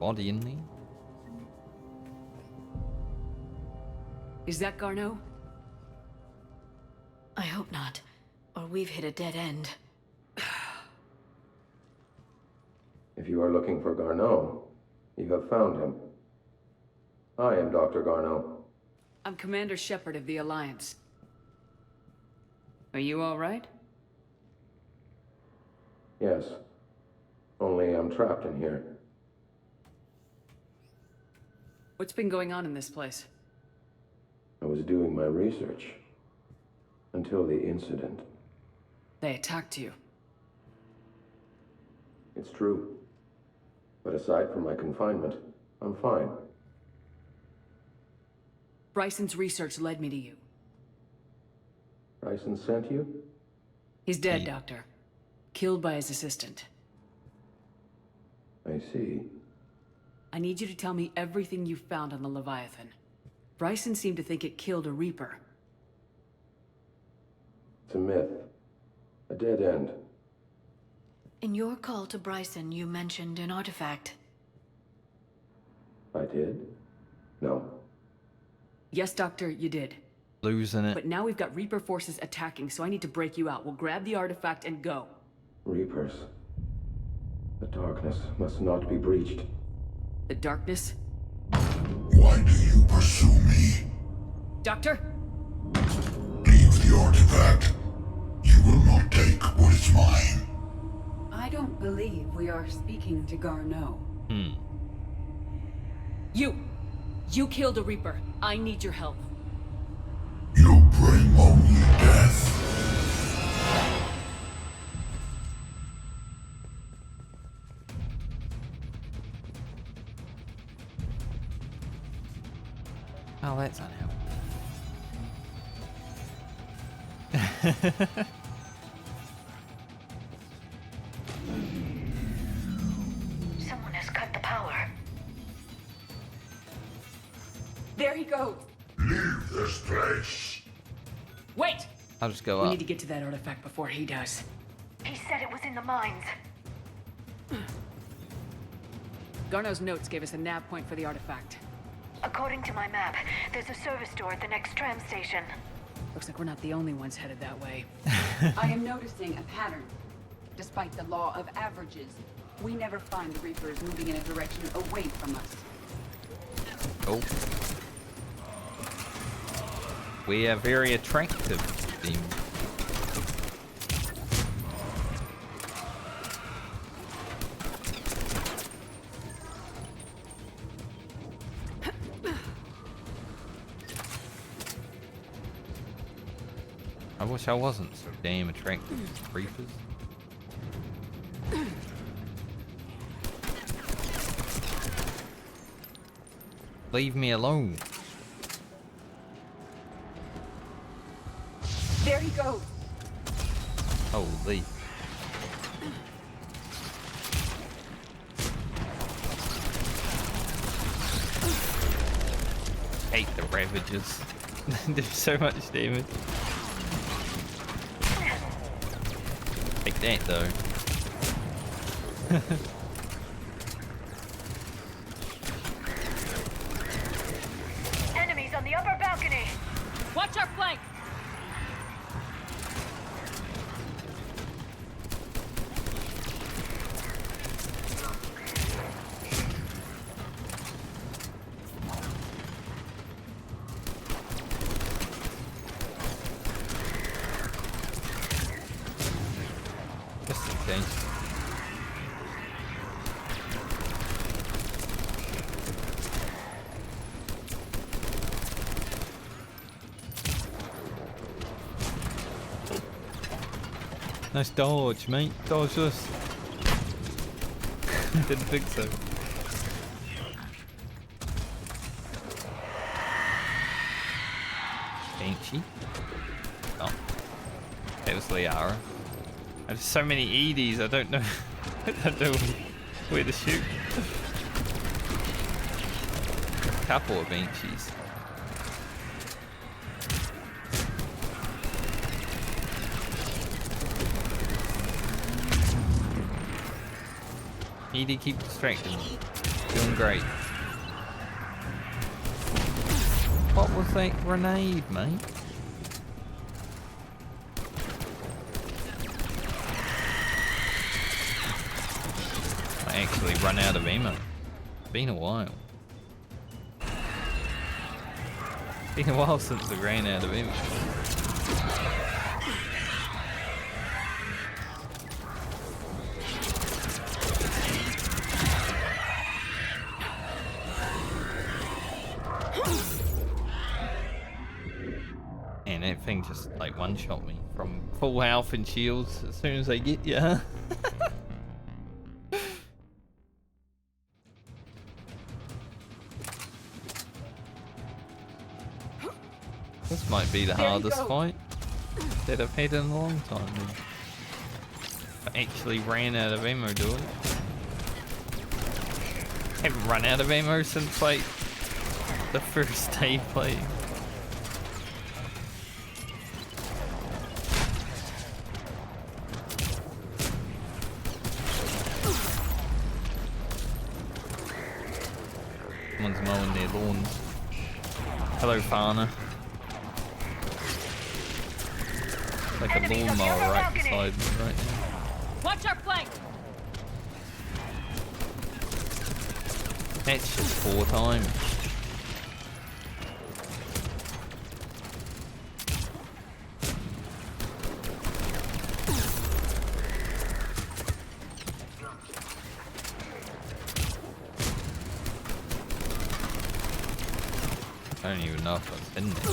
S1: Body in there.
S3: Is that Garneau?
S17: I hope not, or we've hit a dead end.
S21: If you are looking for Garneau, you have found him. I am Dr. Garneau.
S3: I'm Commander Shepard of the Alliance. Are you all right?
S21: Yes. Only I'm trapped in here.
S3: What's been going on in this place?
S21: I was doing my research. Until the incident.
S3: They attacked you.
S21: It's true. But aside from my confinement, I'm fine.
S3: Bryson's research led me to you.
S21: Bryson sent you?
S3: He's dead, Doctor. Killed by his assistant.
S21: I see.
S3: I need you to tell me everything you found on the Leviathan. Bryson seemed to think it killed a Reaper.
S21: It's a myth. A dead end.
S17: In your call to Bryson, you mentioned an artifact.
S21: I did? No.
S3: Yes, Doctor, you did.
S1: Losing it.
S3: But now we've got Reaper forces attacking, so I need to break you out. We'll grab the artifact and go.
S21: Reapers. The darkness must not be breached.
S3: The darkness?
S11: Why do you pursue me?
S3: Doctor?
S11: Leave the artifact. You will not take what is mine.
S15: I don't believe we are speaking to Garneau.
S3: You killed a Reaper. I need your help.
S11: You bring only death.
S1: Oh, that's unhelpful.
S4: Someone has cut the power.
S15: There he goes.
S11: Leave this place.
S3: Wait!
S1: I'll just go
S3: We
S1: up.
S3: need to get to that artifact before he does.
S4: He said it was in the mines.
S3: Garneau's notes gave us a nav point for the artifact.
S5: According to my map, there's a service door at the next tram station.
S3: Looks like we're not the only ones headed that way.
S15: I am noticing a pattern. Despite the law of averages, we never find the Reapers moving in a direction away from us.
S1: Oh. We are very attractive, team. I wish I wasn't so damn attractive to creepers. Leave me alone.
S15: There he goes.
S1: Holy. Hate the Ravagers. They do so much damage. Like that though.
S5: Enemies on the upper balcony.
S3: Watch our flank.
S1: Nice dodge, mate. Dodge this. Didn't think so. Banshee. Oh. That was Liara. I have so many EDs, I don't know. I don't know where to shoot. Couple of Banshees. ED keep distracting. Doing great. What was that grenade, mate? I actually run out of ammo. Been a while. Been a while since I ran out of ammo. And that thing just like one-shot me from full health and shields as soon as they get you, huh? This might be the hardest fight that I've had in a long time. I actually ran out of ammo doing it. Haven't run out of ammo since like the first day playing. Someone's mowing their lawns. Hello, Fana. Like a lawnmower right beside me right now.
S3: Watch our flank.
S1: That's just 4 times. I don't even know if I've been there.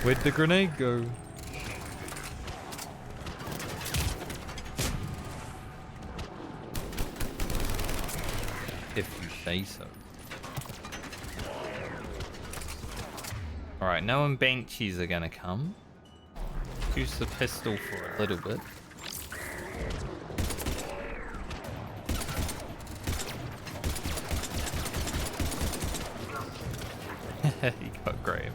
S1: Where'd the grenade go? If you say so. Alright, now when Banshees are gonna come, use the pistol for a little bit. He got Graham.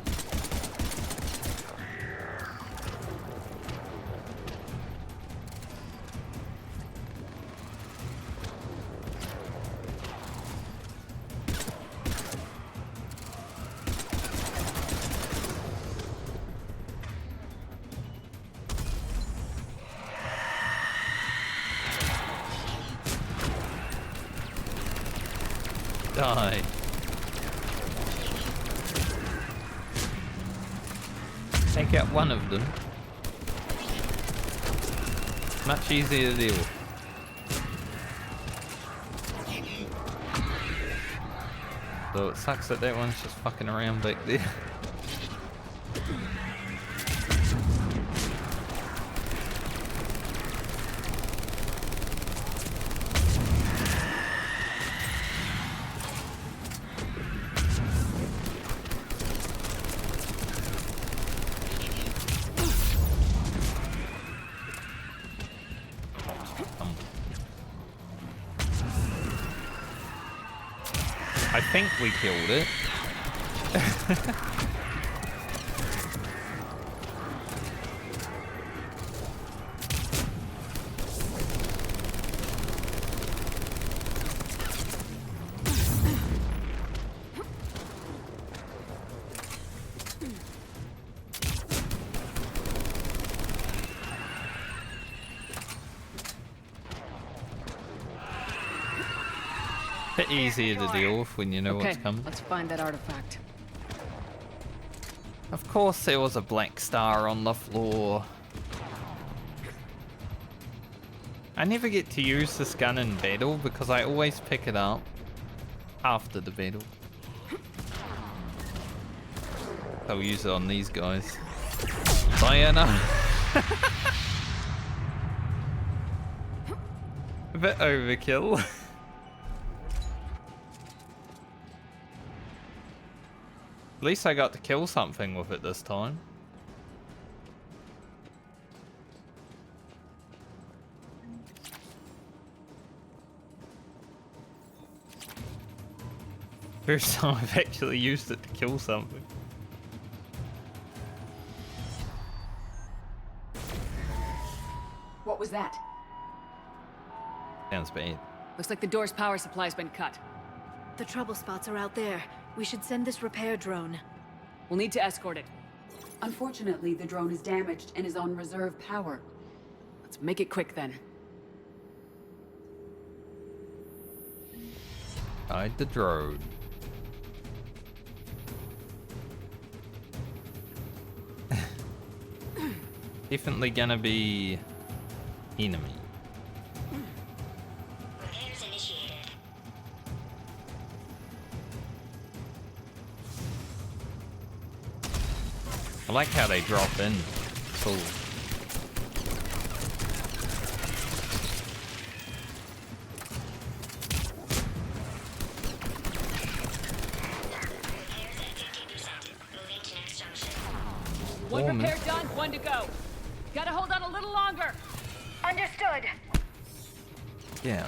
S1: Die. Take out one of them. Much easier to deal with. So it sucks that that one's just fucking around back there. I think we killed it. Bit easier to deal with when you know what's coming.
S3: Let's find that artifact.
S1: Of course there was a black star on the floor. I never get to use this gun in battle because I always pick it up after the battle. I'll use it on these guys. Diana. A bit overkill. At least I got to kill something with it this time. First time I've actually used it to kill something.
S15: What was that?
S1: Sounds bad.
S3: Looks like the door's power supply's been cut.
S17: The trouble spots are out there. We should send this repair drone.
S3: We'll need to escort it.
S15: Unfortunately, the drone is damaged and is on reserve power.
S3: Let's make it quick then.
S1: Hide the drone. Definitely gonna be enemy.
S7: Repairs initiated.
S1: I like how they drop in. Cool.
S3: One repair done, one to go. Gotta hold on a little longer.
S5: Understood.
S1: Yeah.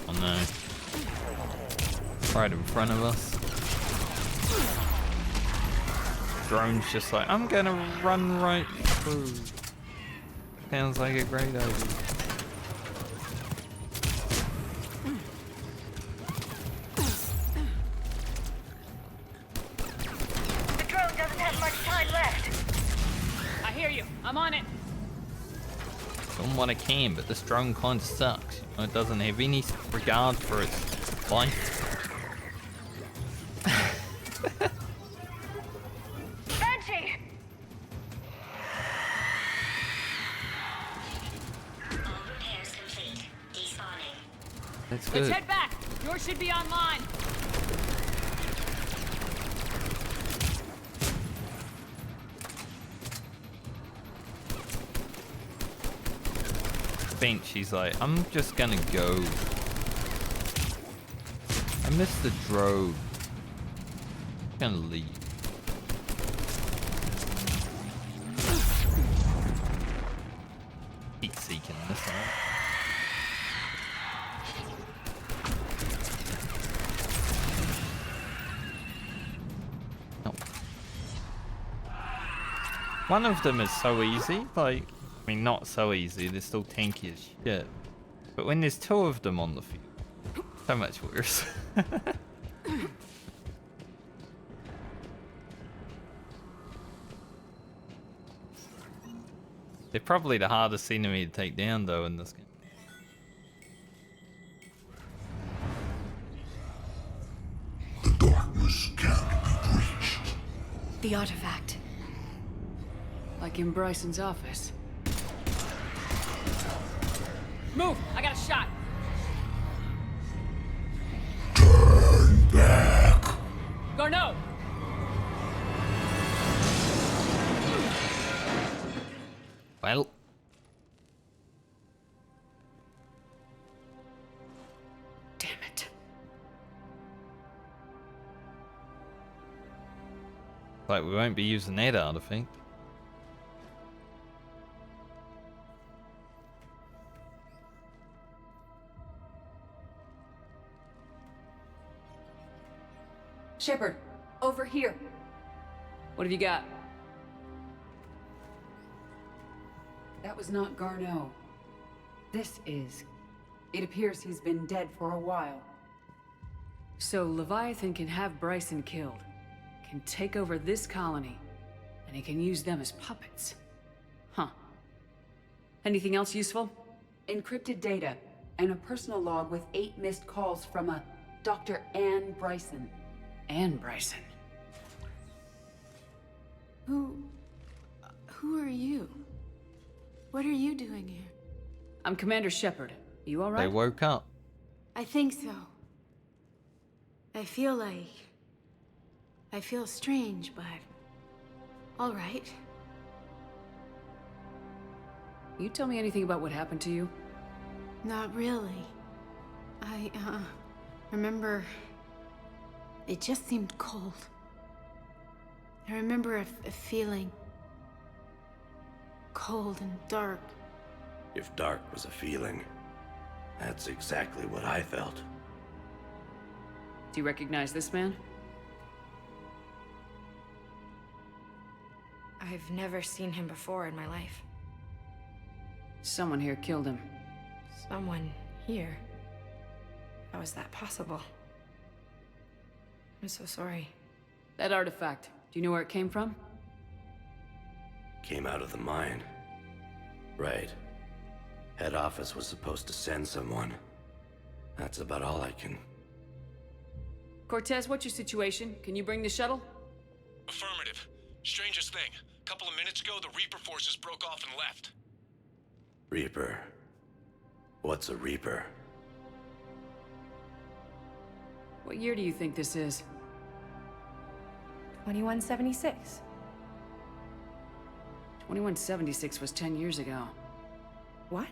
S1: Oh no. Right in front of us. Drone's just like, I'm gonna run right through. Sounds like a great idea.
S5: The drone doesn't have much time left.
S3: I hear you. I'm on it.
S1: Done what I can, but this drone kind of sucks. You know, it doesn't have any regard for its life.
S5: Banshee!
S7: All repairs complete. Despawning.
S1: That's
S3: Let's
S1: good.
S3: head back. Yours should be online.
S1: bench, he's like, I'm just gonna go. I missed the drove. I'm gonna leave. Heat seeking missile. No. One of them is so easy, like, I mean, not so easy, they're still tanky as shit. But when there's two of them on the field, so much worse. They're probably the hardest enemy to take down, though, in this game.
S11: The darkness can't be breached.
S17: The artifact.
S3: Like in Bryson's office. Move! I got a shot!
S11: Turn back.
S3: Garneau!
S1: Well.
S3: Damn it.
S1: Like, we won't be using that artifact.
S15: Shepard, over here.
S3: What have you got?
S15: That was not Garneau. This is. It appears he's been dead for a while.
S3: So Leviathan can have Bryson killed, can take over this colony, and he can use them as puppets. Huh. Anything else useful?
S15: Encrypted data, and a personal log with 8 missed calls from a Dr. Anne Bryson.
S3: Anne Bryson.
S17: Who are you? What are you doing here?
S3: I'm Commander Shepard. You all right?
S1: They woke up.
S17: I think so. I feel strange, but all right.
S3: You tell me anything about what happened to you?
S17: Not really. I remember it just seemed cold. I remember a feeling cold and dark.
S6: If dark was a feeling, that's exactly what I felt.
S3: Do you recognize this man?
S16: I've never seen him before in my life.
S3: Someone here killed him.
S16: Someone here? How is that possible? I'm so sorry.
S3: That artifact, do you know where it came from?
S6: Came out of the mine. Right. Head office was supposed to send someone. That's about all I can...
S3: Cortez, what's your situation? Can you bring the shuttle?
S18: Affirmative. Strangest thing. A couple of minutes ago, the Reaper forces broke off and left.
S6: Reaper. What's a Reaper?
S3: What year do you think this is?
S16: 2176.
S3: 2176 was 10 years ago.
S16: What?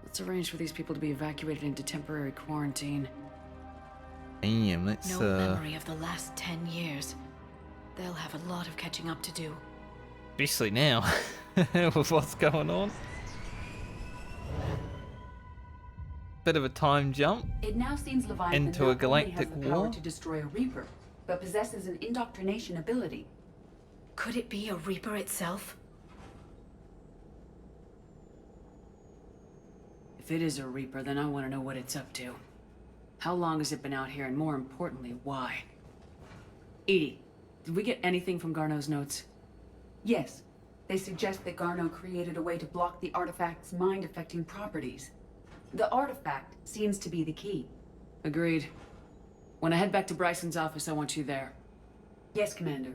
S3: Let's arrange for these people to be evacuated into temporary quarantine.
S1: Damn, let's
S17: No memory of the last 10 years. They'll have a lot of catching up to do.
S1: Especially now, with what's going on. Bit of a time jump.
S15: It now seems Leviathan
S1: into a
S15: not only has
S1: galactic
S15: the power
S1: war.
S15: to destroy a Reaper, but possesses an indoctrination ability.
S17: Could it be a Reaper itself?
S3: If it is a Reaper, then I want to know what it's up to. How long has it been out here, and more importantly, why? Edie, did we get anything from Garneau's notes?
S15: Yes. They suggest that Garneau created a way to block the artifact's mind-affecting properties. The artifact seems to be the key.
S3: Agreed. When I head back to Bryson's office, I want you there.
S15: Yes, Commander.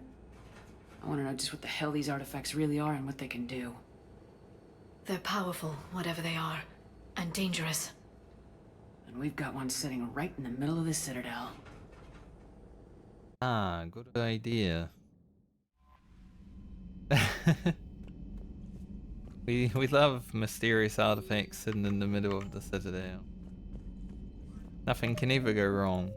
S3: I want to know just what the hell these artifacts really are and what they can do.
S17: They're powerful, whatever they are, and dangerous.
S3: And we've got one sitting right in the middle of the Citadel.
S1: Ah, good idea. We love mysterious artifacts sitting in the middle of the Citadel. Nothing can ever go wrong.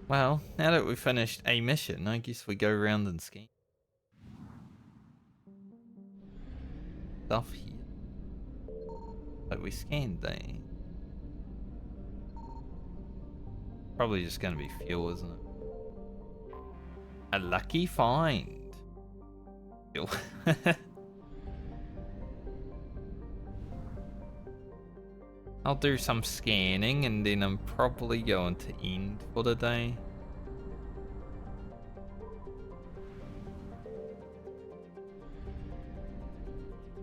S1: Well, now that we've finished a mission, I guess we go around and scan stuff here. But we scanned there. Probably just gonna be fuel, isn't it? A lucky find. Fuel. I'll do some scanning and then I'm probably going to end for the day.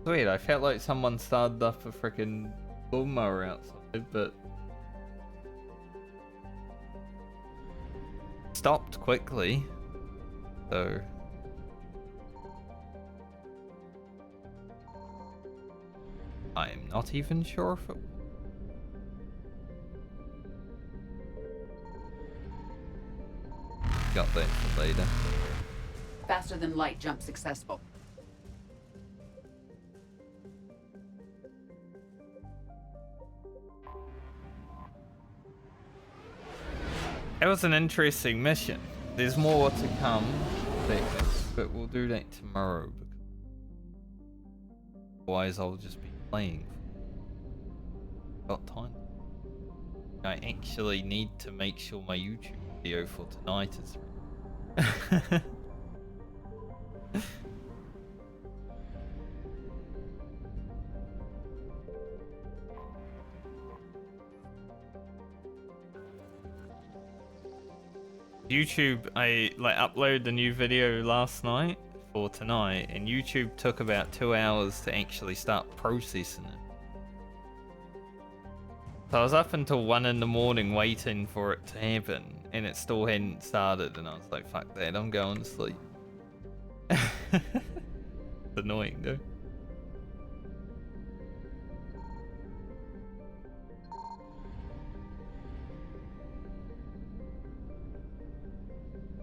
S1: Sweet, I felt like someone started up a freaking lawnmower outside, but stopped quickly. So I am not even sure if it got that for later.
S15: Faster than light jump successful.
S1: It was an interesting mission. There's more to come, but we'll do that tomorrow. Otherwise, I'll just be playing. Got time. I actually need to make sure my YouTube video for tonight is YouTube. I uploaded the new video last night for tonight, and YouTube took about 2 hours to actually start processing it. So I was up until 1 in the morning waiting for it to happen, and it still hadn't started, and I was like, fuck that, I'm going to sleep. It's annoying though.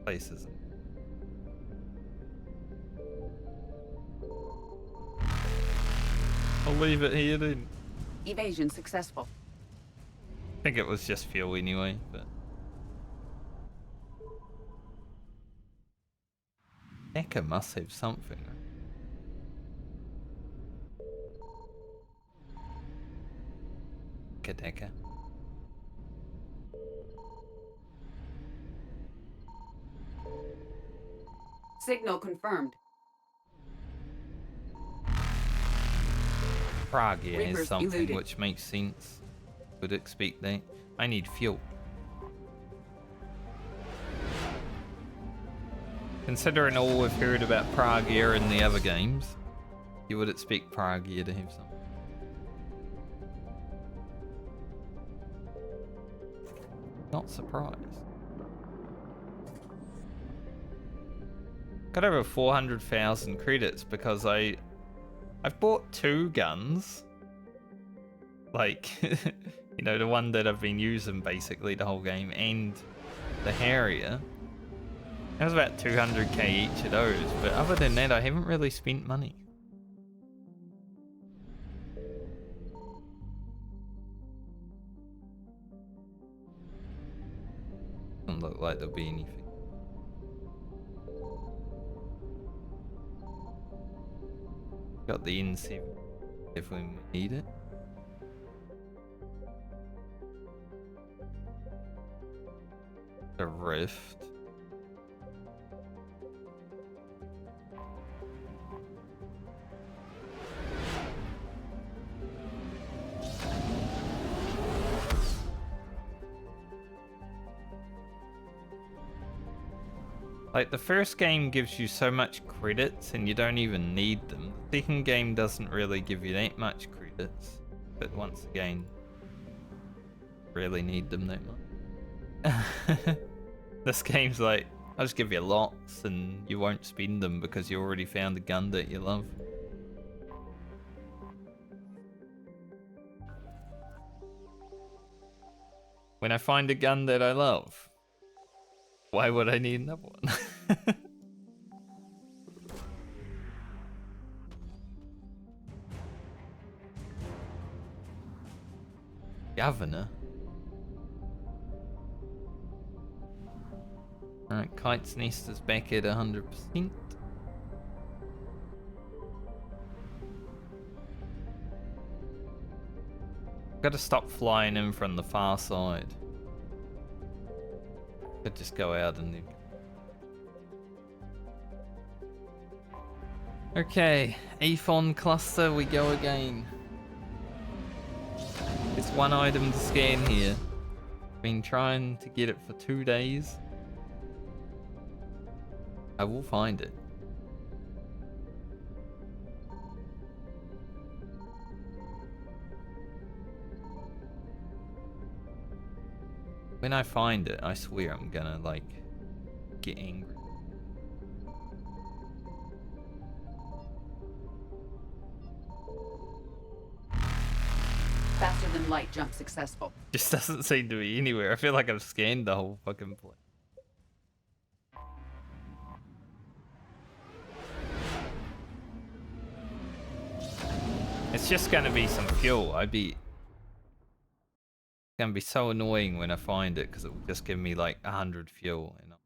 S1: Places. I'll leave it here then.
S15: Evasion successful.
S1: I think it was just fuel anyway, but Eka must have something. Eka.
S15: Signal confirmed.
S1: Prague here
S15: Reapers
S1: is something
S15: eluded.
S1: which makes sense. Would expect that. I need fuel. Considering all we've heard about Prague here in the other games, you would expect Prague here to have something. Not surprised. Got over 400,000 credits because I've bought 2 guns. Like, you know, the one that I've been using basically the whole game, and the Harrier. That was about 200k each of those, but other than that, I haven't really spent money. Doesn't look like there'll be anything. Got the N7 if we need it. The Rift. Like, the first game gives you so much credits and you don't even need them. The second game doesn't really give you that much credits, but once again, really need them that much. This game's like, I'll just give you lots and you won't spend them because you already found a gun that you love. When I find a gun that I love, why would I need another one? Governor. Alright, Kite's Nest is back at 100%. Gotta stop flying in from the far side. Could just go out and then. Okay, Aphon cluster, we go again. It's one item to scan here. Been trying to get it for 2 days. I will find it. When I find it, I swear I'm gonna, like, get angry.
S15: Faster than light jump successful.
S1: Just doesn't seem to be anywhere. I feel like I've scanned the whole fucking place. It's just gonna be some fuel. It's gonna be so annoying when I find it because it will just give me like 100 fuel. You know?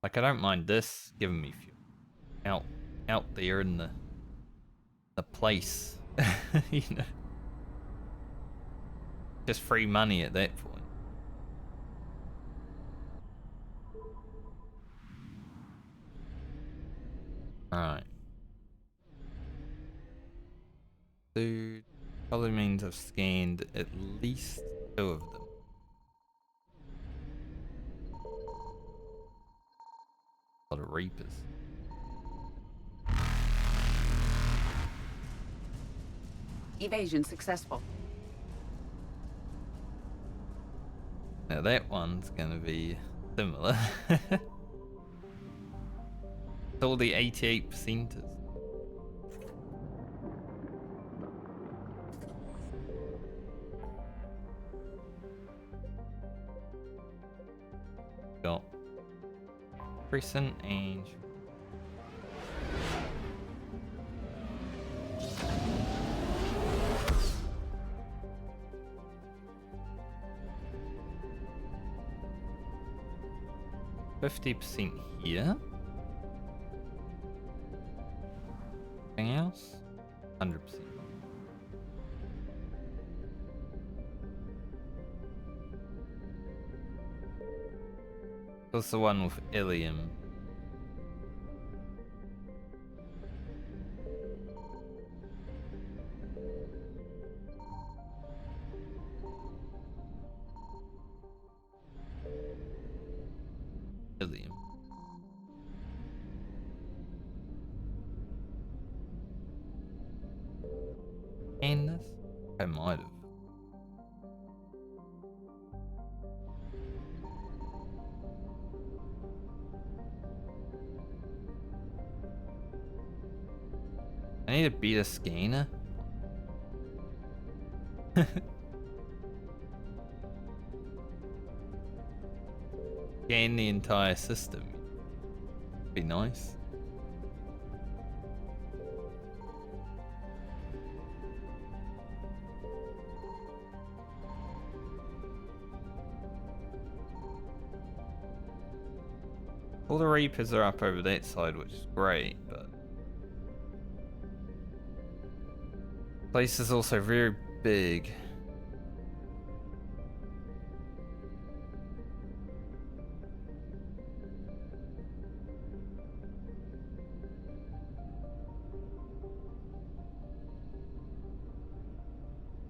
S1: Like I don't mind this giving me fuel out there in the place, you know. Just free money at that point. Alright. Dude, probably means I've scanned at least 2 of them. A lot of Reapers.
S15: Evasion successful.
S1: Now that one's gonna be similar. It's all the 88%ers. Got Crescent and 50% here. Anything else? 100%. What's the one with Ilium? Ilium. And this? I might have. I need a beta scanner. Scan the entire system. Be nice. All the Reapers are up over that side, which is great, but the place is also very big.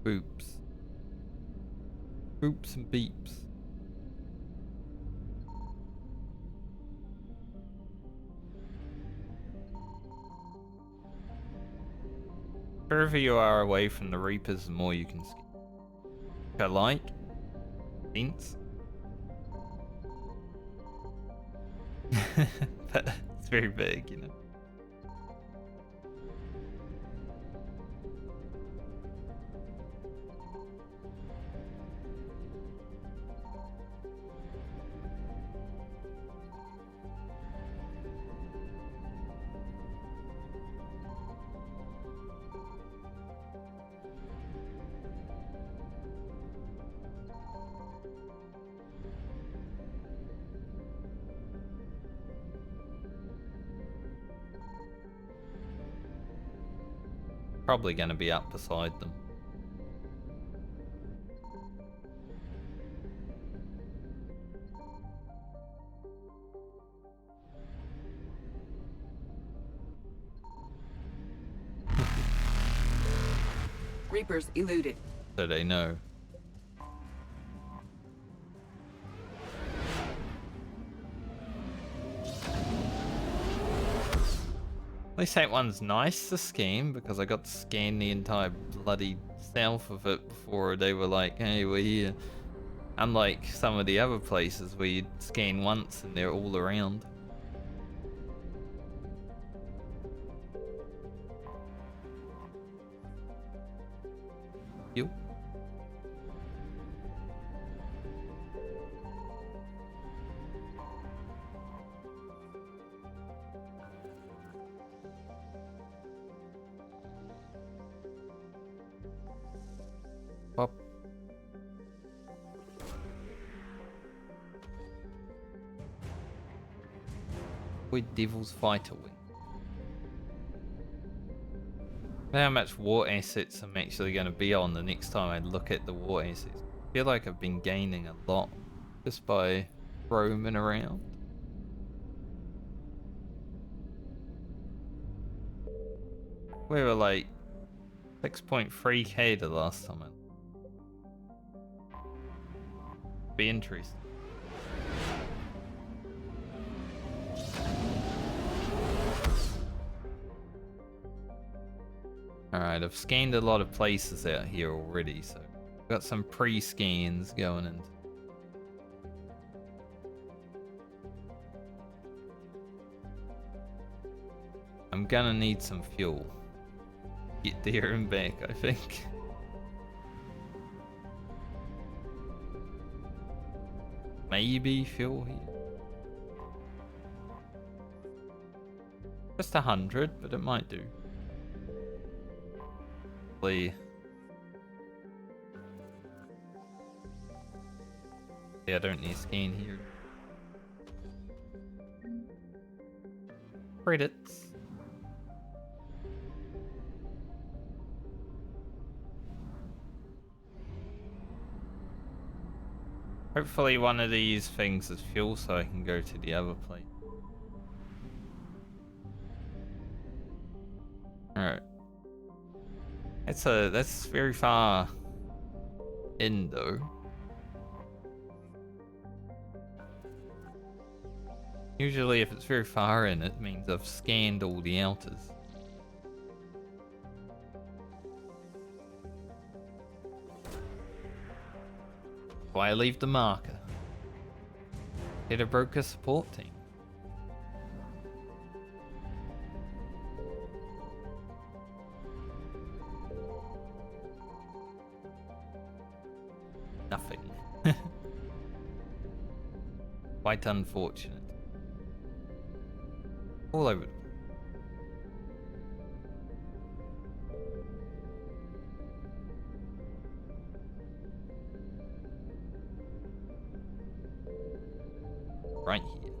S1: Boops. Boops and beeps. The further you are away from the Reapers, the more you can skip. Which I like. Sense. But it's very big, you know. Probably going to be up beside them.
S15: Reapers eluded.
S1: So they know. At least that one's nice to scan, because I got to scan the entire bloody south of it before they were like, hey, we're here. Unlike some of the other places where you scan once and they're all around. You. Pop. With Devil's Fighter wing. How much war assets I'm actually going to be on the next time I look at the war assets. I feel like I've been gaining a lot just by roaming around. We were like 6.3k the last time. Be interesting. Alright, I've scanned a lot of places out here already, so got some pre-scans going in. I'm gonna need some fuel. Get there and back, I think. Maybe fuel here. Just 100, but it might do. Yeah, I don't need scan here. Credits. Hopefully one of these things is fuel so I can go to the other place. Alright. That's very far in though. Usually if it's very far in, it means I've scanned all the outers. Why leave the marker? Get a broker support team. Nothing. Quite unfortunate. All over. Right here.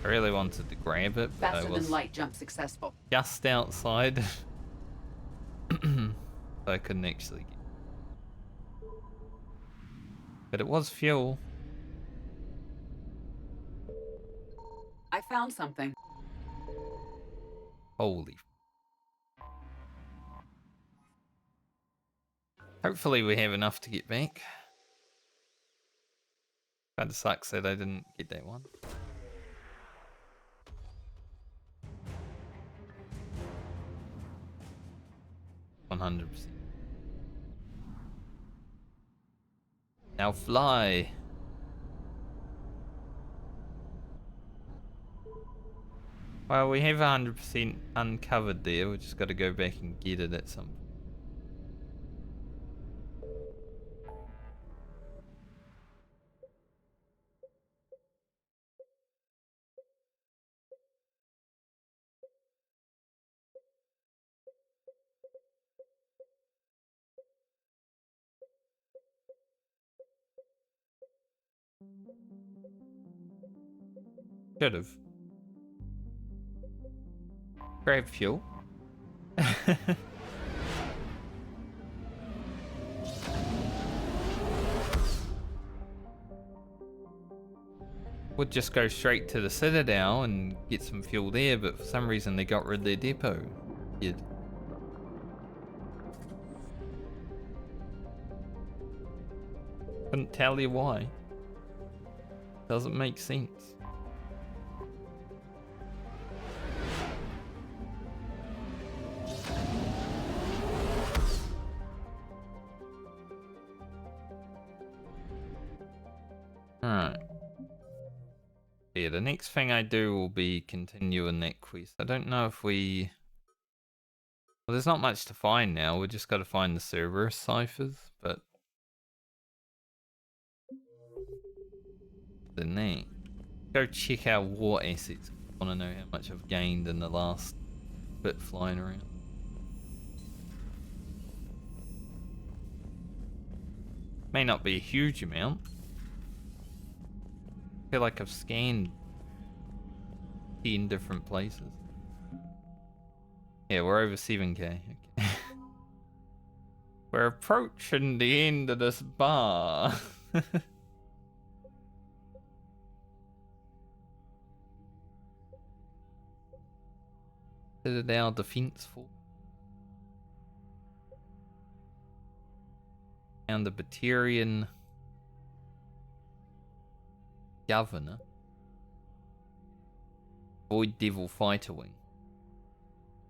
S1: I really wanted to grab it, but
S15: Faster
S1: I was
S15: than light jump successful.
S1: just outside. So I couldn't actually get. But it was fuel.
S15: I found something.
S1: Holy. Hopefully we have enough to get back. Kinda sucks that I didn't get that one. $100%. Now fly. Well, we have 100% uncovered there. We just got to go back and get it at some point. Should have. Grab fuel. Would just go straight to the Citadel and get some fuel there, but for some reason they got rid of their depot. Weird. Couldn't tell you why. Doesn't make sense. Alright. Yeah, the next thing I do will be continuing that quest. I don't know if we... Well, there's not much to find now. We just got to find the Cerberus ciphers, but... Then that. Go check our war assets. I want to know how much I've gained in the last bit flying around. May not be a huge amount. I feel like I've scanned 10 different places. Yeah, we're over 7k. Okay. We're approaching the end of this bar. Citadel defense force. And the Batarian governor. Void Devil Fighter Wing.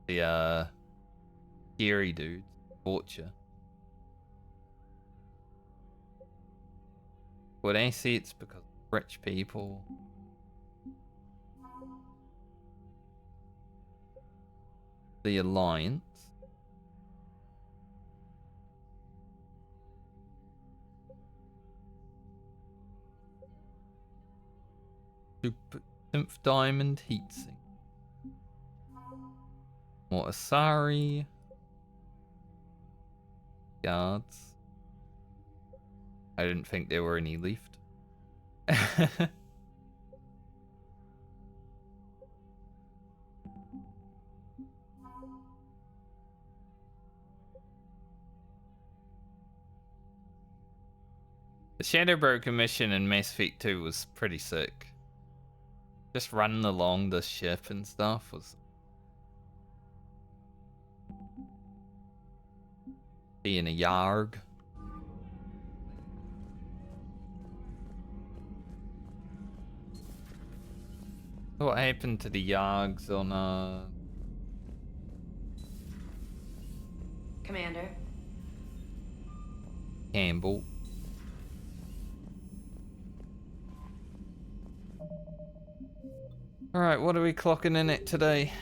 S1: The scary dude. Torture. What assets because rich people. The Alliance. Super Nymph Diamond Heatsink. More Asari. Guards. I didn't think there were any left. The Shadow Broker mission in Mass Effect 2 was pretty sick. Just running along the ship and stuff was... Being a Yarg. What happened to the Yargs on
S12: Commander.
S1: Campbell? Alright, what are we clocking in at today?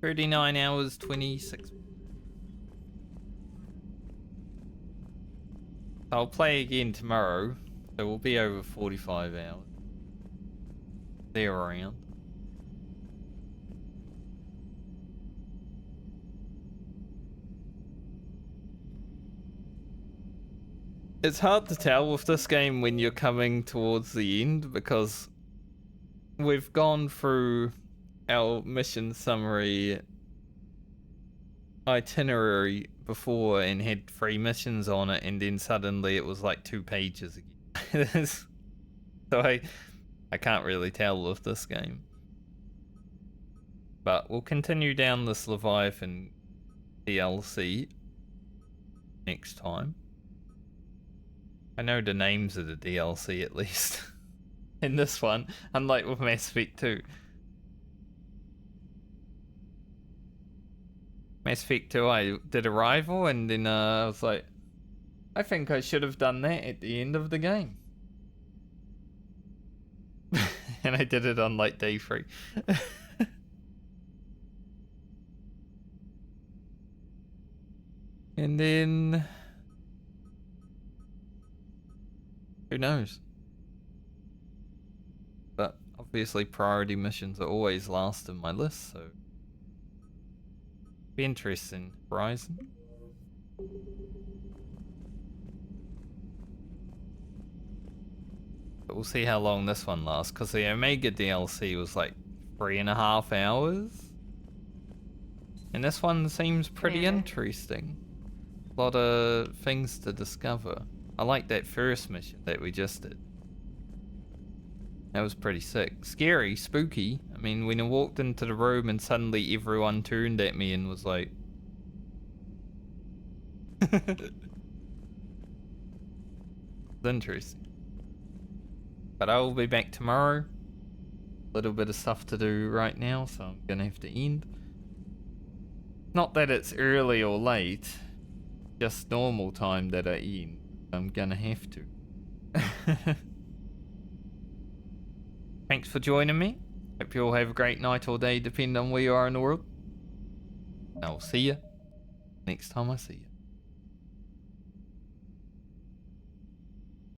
S1: 39 hours, 26. I'll play again tomorrow, so we'll be over 45 hours. There around. It's hard to tell with this game when you're coming towards the end because we've gone through our mission summary itinerary before and had 3 missions on it, and then suddenly it was like 2 pages again. So I can't really tell with this game. But we'll continue down this Leviathan DLC next time. I know the names of the DLC at least. In this one, unlike with Mass Effect 2. Mass Effect 2, I did Arrival, and then I was like, I think I should have done that at the end of the game. And I did it on like day 3. And then... who knows? But obviously priority missions are always last in my list, so... be interesting. Horizon. But we'll see how long this one lasts, because the Omega DLC was like 3.5 hours. And this one seems pretty interesting. A lot of things to discover. I like that first mission that we just did. That was pretty sick. Scary, spooky. I mean, when I walked into the room and suddenly everyone turned at me and was like... It's interesting. But I will be back tomorrow. A little bit of stuff to do right now, so I'm gonna have to end. Not that it's early or late, just normal time that I end. I'm gonna have to. Thanks for joining me. Hope you all have a great night or day, depending on where you are in the world. And I will see you next time I see you.